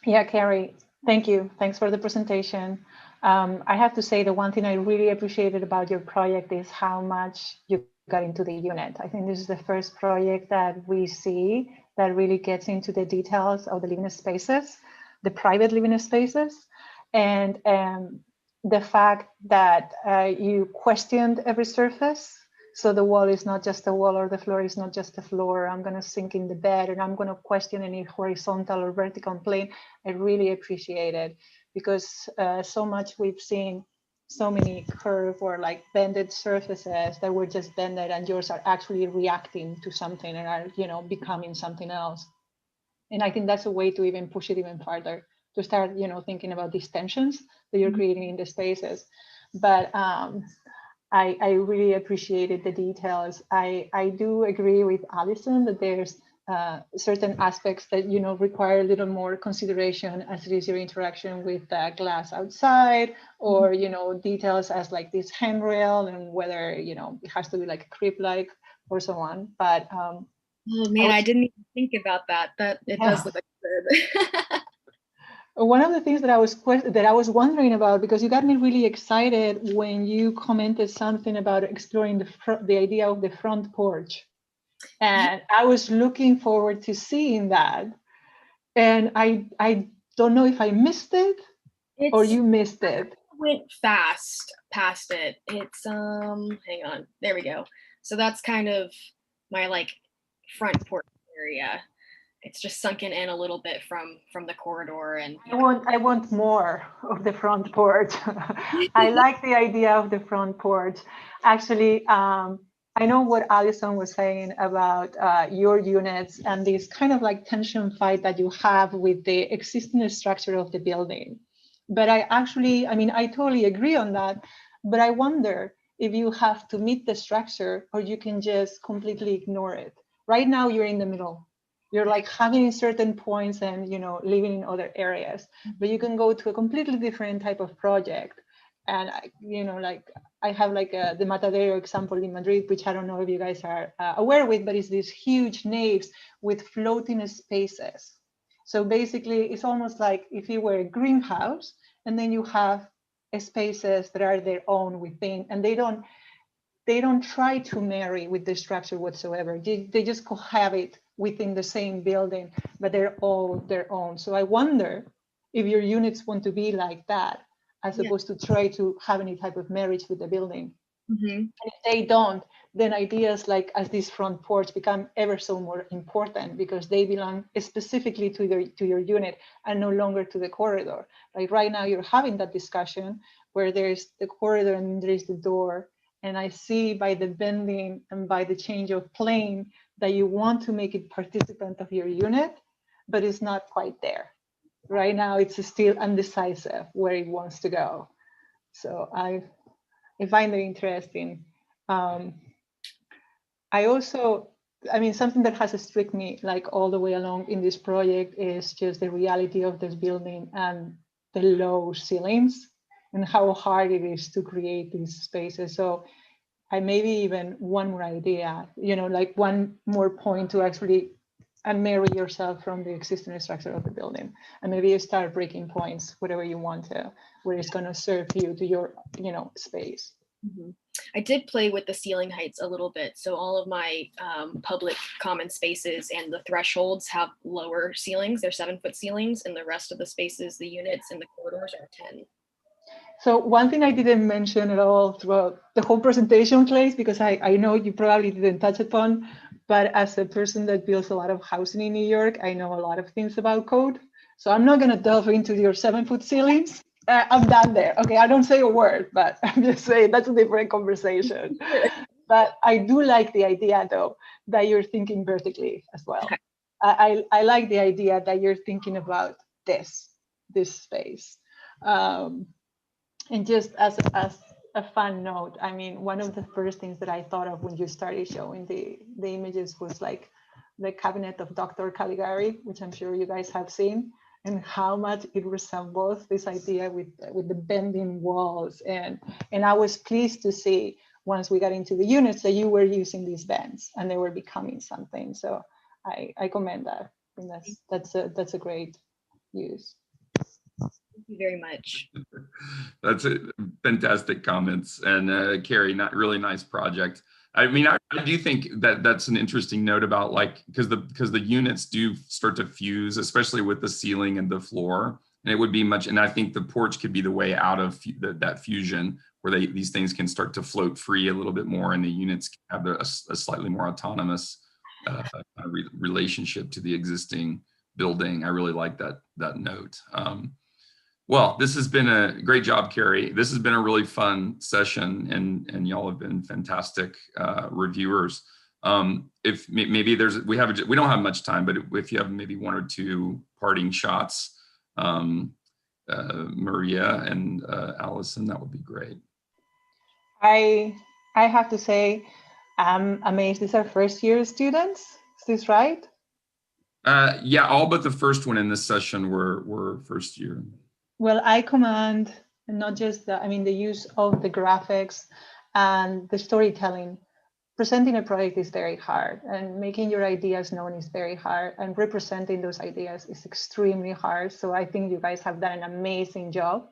Yeah, Carrie, thank you. Thanks for the presentation. I have to say the one thing I really appreciated about your project is how much you got into the unit. I think this is the first project that we see that really gets into the details of the living spaces, the private living spaces, and the fact that you questioned every surface. So the wall is not just a wall, or the floor is not just a floor. I'm going to sink in the bed and I'm going to question any horizontal or vertical plane. I really appreciate it, because so much we've seen so many curved or like bended surfaces that were just bended, and yours are actually reacting to something and are, you know, becoming something else. And I think that's a way to even push it even farther, to start, you know, thinking about these tensions that you're creating in the spaces. But I really appreciated the details. I do agree with Alison that there's certain aspects that, you know, require a little more consideration, as it is your interaction with the glass outside, or, you know, details as like this handrail and whether, you know, it has to be like crypt-like or so on. But oh man, I didn't even think about that. That it does look like a one of the things that I was wondering about, because you got me really excited when you commented something about exploring the idea of the front porch, and I was looking forward to seeing that. And I don't know if I missed it or you missed it. Went fast past it. It's hang on, there we go. So that's kind of my like front porch area. It's just sunken in a little bit from the corridor, and I want more of the front porch. I like the idea of the front porch. Actually, I know what Alison was saying about your units and this kind of like tension fight that you have with the existing structure of the building. But I mean, I totally agree on that. But I wonder if you have to meet the structure or you can just completely ignore it. Right now, you're in the middle. You're like having certain points and, you know, living in other areas, but you can go to a completely different type of project. And, you know, like I have like the Matadero example in Madrid, which I don't know if you guys are aware with, but it's these huge naves with floating spaces. So basically it's almost like if you were a greenhouse and then you have spaces that are their own within, and they don't try to marry with the structure whatsoever. They just cohabit within the same building, but they're all their own. So I wonder if your units want to be like that, as opposed to try to have any type of marriage with the building. And if they don't, then ideas like as this front porch become ever so more important, because they belong specifically to your unit and no longer to the corridor. Like right now you're having that discussion where there's the corridor and there's the door. And I see by the bending and by the change of plane that you want to make it participant of your unit, but it's not quite there. Right now, it's still undecisive where it wants to go. So I find it interesting. I mean, something that has struck me like all the way along in this project is just the reality of this building and the low ceilings and how hard it is to create these spaces. So I maybe even one more idea, you know, like one more point to actually unmarry yourself from the existing structure of the building, and maybe you start breaking points, whatever you want to, where it's going to serve you to your, you know, space. I did play with the ceiling heights a little bit. So all of my public common spaces and the thresholds have lower ceilings. They're 7-foot ceilings, and the rest of the spaces, the units and the corridors are 10. So one thing I didn't mention at all throughout the whole presentation, Clay, because I know you probably didn't touch upon, but as a person that builds a lot of housing in New York, I know a lot of things about code. So I'm not going to delve into your 7-foot ceilings. I'm done there. Okay, I don't say a word, but I'm just saying that's a different conversation. But I do like the idea, though, that you're thinking vertically as well. I like the idea that you're thinking about this space. And just as a fun note. I mean, one of the first things that I thought of when you started showing the images was like the cabinet of Dr. Caligari, which I'm sure you guys have seen, and how much it resembles this idea with the bending walls. And I was pleased to see once we got into the units that you were using these bends and they were becoming something. So I commend that. And that's a great use. Thank you very much. That's it. Fantastic comments. And Carrie, really nice project. I mean, I do think that that's an interesting note about, like, because the units do start to fuse, especially with the ceiling and the floor. And it would be much, and I think the porch could be the way out of that fusion, where these things can start to float free a little bit more, and the units have a slightly more autonomous relationship to the existing building. I really like that note. Well, this has been a great job, Carrie. This has been a really fun session, and y'all have been fantastic reviewers. If maybe we don't have much time, but if you have maybe one or two parting shots, Maria and Allison, that would be great. I have to say, I'm amazed. These are first year students. Is this right? Yeah, all but the first one in this session were first year. Well, I commend not just the use of the graphics and the storytelling. Presenting a project is very hard, and making your ideas known is very hard, and representing those ideas is extremely hard. So I think you guys have done an amazing job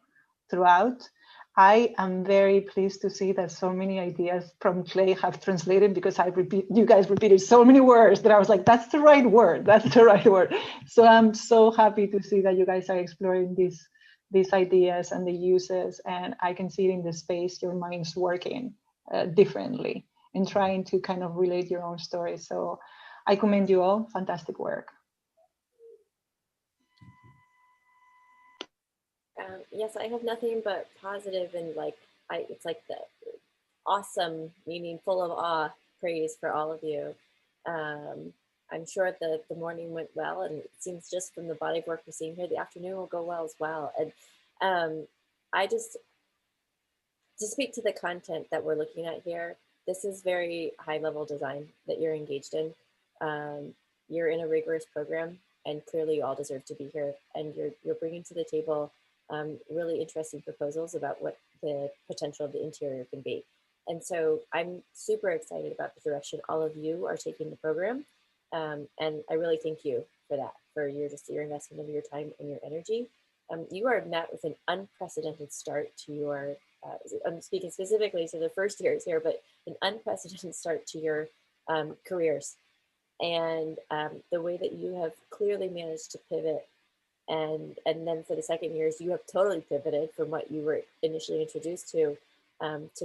throughout. I am very pleased to see that so many ideas from Clay have translated, because you guys repeated so many words that I was like, that's the right word, that's the right word. So I'm so happy to see that you guys are exploring these ideas and the uses, and I can see it in the space, your mind's working differently and trying to kind of relate your own story. So I commend you all, fantastic work. Yes, I have nothing but positive and it's like the awesome, meaning full of awe, praise for all of you. I'm sure the morning went well, and it seems just from the body of work we're seeing here, the afternoon will go well as well. And I just, to speak to the content that we're looking at here, this is very high level design that you're engaged in. You're in a rigorous program, and clearly you all deserve to be here, and you're bringing to the table really interesting proposals about what the potential of the interior can be. And so I'm super excited about the direction all of you are taking the program. And I really thank you for that, for your investment of your time and your energy. You are met with an unprecedented start to your, I'm speaking specifically to the first years here, but an unprecedented start to your careers. And the way that you have clearly managed to pivot, and then for the second years, you have totally pivoted from what you were initially introduced to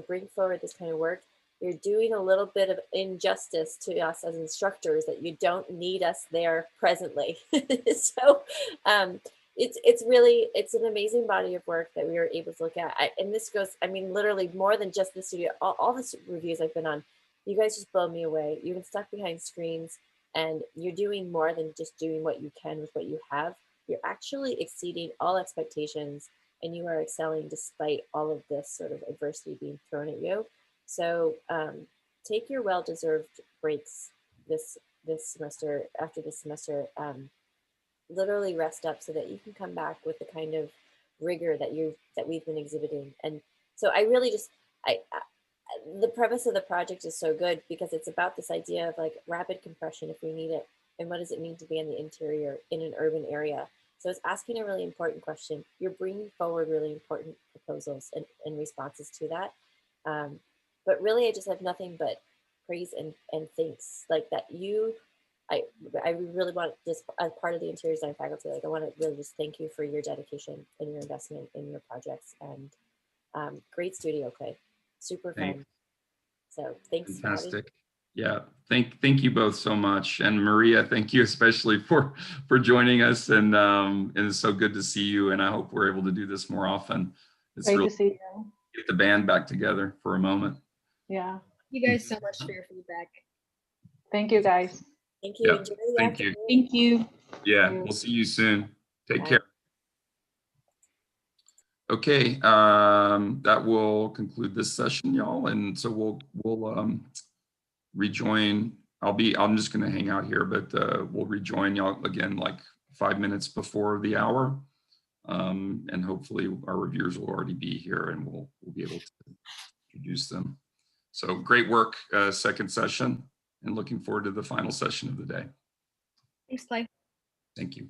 bring forward this kind of work. You're doing a little bit of injustice to us as instructors that you don't need us there presently. So it's an amazing body of work that we were able to look at. And this goes, I mean, literally more than just the studio, all the reviews I've been on, you guys just blow me away. You've been stuck behind screens, and you're doing more than just doing what you can with what you have. You're actually exceeding all expectations, and you are excelling despite all of this sort of adversity being thrown at you. So take your well-deserved breaks this semester, after this semester, literally rest up so that you can come back with the kind of rigor that we've been exhibiting. And so I really just, the premise of the project is so good, because it's about this idea of like rapid compression if we need it, and what does it mean to be in the interior in an urban area. So it's asking a really important question. You're bringing forward really important proposals and responses to that. But really, I just have nothing but praise and thanks. Like that I really want, just as part of the interior design faculty, like I want to really just thank you for your dedication and your investment in your projects, and great studio, Clay. Super fun. Thanks. So thanks. Fantastic. Yeah, thank you both so much, and Maria, thank you especially for joining us, and it's so good to see you, and I hope we're able to do this more often. It's Great really to see you. Get the band back together for a moment. Yeah. Thank you guys so much for your feedback. Thank you, guys. Thank you. Yeah, Enjoy the thank afternoon. you. Thank you. Yeah, we'll see you soon. Take care. Okay, that will conclude this session, y'all. And so we'll rejoin. I'm just going to hang out here, but we'll rejoin y'all again like 5 minutes before the hour. And hopefully our reviewers will already be here and we'll be able to introduce them. So great work, second session, and looking forward to the final session of the day. Thanks, Clay. Thank you.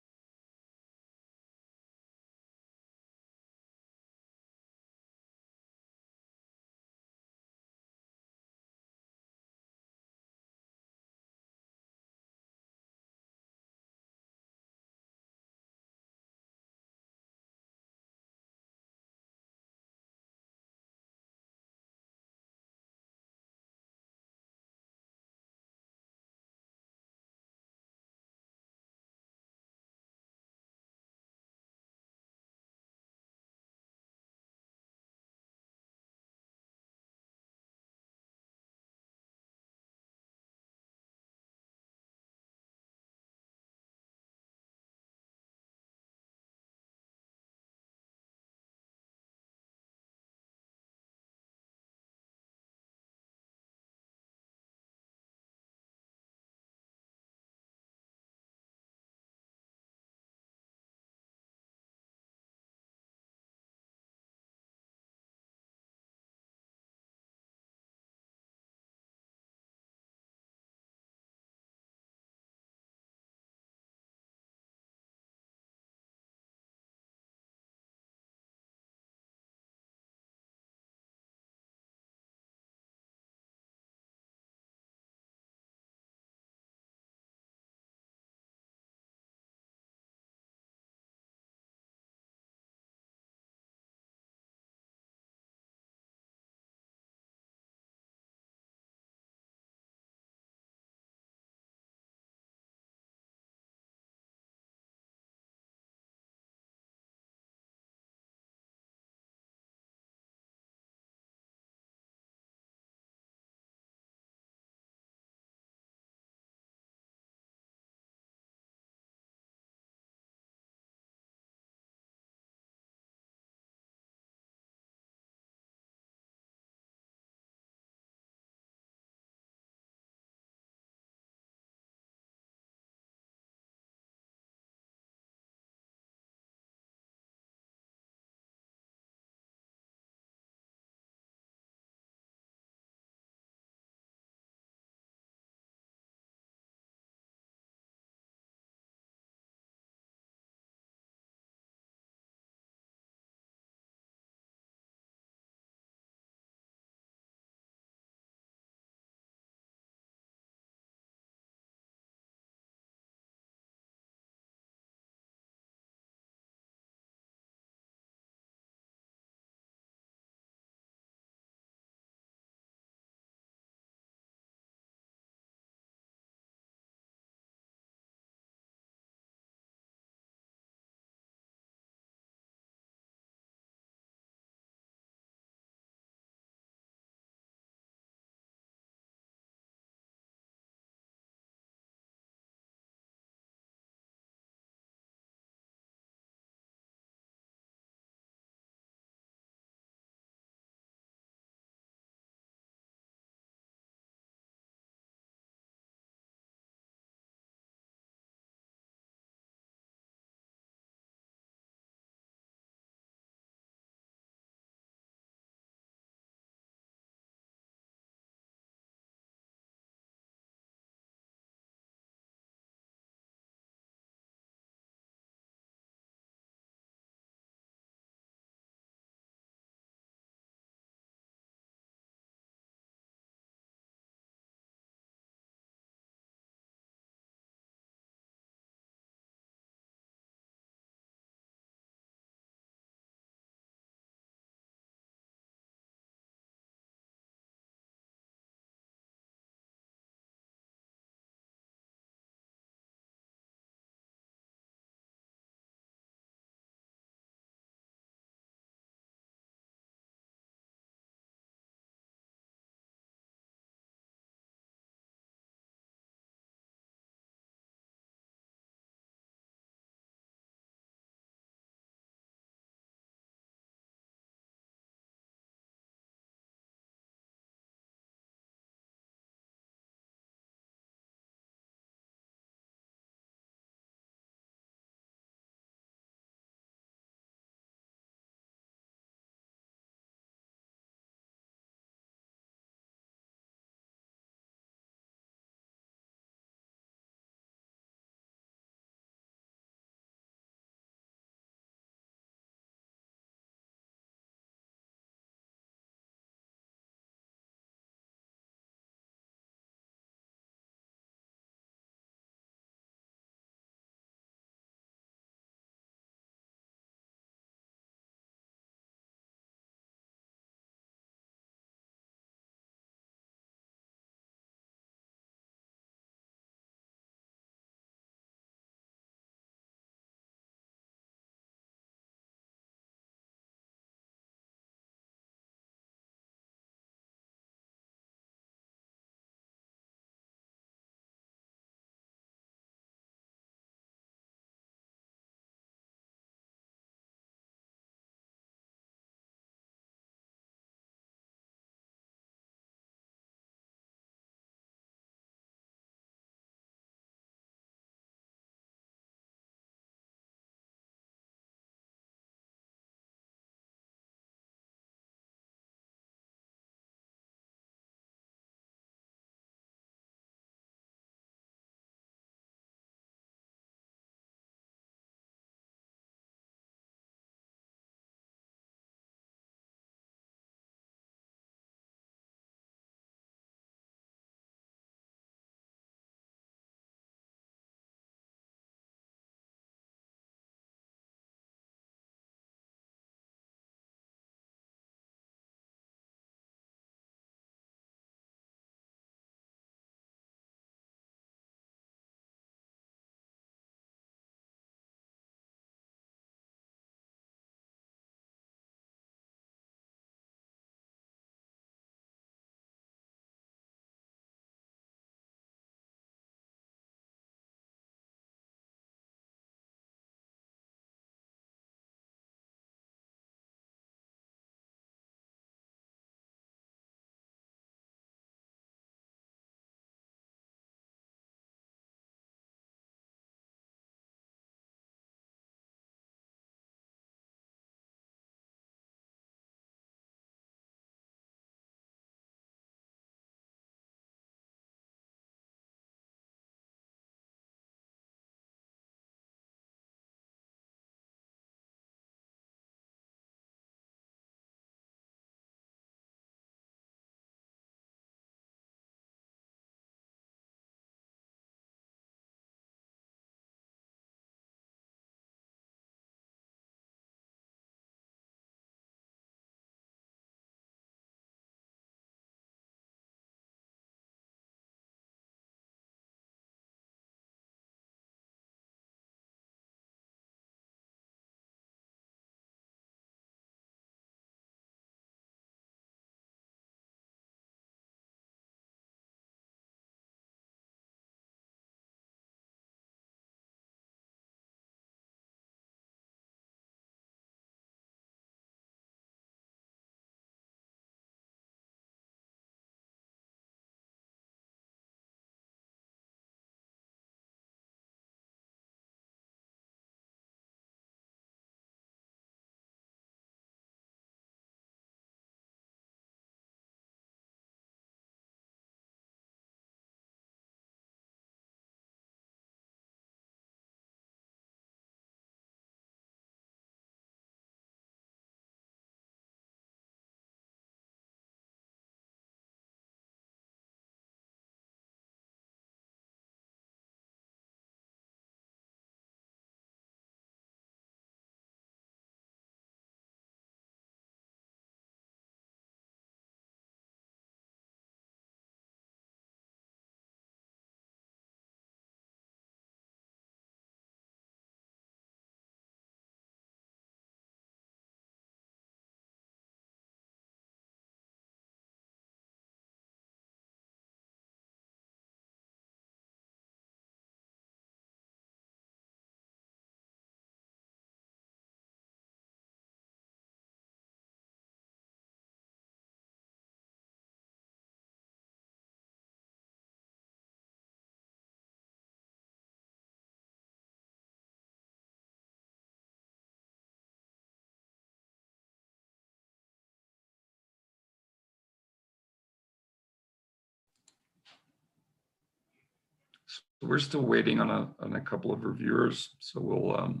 we're still waiting on a couple of reviewers, so we'll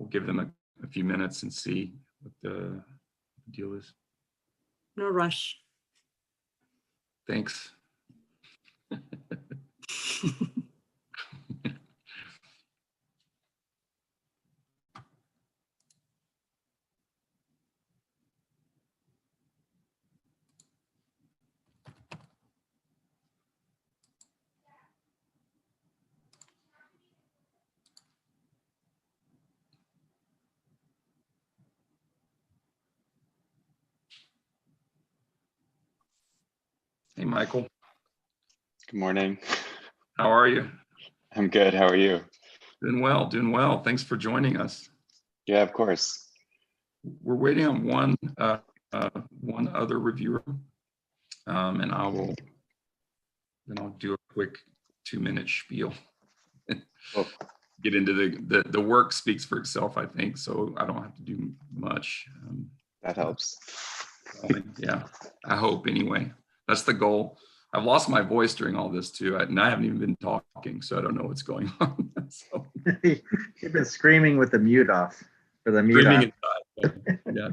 give them a few minutes and see what the deal is. No rush. Thanks. Hey, Michael. Good morning. How are you? I'm good. How are you? Doing well, doing well. Thanks for joining us. Yeah, of course. We're waiting on one other reviewer, and I'll do a quick 2-minute spiel. Oh. Get into the work speaks for itself, I think, so I don't have to do much. That helps. Yeah, I hope anyway. That's the goal. I've lost my voice during all this too, and I haven't even been talking, so I don't know what's going on. So. You've been screaming with the mute off. For the mute Screaming off. inside. Yeah.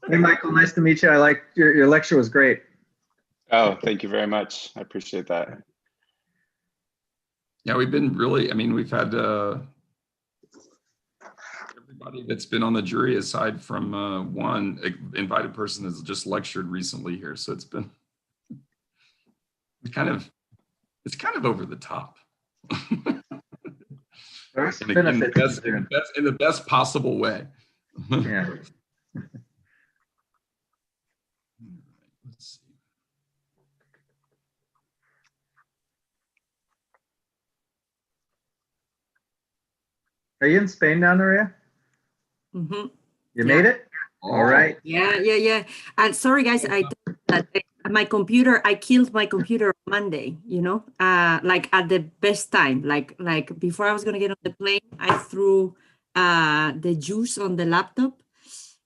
Hey, Michael, nice to meet you. I like your lecture was great. Oh, thank you very much. I appreciate that. Yeah, we've been really, I mean, we've had everybody that's been on the jury aside from one invited person that's just lectured recently here. So it's been it's kind of over the top. There's And again, benefits in the best possible way. Yeah. Let's see. Are you in Spain now, Nuria? Mm-hmm. You made it? All right. Yeah. And sorry, guys, my computer, I killed my computer on Monday, like at the best time, like before I was going to get on the plane, I threw the juice on the laptop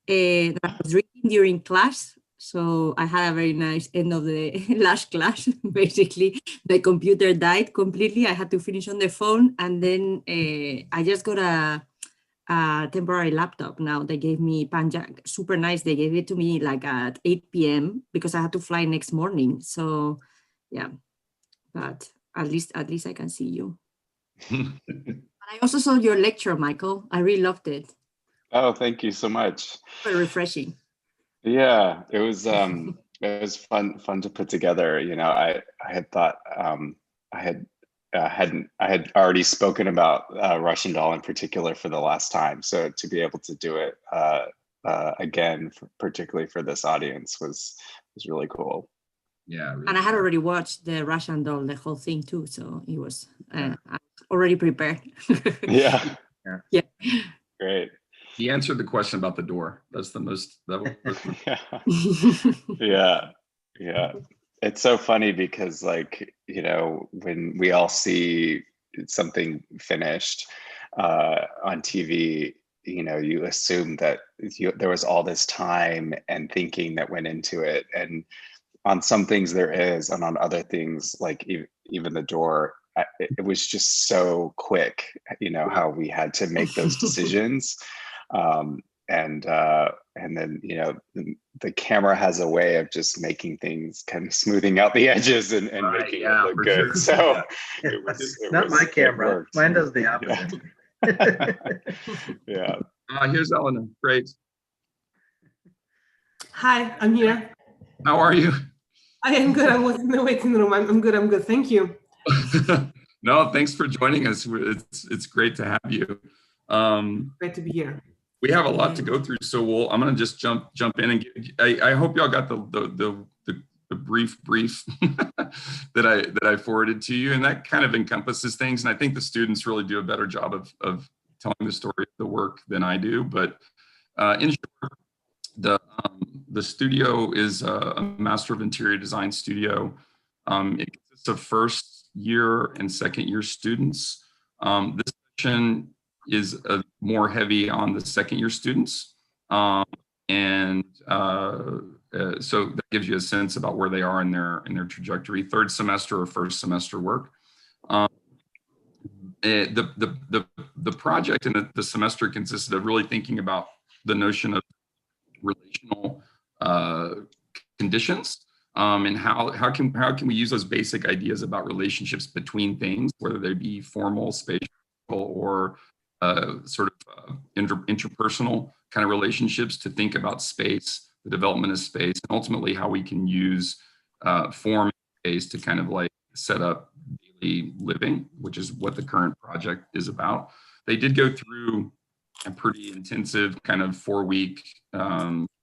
that I was drinking during class. So I had a very nice end of the last class. Basically, the computer died completely. I had to finish on the phone, and then I just got a temporary laptop. Now they gave me Panja, super nice. They gave it to me like at 8 p.m. because I had to fly next morning. So yeah, but at least I can see you. I also saw your lecture, Michael. I really loved it. Oh, thank you so much. Very refreshing. Yeah, it was fun to put together. I had thought I had already spoken about Russian doll in particular for the last time. So to be able to do it again, particularly for this audience, was really cool. Yeah, really and I had already watched the Russian doll, the whole thing too. So it was already prepared. Yeah. Yeah. Great. He answered the question about the door. That's the most. Yeah. It's so funny because, when we all see something finished on TV, you assume that there was all this time and thinking that went into it. And on some things there is, and on other things, like even the door, it was just so quick, how we had to make those decisions. And then the camera has a way of just making things kind of smoothing out the edges and making it look good. Sure. So Yeah. it Not was my camera. Mine does the opposite. Yeah. Here's Eleanor. Great. Hi, I'm here. How are you? I am good. I was in the waiting room. I'm good. Thank you. No, thanks for joining us. It's great to have you. Great to be here. We have a lot to go through, so I'm going to just jump in and I hope y'all got the brief that I forwarded to you, and that kind of encompasses things. And I think the students really do a better job of telling the story of the work than I do. But in short, the studio is a Master of Interior Design studio. It consists of first year and second year students. This section is more heavy on the second year students. So that gives you a sense about where they are in their trajectory, third semester or first semester work. the project and the semester consisted of really thinking about the notion of relational conditions, and how can we use those basic ideas about relationships between things, whether they be formal, spatial, or sort of interpersonal kind of relationships, to think about space, the development of space, and ultimately how we can use form and space to kind of like set up daily living, which is what the current project is about. They did go through a pretty intensive kind of 4-week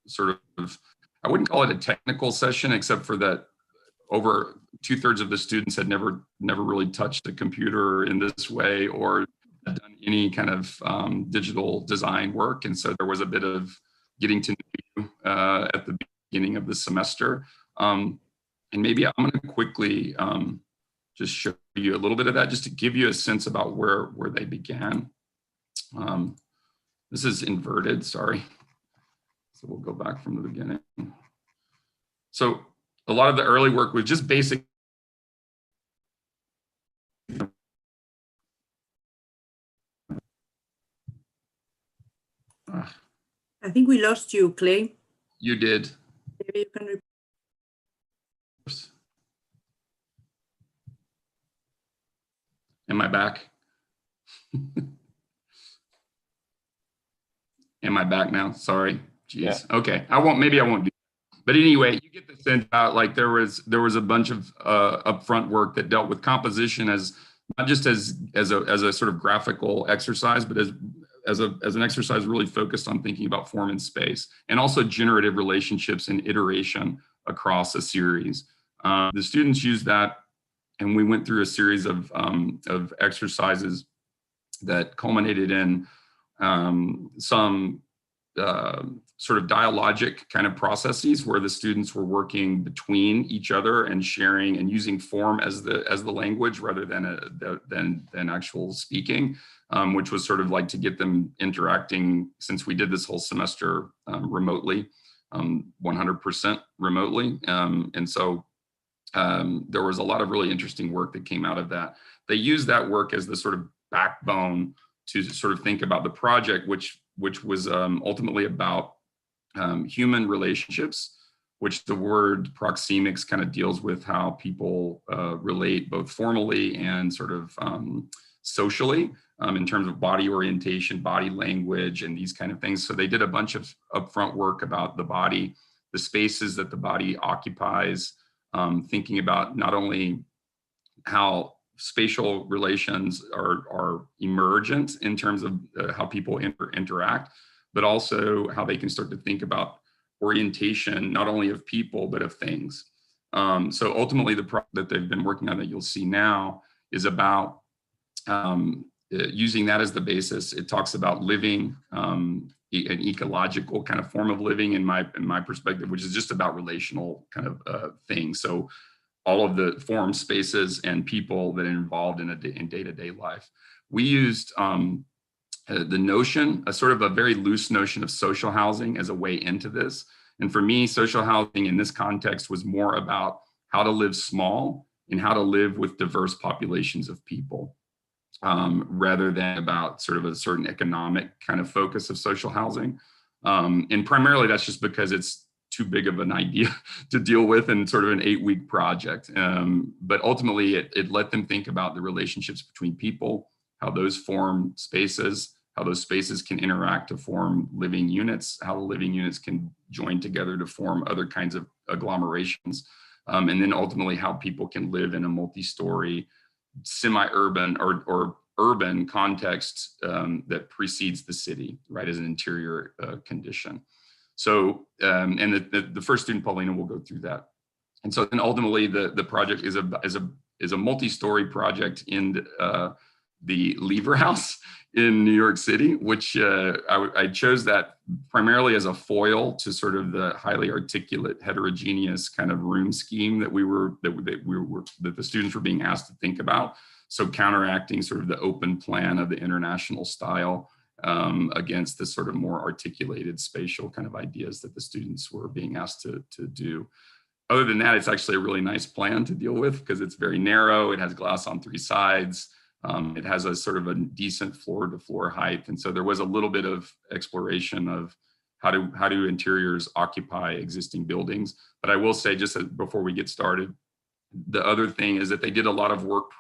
sort of, I wouldn't call it a technical session, except for that over 2/3 of the students had never really touched a computer in this way or done any kind of digital design work. And so there was a bit of getting to know you at the beginning of the semester. And maybe I'm going to quickly just show you a little bit of that, just to give you a sense about where they began. This is inverted, sorry. So we'll go back from the beginning. So a lot of the early work was just basic. I think we lost you, Clay. You did. Maybe you can repeat. Am I back? Am I back now? Sorry. Jeez. Yeah. Okay. Maybe I won't do that. But anyway, you get the sense out like there was a bunch of upfront work that dealt with composition as not just as a sort of graphical exercise, but as an exercise really focused on thinking about form and space, and also generative relationships and iteration across a series. The students used that, and we went through a series of exercises that culminated in some sort of dialogic kind of processes where the students were working between each other and sharing and using form as the language rather than actual speaking, which was sort of like to get them interacting, since we did this whole semester remotely, 100% remotely. And so there was a lot of really interesting work that came out of that. They used that work as the sort of backbone to sort of think about the project, which was ultimately about human relationships, which the word proxemics kind of deals with how people relate both formally and sort of socially in terms of body orientation, body language, and these kind of things. So they did a bunch of upfront work about the body, the spaces that the body occupies, thinking about not only how spatial relations are emergent in terms of how people interact, but also how they can start to think about orientation, not only of people, but of things. So ultimately the project that they've been working on that you'll see now is about using that as the basis. It talks about living, an ecological kind of form of living in my perspective, which is just about relational kind of things. So all of the form, spaces, and people that are involved in day-to-day life. We used the notion, a sort of a very loose notion of social housing as a way into this. And for me, social housing in this context was more about how to live small and how to live with diverse populations of people, rather than about sort of a certain economic kind of focus of social housing. And primarily that's just because it's too big of an idea to deal with in sort of an 8-week project. But ultimately it let them think about the relationships between people, how those form spaces, how those spaces can interact to form living units, how the living units can join together to form other kinds of agglomerations. And then ultimately how people can live in a multi-story, semi-urban or urban context that precedes the city, right, as an interior condition. So, and the first student, Paulina, will go through that. And so then ultimately the project is a multi-story project in the Lever House in New York City, which I chose that primarily as a foil to sort of the highly articulate, heterogeneous kind of room scheme that the students were being asked to think about. So counteracting sort of the open plan of the international style against the sort of more articulated spatial kind of ideas that the students were being asked to do. Other than that, it's actually a really nice plan to deal with because it's very narrow. It has glass on 3 sides. It has a sort of a decent floor to floor height. And so there was a little bit of exploration of how do interiors occupy existing buildings. But I will say, just before we get started, the other thing is that they did a lot of work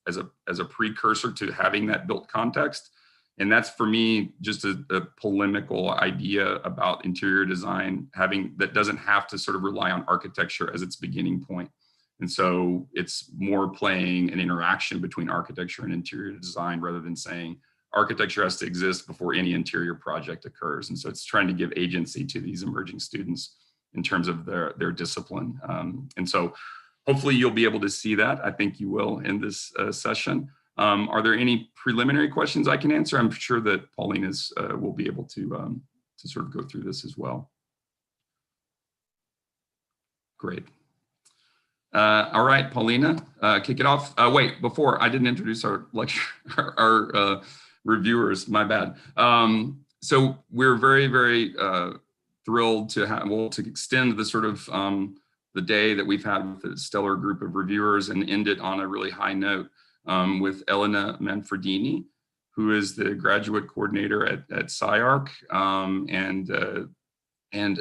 as a precursor to having that built context. And that's, for me, just a polemical idea about interior design, that doesn't have to sort of rely on architecture as its beginning point. And so it's more playing an interaction between architecture and interior design, rather than saying architecture has to exist before any interior project occurs. And so it's trying to give agency to these emerging students in terms of their discipline. And so hopefully you'll be able to see that. I think you will in this session. Are there any preliminary questions I can answer? I'm sure that Pauline will be able to sort of go through this as well. Great. All right, Paulina, kick it off. Wait, before, I didn't introduce our lecture, our reviewers, my bad. So we're very, very thrilled to extend the sort of the day that we've had with a stellar group of reviewers and end it on a really high note with Elena Manfredini, who is the graduate coordinator at SciArc and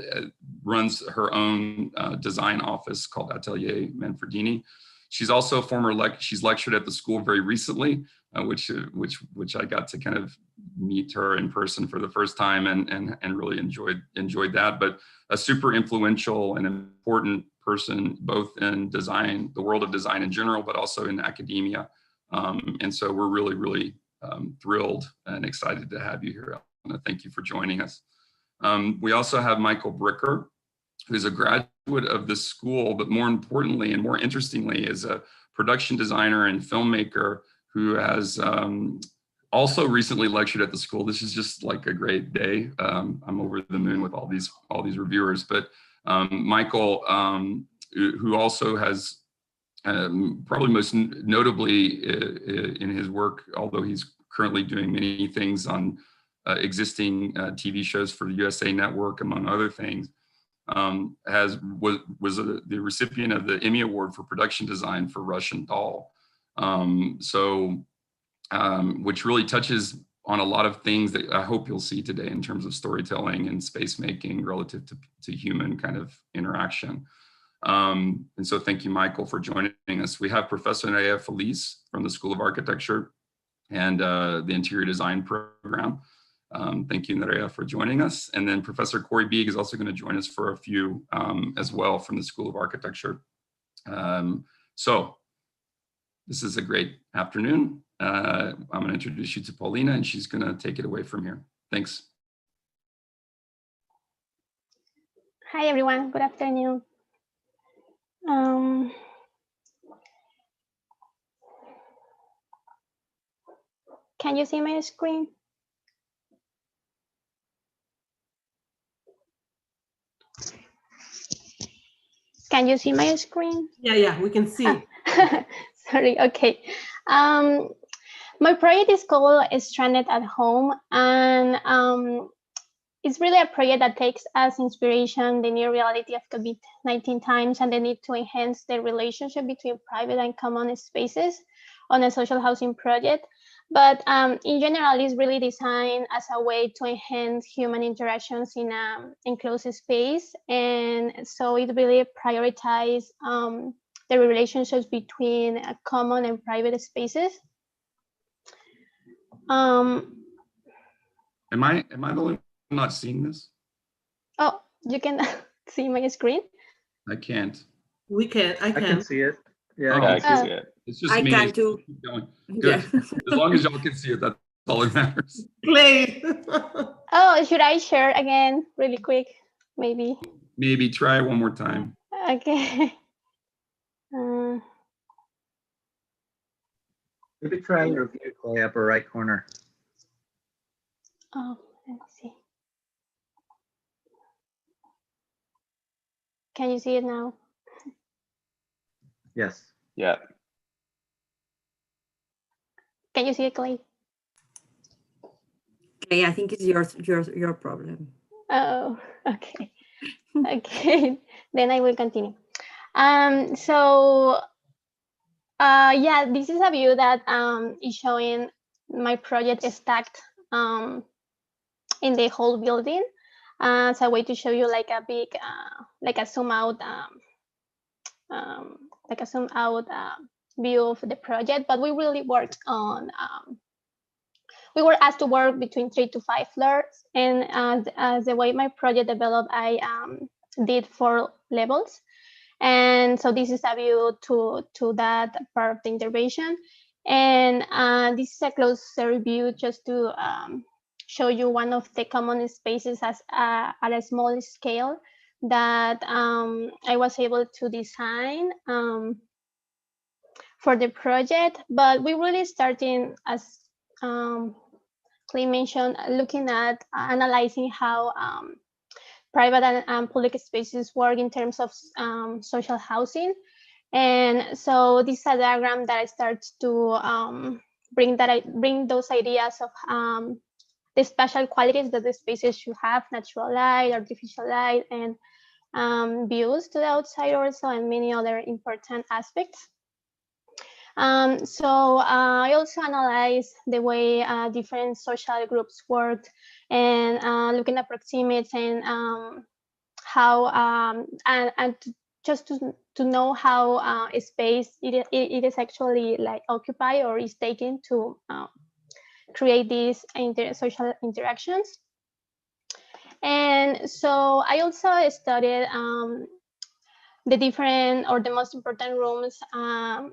runs her own design office called Atelier Manfredini. She's also a former she's lectured at the school very recently, which I got to kind of meet her in person for the first time and really enjoyed that. But a super influential and important person, both in design, the world of design in general, but also in academia. And so we're really, really thrilled and excited to have you here, Elena. Thank you for joining us. We also have Michael Bricker, who's a graduate of the school, but more importantly and more interestingly is a production designer and filmmaker who has also recently lectured at the school. This is just like a great day. I'm over the moon with all these reviewers, but Michael, who also has probably most notably in his work, although he's currently doing many things on existing TV shows for the USA Network, among other things, was the recipient of the Emmy Award for production design for Russian Doll. Which really touches on a lot of things that I hope you'll see today in terms of storytelling and space making relative to human kind of interaction. And so thank you, Michael, for joining us. We have Professor Nerea Feliz from the School of Architecture and the Interior Design Program. Thank you, Nerea, for joining us. And then Professor Corey Beeg is also going to join us for a few as well from the School of Architecture. So this is a great afternoon. I'm going to introduce you to Paulina, and she's going to take it away from here. Thanks. Hi, everyone. Good afternoon. Can you see my screen? Can you see my screen? Yeah, we can see. Sorry, okay. My project is called Stranded at Home, and it's really a project that takes as inspiration the new reality of COVID-19 times and the need to enhance the relationship between private and common spaces on a social housing project. But in general, it's really designed as a way to enhance human interactions in an enclosed space. And so it really prioritizes the relationships between common and private spaces. Am I the only one not seeing this? Oh, you can see my screen? I can't. We can. I can see it. Yeah, I can see it. It's just I me. can too. Keep going. Good. Yeah. As long as y'all can see it, that's all that matters. Play. Oh, should I share again really quick? Maybe. Maybe try one more time. Okay. Maybe try your view, Clay, upper right corner. Oh, let me see. Can you see it now? Yes. Yeah. Can you see it, Clay? Okay, I think it's your problem. Oh, okay. Okay, then I will continue. So Yeah, this is a view that is showing my project stacked in the whole building. It's a way to show you like a big, like a zoom out, view of the project. But we really worked on. We were asked to work between 3 to 5 floors, and as the way my project developed, I did 4 levels. And so this is a view to that part of the intervention. And this is a closer view just to show you one of the common spaces as at a small scale that I was able to design for the project. But we really starting, as Clay mentioned, looking at analyzing how private and public spaces work in terms of social housing. And so this is a diagram that I start to bring those ideas of the spatial qualities that the spaces should have: natural light, artificial light, and views to the outside also, and many other important aspects. So I also analyze the way different social groups work, and looking at proximity and how and just to know how a space it is actually like occupied or is taken to create these social interactions. And so I also studied the different or the most important rooms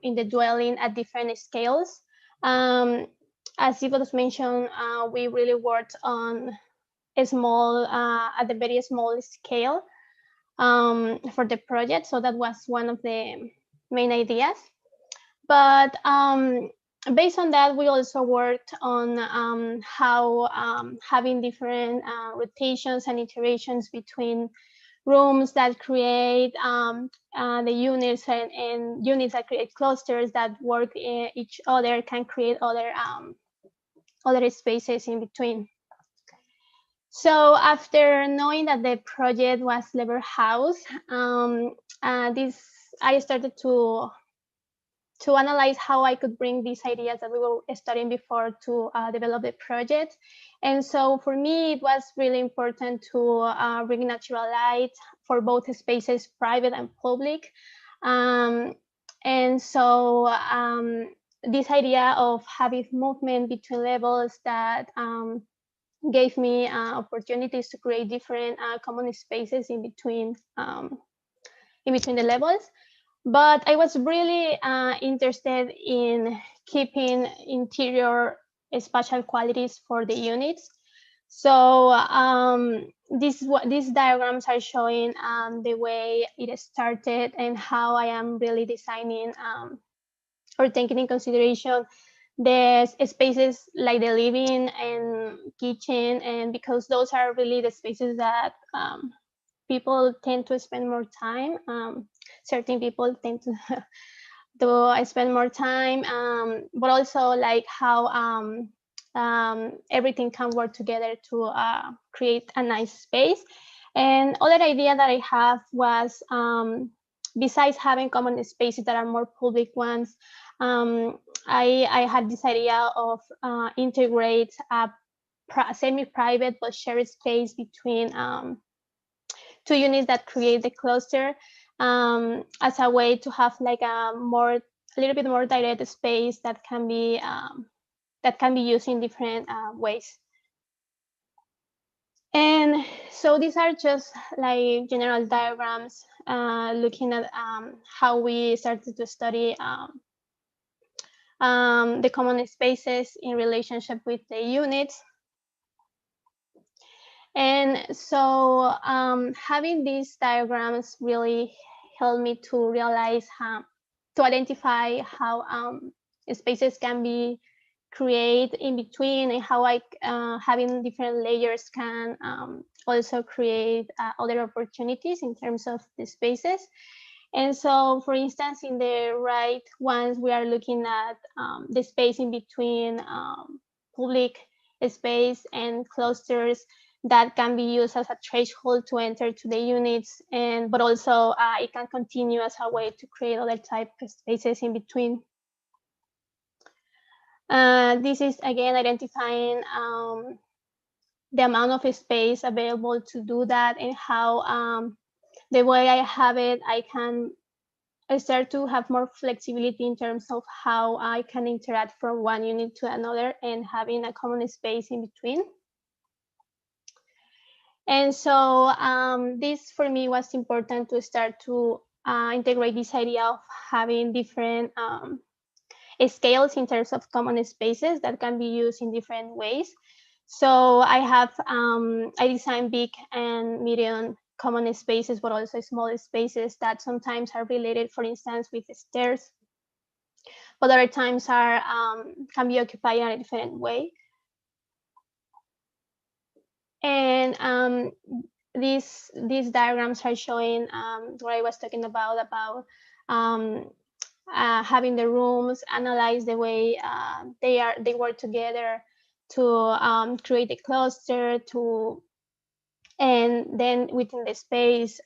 in the dwelling at different scales. As it was mentioned, we really worked on a small, at a very small scale for the project. So that was one of the main ideas. But based on that, we also worked on how having different rotations and iterations between rooms that create the units and units that create clusters that work each other can create other spaces in between. So after knowing that the project was level house, I started to analyze how I could bring these ideas that we were studying before to develop the project. And so for me, it was really important to bring natural light for both spaces, private and public. And so this idea of having movement between levels that gave me opportunities to create different common spaces in between the levels. But I was really interested in keeping interior spatial qualities for the units. So these diagrams are showing the way it started and how I am really designing or taking in consideration the spaces like the living and kitchen, and because those are really the spaces that people tend to spend more time. Certain people tend to spend more time, but also like how everything can work together to create a nice space. And other idea that I have was, besides having common spaces that are more public ones, I had this idea of integrate a semi-private but shared space between 2 units that create the cluster, as a way to have like a little bit more direct space that can be used in different ways. And so these are just like general diagrams looking at how we started to study the common spaces in relationship with the units. And so having these diagrams really helped me to realize to identify how spaces can be created in between, and how having different layers can also create other opportunities in terms of the spaces. And so, for instance, in the right ones, we are looking at the space in between public space and clusters that can be used as a threshold to enter to the units, but also it can continue as a way to create other type of spaces in between. This is again identifying the amount of space available to do that, and how the way I have it, I start to have more flexibility in terms of how I can interact from one unit to another and having a common space in between. And so this for me was important to start to integrate this idea of having different scales in terms of common spaces that can be used in different ways. So I design big and medium common spaces, but also small spaces that sometimes are related, for instance, with the stairs, but other times can be occupied in a different way. And these diagrams are showing what I was talking about having the rooms analyze the way they work together to create a cluster, and then within the space,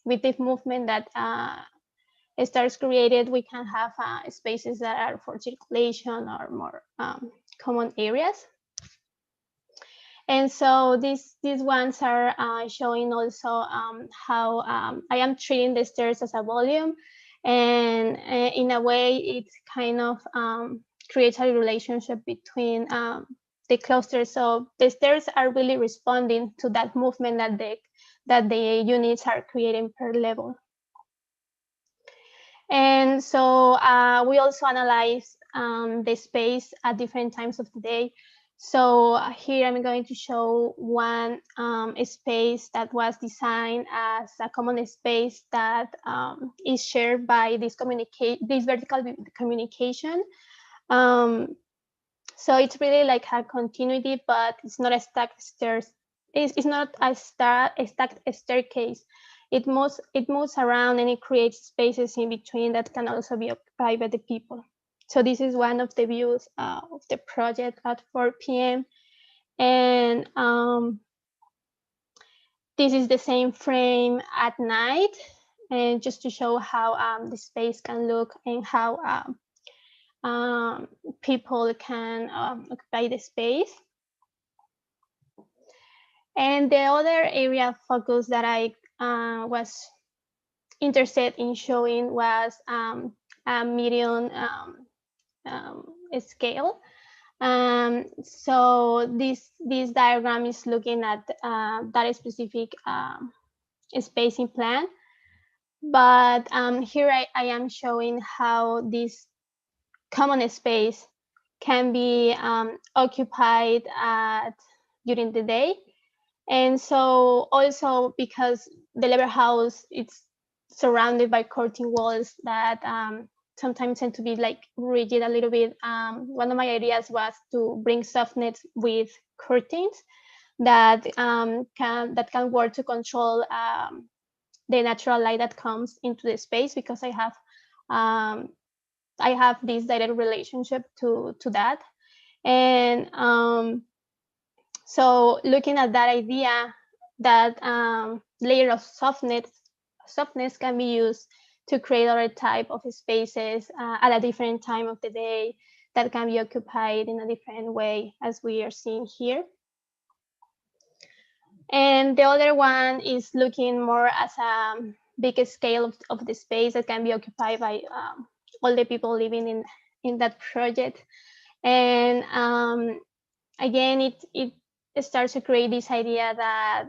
with the movement that starts created, we can have spaces that are for circulation or more common areas. And so these ones are showing also how I am treating the stairs as a volume, and in a way it kind of creates a relationship between the clusters. So the stairs are really responding to that movement that the units are creating per level. And so we also analyze the space at different times of the day. So here I'm going to show one space that was designed as a common space that is shared by this vertical communication. So it's really like a continuity, but it's not a stacked stairs. It's not a stacked staircase. It moves around, and it creates spaces in between that can also be occupied by the people. So this is one of the views of the project at 4 p.m. And this is the same frame at night, and just to show how the space can look and how people can occupy the space. And the other area of focus that I was interested in showing was a medium scale. So this diagram is looking at that specific spacing plan. But here I am showing how this common space can be occupied during the day. And so also because the labor house, it's surrounded by curtain walls that sometimes tend to be like rigid a little bit. One of my ideas was to bring softness with curtains that can work to control the natural light that comes into the space, because I have this direct relationship to that. And so looking at that idea, that layer of softness can be used to create other type of spaces at a different time of the day that can be occupied in a different way, as we are seeing here. And the other one is looking more as a big scale of the space that can be occupied by all the people living in that project. And again, it starts to create this idea that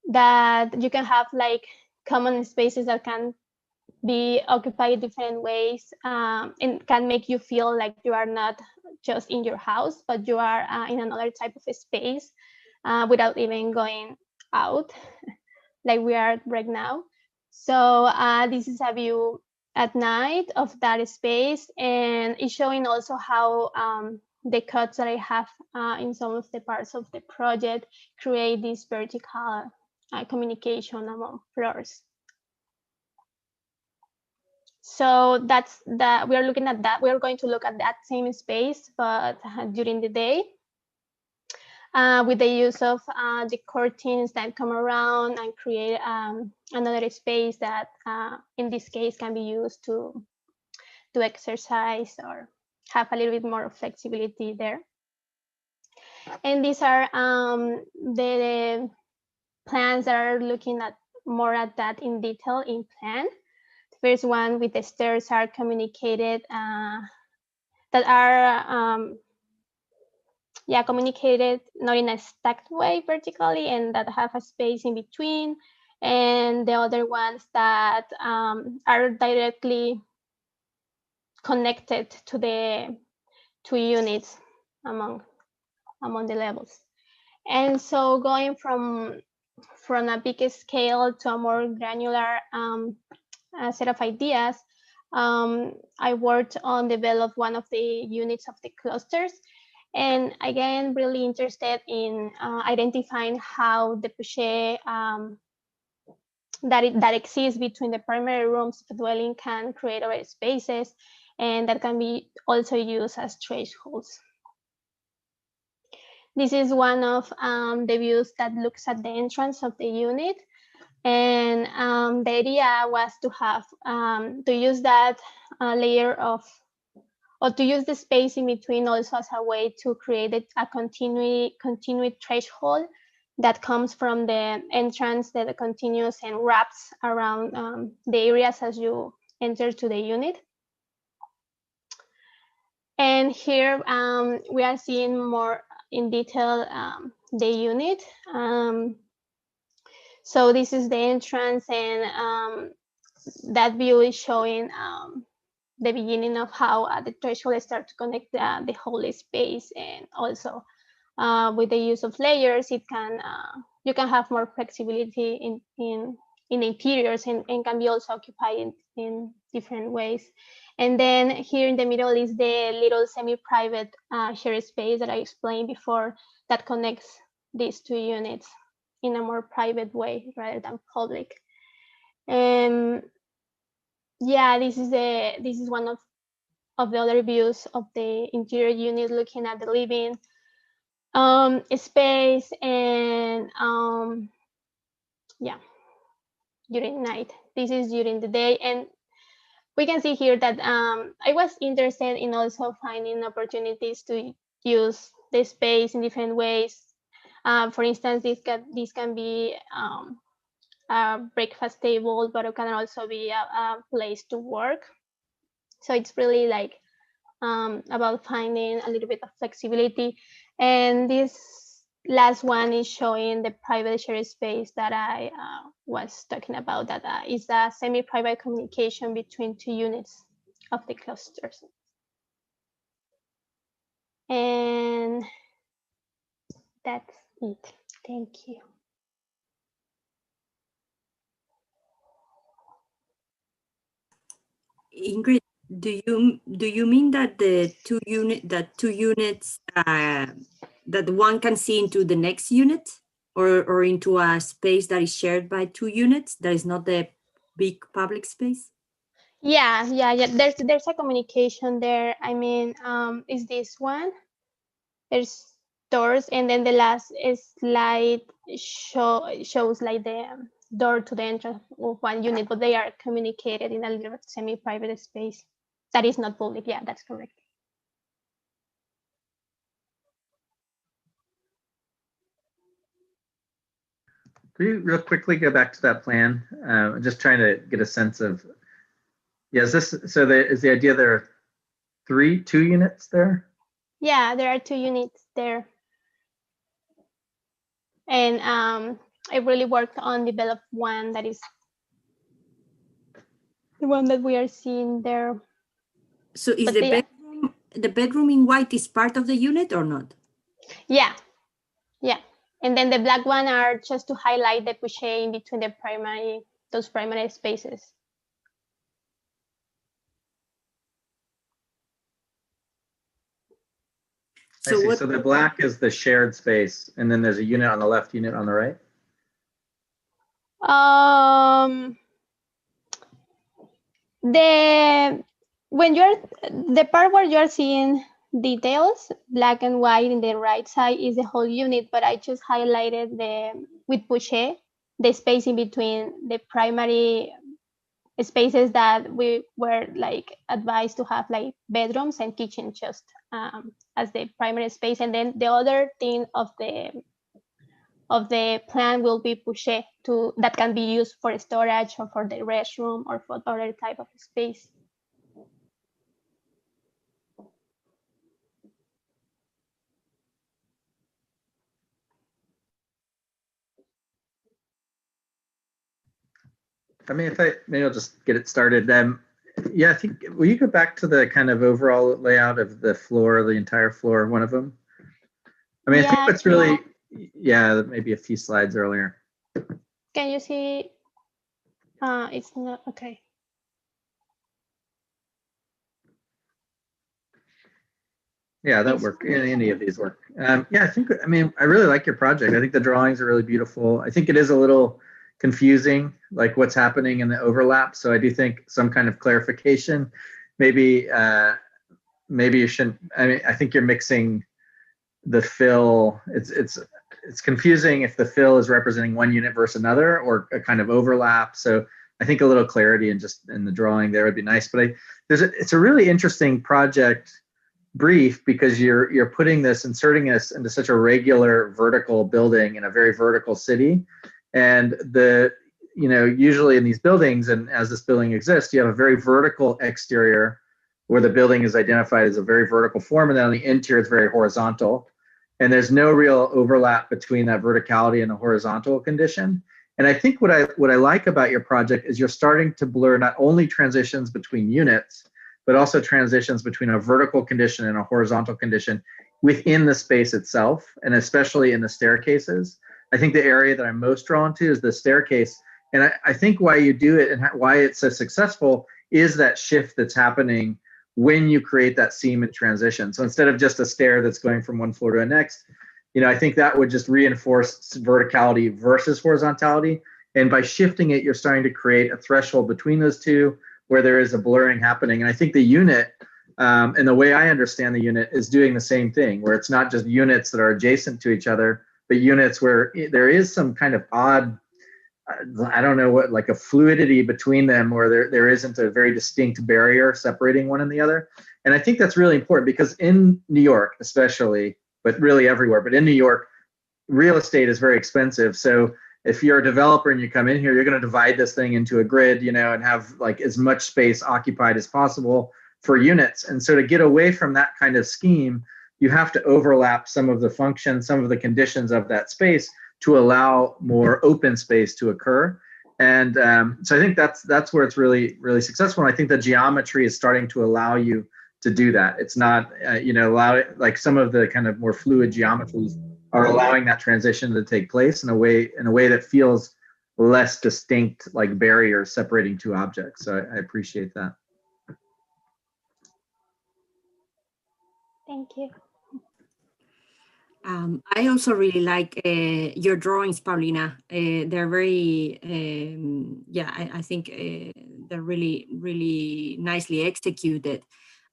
that you can have like common spaces that can be occupied different ways, and can make you feel like you are not just in your house, but you are in another type of space without even going out like we are right now. So this is a view at night of that space, and it's showing also how the cuts that I have in some of the parts of the project create this vertical communication among floors. So that's that. We are looking at that. We are going to look at that same space, but during the day, with the use of the curtains that come around and create another space that, in this case, can be used to exercise or have a little bit more flexibility there. And these are the plans that are looking at more at that in detail in plan. The first one with the stairs are communicated that are communicated not in a stacked way vertically and that have a space in between, and the other ones that are directly connected to the two units among the levels. And so going from a big scale to a more granular set of ideas, I worked on develop one of the units of the clusters. And again, really interested in identifying how the Puget that exists between the primary rooms of the dwelling can create other spaces, and that can be also used as thresholds. This is one of the views that looks at the entrance of the unit. And the idea was to have, to use that layer of, or to use the space in between also as a way to create a continued threshold that comes from the entrance that continues and wraps around the areas as you enter to the unit. And here we are seeing more in detail the unit. So this is the entrance, and that view is showing the beginning of how the threshold starts to connect the whole space. And also with the use of layers, it can you can have more flexibility in the interiors, and can be also occupied in different ways. And then here in the middle is the little semi-private shared space that I explained before that connects these two units in a more private way rather than public. And yeah, this is one of the other views of the interior unit, looking at the living space, and yeah, during night. This is during the day, and we can see here that I was interested in also finding opportunities to use the space in different ways. For instance, this can be a breakfast table, but it can also be a place to work. So it's really like about finding a little bit of flexibility. And this last one is showing the private shared space that I was talking about, that is a semi-private communication between two units of the clusters. And that's it. Thank you. Ingrid, do you mean that the two units that one can see into the next unit, or into a space that is shared by two units that is not the big public space? Yeah. There's a communication there. I mean, is this one? There's doors, and then the last slide shows like the door to the entrance of one unit, but they are communicated in a little semi-private space that is not public. Yeah, that's correct. Could you real quickly go back to that plan? I'm just trying to get a sense of, yeah, is the idea there are two units there? Yeah, there are two units there. And I really worked on develop one that is the one that we are seeing there. So is the bedroom in white is part of the unit or not? Yeah. And then the black one are just to highlight the Puget in between those primary spaces. So the black is the shared space, and then there's a unit on the left, unit on the right? The part where you're seeing details, black and white in the right side, is the whole unit, but I just highlighted with Puget the space in between the primary spaces that we were like advised to have like bedrooms and kitchen just as the primary space, and then the other thing of the plan will be pushed to that can be used for storage or for the restroom or for other type of space. I mean, maybe I'll just get it started. Yeah, I think, will you go back to the kind of overall layout of the floor, the entire floor, one of them? I mean, I think what's really, yeah, maybe a few slides earlier. Can you see? It's not, okay. Yeah, that work. Any of these work. Yeah, I mean, I really like your project. I think the drawings are really beautiful. I think it is a little confusing, like what's happening in the overlap. So I do think some kind of clarification, maybe you shouldn't. I mean, I think you're mixing the fill. It's confusing if the fill is representing one unit versus another, or a kind of overlap. So I think a little clarity in the drawing there would be nice. But it's a really interesting project brief, because you're putting this, inserting this into such a regular vertical building in a very vertical city. And usually in these buildings, and as this building exists, you have a very vertical exterior where the building is identified as a very vertical form, and then on the interior it's very horizontal. And there's no real overlap between that verticality and the horizontal condition. And I think what I like about your project is you're starting to blur not only transitions between units, but also transitions between a vertical condition and a horizontal condition within the space itself, and especially in the staircases. I think the area that I'm most drawn to is the staircase. And I think why you do it and why it's so successful is that shift that's happening when you create that seam and transition. So instead of just a stair that's going from one floor to the next, I think that would just reinforce verticality versus horizontality. And by shifting it, you're starting to create a threshold between those two where there is a blurring happening. And I think the unit, and the way I understand the unit, is doing the same thing, where it's not just units that are adjacent to each other, but units where there is some kind of odd, I don't know what, like a fluidity between them, where there isn't a very distinct barrier separating one and the other. And I think that's really important, because in New York especially, but really everywhere, but in New York, real estate is very expensive. So if you're a developer and you come in here, you're going to divide this thing into a grid, and have like as much space occupied as possible for units. And so to get away from that kind of scheme, you have to overlap some of the functions, some of the conditions of that space to allow more open space to occur. And so I think that's where it's really, really successful. And I think the geometry is starting to allow you to do that. It's not, like some of the kind of more fluid geometries are allowing that transition to take place in a way that feels less distinct, like barriers separating two objects. So I appreciate that. Thank you. I also really like your drawings, Paulina. They're very, I think they're really, really nicely executed.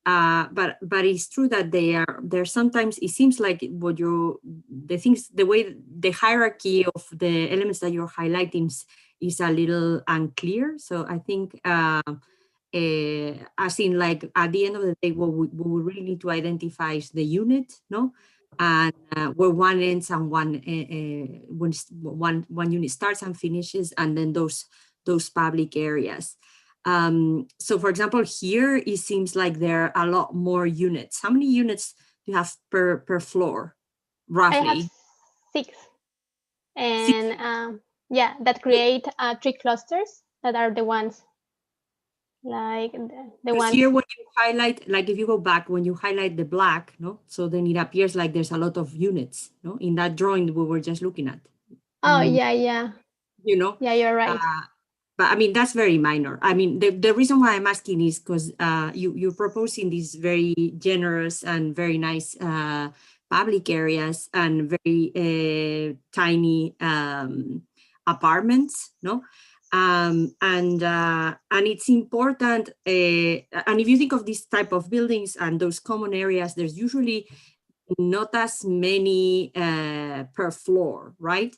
But it's true that they're sometimes, it seems like the way the hierarchy of the elements that you're highlighting is a little unclear. So I think as in, like, at the end of the day, what we really need to identify is the unit, no? And where one ends and one unit starts and finishes, and then those public areas. So for example, here it seems like there are a lot more units. How many units do you have per floor, roughly? I have 6. And that create 3 clusters that are the ones like the ones here. When you highlight, like if you go back, when you highlight the black, no, so then it appears like there's a lot of units, no, in that drawing we were just looking at. Oh, yeah. Yeah, you're right. But I mean, that's very minor. I mean, the reason why I'm asking is because you're proposing these very generous and very nice public areas and very tiny apartments, no? And it's important. And if you think of this type of buildings and those common areas, there's usually not as many per floor, right?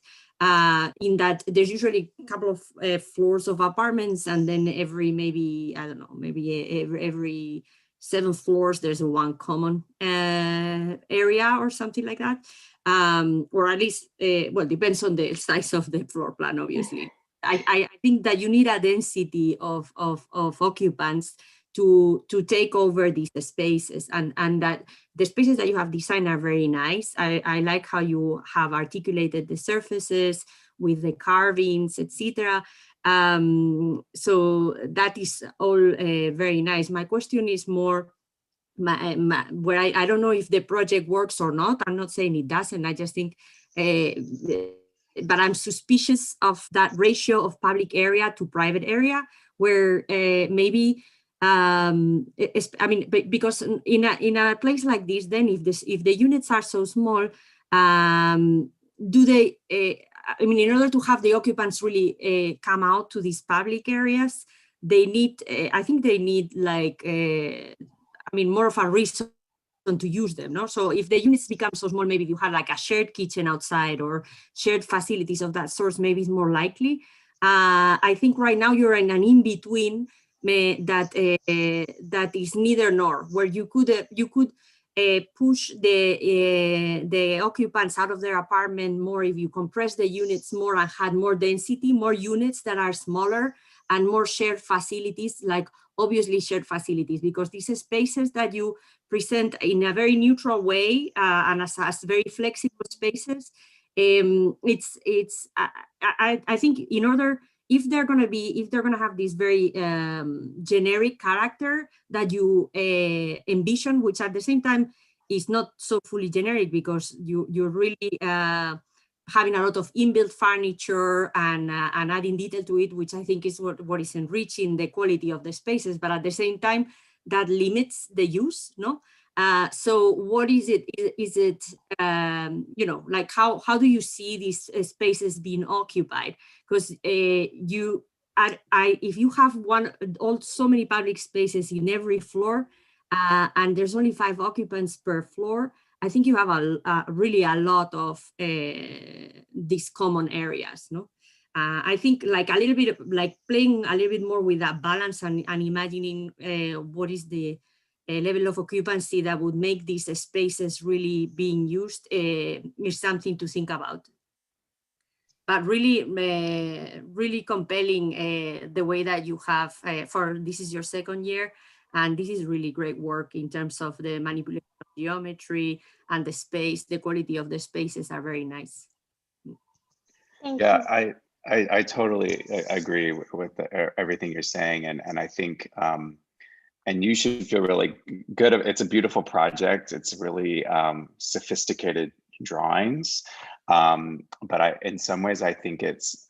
In that there's usually a couple of floors of apartments, and then every maybe, I don't know, maybe every 7 floors, there's one common area or something like that. Or at least, well, depends on the size of the floor plan, obviously. I think that you need a density of occupants to take over these spaces, and that the spaces that you have designed are very nice. I like how you have articulated the surfaces with the carvings, etc. So that is all very nice. My question is more where I don't know if the project works or not. I'm not saying it doesn't. I just think, but I'm suspicious of that ratio of public area to private area, where maybe I mean, because in a place like this, then if the units are so small, do they? I mean, in order to have the occupants really come out to these public areas, they need. I think they need like. I mean, more of a reason to use them, no? So if the units become so small, maybe you have like a shared kitchen outside or shared facilities of that sort, maybe it's more likely. I think right now you're in an in-between that is neither nor, where you could push the occupants out of their apartment more if you compress the units more and had more density, more units that are smaller, and more shared facilities, like obviously shared facilities, because these spaces that you present in a very neutral way and as very flexible spaces, I think in order, if they're going to have this very generic character that you envision, which at the same time is not so fully generic, because you're really having a lot of inbuilt furniture and adding detail to it, which I think is what is enriching the quality of the spaces, but at the same time that limits the use, no? So what is it? Is it, you know, like how do you see these spaces being occupied? Because if you have so many public spaces in every floor, and there's only 5 occupants per floor, I think you have really a lot of these common areas, no? I think like a little bit like playing a little bit more with that balance and imagining what is the level of occupancy that would make these spaces really being used is something to think about. But really, really compelling the way that you have this is your 2nd year, and this is really great work in terms of the manipulation of geometry and the space. The quality of the spaces are very nice. Thank you. I totally agree with everything you're saying, and I think and you should feel really good. It's a beautiful project. It's really sophisticated drawings, but in some ways I think it's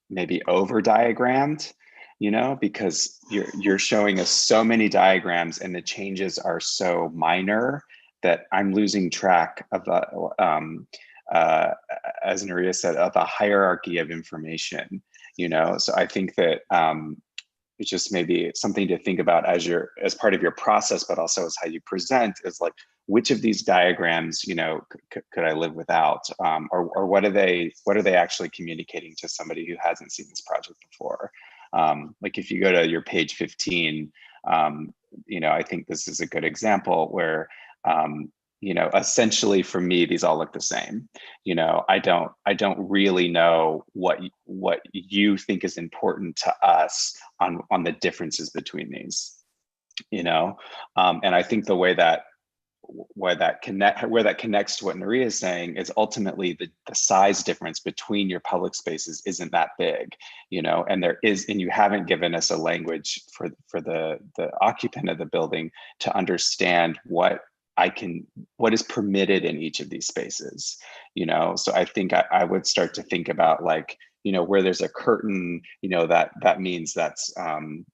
maybe over diagrammed, you know, because you're showing us so many diagrams and the changes are so minor that I'm losing track of as Nuria said, of a hierarchy of information, you know. So I think that it's just maybe something to think about as part of your process, but also as how you present, is like, which of these diagrams, you know, could I live without, or what are they actually communicating to somebody who hasn't seen this project before? Like if you go to your page 15, you know, I think this is a good example where, you know, essentially for me, these all look the same. You know, I don't really know what you think is important to us on the differences between these, you know, and I think the way that where that connects to what Nuria is saying is ultimately the size difference between your public spaces isn't that big, you know, and you haven't given us a language for the occupant of the building to understand what is permitted in each of these spaces, you know. So I think I would start to think about, like, you know, where there's a curtain, you know, that means that's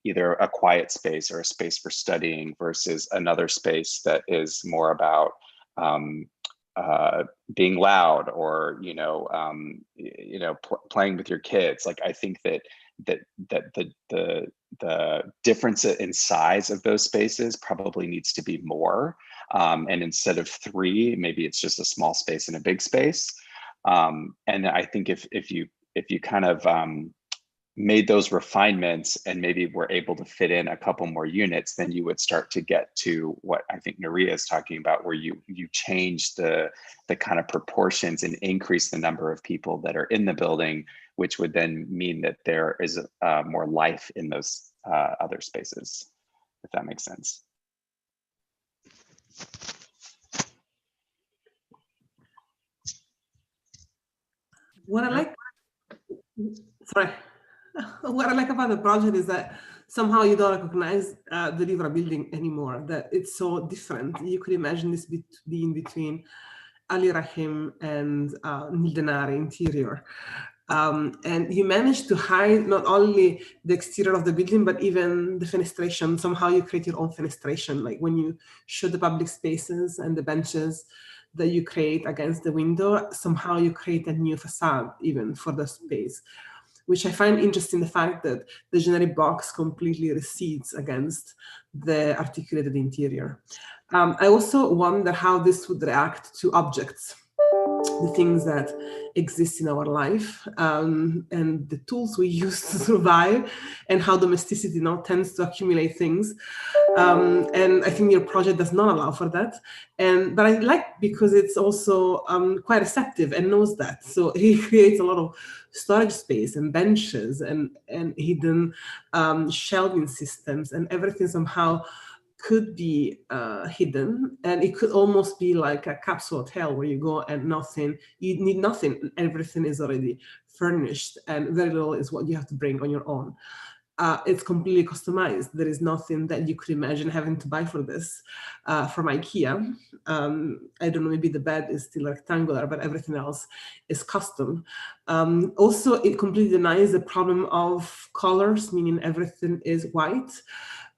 either a quiet space or a space for studying versus another space that is more about being loud or, playing with your kids. Like, I think that the difference in size of those spaces probably needs to be more. And instead of 3, maybe it's just a small space and a big space. And I think if you kind of made those refinements and maybe were able to fit in a couple more units, then you would start to get to what I think Nuria is talking about, where you change the kind of proportions and increase the number of people that are in the building, which would then mean that there is more life in those other spaces, if that makes sense. What I like, sorry. What I like about the project is that somehow you don't recognize the Livra building anymore, that it's so different. You could imagine this being between Ali Rahim and Nil Denari interior. And you managed to hide not only the exterior of the building, but even the fenestration. Somehow you create your own fenestration, like when you show the public spaces and the benches that you create against the window, somehow you create a new facade even for the space, which I find interesting, the fact that the generic box completely recedes against the articulated interior. I also wonder how this would react to objects, the things that exist in our life, and the tools we use to survive, and how domesticity now tends to accumulate things. And I think your project does not allow for that. But I like, because it's also quite receptive and knows that. So he creates a lot of storage space and benches and hidden shelving systems, and everything somehow could be hidden, and it could almost be like a capsule hotel where you go and you need nothing, everything is already furnished, and very little is what you have to bring on your own. It's completely customized. There is nothing that you could imagine having to buy for this from IKEA. I don't know, maybe the bed is still rectangular, but everything else is custom. Also, it completely denies the problem of colors, meaning everything is white.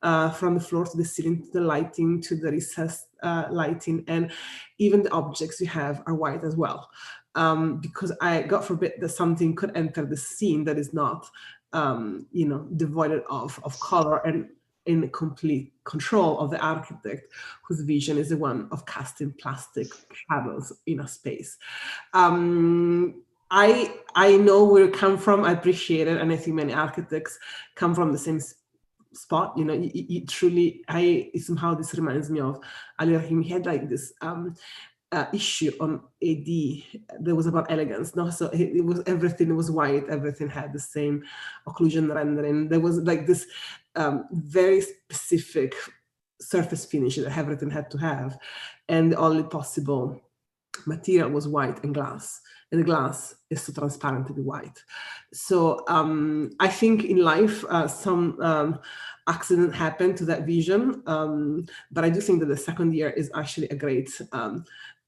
From the floor to the ceiling, to the lighting, to the recessed lighting, and even the objects you have are white as well. Because God forbid that something could enter the scene that is not, devoid of color and in complete control of the architect, whose vision is the one of casting plastic shadows in a space. I know where you come from. I appreciate it, and I think many architects come from the same spot. You truly, somehow this reminds me of Ali Rahim. He had like this issue on AD that was about elegance. No, so it was, everything was white, everything had the same occlusion rendering. There was like this very specific surface finish that everything had to have, and the only possible material was white and glass. And the glass is so transparent to be white. So I think in life, some accident happened to that vision. But I do think that the second year is actually a great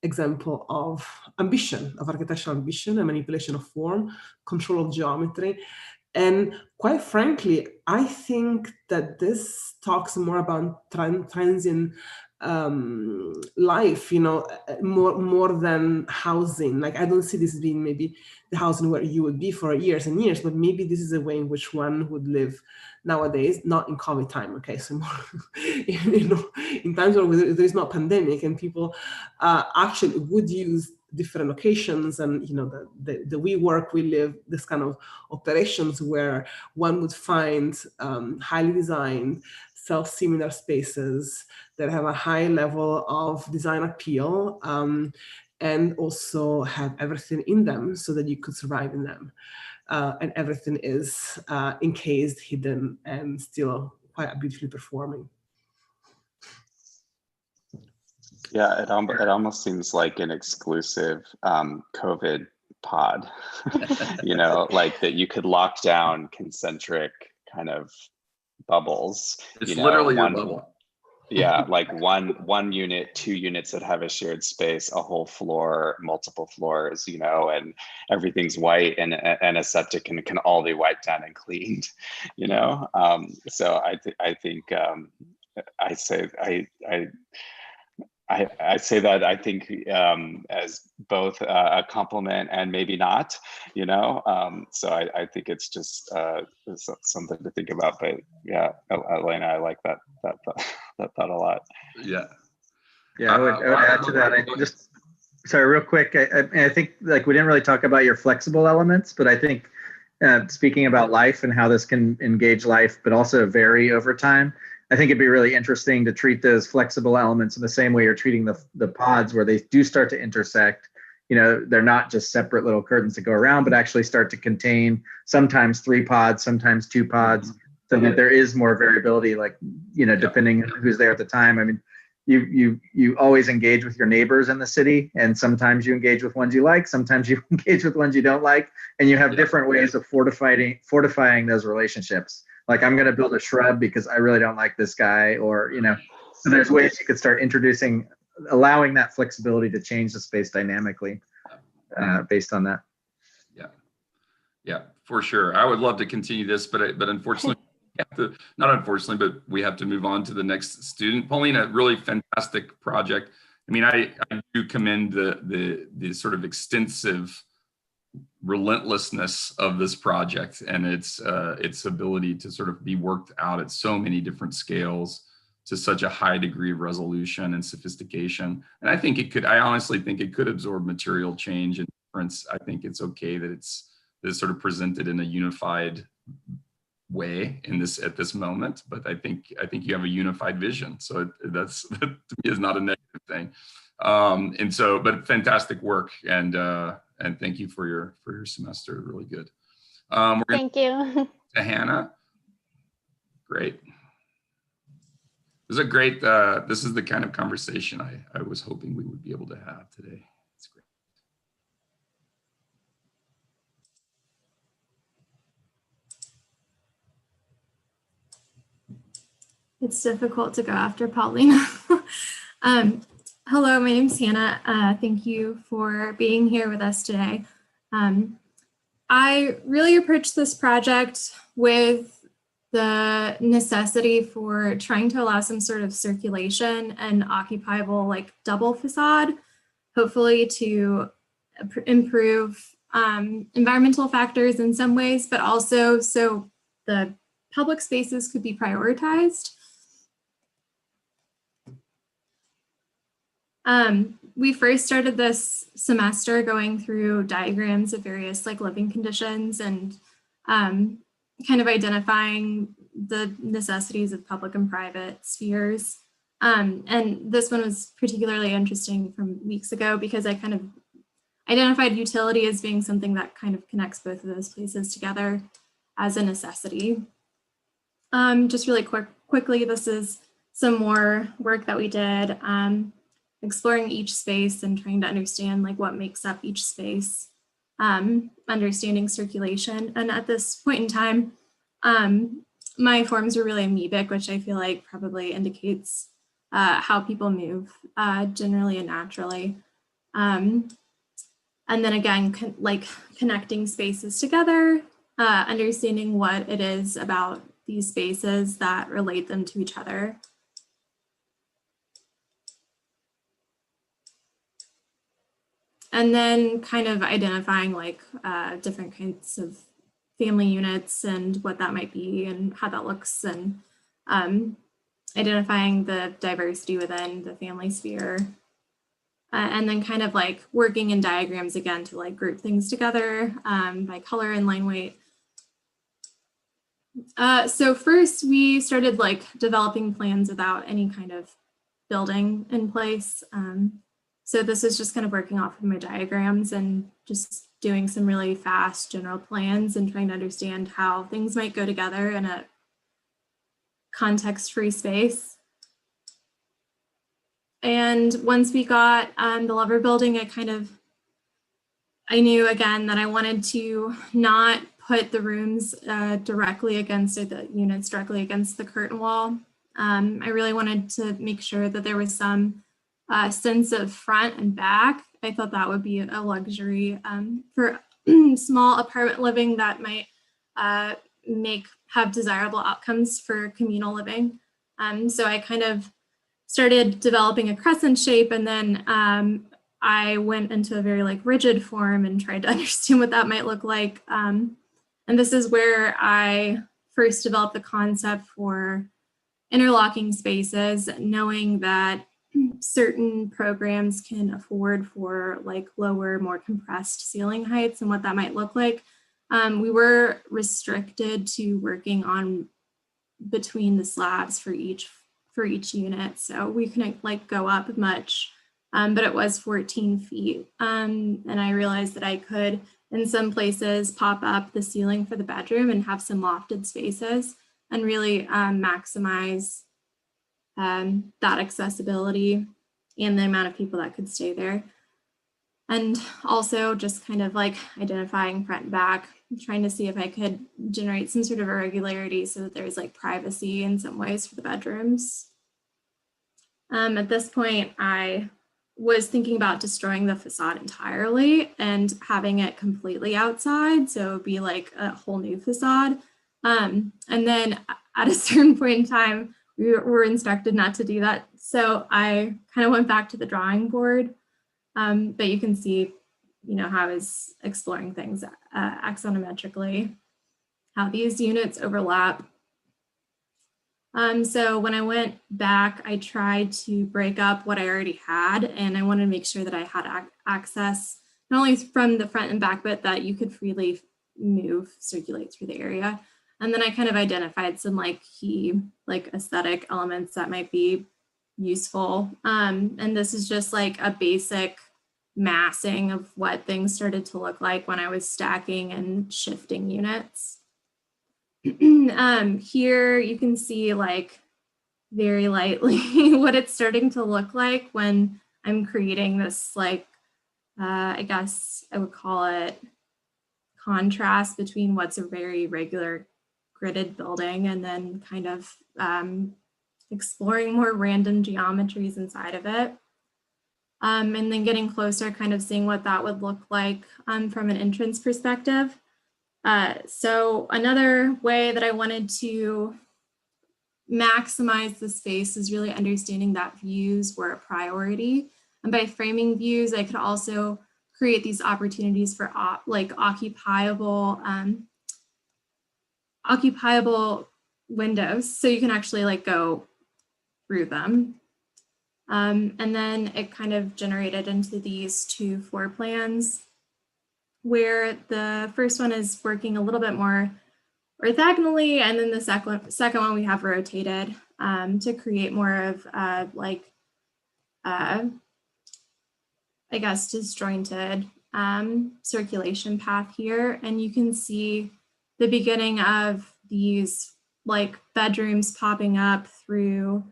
example of ambition, of architectural ambition and manipulation of form, control of geometry. And quite frankly, I think that this talks more about transient life, more than housing. Like, I don't see this being maybe the housing where you would be for years and years, but maybe this is a way in which one would live nowadays, not in COVID time, okay? So more, in times where there is no pandemic and people actually would use different locations, and the we work, we live, this kind of operations where one would find highly designed, self-similar spaces that have a high level of design appeal, and also have everything in them so that you could survive in them. And everything is encased, hidden, and still quite beautifully performing. Yeah, it almost seems like an exclusive COVID pod, like that you could lock down concentric kind of bubbles. It's literally your bubble. Yeah, like one unit, 2 units that have a shared space, a whole floor, multiple floors, and everything's white, and a septic and can all be wiped down and cleaned, So I think I say that I think as both a compliment and maybe not, So I think it's just something to think about. But yeah, Elena, I like that thought a lot. Yeah. Yeah, I would add to that. Sorry, real quick. I think like we didn't really talk about your flexible elements, but I think speaking about life and how this can engage life, but also vary over time, I think it'd be really interesting to treat those flexible elements in the same way you're treating the pods, where they do start to intersect. You know, they're not just separate little curtains that go around, but actually start to contain sometimes 3 pods, sometimes 2 pods, so that there is more variability, like, you know, depending on who's there at the time. I mean, you always engage with your neighbors in the city, and sometimes you engage with ones you like, sometimes you engage with ones you don't like, and you have different ways of fortifying those relationships. Like, I'm going to build a shrub because I really don't like this guy, or, you know, so there's ways you could start allowing that flexibility to change the space dynamically based on that. Yeah, for sure. I would love to continue this, but unfortunately, not unfortunately, but we have to move on to the next student. Paulina, really fantastic project. I mean, I do commend the sort of extensive relentlessness of this project and its ability to sort of be worked out at so many different scales to such a high degree of resolution and sophistication. And I honestly think it could absorb material change and difference. I think it's okay that it's sort of presented in a unified way at this moment, but I think you have a unified vision. So that to me is not a negative thing. But fantastic work, and thank you for your semester. Really good. Thank you. To Hannah. Great. This is a great, this is the kind of conversation I was hoping we would be able to have today. It's great. It's difficult to go after Paulina. Hello, my name's Hannah. Thank you for being here with us today. I really approached this project with the necessity for trying to allow some sort of circulation and occupiable, like, double facade, hopefully to improve environmental factors in some ways, but also so the public spaces could be prioritized. We first started this semester going through diagrams of various, like, living conditions and kind of identifying the necessities of public and private spheres. And this one was particularly interesting from weeks ago because I kind of identified utility as being something that kind of connects both of those places together as a necessity. Just really quickly, this is some more work that we did, exploring each space and trying to understand, like, what makes up each space, understanding circulation. And at this point in time, my forms were really amoebic, which I feel like probably indicates how people move generally and naturally. And then again, connecting spaces together, understanding what it is about these spaces that relate them to each other. And then kind of identifying, like, different kinds of family units and what that might be and how that looks, and identifying the diversity within the family sphere. And then kind of, like, working in diagrams again to, like, group things together by color and line weight. So first we started, like, developing plans without any kind of building in place. So this is just kind of working off of my diagrams and just doing some really fast general plans and trying to understand how things might go together in a context-free space. And once we got the Lover building, I knew again that I wanted to not put the rooms directly against, or the units directly against the curtain wall. I really wanted to make sure that there was some sense of front and back. I thought that would be a luxury for small apartment living that might have desirable outcomes for communal living. So I kind of started developing a crescent shape, and then I went into a very, like, rigid form and tried to understand what that might look like. And this is where I first developed the concept for interlocking spaces, knowing that certain programs can afford for like lower, more compressed ceiling heights and what that might look like. We were restricted to working on between the slabs for each unit, so we couldn't like go up much, but it was 14 feet, and I realized that I could in some places pop up the ceiling for the bedroom and have some lofted spaces and really maximize that accessibility and the amount of people that could stay there. And also just kind of like identifying front and back, trying to see if I could generate some sort of irregularity so that there's like privacy in some ways for the bedrooms. At this point, I was thinking about destroying the facade entirely and having it completely outside. So it would be like a whole new facade. And then at a certain point in time, we were instructed not to do that. So I kind of went back to the drawing board, but you can see, you know, how I was exploring things axonometrically, how these units overlap. So when I went back, I tried to break up what I already had, and I wanted to make sure that I had access, not only from the front and back, but that you could freely circulate through the area. And then I kind of identified some like key, like aesthetic elements that might be useful. And this is just like a basic massing of what things started to look like when I was stacking and shifting units. Here you can see like very lightly what it's starting to look like when I'm creating this like, I guess I would call it contrast between what's a very regular gridded building and then kind of exploring more random geometries inside of it. And then getting closer, kind of seeing what that would look like from an entrance perspective. So another way that I wanted to maximize the space is really understanding that views were a priority. And by framing views, I could also create these opportunities for like occupiable windows. So you can actually like go through them. And then it kind of generated into these two floor plans where the first one is working a little bit more orthogonally, and then the second one we have rotated to create more of I guess disjointed circulation path here. And you can see the beginning of these like bedrooms popping up through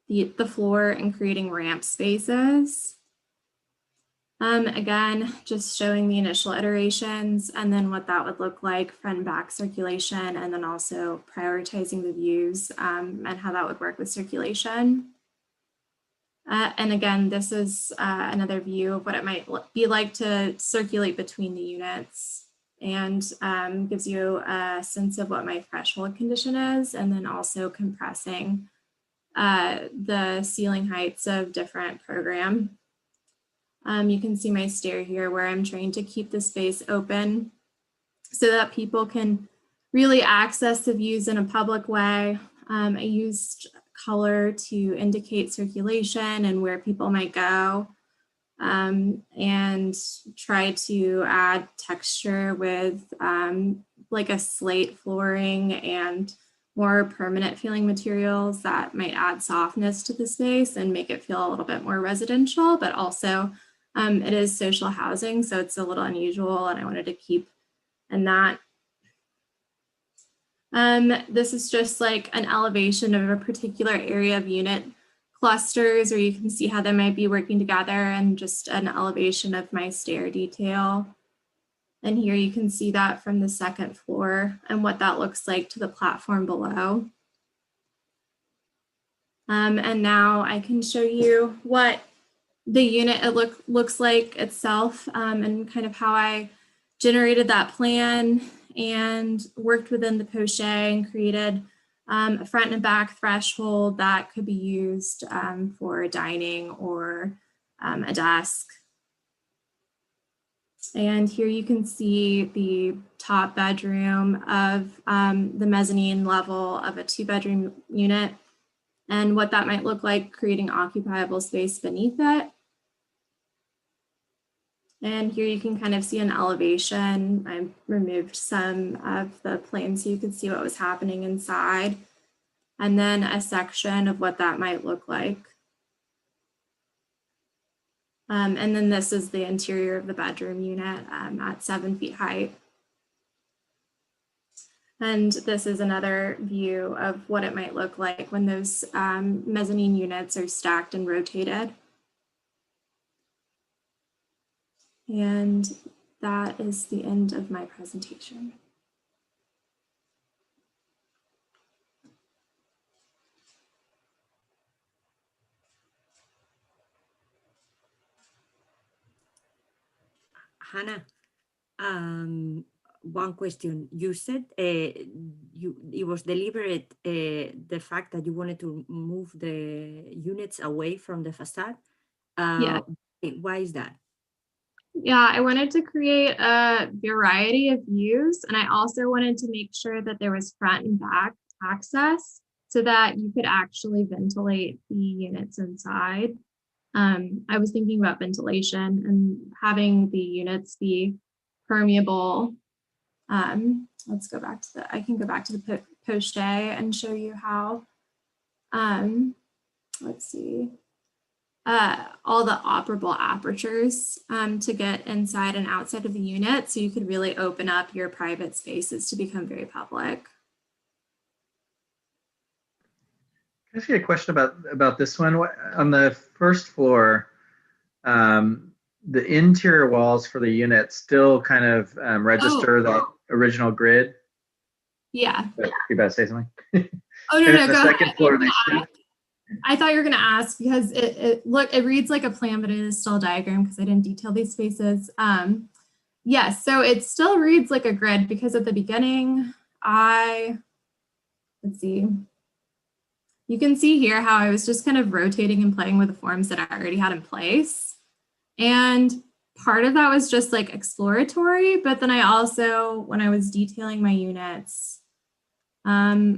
the floor and creating ramp spaces. Again, just showing the initial iterations and then what that would look like, front and back circulation, and then also prioritizing the views and how that would work with circulation. And again, this is another view of what it might be like to circulate between the units, and gives you a sense of what my threshold condition is, and then also compressing the ceiling heights of different program. You can see my stair here where I'm trying to keep the space open so that people can really access the views in a public way. I used color to indicate circulation and where people might go, and try to add texture with like a slate flooring and more permanent feeling materials that might add softness to the space and make it feel a little bit more residential, but also it is social housing, so it's a little unusual, and I wanted to keep in that. This is just like an elevation of a particular area of unit clusters, or you can see how they might be working together, and just an elevation of my stair detail. And here you can see that from the second floor and what that looks like to the platform below. And now I can show you what the unit looks like itself, and kind of how I generated that plan and worked within the poche and created a front and back threshold that could be used for dining or a desk. And here you can see the top bedroom of the mezzanine level of a 2-bedroom unit. and what that might look like creating occupiable space beneath it. And here you can kind of see an elevation. I removed some of the planes so you could see what was happening inside. And then a section of what that might look like. And then this is the interior of the bedroom unit at 7 feet height. And this is another view of what it might look like when those mezzanine units are stacked and rotated. And that is the end of my presentation. Hannah, one question. You said it was deliberate, the fact that you wanted to move the units away from the facade. Yeah. Why is that? Yeah, I wanted to create a variety of views, and I also wanted to make sure that there was front and back access so that you could actually ventilate the units inside. I was thinking about ventilation and having the units be permeable. Let's go back to I can go back to the poche and show you how, let's see. All the operable apertures to get inside and outside of the unit, so you could really open up your private spaces to become very public. Can I ask you a question about this one? On the first floor, the interior walls for the unit still kind of register that original grid? Yeah. You about to say something? Oh, no, no, the go second ahead. floor, they shift. I thought you were going to ask because it reads like a plan, but it is still a diagram because I didn't detail these spaces. Yes, so it still reads like a grid because at the beginning, let's see. You can see here how I was just kind of rotating and playing with the forms that I already had in place. And part of that was just like exploratory, but then I also, when I was detailing my units, I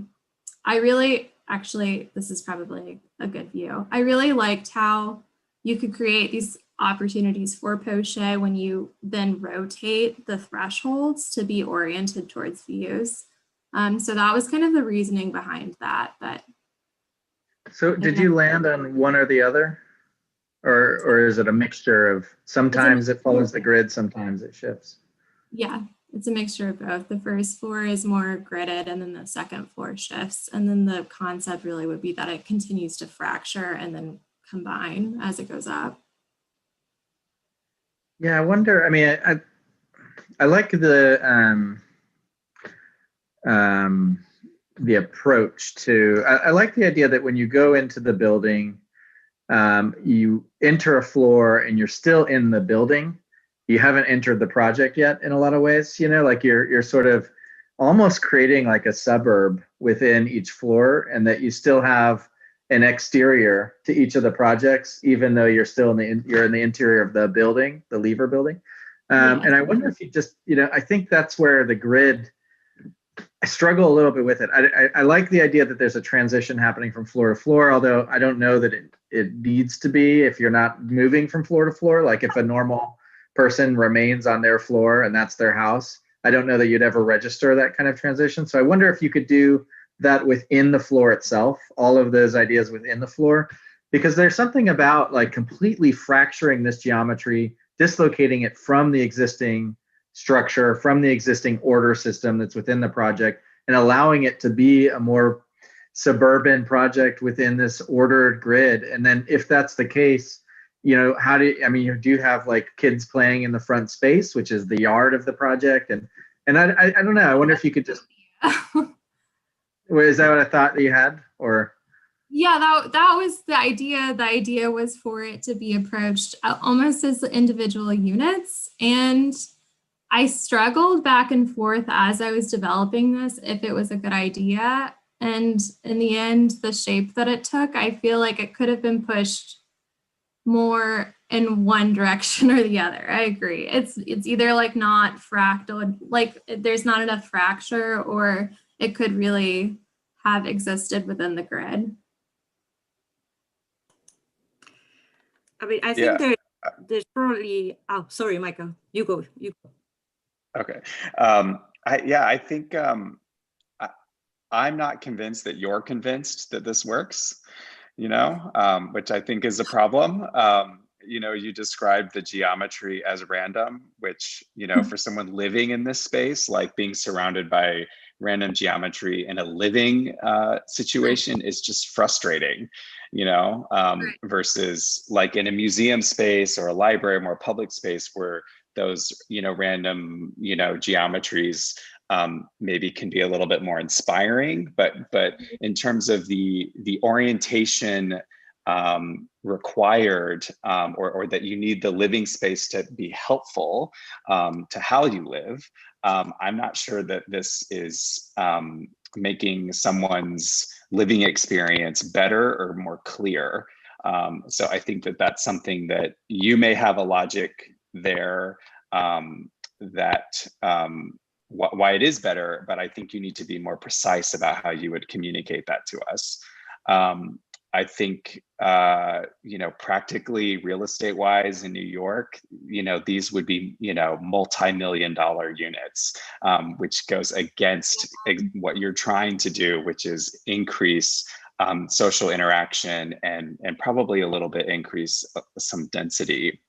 really, actually, this is probably a good view. I really liked how you could create these opportunities for poche when you then rotate the thresholds to be oriented towards views. So that was kind of the reasoning behind that. But so did you land on one or the other? Or is it a mixture of sometimes it follows the grid, sometimes it shifts? Yeah, it's a mixture of both. The first floor is more gridded and then the second floor shifts. And then the concept really would be that it continues to fracture and then combine as it goes up. Yeah, I wonder, I mean, I like the approach to, I like the idea that when you go into the building, you enter a floor and you're still in the building. You haven't entered the project yet in a lot of ways, you know, like you're sort of almost creating like a suburb within each floor, and that you still have an exterior to each of the projects, even though you're still you're in the interior of the building, the lever building. And I wonder if you just, you know, I think that's where the grid, I struggle a little bit with it. I like the idea that there's a transition happening from floor to floor, although I don't know that it needs to be if you're not moving from floor to floor. Like if a normal person remains on their floor and that's their house, I don't know that you'd ever register that kind of transition. So I wonder if you could do that within the floor itself, all of those ideas within the floor, because there's something about like completely fracturing this geometry, dislocating it from the existing structure, from the existing order system that's within the project, and allowing it to be a more suburban project within this ordered grid. And then if that's the case, you know, how do you, I mean, you do have like kids playing in the front space, which is the yard of the project. And I don't know, I wonder if you could just, is that what I thought that you had, or? Yeah, that was the idea. The idea was for it to be approached almost as individual units. And I struggled back and forth as I was developing this, if it was a good idea. And in the end, the shape that it took, I feel like it could have been pushed more in one direction or the other. I agree. It's either like not fractal, like there's not enough fracture, or it could really have existed within the grid. I mean, I think there's probably, oh, sorry, Michael, you go. Okay. I think I'm not convinced that you're convinced that this works, which I think is a problem. You described the geometry as random, which, for someone living in this space, like being surrounded by random geometry in a living situation is just frustrating, versus like in a museum space or a library, more public space where those, random, geometries maybe can be a little bit more inspiring, but in terms of the orientation required, or that you need the living space to be helpful to how you live, I'm not sure that this is making someone's living experience better or more clear. So I think that that's something that you may have a logic there why it is better, but I think you need to be more precise about how you would communicate that to us. I think, practically real estate wise in New York, these would be, multi-million-dollar units, which goes against what you're trying to do, which is increase social interaction and probably a little bit increase some density.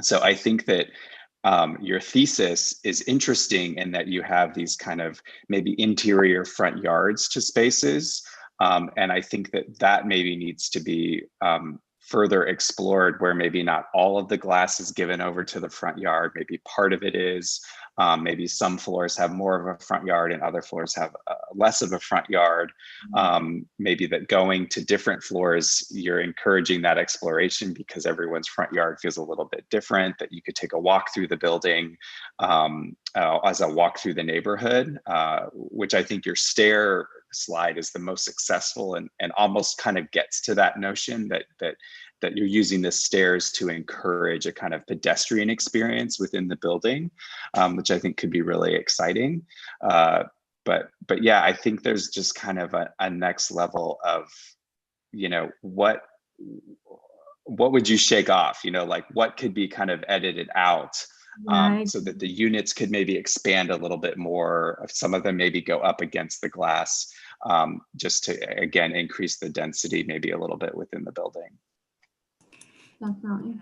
So I think that your thesis is interesting in that you have these kind of maybe interior front yards to spaces. And I think that maybe needs to be further explored, where maybe not all of the glass is given over to the front yard. Maybe part of it is, maybe some floors have more of a front yard and other floors have less of a front yard. Maybe that going to different floors, you're encouraging that exploration because everyone's front yard feels a little bit different, that you could take a walk through the building as a walk through the neighborhood, which I think your stair slide is the most successful and almost kind of gets to that notion that you're using the stairs to encourage a kind of pedestrian experience within the building, which I think could be really exciting. But yeah, I think there's just kind of a next level of, what would you shake off, like what could be kind of edited out, so that the units could maybe expand a little bit more. Some of them maybe go up against the glass, just to, again, increase the density maybe a little bit within the building. Definitely.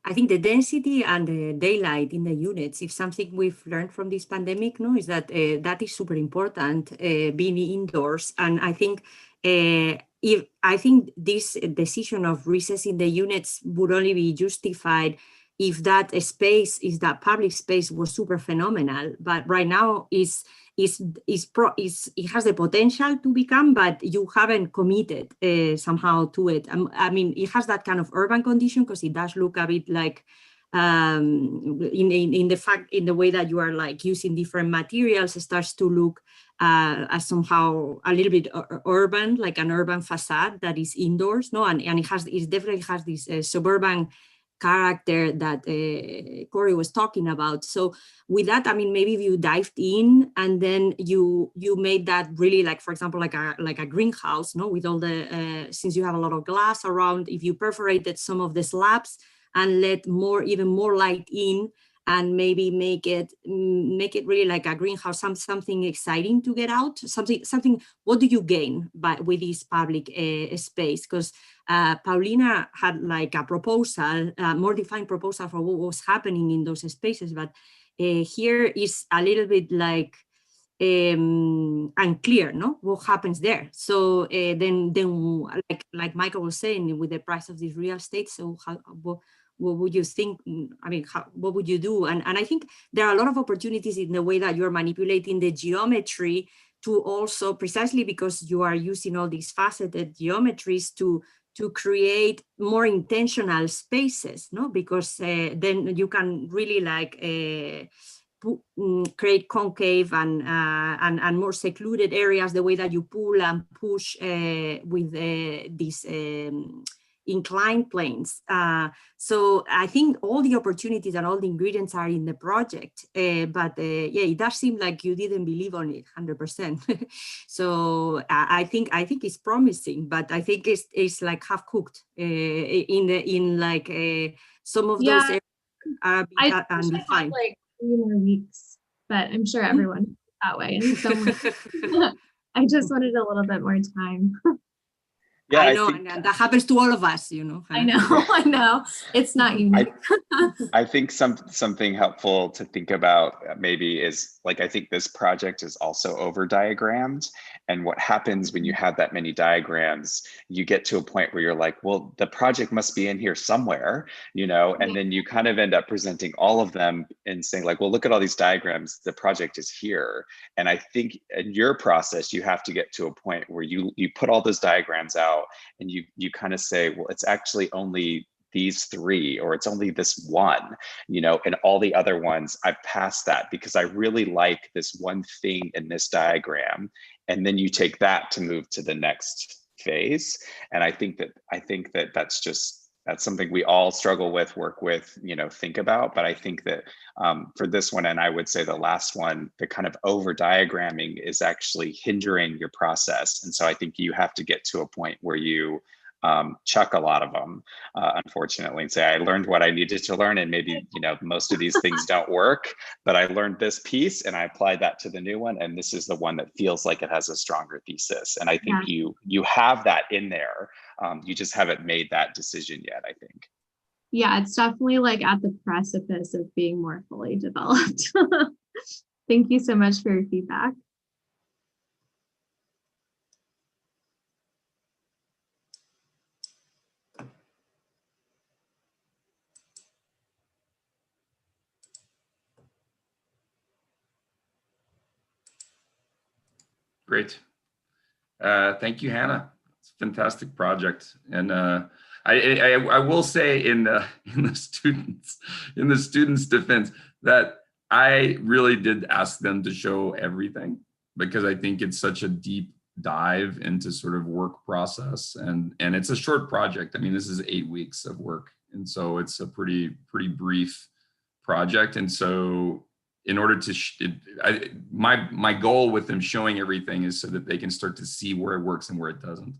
I think the density and the daylight in the units, if something we've learned from this pandemic, is that that is super important, being indoors. And I think this decision of recessing the units would only be justified if that space, is that public space, was super phenomenal. But right now it has the potential to become, but you haven't committed somehow to it. I mean, it has that kind of urban condition because it does look a bit like in the way that you are like using different materials, it starts to look as somehow a little bit urban, like an urban facade that is indoors, and it definitely has this suburban character that Corey was talking about. So with that, I mean, maybe if you dived in and then you made that really, like, for example, like a greenhouse, with all the since you have a lot of glass around, if you perforated some of the slabs and let even more light in, and maybe make it really like a greenhouse, something exciting to get out, something. What do you gain with this public space? Because Paulina had like a proposal, more defined proposal for what was happening in those spaces, but here is a little bit like unclear, what happens there. So then like Michael was saying, with the price of this real estate, so what would you think? I mean, what would you do? And I think there are a lot of opportunities in the way that you're manipulating the geometry to also, precisely because you are using all these faceted geometries to create more intentional spaces, because then you can really like create concave and more secluded areas, the way that you pull and push with these inclined planes. So I think all the opportunities and all the ingredients are in the project. But yeah, it does seem like you didn't believe on it 100%. So I think it's promising, but I think it's like half cooked in like some of those areas are undefined. Like 3 more weeks, but I'm sure everyone feels that way in some way. I just wanted a little bit more time. Yeah, I know, and that happens to all of us, you know. I know, I know. It's not unique. I think something helpful to think about maybe is like, I think this project is also over diagrammed. And what happens when you have that many diagrams, you get to a point where you're like, well, the project must be in here somewhere, you know, and then you kind of end up presenting all of them and saying like, well, look at all these diagrams, the project is here. And I think in your process, you have to get to a point where you put all those diagrams out and you kind of say, well, it's actually only these 3, or it's only this one, you know, and all the other ones I've passed that because I really like this one thing in this diagram. And then you take that to move to the next phase. And I think that that's something we all struggle with, work with, you know, think about. But I think that for this one, and I would say the last one, the kind of over diagramming is actually hindering your process. And so I think you have to get to a point where you chuck a lot of them, unfortunately, and say, I learned what I needed to learn, and maybe, you know, most of these things don't work, but I learned this piece and I applied that to the new one, and this is the one that feels like it has a stronger thesis. And I think you have that in there. You just haven't made that decision yet, I think. Yeah, it's definitely like at the precipice of being more fully developed. Thank you so much for your feedback. Great. Thank you, Hannah. It's a fantastic project. And I will say in the students' defense that I really did ask them to show everything, because I think it's such a deep dive into sort of work process, and it's a short project. I mean, this is 8 weeks of work, and so it's a pretty brief project. And so in order to my goal with them showing everything is so that they can start to see where it works and where it doesn't,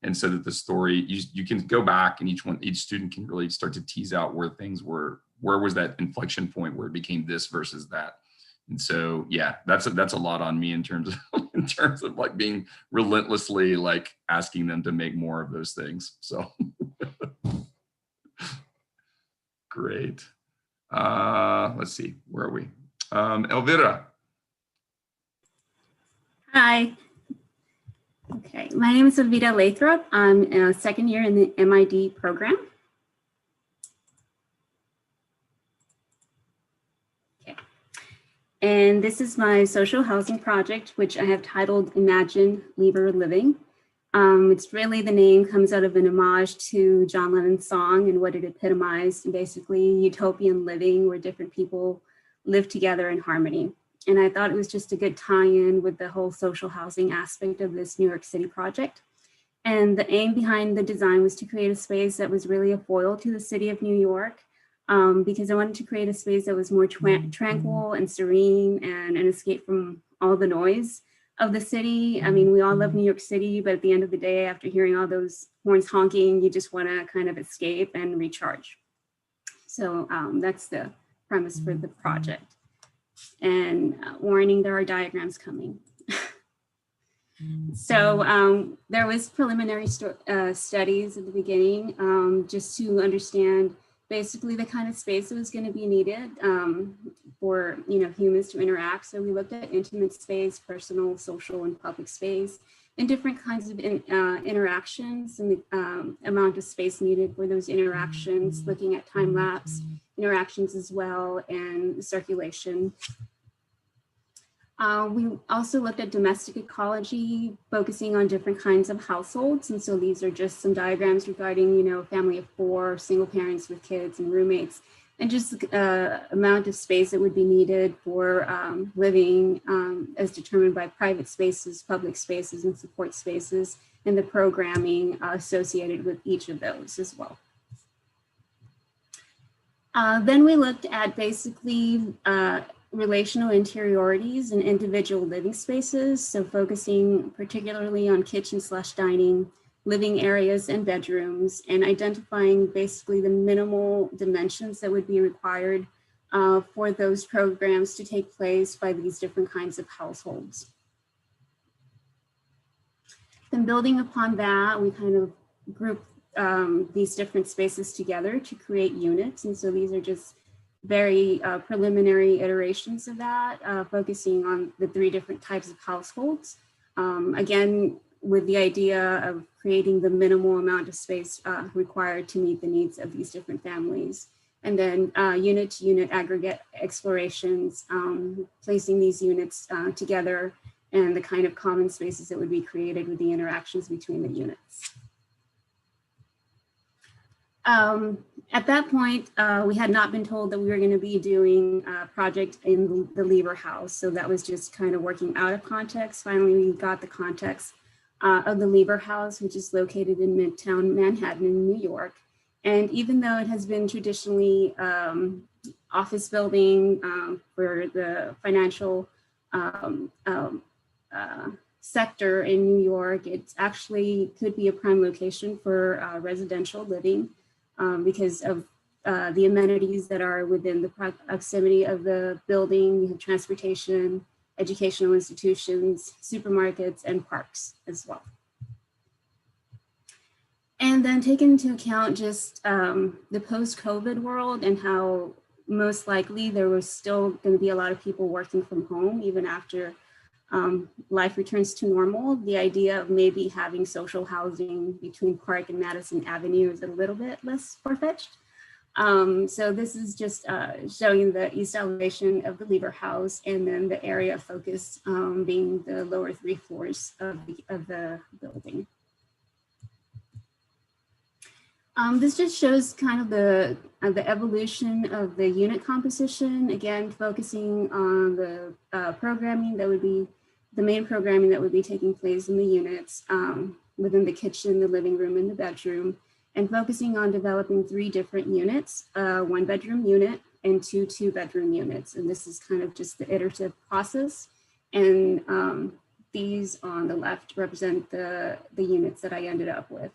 and so that the story, you can go back and each student can really start to tease out where things were, where was that inflection point where it became this versus that. And so yeah, that's a lot on me in terms of like being relentlessly like asking them to make more of those things. So great. Let's see, where are we? Elvira. Hi. Okay, my name is Elvira Lathrop. I'm a second year in the MID program. Okay. And this is my social housing project, which I have titled Imagine, Lever, Living. It's really, the name comes out of an homage to John Lennon's song and what it epitomized, basically utopian living where different people live together in harmony. And I thought it was just a good tie-in with the whole social housing aspect of this New York City project. And the aim behind the design was to create a space that was really a foil to the city of New York, because I wanted to create a space that was more tranquil and serene and an escape from all the noise of the city. I mean, we all love New York City, but at the end of the day, after hearing all those horns honking, you just want to kind of escape and recharge. So that's the premise for the project. And warning, there are diagrams coming. So there was preliminary studies at the beginning, just to understand basically the kind of space that was going to be needed for humans to interact. So we looked at intimate space, personal, social, and public space, and different kinds of interactions and the amount of space needed for those interactions, looking at time-lapse interactions as well, and circulation. We also looked at domestic ecology, focusing on different kinds of households. And so these are just some diagrams regarding, a family of 4, single parents with kids and roommates, and just amount of space that would be needed for living as determined by private spaces, public spaces, and support spaces, and the programming associated with each of those as well. Then we looked at basically relational interiorities in individual living spaces, so focusing particularly on kitchen/dining, living areas and bedrooms, and identifying basically the minimal dimensions that would be required for those programs to take place by these different kinds of households. Then building upon that, we kind of grouped these different spaces together to create units. And so these are just very preliminary iterations of that, focusing on the 3 different types of households. Again, with the idea of creating the minimal amount of space required to meet the needs of these different families. And then unit-to-unit aggregate explorations, placing these units together and the kind of common spaces that would be created with the interactions between the units. At that point, we had not been told that we were going to be doing a project in the Lieber House. So that was just kind of working out of context. Finally, we got the context of the Lieber House, which is located in Midtown Manhattan in New York. And even though it has been traditionally office building for the financial sector in New York, it actually could be a prime location for residential living because of the amenities that are within the proximity of the building. You have transportation, educational institutions, supermarkets, and parks as well. And then take into account just the post-COVID world and how most likely there was still going to be a lot of people working from home even after life returns to normal. The idea of maybe having social housing between Park and Madison Avenue is a little bit less far-fetched. So this is just showing the east elevation of the Lieber House, and then the area of focus being the lower 3 floors of the building. This just shows kind of the evolution of the unit composition, again, focusing on the programming that would be the main programming that would be taking place in the units within the kitchen, the living room, and the bedroom, and focusing on developing 3 different units, 1-bedroom unit and 2 2-bedroom units. And this is kind of just the iterative process. And these on the left represent the units that I ended up with.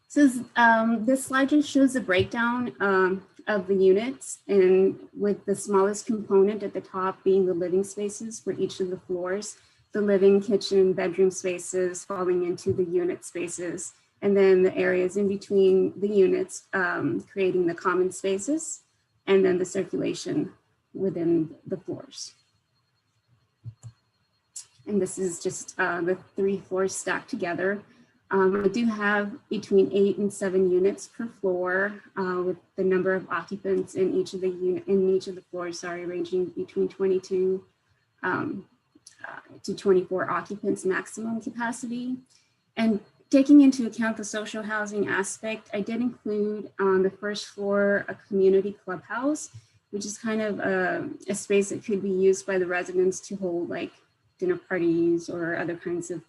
So this slide just shows the breakdown of the units, and with the smallest component at the top being the living spaces for each of the floors, the living, kitchen, bedroom spaces falling into the unit spaces, and then the areas in between the units creating the common spaces, and then the circulation within the floors. And this is just the 3 floors stacked together. I do have between 8 and 7 units per floor, with the number of occupants in each of the floors, sorry, ranging between 22 to 24 occupants maximum capacity. And taking into account the social housing aspect, I did include on the first floor a community clubhouse, which is kind of a space that could be used by the residents to hold like dinner parties or other kinds of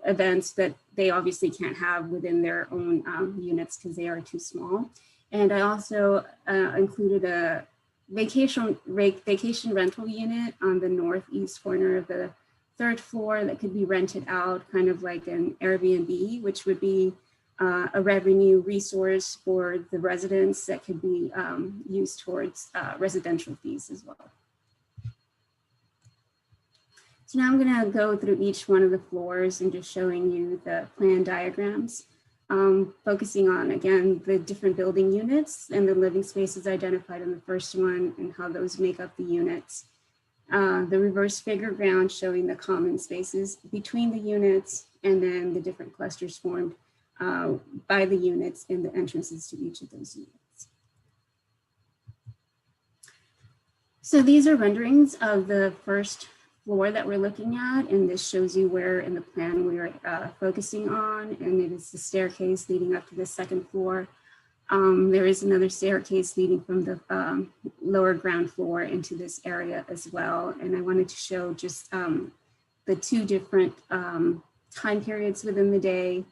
events that they obviously can't have within their own units because they are too small. And I also included a vacation rental unit on the northeast corner of the 3rd floor that could be rented out, kind of like an Airbnb, which would be a revenue resource for the residents that could be used towards residential fees as well. So now I'm going to go through each one of the floors and just showing you the plan diagrams, focusing on, again, the different building units and the living spaces identified in the first one and how those make up the units. The reverse figure ground showing the common spaces between the units, and then the different clusters formed by the units and the entrances to each of those units. So these are renderings of the first floor that we're looking at, and this shows you where in the plan we are focusing on, and it is the staircase leading up to the second floor. There is another staircase leading from the lower ground floor into this area as well, and I wanted to show just the two different time periods within the day.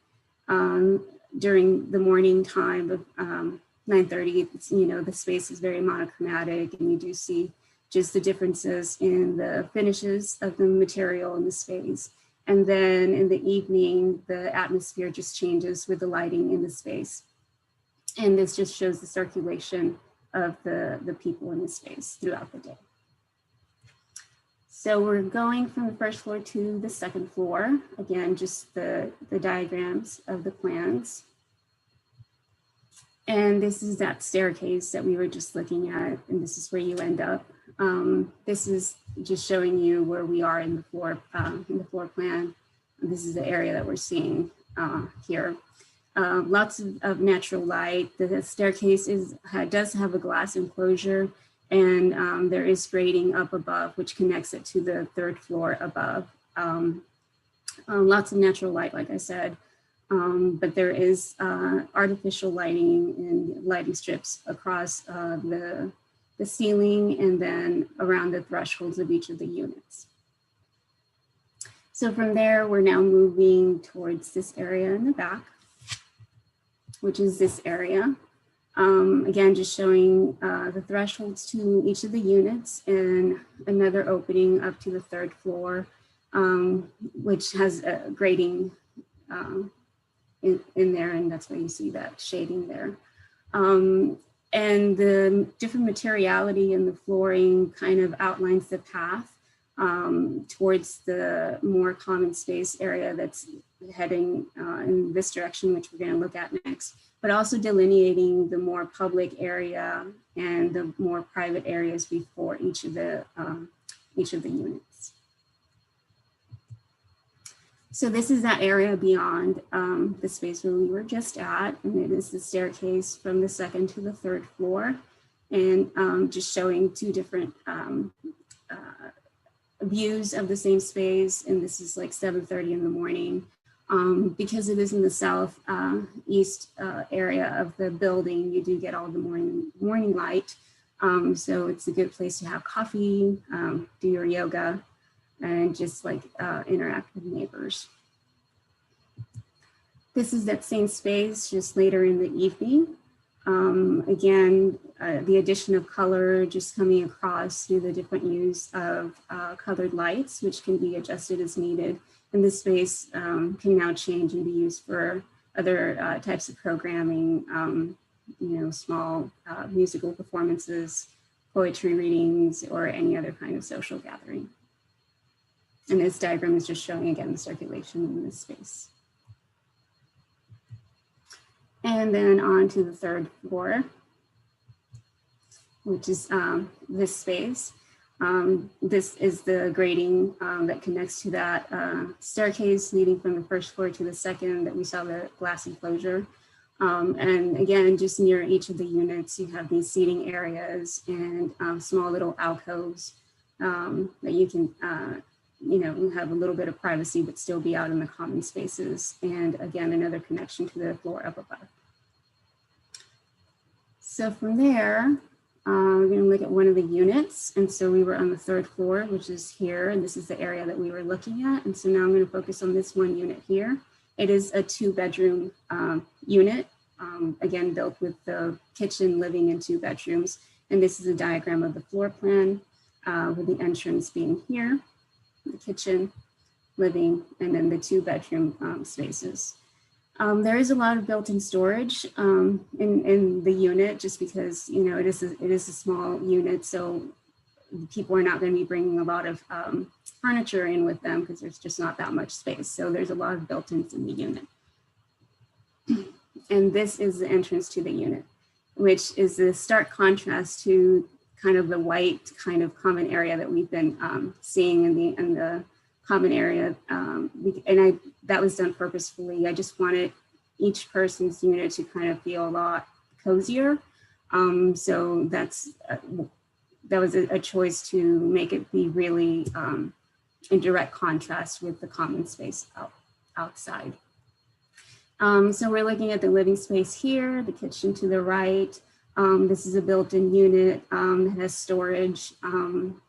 During the morning time of 9:30, you know, the space is very monochromatic, and you do see just the differences in the finishes of the material in the space. And then in the evening, the atmosphere just changes with the lighting in the space. And this just shows the circulation of the people in the space throughout the day. So we're going from the first floor to the second floor. Again, just the diagrams of the plans. And this is that staircase that we were just looking at, and this is where you end up. This is just showing you where we are in the floor plan. This is the area that we're seeing here. Lots of natural light. The staircase does have a glass enclosure, and there is grading up above, which connects it to the third floor above. Lots of natural light, like I said, but there is artificial lighting and lighting strips across the ceiling and then around the thresholds of each of the units. So from there, we're now moving towards this area in the back, which is this area. Again, just showing the thresholds to each of the units and another opening up to the third floor, which has a grading in there, and that's why you see that shading there. And the different materiality in the flooring kind of outlines the path towards the more common space area that's heading in this direction, which we're going to look at next, but also delineating the more public area and the more private areas before each of the units. So this is that area beyond the space where we were just at, and it is the staircase from the second to the third floor, and just showing two different views of the same space. And this is like 7:30 in the morning. Because it is in the southeast area of the building, you do get all the morning light. So it's a good place to have coffee, do your yoga, and just like interact with neighbors. This is that same space just later in the evening. Again, the addition of color just coming across through the different use of colored lights, which can be adjusted as needed. And this space can now change and be used for other types of programming, you know, small musical performances, poetry readings, or any other kind of social gathering. And this diagram is just showing again the circulation in this space. And then on to the third floor, which is this space. This is the grading that connects to that staircase leading from the first floor to the second that we saw the glass enclosure. And again, just near each of the units, you have these seating areas and small little alcoves that you can, you know, have a little bit of privacy, but still be out in the common spaces. And again, another connection to the floor up above. So from there, we're going to look at one of the units. And so we were on the third floor, which is here. And this is the area that we were looking at. And so now I'm going to focus on this one unit here. It is a 2-bedroom unit, again, built with the kitchen, living, and 2 bedrooms. And this is a diagram of the floor plan with the entrance being here, the kitchen, living, and then the 2-bedroom spaces. There is a lot of built-in storage in the unit, just because, you know, it is a small unit, so people are not going to be bringing a lot of furniture in with them because there's just not that much space. So there's a lot of built-ins in the unit. And this is the entrance to the unit, which is a stark contrast to kind of the white kind of common area that we've been seeing in the common area. And that was done purposefully. I just wanted each person's unit to kind of feel a lot cozier. So that was a choice to make it be really in direct contrast with the common space outside. So we're looking at the living space here, the kitchen to the right. This is a built-in unit that has storage and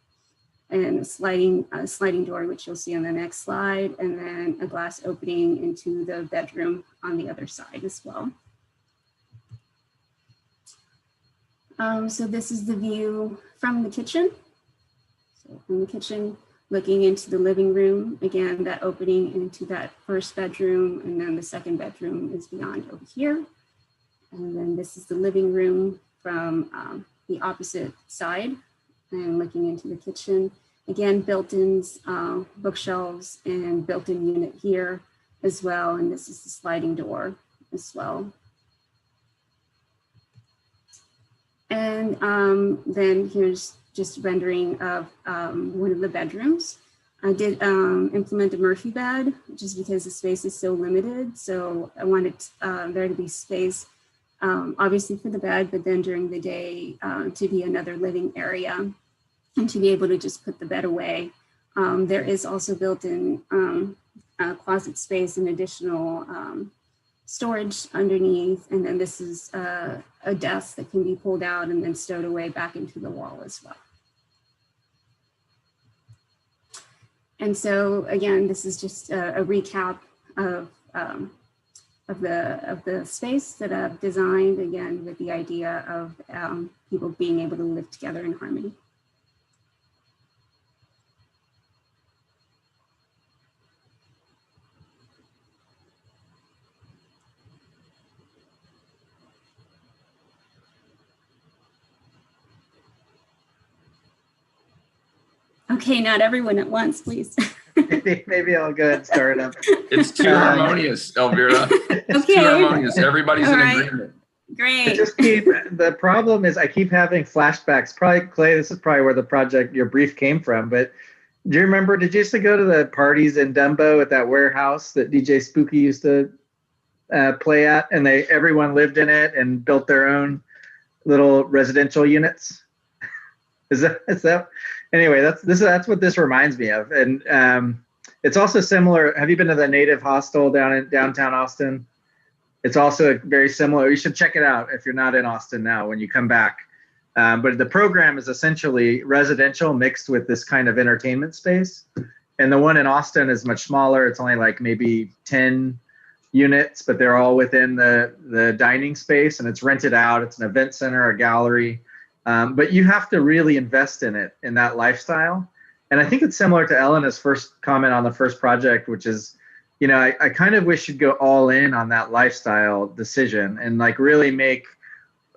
a sliding door, which you'll see on the next slide, and then a glass opening into the bedroom on the other side as well. So this is the view from the kitchen. So from the kitchen, looking into the living room, again, that opening into that first bedroom, and then the second bedroom is beyond over here. And then this is the living room from the opposite side, and looking into the kitchen. Again, built-ins, bookshelves, and built-in unit here as well. And this is the sliding door as well. And then here's just rendering of one of the bedrooms. I did implement a Murphy bed, just because the space is so limited. So I wanted there to be space, obviously for the bed, but then during the day to be another living area and to be able to just put the bed away. There is also built-in closet space and additional storage underneath. And then this is a desk that can be pulled out and then stowed away back into the wall as well. And so again, this is just a recap of the space that I've designed, again, with the idea of people being able to live together in harmony. Okay, not everyone at once, please. Maybe I'll go ahead and start up. It's too harmonious, Elvira. It's too harmonious. Everybody's in agreement. Great. The problem is I keep having flashbacks. Probably, Clay, this is probably where the project, your brief came from, but do you remember, did you used to go to the parties in Dumbo at that warehouse that DJ Spooky used to play at, and everyone lived in it and built their own little residential units? Is that anyway, that's what this reminds me of. And it's also similar. Have you been to the Native Hostel down in downtown Austin? It's also very similar. You should check it out if you're not in Austin now when you come back. But the program is essentially residential mixed with this kind of entertainment space. And the one in Austin is much smaller. It's only like maybe 10 units, but they're all within the dining space, and it's rented out. It's an event center, a gallery. But you have to really invest in it, in that lifestyle. And I think it's similar to Elena's first comment on the first project, which is, you know, I kind of wish you'd go all in on that lifestyle decision and like really make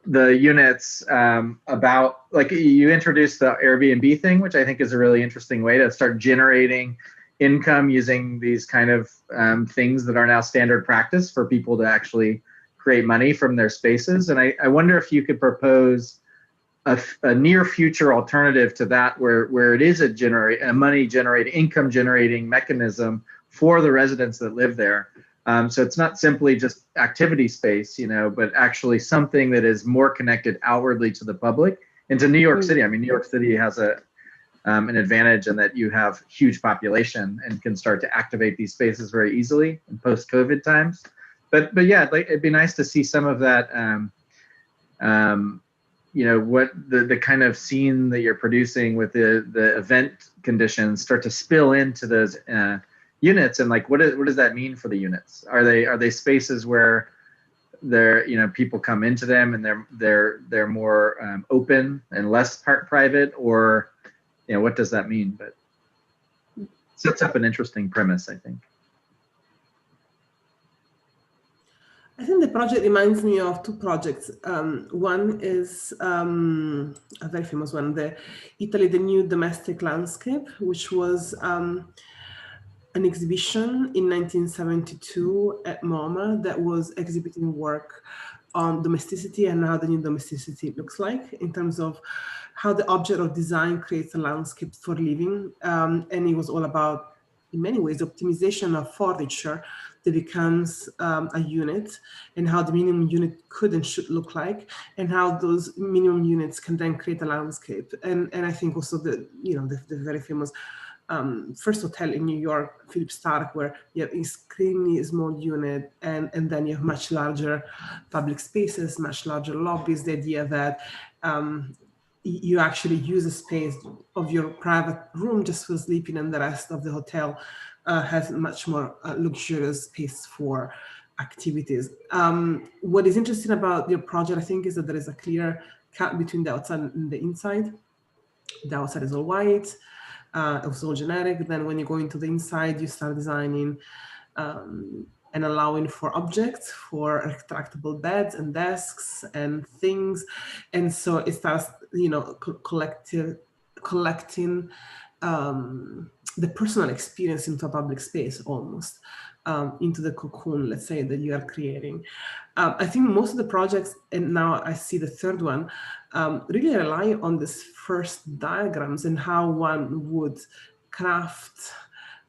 the units about, like you introduced the Airbnb thing, which I think is a really interesting way to start generating income using these kind of things that are now standard practice for people to actually create money from their spaces. And I wonder if you could propose a near future alternative to that, where it is a money generating, income generating mechanism for the residents that live there. So it's not simply just activity space, you know, but actually something that is more connected outwardly to the public and to New York City. I mean, New York City has an advantage in that you have huge population and can start to activate these spaces very easily in post-COVID times. But yeah, like, it'd be nice to see some of that. You know, what the kind of scene that you're producing with the event conditions start to spill into those units, and like what does that mean for the units? Are they spaces where people come into them and they're more open and less private, or what does that mean? But it sets up an interesting premise, I think. I think the project reminds me of two projects. One is a very famous one, Italy, the New Domestic Landscape, which was an exhibition in 1972 at MoMA that was exhibiting work on domesticity and how the new domesticity looks like in terms of how the object of design creates a landscape for living. And it was all about, in many ways, optimization of furniture that becomes a unit, and how the minimum unit could and should look like, and how those minimum units can then create a landscape. And I think also the very famous first hotel in New York, Philip Stark, where you have extremely small unit and then you have much larger public spaces, much larger lobbies. The idea that you actually use a space of your private room just for sleeping, and the rest of the hotel has much more luxurious space for activities. What is interesting about your project, I think, is that there is a clear cut between the outside and the inside. The outside is all white, it was all generic. Then when you go into the inside, you start designing and allowing for objects, for retractable beds and desks and things. And so it starts, you know, collecting the personal experience into a public space almost, into the cocoon, let's say, that you are creating. I think most of the projects, and now I see the third one, really rely on this first diagrams and how one would craft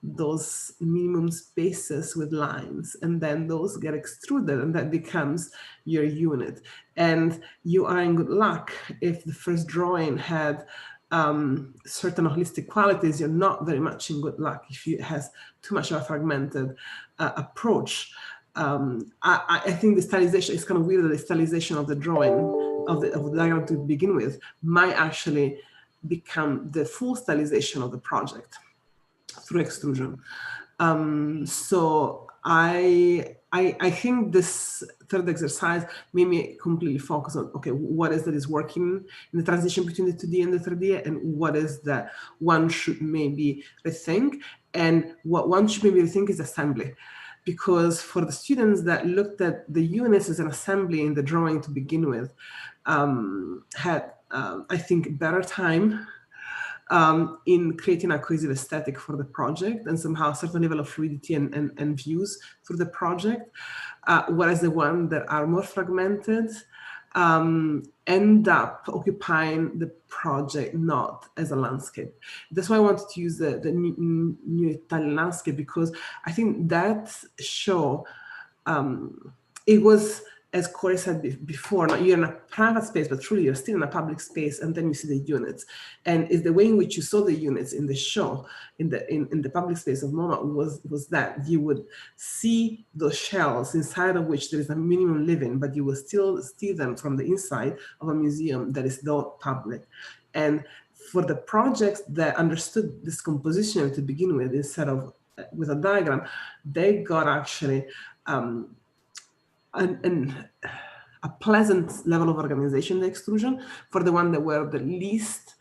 those minimum spaces with lines, and then those get extruded and that becomes your unit. And you are in good luck if the first drawing had certain holistic qualities. You're not very much in good luck if it has too much of a fragmented approach. I think the stylization is kind of weird that the stylization of the drawing of the diagram to begin with might actually become the full stylization of the project through extrusion. So I think this third exercise made me completely focus on, okay, what is that is working in the transition between the 2D and the 3D, and what is that one should maybe rethink. And what one should maybe rethink is assembly. Because for the students that looked at the units as an assembly in the drawing to begin with, had, I think, better time in creating a cohesive aesthetic for the project and somehow a certain level of fluidity and views through the project, whereas the ones that are more fragmented end up occupying the project not as a landscape. That's why I wanted to use the new Italian landscape, because I think that show, it was, as Corey said before, you're in a private space, but truly you're still in a public space, and then you see the units. And it's the way in which you saw the units in the show, in the public space of MoMA, was that you would see those shells inside of which there is a minimum living, but you will still see them from the inside of a museum that is not public. And for the projects that understood this composition to begin with, instead of with a diagram, they got actually a pleasant level of organization, the extrusion, for the one that were the least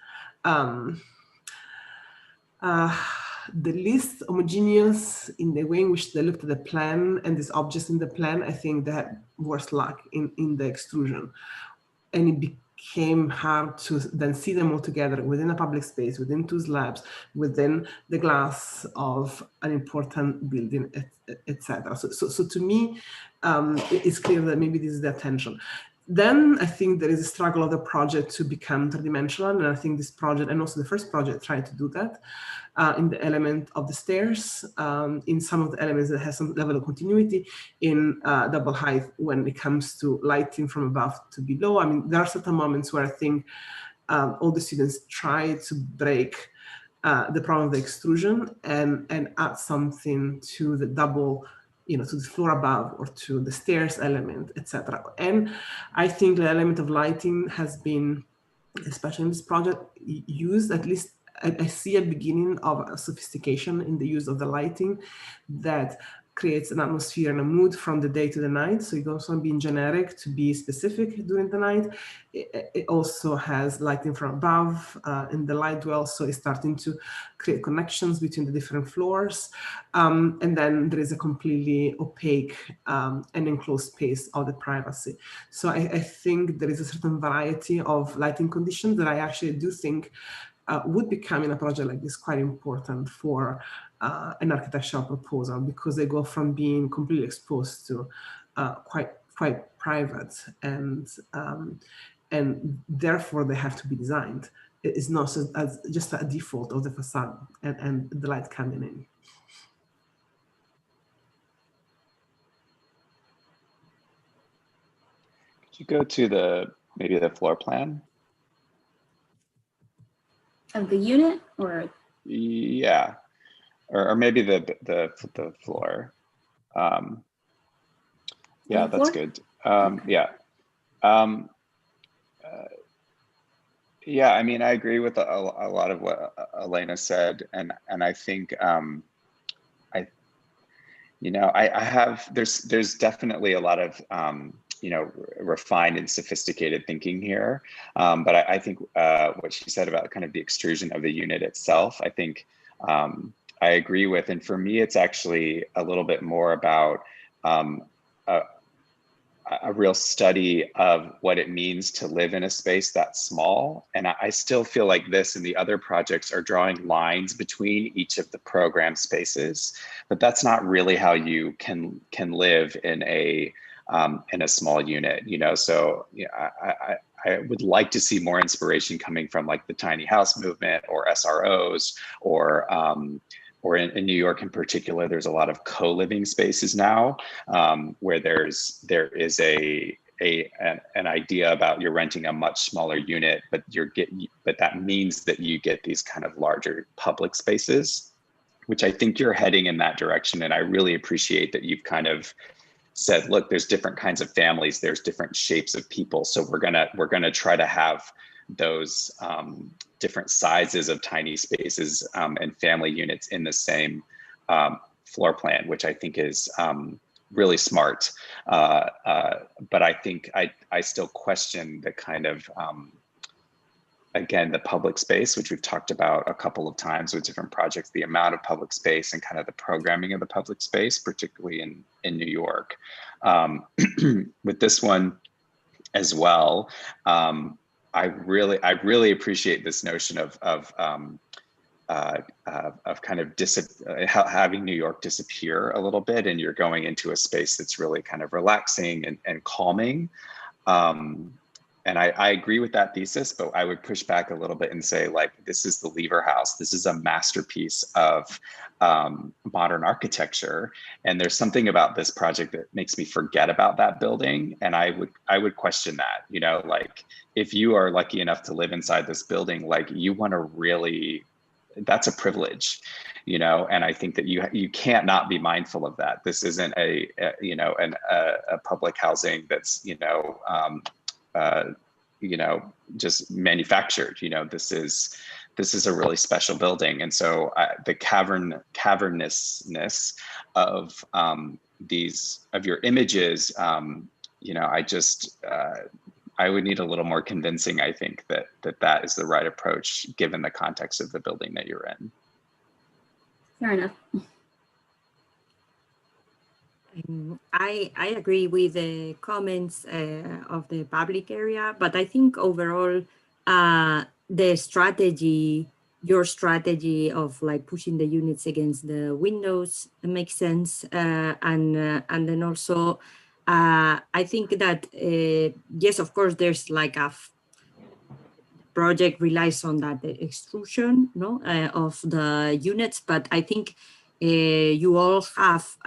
homogeneous in the way in which they looked at the plan and these objects in the plan. I think they had worse luck in the extrusion. And it became hard to then see them all together within a public space, within two slabs, within the glass of an important building, etc. So to me, it's clear that maybe this is the attention. Then I think there is a struggle of the project to become three-dimensional, and I think this project, and also the first project, tried to do that in the element of the stairs, in some of the elements that has some level of continuity, in double height when it comes to lighting from above to below. I mean, there are certain moments where I think all the students try to break the problem of the extrusion and add something to the double, you know, to the floor above or to the stairs element, etc. And I think the element of lighting has been, especially in this project, used, at least I see a beginning of a sophistication in the use of the lighting that creates an atmosphere and a mood from the day to the night. So it goes from being generic to be specific during the night. It also has lighting from above in the light dwell, so it's starting to create connections between the different floors. And then there is a completely opaque and enclosed space of the privacy. So I think there is a certain variety of lighting conditions that I actually do think would become, in a project like this, quite important for an architectural proposal, because they go from being completely exposed to quite private, and therefore they have to be designed. It's not as just a default of the facade and the light coming in. Could you go to maybe the floor plan? Of the unit, or Yeah, or maybe the floor. Yeah, that's good. Yeah. Yeah, I mean, I agree with a lot of what Elena said, and I think I have there's definitely a lot of refined and sophisticated thinking here, but I think what she said about kind of the extrusion of the unit itself, I think I agree with, and for me, it's actually a little bit more about a real study of what it means to live in a space that small. And I still feel like this and the other projects are drawing lines between each of the program spaces, but that's not really how you can live in a small unit, So I would like to see more inspiration coming from like the tiny house movement or SROs or in New York in particular, there's a lot of co-living spaces now where there is an idea about you're renting a much smaller unit, but that means that you get these kind of larger public spaces, which I think you're heading in that direction. And I really appreciate that you've kind of said, look, there's different kinds of families, there's different shapes of people. So we're gonna try to have those different sizes of tiny spaces and family units in the same floor plan, which I think is really smart. But I think I still question the kind of, again, the public space, which we've talked about a couple of times with different projects, the amount of public space and kind of the programming of the public space, particularly in New York. With this one as well, I really appreciate this notion of kind of having New York disappear a little bit, and you're going into a space that's really kind of relaxing and calming. And I agree with that thesis, but I would push back a little bit and say, like, this is the Lever House. This is a masterpiece of modern architecture. And there's something about this project that makes me forget about that building. And I would question that, like, if you are lucky enough to live inside this building, like, you want to really, that's a privilege, and I think that you can't not be mindful of that. This isn't a public housing that's, just manufactured. This is a really special building, and so the cavernousness of your images, I would need a little more convincing. I think that is the right approach given the context of the building that you're in. Fair enough. I agree with the comments of the public area, but I think overall your strategy of like pushing the units against the windows makes sense, and then also I think that yes, of course, there's like a project relies on that extrusion, of the units, but I think you all have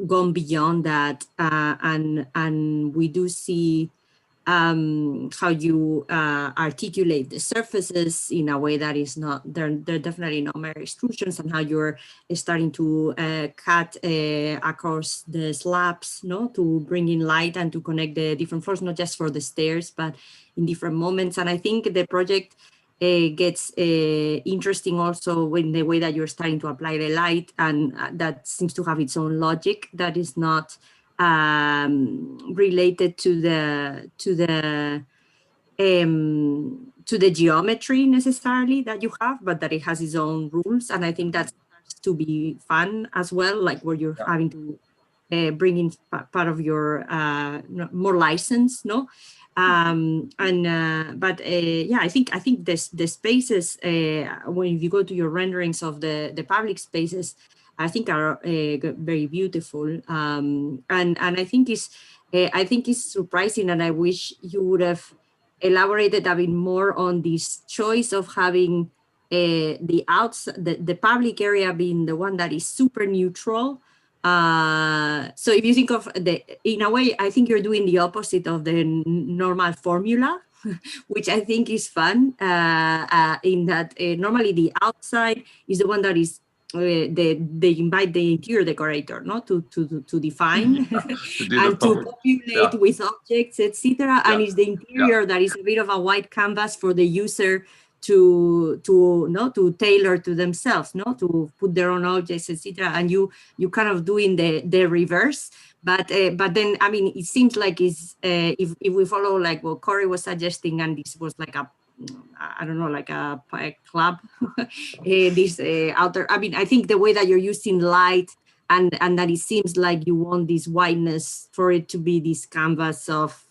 gone beyond that, and we do see how you articulate the surfaces in a way that is not, they're definitely not mere extrusions, and how you're starting to cut across the slabs, to bring in light and to connect the different floors, not just for the stairs, but in different moments. And I think the project gets interesting also in the way that you're starting to apply the light, and that seems to have its own logic that is not related to the geometry necessarily that you have, but that it has its own rules. And I think that's to be fun as well, like where you're having to bring in part of your more license, but yeah, I think the spaces, when you go to your renderings of the public spaces, I think are very beautiful, and I think it's surprising, and I wish you would have elaborated a bit more on this choice of having the public area being the one that is super neutral. So if you think of in a way, I think you're doing the opposite of the normal formula, which I think is fun. In that normally the outside is the one that is they invite the interior decorator, no, to define and to populate with objects, etc. And it's the interior that is a bit of a white canvas for the user to tailor to themselves, no, to put their own objects, etc. And you kind of doing the reverse. But then, I mean, it seems like it's if we follow like what Corey was suggesting, and this was like I don't know, like a club, this outer. I mean, I think the way that you're using light and that it seems like you want this whiteness for it to be this canvas of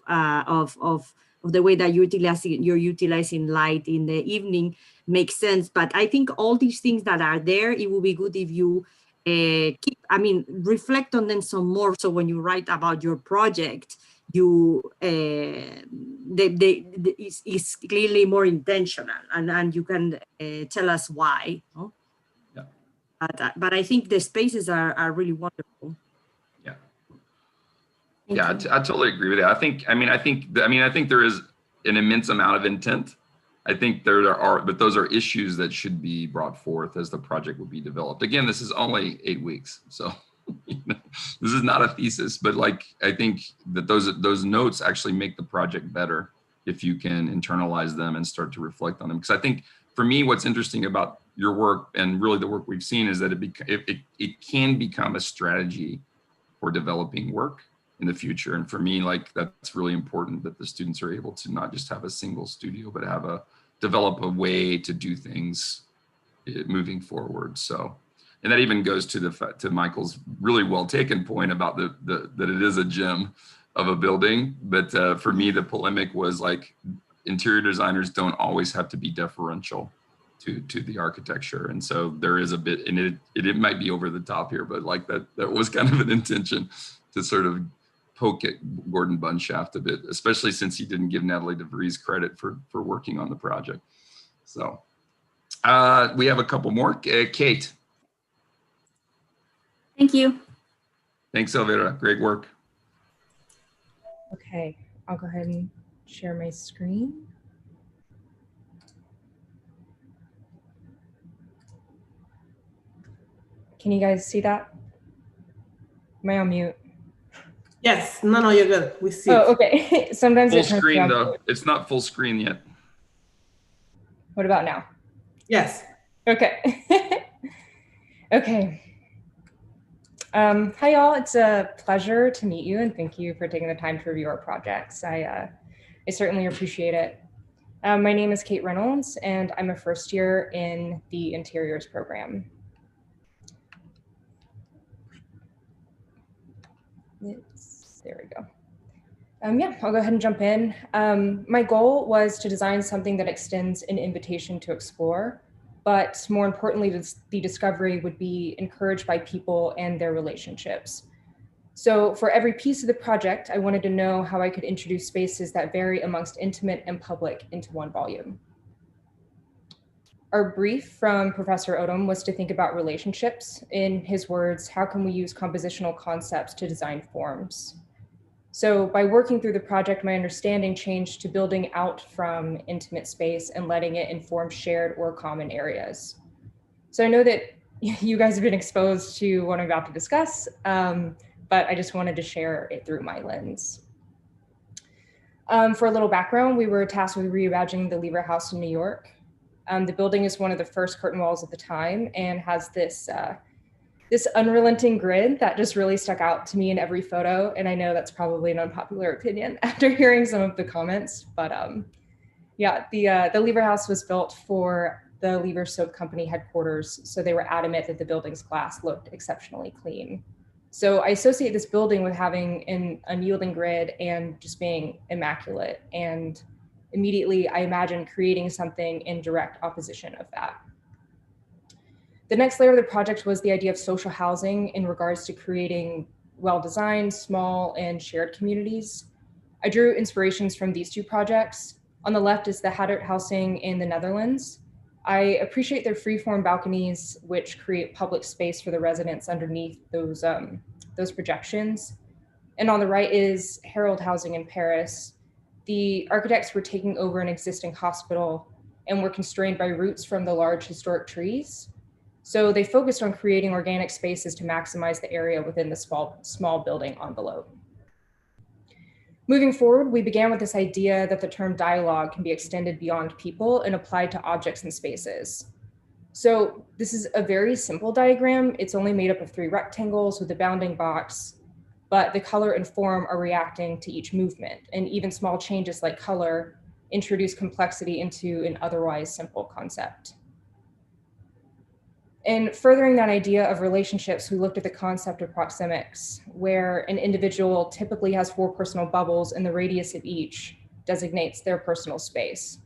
the way that you're utilizing light in the evening makes sense. But I think all these things that are there, it would be good if you reflect on them some more. So when you write about your project, it's clearly more intentional, and you can tell us why. No? Yeah. But I think the spaces are really wonderful. Yeah. Yeah, I totally agree with that. I think there is an immense amount of intent. I think but those are issues that should be brought forth as the project will be developed. Again, this is only 8 weeks, so this is not a thesis, but like I think that those notes actually make the project better if you can internalize them and start to reflect on them. Because I think for me, what's interesting about your work and really the work we've seen is that it can become a strategy for developing work in the future. And for me, like that's really important that the students are able to not just have a single studio, but develop a way to do things moving forward. So, and that even goes to Michael's really well taken point about that it is a gem of a building. But for me, the polemic was like interior designers don't always have to be deferential to the architecture. And so there is a bit, and it might be over the top here, but like that was kind of an intention to sort of poke at Gordon Bunshaft a bit, especially since he didn't give Natalie DeVries credit for working on the project. So we have a couple more. Kate. Thank you. Thanks, Elvira. Great work. Okay, I'll go ahead and share my screen. Can you guys see that? Am I on mute? Yes, no, you're good. We see. Oh, okay. Sometimes full screen though. It's not full screen yet. What about now? Yes. Okay. Okay. Hi y'all. It's a pleasure to meet you, and thank you for taking the time to review our projects. I certainly appreciate it. My name is Kate Reynolds, and I'm a first year in the Interiors program. There we go. Yeah, I'll go ahead and jump in. My goal was to design something that extends an invitation to explore, but more importantly, the discovery would be encouraged by people and their relationships. So for every piece of the project, I wanted to know how I could introduce spaces that vary amongst intimate and public into one volume. Our brief from Professor Odom was to think about relationships. In his words, how can we use compositional concepts to design forms? So by working through the project, my understanding changed to building out from intimate space and letting it inform shared or common areas. So I know that you guys have been exposed to what I'm about to discuss, but I just wanted to share it through my lens. For a little background, we were tasked with reimagining the Lever House in New York. The building is one of the first curtain walls of the time and has this unrelenting grid that just really stuck out to me in every photo. And I know that's probably an unpopular opinion after hearing some of the comments, but yeah, the Lever House was built for the Lever Soap Company headquarters. So they were adamant that the building's glass looked exceptionally clean. So I associate this building with having an unyielding grid and just being immaculate. And immediately I imagined creating something in direct opposition of that. The next layer of the project was the idea of social housing in regards to creating well-designed, small, and shared communities. I drew inspirations from these two projects. On the left is the Haddert housing in the Netherlands. I appreciate their freeform balconies, which create public space for the residents underneath those projections. And on the right is Harold housing in Paris. the architects were taking over an existing hospital and were constrained by roots from the large historic trees. So they focused on creating organic spaces to maximize the area within the small building envelope. Moving forward, we began with this idea that the term dialogue can be extended beyond people and applied to objects and spaces. So this is a very simple diagram. It's only made up of 3 rectangles with a bounding box, but the color and form are reacting to each movement, and even small changes like color introduce complexity into an otherwise simple concept. And furthering that idea of relationships, we looked at the concept of proxemics, where an individual typically has 4 personal bubbles and the radius of each designates their personal space.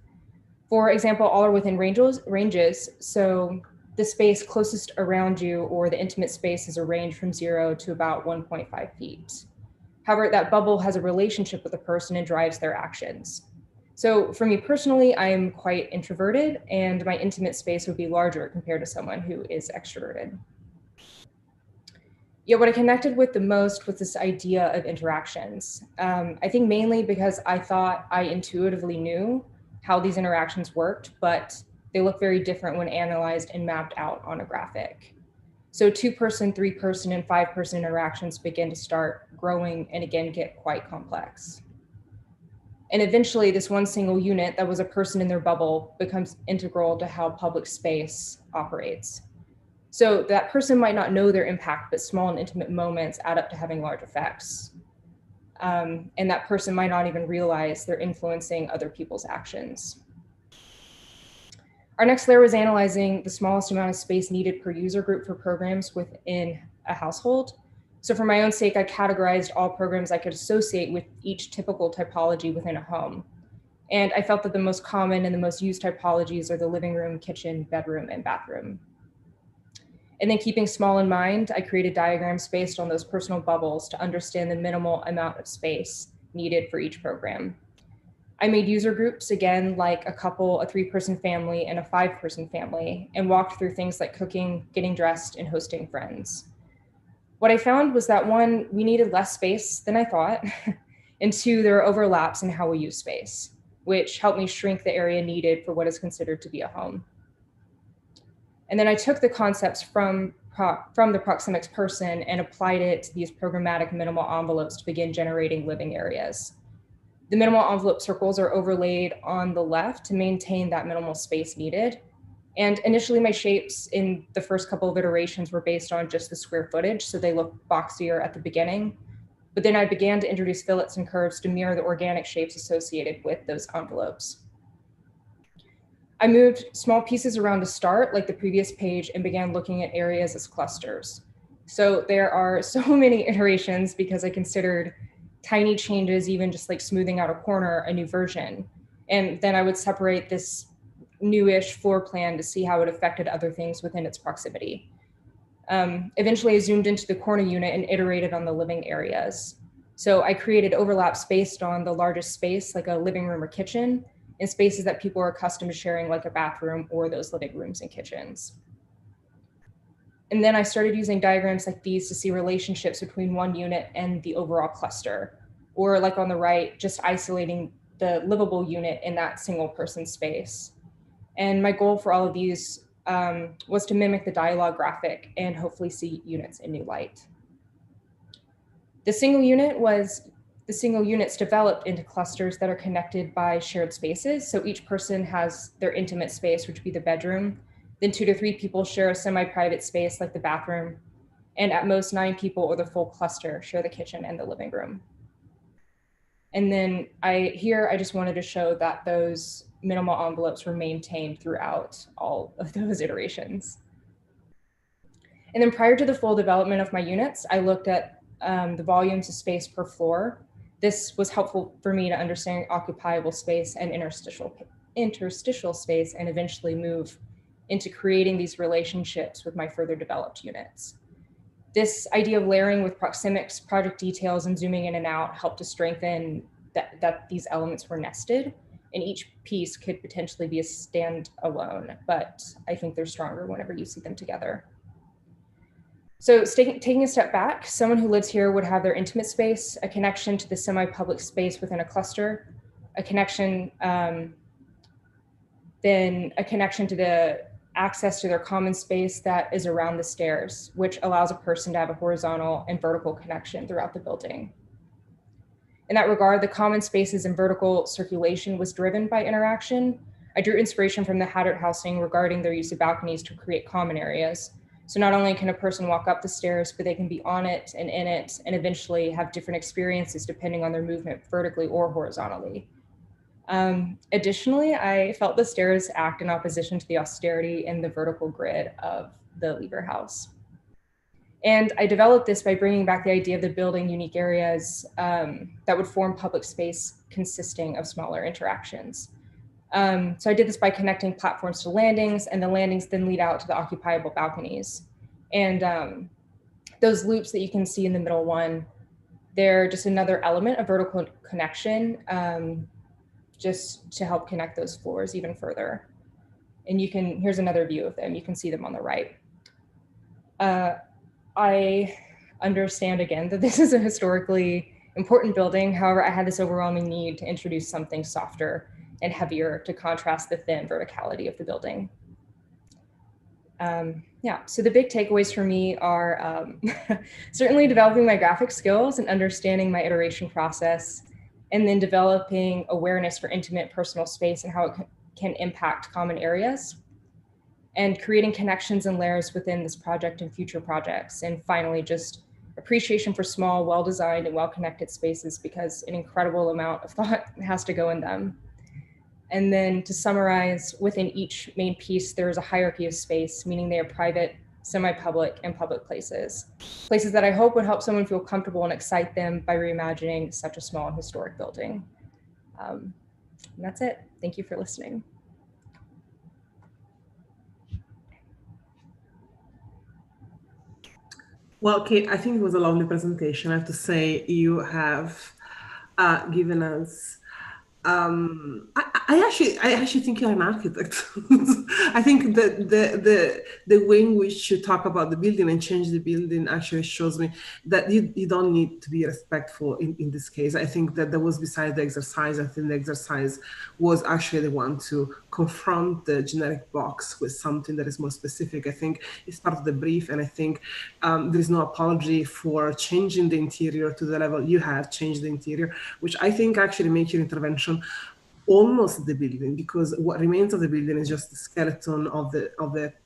For example, all are within ranges, so the space closest around you or the intimate space is a range from 0 to about 1.5 feet. However, that bubble has a relationship with the person and drives their actions. So for me personally, I am quite introverted and my intimate space would be larger compared to someone who is extroverted. Yet what I connected with the most was this idea of interactions. I think mainly because I thought I intuitively knew how these interactions worked, but they look very different when analyzed and mapped out on a graphic. So 2-person, 3-person, and 5-person interactions begin to start growing and again get quite complex. And eventually this one single unit that was a person in their bubble becomes integral to how public space operates. So that person might not know their impact, but small and intimate moments add up to having large effects. And that person might not even realize they're influencing other people's actions. Our next layer was analyzing the smallest amount of space needed per user group for programs within a household. So for my own sake, I categorized all programs I could associate with each typical typology within a home. And I felt that the most common and the most used typologies are the living room, kitchen, bedroom, and bathroom. And then keeping small in mind, I created diagrams based on those personal bubbles to understand the minimal amount of space needed for each program. I made user groups, again, like a couple, a 3-person family, and a 5-person family, and walked through things like cooking, getting dressed, and hosting friends. What I found was that 1, we needed less space than I thought, and 2, there are overlaps in how we use space, which helped me shrink the area needed for what is considered to be a home. And then I took the concepts from the proxemics person and applied it to these programmatic minimal envelopes to begin generating living areas. The minimal envelope circles are overlaid on the left to maintain that minimal space needed. And initially my shapes in the first couple of iterations were based on just the square footage, so they look boxier at the beginning. But then I began to introduce fillets and curves to mirror the organic shapes associated with those envelopes. I moved small pieces around to start, like the previous page, and began looking at areas as clusters. So there are so many iterations because I considered tiny changes, even just like smoothing out a corner, a new version. And then I would separate this newish floor plan to see how it affected other things within its proximity. Eventually I zoomed into the corner unit and iterated on the living areas. So I created overlaps based on the largest space, like a living room or kitchen, and spaces that people are accustomed to sharing, like a bathroom or those living rooms and kitchens. And then I started using diagrams like these to see relationships between one unit and the overall cluster, or like on the right, just isolating the livable unit in that single person space. And my goal for all of these was to mimic the dialogue graphic and hopefully see units in new light. The single units developed into clusters that are connected by shared spaces. So each person has their intimate space, which would be the bedroom. Then 2 to 3 people share a semi-private space like the bathroom. And at most 9 people or the full cluster share the kitchen and the living room. And then I just wanted to show that those minimal envelopes were maintained throughout all of those iterations. And then prior to the full development of my units, I looked at the volumes of space per floor. This was helpful for me to understand occupiable space and interstitial space, and eventually move into creating these relationships with my further developed units. This idea of layering with proxemics, project details, and zooming in and out helped to strengthen that these elements were nested, and each piece could potentially be a standalone, but I think they're stronger whenever you see them together. So taking a step back, someone who lives here would have their intimate space, a connection to the semi-public space within a cluster, a connection, then a connection to the access to their common space that is around the stairs, which allows a person to have a horizontal and vertical connection throughout the building. In that regard, the common spaces and vertical circulation was driven by interaction. I drew inspiration from the Haddard housing regarding their use of balconies to create common areas. So not only can a person walk up the stairs, but they can be on it and in it, and eventually have different experiences depending on their movement vertically or horizontally. Additionally, I felt the stairs act in opposition to the austerity and the vertical grid of the Lever House. And I developed this by bringing back the idea of the building unique areas that would form public space consisting of smaller interactions. So I did this by connecting platforms to landings, and the landings then lead out to the occupiable balconies. And those loops that you can see in the middle one, they're just another element of vertical connection, just to help connect those floors even further. And you can, here's another view of them. You can see them on the right. I understand again that this is a historically important building. However, I had this overwhelming need to introduce something softer and heavier to contrast the thin verticality of the building. Yeah, so the big takeaways for me are certainly developing my graphic skills and understanding my iteration process, and then developing awareness for intimate personal space and how it can impact common areas, and creating connections and layers within this project and future projects. And finally, just appreciation for small, well-designed and well-connected spaces, because an incredible amount of thought has to go in them. And then to summarize, within each main piece, there is a hierarchy of space, meaning they are private, semi-public, and public places. Places that I hope would help someone feel comfortable and excite them by reimagining such a small and historic building. And that's it. Thank you for listening. Well, Kate, I think it was a lovely presentation. I have to say, you have given us. I actually think you're an architect. I think that the way in which you talk about the building and change the building actually shows me that you don't need to be respectful in this case. I think that that was beside the exercise. I think the exercise was actually the one to confront the generic box with something that is more specific. I think it's part of the brief, and I think there is no apology for changing the interior to the level you have changed the interior, which I think actually makes your intervention almost the building, because what remains of the building is just the skeleton of the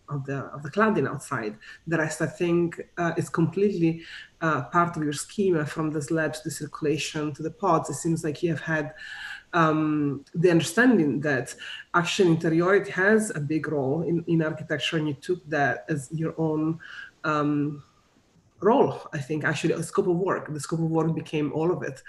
cladding outside. The rest, I think, is completely part of your schema, from the slabs to the circulation to the pods. It seems like you have had the understanding that actually interiority has a big role in architecture, and you took that as your own role. I think actually a scope of work. The scope of work became all of it,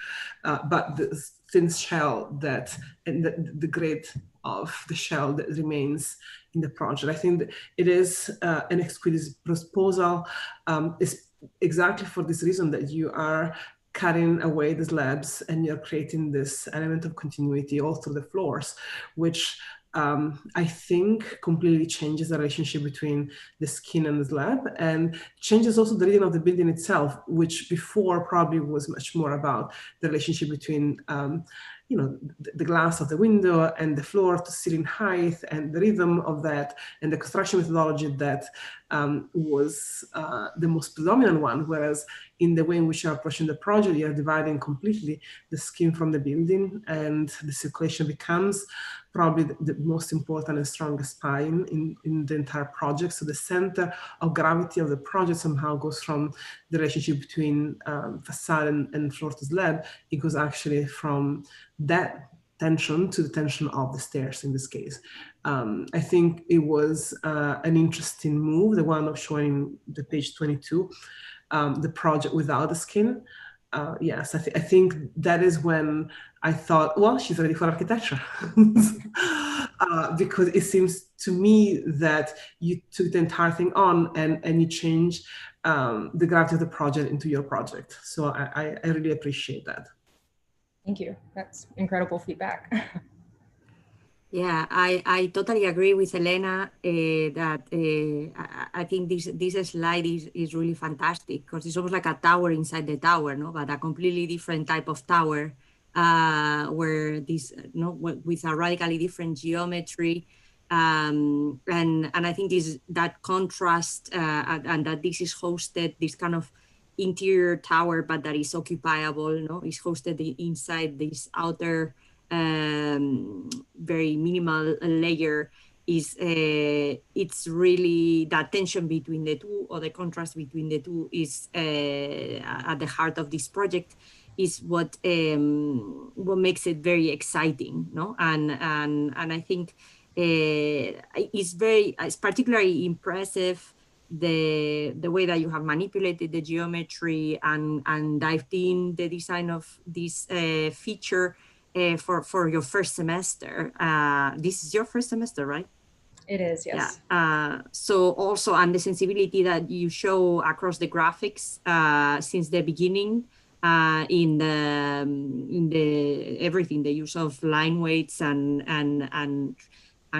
but the thin shell that, and the grid of the shell that remains in the project. I think that it is an exquisite proposal. It's exactly for this reason that you are cutting away the slabs and you're creating this element of continuity all through the floors, which I think completely changes the relationship between the skin and the slab, and changes also the rhythm of the building itself, which before probably was much more about the relationship between the glass of the window and the floor to ceiling height, and the rhythm of that, and the construction methodology that was the most predominant one. Whereas in the way in which you're approaching the project, you're dividing completely the skin from the building, and the circulation becomes probably the most important and strongest spine in the entire project. So the center of gravity of the project somehow goes from the relationship between facade and floor to slab. It goes actually from that tension to the tension of the stairs in this case. I think it was an interesting move, the one of showing the page 22, the project without the skin. Yes, I think that is when I thought, well, she's ready for architecture. Because it seems to me that you took the entire thing on and you changed the gravity of the project into your project. So I really appreciate that. Thank you. That's incredible feedback. Yeah, I totally agree with Elena that I think this slide is really fantastic, because it's almost like a tower inside the tower, no? But a completely different type of tower where this, with a radically different geometry. And I think that contrast and that this is hosted, this kind of interior tower, but that is occupiable, is hosted inside this outer very minimal layer. It's really that tension between the two, or the contrast between the two, is at the heart of this project, is what makes it very exciting, and I think it's particularly impressive the way that you have manipulated the geometry and dived in the design of this feature for your first semester. This is your first semester, right? It is, yes. Yeah. So also, and the sensibility that you show across the graphics since the beginning, in the everything, the use of line weights and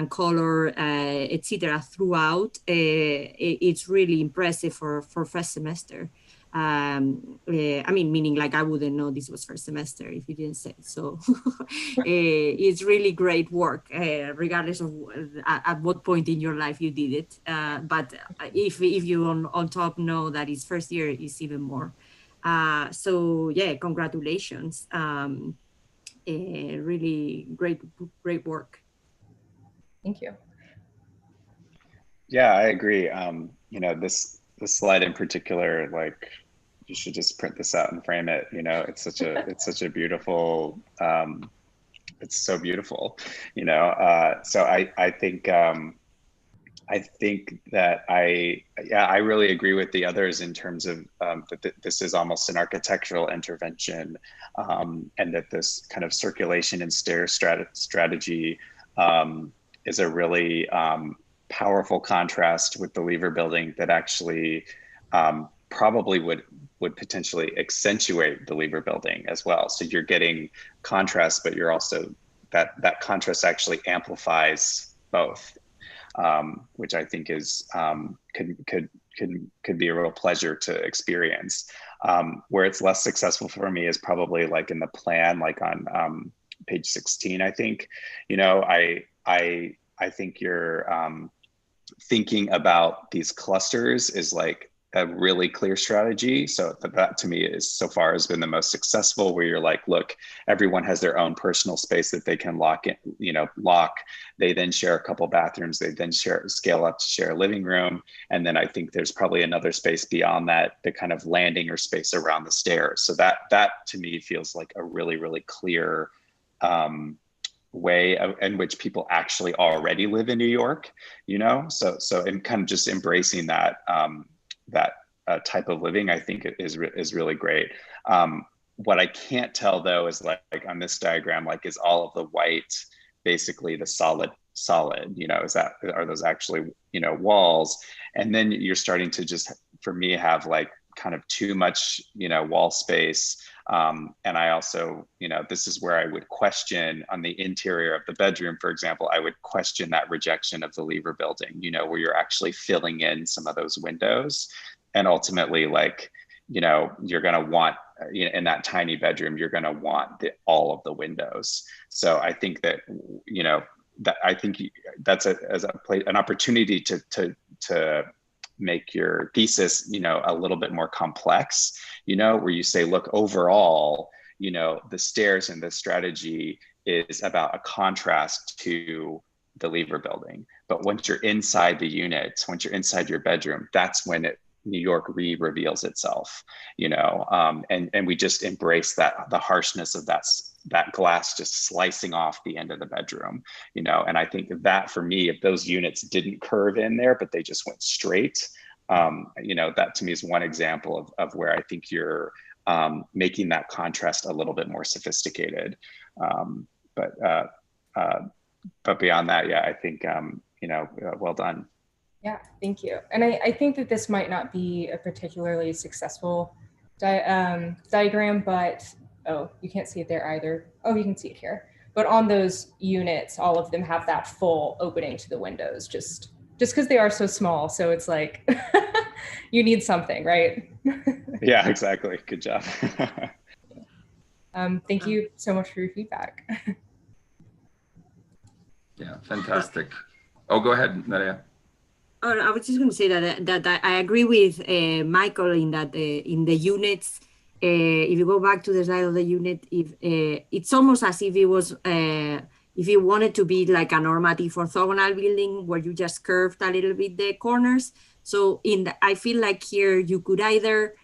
color, etc. throughout, it's really impressive for first semester. I mean, meaning like I wouldn't know this was first semester if you didn't say so. It's really great work, regardless of at what point in your life you did it. But if you on top know that it's first year, it's even more. So yeah, congratulations. Really great work. Thank you. Yeah, I agree. This slide in particular, like, you should just print this out and frame it. It's such a beautiful, it's so beautiful, so I think that I really agree with the others in terms of that this is almost an architectural intervention, and that this kind of circulation and stair strategy is a really powerful contrast with the Lever building that actually probably would potentially accentuate the Lever building as well. So you're getting contrast, but you're also, that contrast actually amplifies both, which I think is could be a real pleasure to experience. Where it's less successful for me is probably like in the plan, like on page 16, I think. I think you're thinking about these clusters is like a really clear strategy. So that to me is so far has been the most successful, where you're like, look, everyone has their own personal space that they can lock. They then share a couple bathrooms. They then scale up to share a living room. And then I think there's probably another space beyond that, the kind of landing or space around the stairs. So that to me feels like a really, really clear way in which people actually already live in New York, so and kind of just embracing that type of living, I think is really great. What I can't tell though is like on this diagram, like, is all of the white basically the solid, are those actually, walls? And then you're starting to just, for me, have like kind of too much, wall space. And I also, this is where I would question on the interior of the bedroom, for example, I would question that rejection of the Lever building, where you're actually filling in some of those windows. And ultimately, like, you're going to want, in that tiny bedroom, you're going to want all of the windows. So I think that, that I think that's an opportunity to make your thesis, a little bit more complex, where you say, look, overall, the stairs and the strategy is about a contrast to the Lever building. But once you're inside the unit, once you're inside your bedroom, that's when New York reveals itself, and we just embrace the harshness of that glass just slicing off the end of the bedroom, and I think that for me, if those units didn't curve in there, but they just went straight, that to me is one example of where I think you're making that contrast a little bit more sophisticated. But beyond that, yeah, I think, well done. Yeah, thank you. And I think that this might not be a particularly successful diagram, but, oh, you can't see it there either. Oh, you can see it here. But on those units, all of them have that full opening to the windows, just because they are so small. So it's like, you need something, right? Yeah, exactly. Good job. Thank you so much for your feedback. Yeah, fantastic. Oh, go ahead, Nadia. Oh, I was just going to say that I agree with Michael in that in the units, if you go back to the slide of the unit, if it's almost as if it was, if you wanted to be like a normative orthogonal building where you just curved a little bit the corners. So I feel like here you could either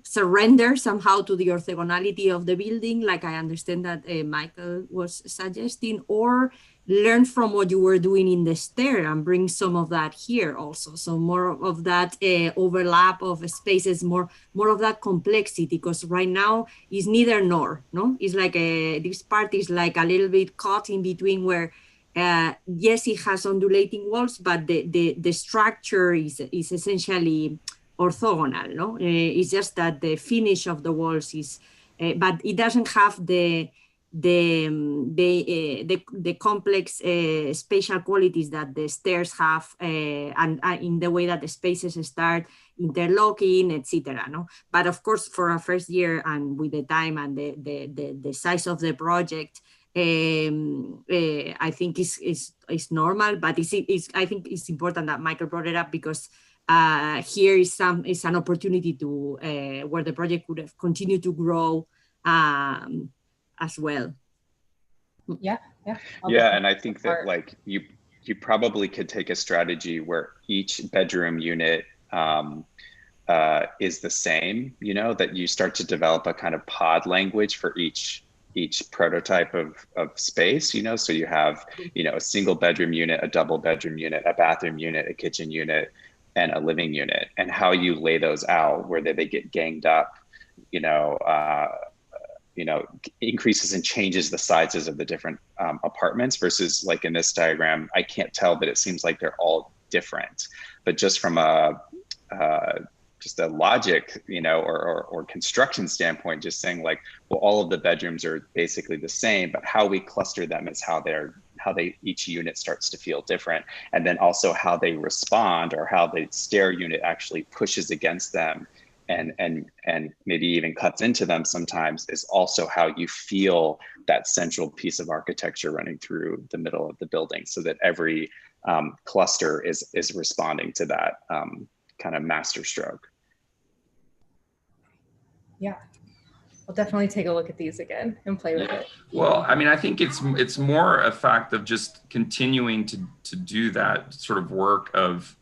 surrender somehow to the orthogonality of the building, like I understand that Michael was suggesting, or learn from what you were doing in the stair and bring some of that here also. So more of that overlap of spaces, more of that complexity, because right now is neither nor, no? It's like this part is like a little bit caught in between where yes, it has undulating walls, but the structure is essentially orthogonal, no? It's just that the finish of the walls is, but it doesn't have the complex spatial qualities that the stairs have, and in the way that the spaces start interlocking, etc. No, but of course, for a first year and with the time and the size of the project, I think is normal. But I think it's important that Michael brought it up, because here is an opportunity to where the project could have continued to grow as well. Yeah. And I think that like you probably could take a strategy where each bedroom unit is the same, you know, that you start to develop a kind of pod language for each prototype of space, you know, so you have, you know, a single bedroom unit, a double bedroom unit, a bathroom unit, a kitchen unit, and a living unit, and how you lay those out, where they get ganged up, you know, increases and changes the sizes of the different apartments, versus like in this diagram, I can't tell, but it seems like they're all different. But just from just a logic, you know, or construction standpoint, just saying like, well, all of the bedrooms are basically the same, but how we cluster them is how each unit starts to feel different. And then also how they respond, or how the stair unit actually pushes against them and maybe even cuts into them sometimes, is also how you feel that central piece of architecture running through the middle of the building, so that every cluster is responding to that kind of master stroke. Yeah, I'll definitely take a look at these again and play with it. Well, I mean, I think it's more a fact of just continuing to do that sort of work of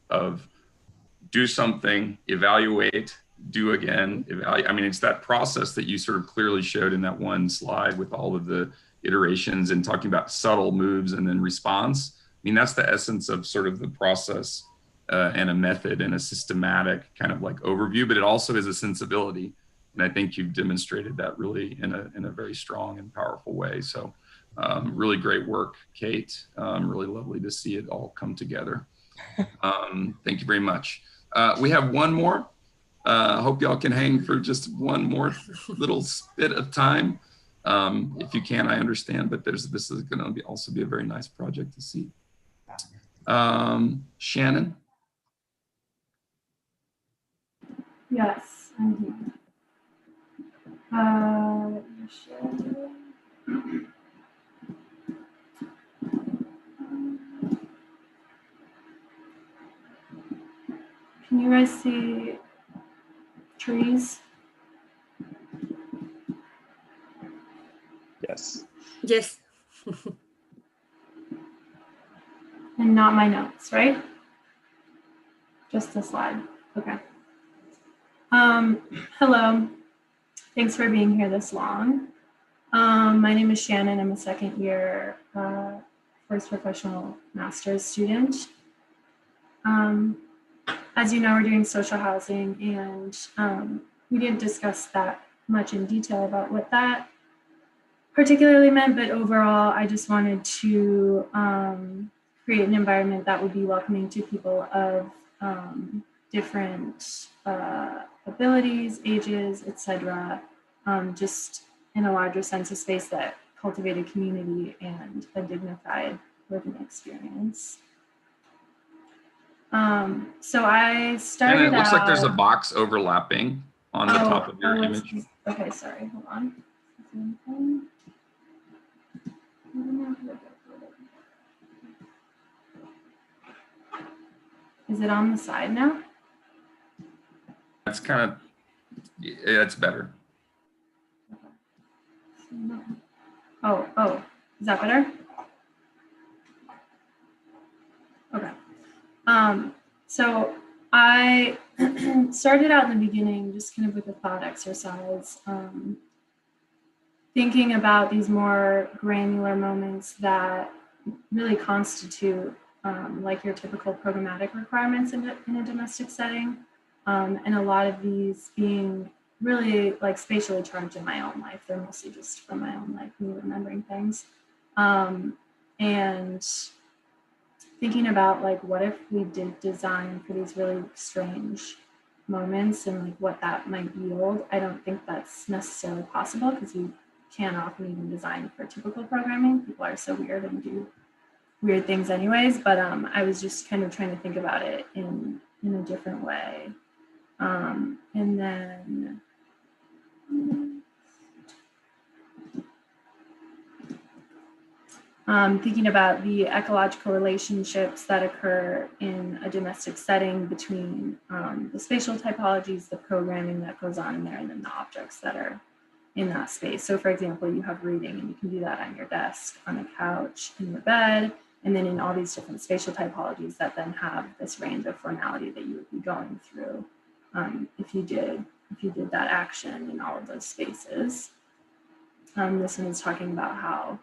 do something, evaluate, do again, evaluate. I mean, it's that process that you sort of clearly showed in that one slide with all of the iterations and talking about subtle moves and then response. I mean, that's the essence of sort of the process and a method and a systematic kind of like overview, but it also is a sensibility. And I think you've demonstrated that really in a very strong and powerful way. So really great work, Kate. Really lovely to see it all come together. Thank you very much. We have one more. I hope y'all can hang for just one more little bit of time. If you can, I understand, but this is going to also be a very nice project to see. Shannon? Yes, I'm here. Can you guys see trees? Yes. Yes. And not my notes, right? Just the slide. Okay. Hello. Thanks for being here this long. My name is Shannon. I'm a second year first professional master's student. As you know, we're doing social housing, and we didn't discuss that much in detail about what that particularly meant, but overall, I just wanted to create an environment that would be welcoming to people of different abilities, ages, etc. Just in a larger sense of space that cultivated community and a dignified living experience. So I started And it looks like there's a out- box overlapping. on the top of your image. Okay, sorry, hold on. Is it on the side now? That's kind of, yeah, it's better. Oh, is that better? Okay. So I started out in the beginning just kind of with a thought exercise, thinking about these more granular moments that really constitute like your typical programmatic requirements in a domestic setting. And a lot of these being really like spatially charged in my own life. They're mostly just from my own life, me remembering things. And thinking about like, what if we did design for these really strange moments and like what that might yield. I don't think that's necessarily possible because we can't often even design for typical programming. People are so weird and do weird things anyways, but I was just kind of trying to think about it in a different way. And then thinking about the ecological relationships that occur in a domestic setting between the spatial typologies, the programming that goes on in there, and then the objects that are in that space. So for example, you have reading and you can do that on your desk, on a couch, in your bed, and then in all these different spatial typologies that then have this range of formality that you would be going through if you did that action in all of those spaces. This one is talking about how,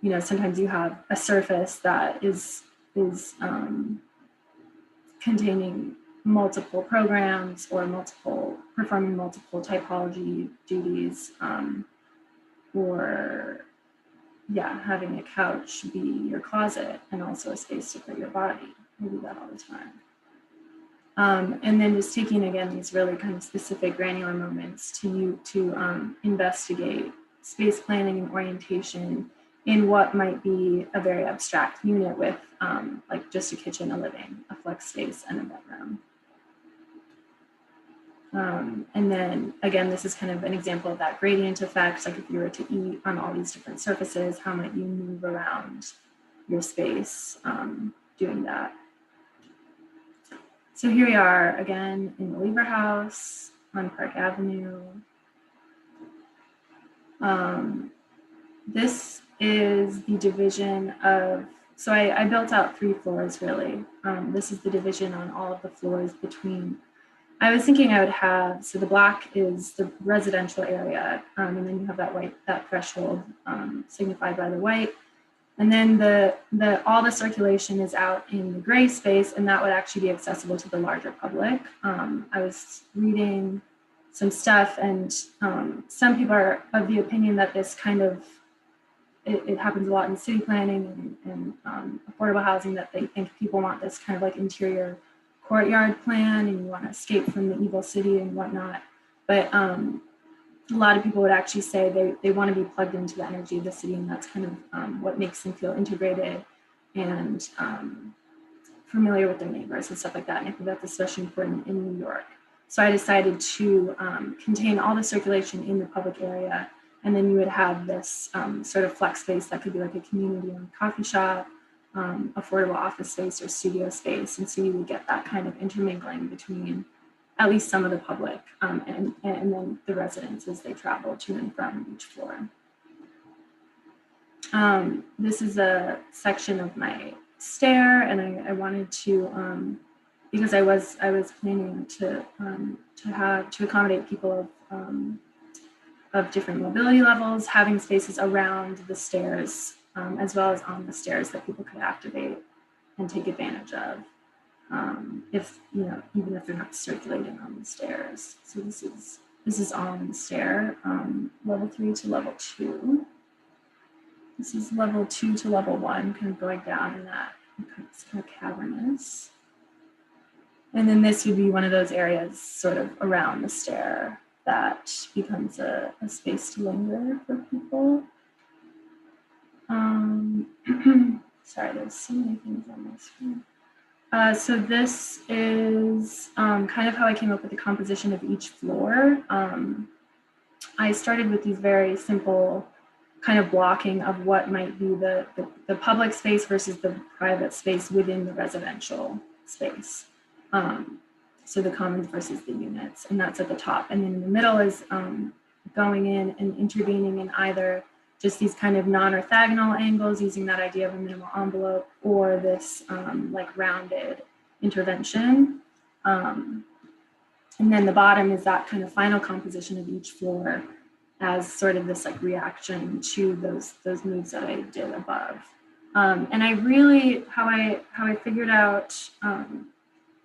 you know, sometimes you have a surface that is containing multiple programs or performing multiple typology duties, or yeah, having a couch be your closet and also a space to put your body. I do that all the time. And then just taking again these really kind of specific granular moments to investigate space planning and orientation in what might be a very abstract unit with like just a kitchen, a living, a flex space, and a bedroom. And then again, this is kind of an example of that gradient effect. Like if you were to eat on all these different surfaces, how might you move around your space doing that? So here we are again in the Lever House on Park Avenue. This is the division of, so I built out 3 floors really. This is the division on all of the floors between, I was thinking I would have, so the black is the residential area, and then you have that threshold signified by the white. And then all the circulation is out in the gray space, and that would actually be accessible to the larger public. I was reading some stuff, and some people are of the opinion that this kind of, it happens a lot in city planning and affordable housing, that they think people want this kind of like interior courtyard plan and you want to escape from the evil city and whatnot. But a lot of people would actually say they want to be plugged into the energy of the city, and that's kind of what makes them feel integrated and familiar with their neighbors and stuff like that. And I think that's especially important in New York. So I decided to contain all the circulation in the public area, and then you would have this sort of flex space that could be like a community-owned coffee shop, affordable office space or studio space. And so you would get that kind of intermingling between at least some of the public and then the residents as they travel to and from each floor. This is a section of my stair, and I wanted to, because I was planning to accommodate people of different mobility levels, having spaces around the stairs as well as on the stairs that people could activate and take advantage of. If, you know, even if they're not circulating on the stairs. So this is on the stair, level 3 to level 2. This is level 2 to level 1, kind of going down in that, it's kind of cavernous. And then this would be one of those areas sort of around the stair that becomes a space to linger for people. Sorry, there's so many things on my screen. So this is kind of how I came up with the composition of each floor. I started with these very simple kind of blocking of what might be the public space versus the private space within the residential space. So the commons versus the units, and that's at the top. And then in the middle is going in and intervening in either just these kind of non-orthogonal angles using that idea of a minimal envelope, or this like rounded intervention. And then the bottom is that kind of final composition of each floor as sort of this like reaction to those moves that I did above. And I really, how I figured out,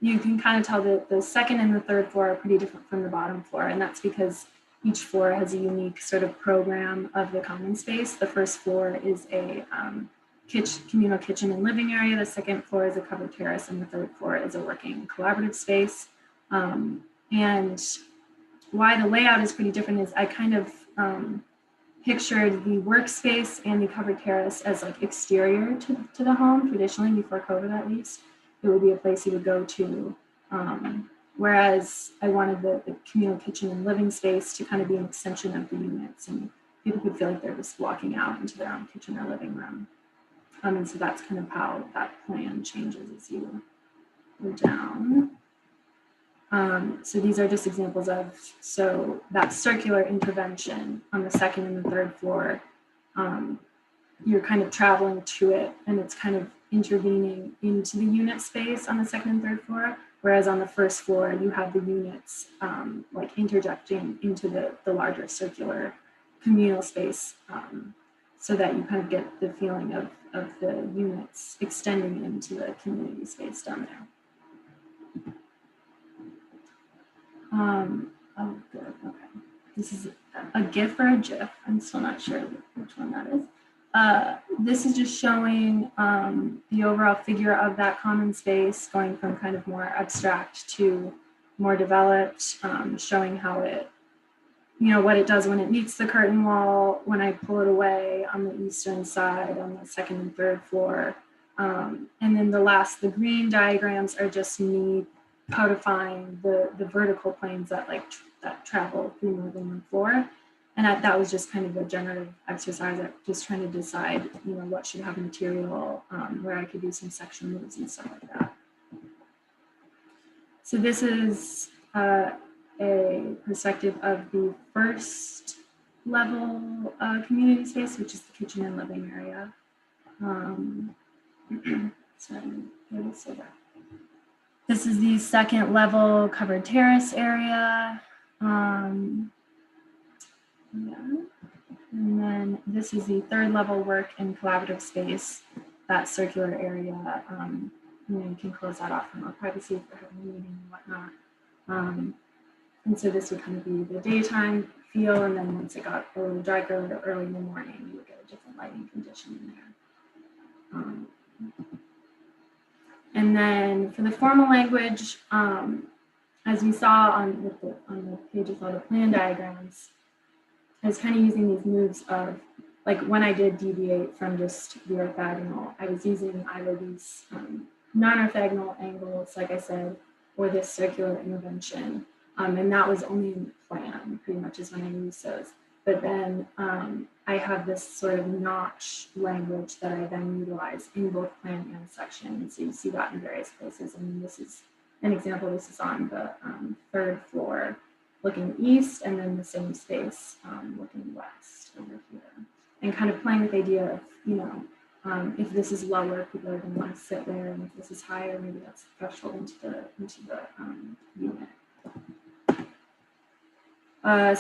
you can kind of tell that the second and the third floor are pretty different from the bottom floor. And that's because each floor has a unique sort of program of the common space. The first floor is a communal kitchen and living area. The second floor is a covered terrace, and the third floor is a working collaborative space. And why the layout is pretty different is I kind of pictured the workspace and the covered terrace as like exterior to the home, traditionally, before COVID at least. It would be a place you would go to. Whereas I wanted the communal kitchen and living space to kind of be an extension of the units, and people could feel like they're just walking out into their own kitchen or living room. And so that's kind of how that plan changes as you go down. So these are just examples of, so that circular intervention on the second and the third floor, you're kind of traveling to it, and it's kind of intervening into the unit space on the second and third floor. Whereas on the first floor, you have the units like interjecting into the larger circular communal space, so that you kind of get the feeling of the units extending into the community space down there. Oh, good, okay. This is a GIF or a GIF. I'm still not sure which one that is. This is just showing the overall figure of that common space, going from kind of more abstract to more developed, showing how it, what it does when it meets the curtain wall, when I pull it away on the eastern side, on the second and third floor. And then the green diagrams are just me codifying the vertical planes that that travel through more than one floor. And that was just kind of a generative exercise, just trying to decide, what should have material, where I could do some section moves and stuff like that. So this is a perspective of the first level community space, which is the kitchen and living area. This is the second level covered terrace area. And then this is the third level work and collaborative space, that circular area. You can close that off for more privacy if you're having a meeting and whatnot. And so this would kind of be the daytime feel, and then once it got a little darker early in the morning, you would get a different lighting condition in there. And then for the formal language, as we saw on the pages of the plan diagrams, I was kind of using these moves of, like when I did deviate from just the orthogonal, I was using either these non-orthogonal angles, like I said, or this circular intervention. And that was only in the plan, pretty much is when I used those. But then I have this sort of notch language that I then utilize in both plan and section. And so you see that in various places. And this is an example. This is on the third floor, looking east, and then the same space looking west over here. And kind of playing with the idea of, if this is lower, people are going to want to sit there, and if this is higher, maybe that's the threshold into the unit.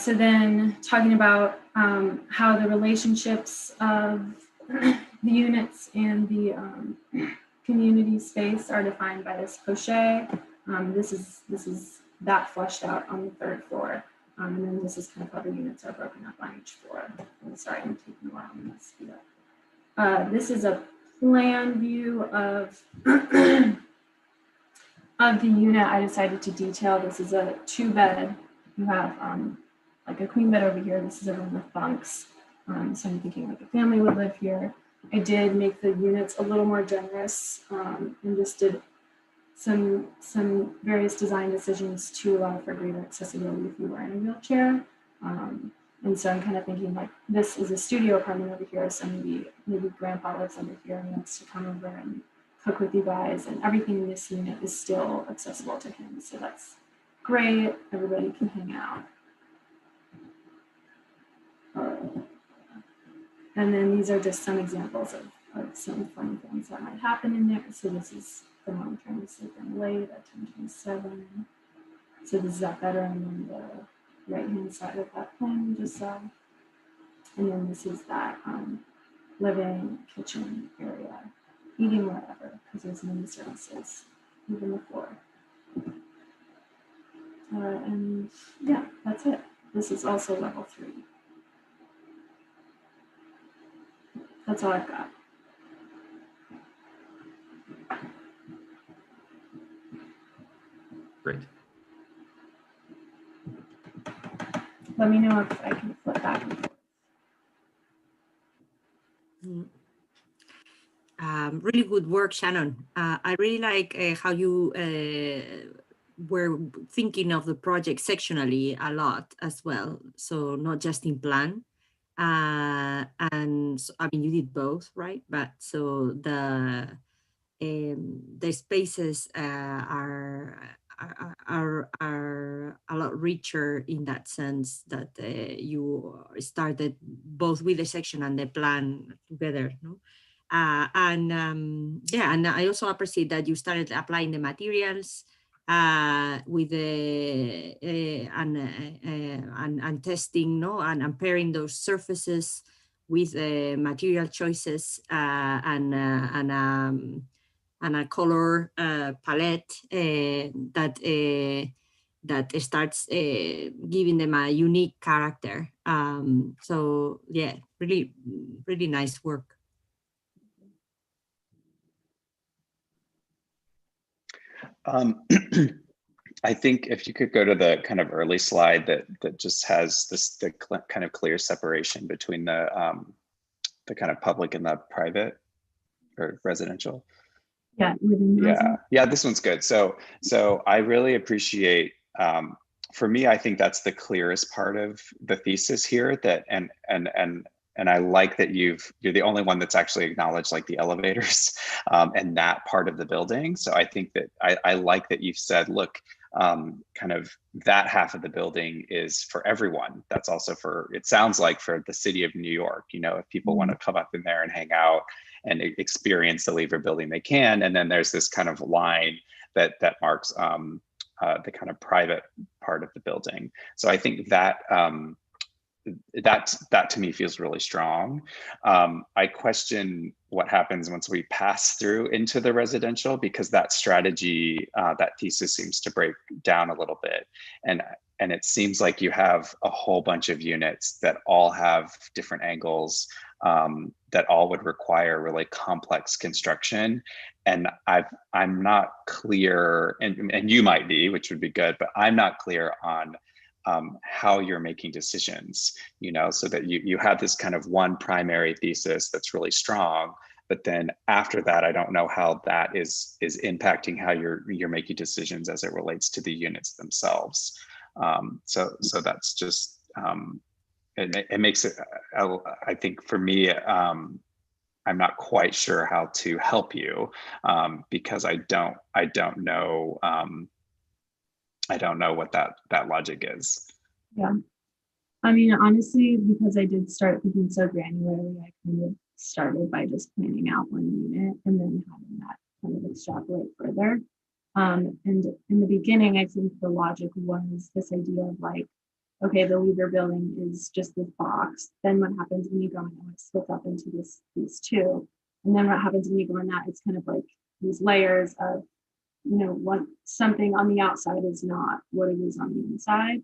So then talking about how the relationships of the units and the community space are defined by this crochet. This is that fleshed out on the third floor. And then this is kind of how the units are broken up on each floor. Sorry, I'm taking a while on this. This is a plan view of the unit. I decided to detail. This is a 2-bed. You have like a queen bed over here. This is a room with bunks. So I'm thinking like a family would live here. I did make the units a little more generous and just did some various design decisions to allow for greater accessibility if you were in a wheelchair. And so I'm kind of thinking like, this is a studio apartment over here, so maybe grandpa lives over here and wants to come over and cook with you guys, and everything in this unit is still accessible to him. So that's great, everybody can hang out. And then these are just some examples of some funny things that might happen in there. So this is the mom trying to sleep in late at 10:27. So this is that bedroom on the right-hand side of that plan we just saw. And then this is that living kitchen area, eating wherever, because there's many services, even the floor. And yeah, that's it. This is also level 3. That's all I've got. Great. Let me know if I can flip back and forth. Really good work, Shannon. I really like how you were thinking of the project sectionally a lot as well. So not just in plan. And so, I mean, you did both, right? But so the spaces are a lot richer in that sense that you started both with the section and the plan together, no? Yeah, and I also appreciate that you started applying the materials with the and testing, no, and pairing those surfaces with material choices and a color palette that starts giving them a unique character. So yeah, really, really nice work. I think if you could go to the kind of early slide that just has the kind of clear separation between the kind of public and the private or residential. Yeah, yeah, this one's good. So I really appreciate. For me, I think that's the clearest part of the thesis here. That and I like that you're the only one that's actually acknowledged like the elevators and that part of the building. So I think that I like that you've said, look, kind of that half of the building is for everyone. That's also for, it sounds like for the city of New York, you know, if people want to come up in there and hang out and experience the Lever building, they can. And then there's this kind of line that marks the kind of private part of the building. So I think that that to me feels really strong. I question what happens once we pass through into the residential, because that strategy, that thesis seems to break down a little bit. And it seems like you have a whole bunch of units that all have different angles that all would require really complex construction. And I'm not clear, and you might be, which would be good, but I'm not clear on how you're making decisions, you know, so that you have this kind of one primary thesis that's really strong, but then after that, I don't know how that is impacting how you're making decisions as it relates to the units themselves. So that's just, it makes it, I think for me, I'm not quite sure how to help you because I don't know. I don't know what that logic is. Yeah. I mean, honestly, because I did start thinking so granularly, I kind of started by just planning out one unit and then having that kind of extrapolate further. And in the beginning, I think the logic was this idea of like, okay, the Lever building is just this box. Then what happens when you go in and it's split up into these two? And then what happens when you go in that? It's kind of like these layers of, you know, what something on the outside is not what it is on the inside.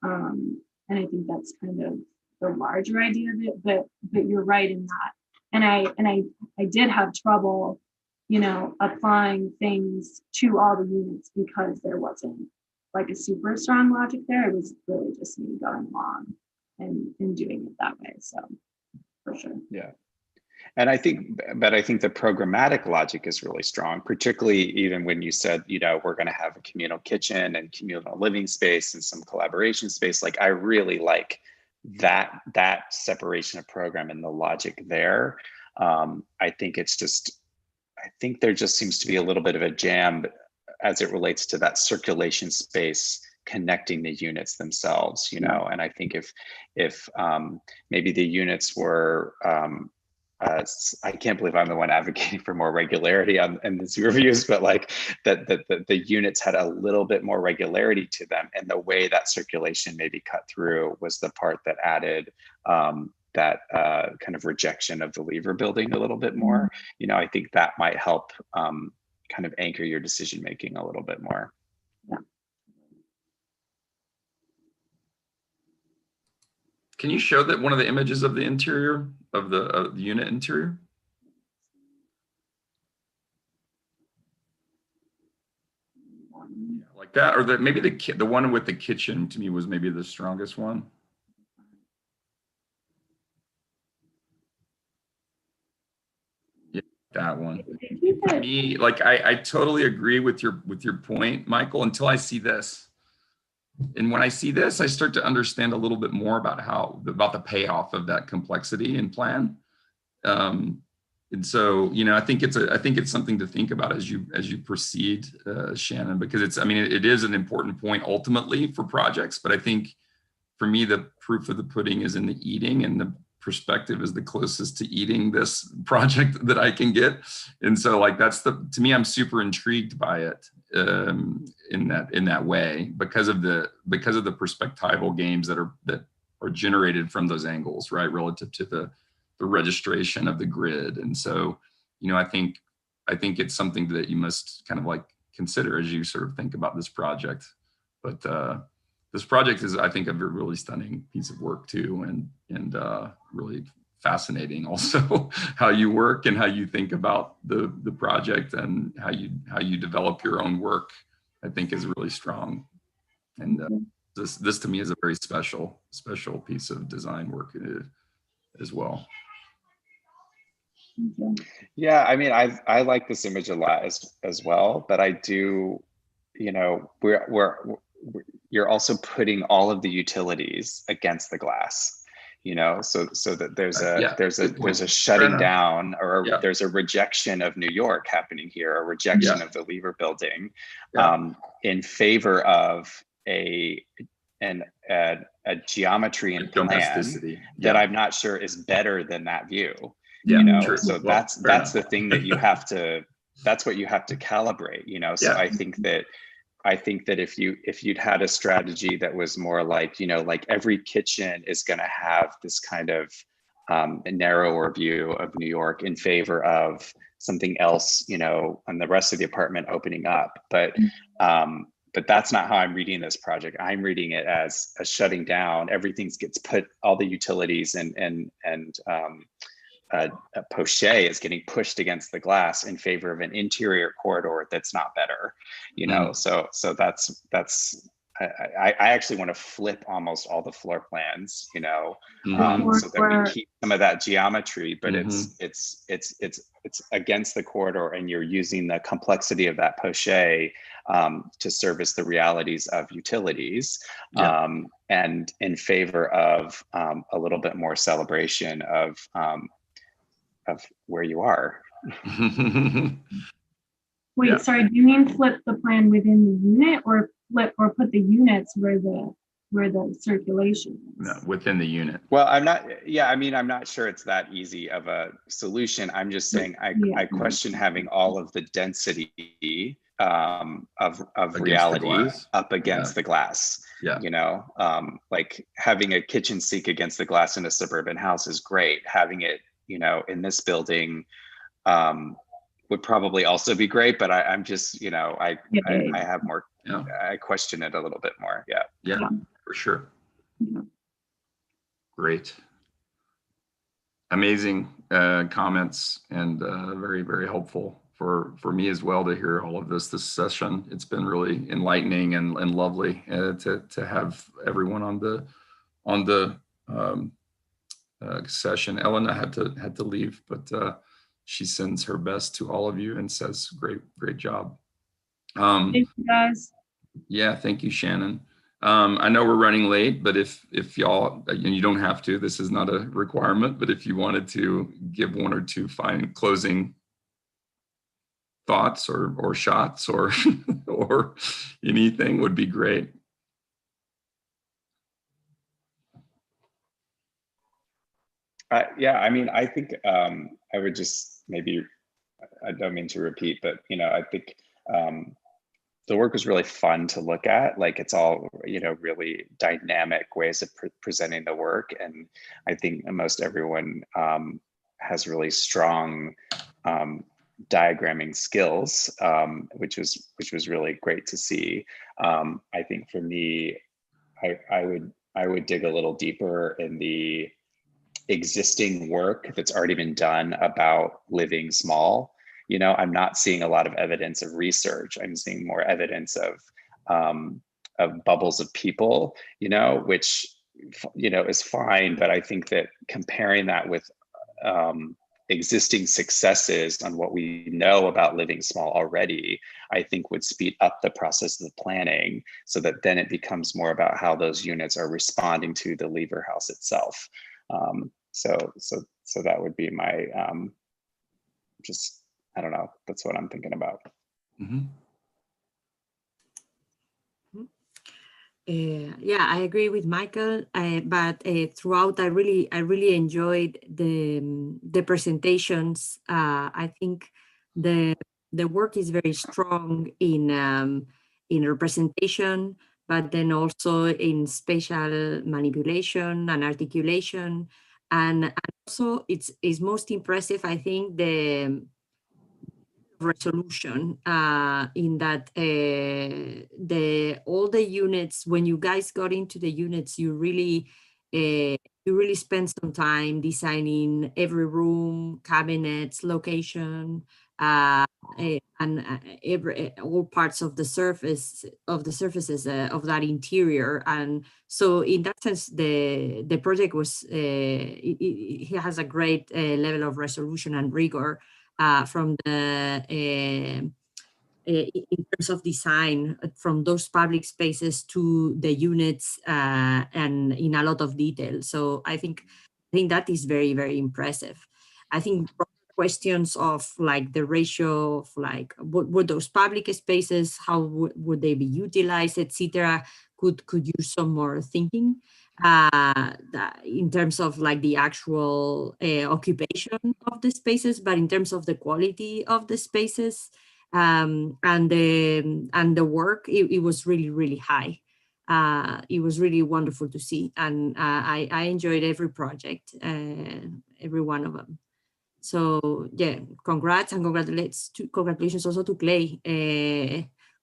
And I think that's kind of the larger idea of it, but you're right in that. And I did have trouble, you know, applying things to all the units because there wasn't like a super strong logic there. It was really just me going along and doing it that way. So for sure. Yeah. And I think the programmatic logic is really strong, particularly even when you said, you know, we're going to have a communal kitchen and communal living space and some collaboration space. Like, I really like that separation of program and the logic there. I think there just seems to be a little bit of a jam as it relates to that circulation space connecting the units themselves, you know. And I think if maybe the units were, I can't believe I'm the one advocating for more regularity in these reviews, but like that the units had a little bit more regularity to them, and the way that circulation maybe cut through was the part that added that kind of rejection of the lever building a little bit more. You know, I think that might help kind of anchor your decision making a little bit more. Yeah. Can you show that one of the images of the interior of the unit interior? Yeah, like that, or maybe the one with the kitchen to me was maybe the strongest one. Yeah, that one. To me, like I totally agree with your point, Michael, until I see this. And when I see this, I start to understand a little bit more about the payoff of that complexity and plan. And so, you know, I think it's something to think about as you proceed, Shannon, because it is an important point ultimately for projects. But I think for me, the proof of the pudding is in the eating, and the perspective is the closest to eating this project that I can get. And so, like, to me, I'm super intrigued by it in that way because of the perspectival games that are generated from those angles, right, relative to the registration of the grid. And so, you know, I think it's something that you must kind of like consider as you sort of think about this project. But this project is, I think, a really stunning piece of work too, and really fascinating also how you work and how you think about the project and how you develop your own work. I think is really strong, and this to me is a very special piece of design work as well. Yeah, I mean, I like this image a lot as well, but I do, you know, you're also putting all of the utilities against the glass, you know, so that there's a shutting down, or there's a rejection of New York happening here, a rejection of the lever building, in favor of a geometry and plan that I'm not sure is better than that view. Yeah, you know, true. so that's the thing that that's what you have to calibrate, you know. So I think that if you'd had a strategy that was more like, you know, like every kitchen is going to have this kind of a narrower view of New York in favor of something else, you know, and the rest of the apartment opening up. But that's not how I'm reading this project. I'm reading it as a shutting down. Everything gets put, all the utilities and a poche is getting pushed against the glass in favor of an interior corridor that's not better, you know. So that's I actually want to flip almost all the floor plans, you know, so that we keep some of that geometry, but it's against the corridor, and you're using the complexity of that poche to service the realities of utilities, and in favor of a little bit more celebration of where you are. Wait, sorry, do you mean flip the plan within the unit, or put the units where the circulation is? No, within the unit. Well, I'm not sure it's that easy of a solution. I'm just saying I question having all of the density of reality up against the glass. Yeah. You know, like having a kitchen sink against the glass in a suburban house is great. Having it, you know, in this building would probably also be great, but I'm just, you know, I have more, I question it a little bit more. Yeah, for sure. Great. Amazing comments, and very, very helpful for me as well to hear all of this session. It's been really enlightening and lovely to have everyone on the session. Elena had to leave, but she sends her best to all of you and says, great job. Thank you, guys. Yeah, thank you, Shannon. I know we're running late, but if y'all, and you don't have to, this is not a requirement, but if you wanted to give one or two closing thoughts or shots or or anything would be great. Yeah, I mean, I think I would just maybe, I don't mean to repeat, but I think the work was really fun to look at. Like, it's all really dynamic ways of presenting the work, and I think most everyone has really strong diagramming skills, which was really great to see. I think for me, I would dig a little deeper in the existing work that's already been done about living small. I'm not seeing a lot of evidence of research. I'm seeing more evidence of bubbles of people, which is fine. But I think that comparing that with existing successes on what we know about living small already, I think would speed up the process of the planning, so that then it becomes more about how those units are responding to the lever house itself. So that would be my I don't know, that's what I'm thinking about. Mm-hmm. Yeah, I agree with Michael, but throughout I really enjoyed the presentations. I think the work is very strong in representation, but then also in spatial manipulation and articulation, and also it's most impressive, I think, the resolution in that all the units, when you guys got into the units, you really spent some time designing every room, cabinets, location, and all parts of the surfaces of that interior. And so in that sense, the project was it has a great level of resolution and rigor from the in terms of design, from those public spaces to the units, and in a lot of detail. So I think that is very, very impressive. I think questions of like the ratio of like what those public spaces, how would they be utilized, etc., could use some more thinking in terms of like the actual occupation of the spaces, but in terms of the quality of the spaces, and the work, it was really, really high. It was really wonderful to see, and I enjoyed every project, every one of them. So yeah, congrats, and congratulations also to Clay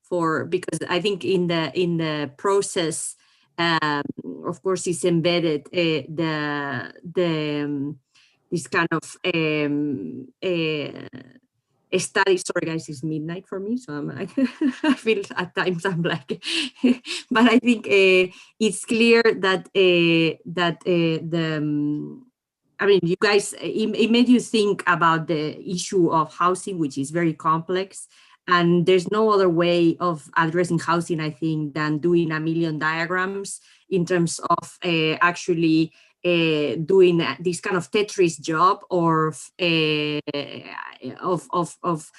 because I think in the process, of course, it's embedded this kind of study. Sorry guys, it's midnight for me, so I feel at times I'm like, but I think it's clear that I mean, you guys, it made you think about the issue of housing, which is very complex. And there's no other way of addressing housing, I think, than doing a million diagrams in terms of actually doing this kind of Tetris job, or of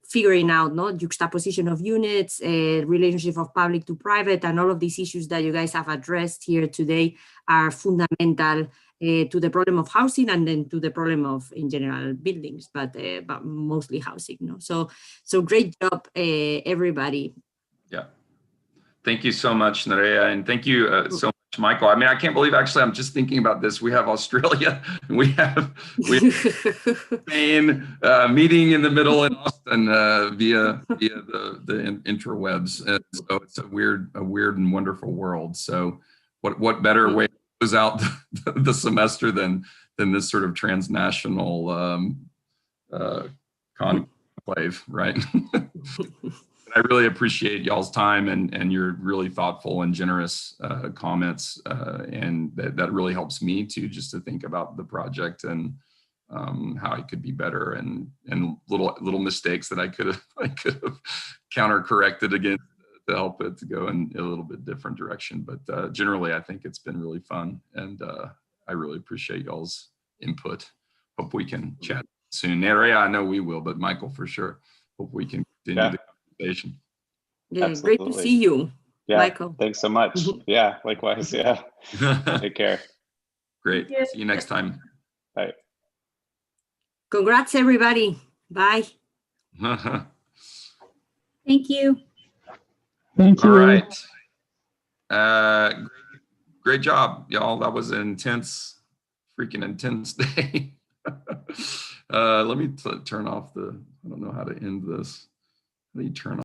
figuring out juxtaposition of units, relationship of public to private, and all of these issues that you guys have addressed here today are fundamental to the problem of housing, and then to the problem of, in general, buildings, but mostly housing. So great job, everybody. Yeah. Thank you so much, Nerea, and thank you so much, Michael. I mean, I can't believe, actually, I'm just thinking about this. We have Australia, we have Spain, meeting in the middle in Austin via the interwebs. And so it's a weird and wonderful world. So what better way to close out the semester than this sort of transnational conclave, right? I really appreciate y'all's time and your really thoughtful and generous comments. And that really helps me too, just to think about the project and how it could be better, and little mistakes that I could have counter corrected against to help it to go in a little bit different direction. But generally, I think it's been really fun, and I really appreciate y'all's input. Hope we can chat soon. Nerea, I know we will, but Michael for sure. Hope we can continue the conversation. Yeah, great to see you, Michael. Thanks so much. Yeah, likewise. Yeah. Take care. Great. See you next time. Bye. Congrats, everybody. Bye. Thank you. Thank you. All right. Great job, y'all. That was an freaking intense day. Let me turn off I don't know how to end this. How do you turn off?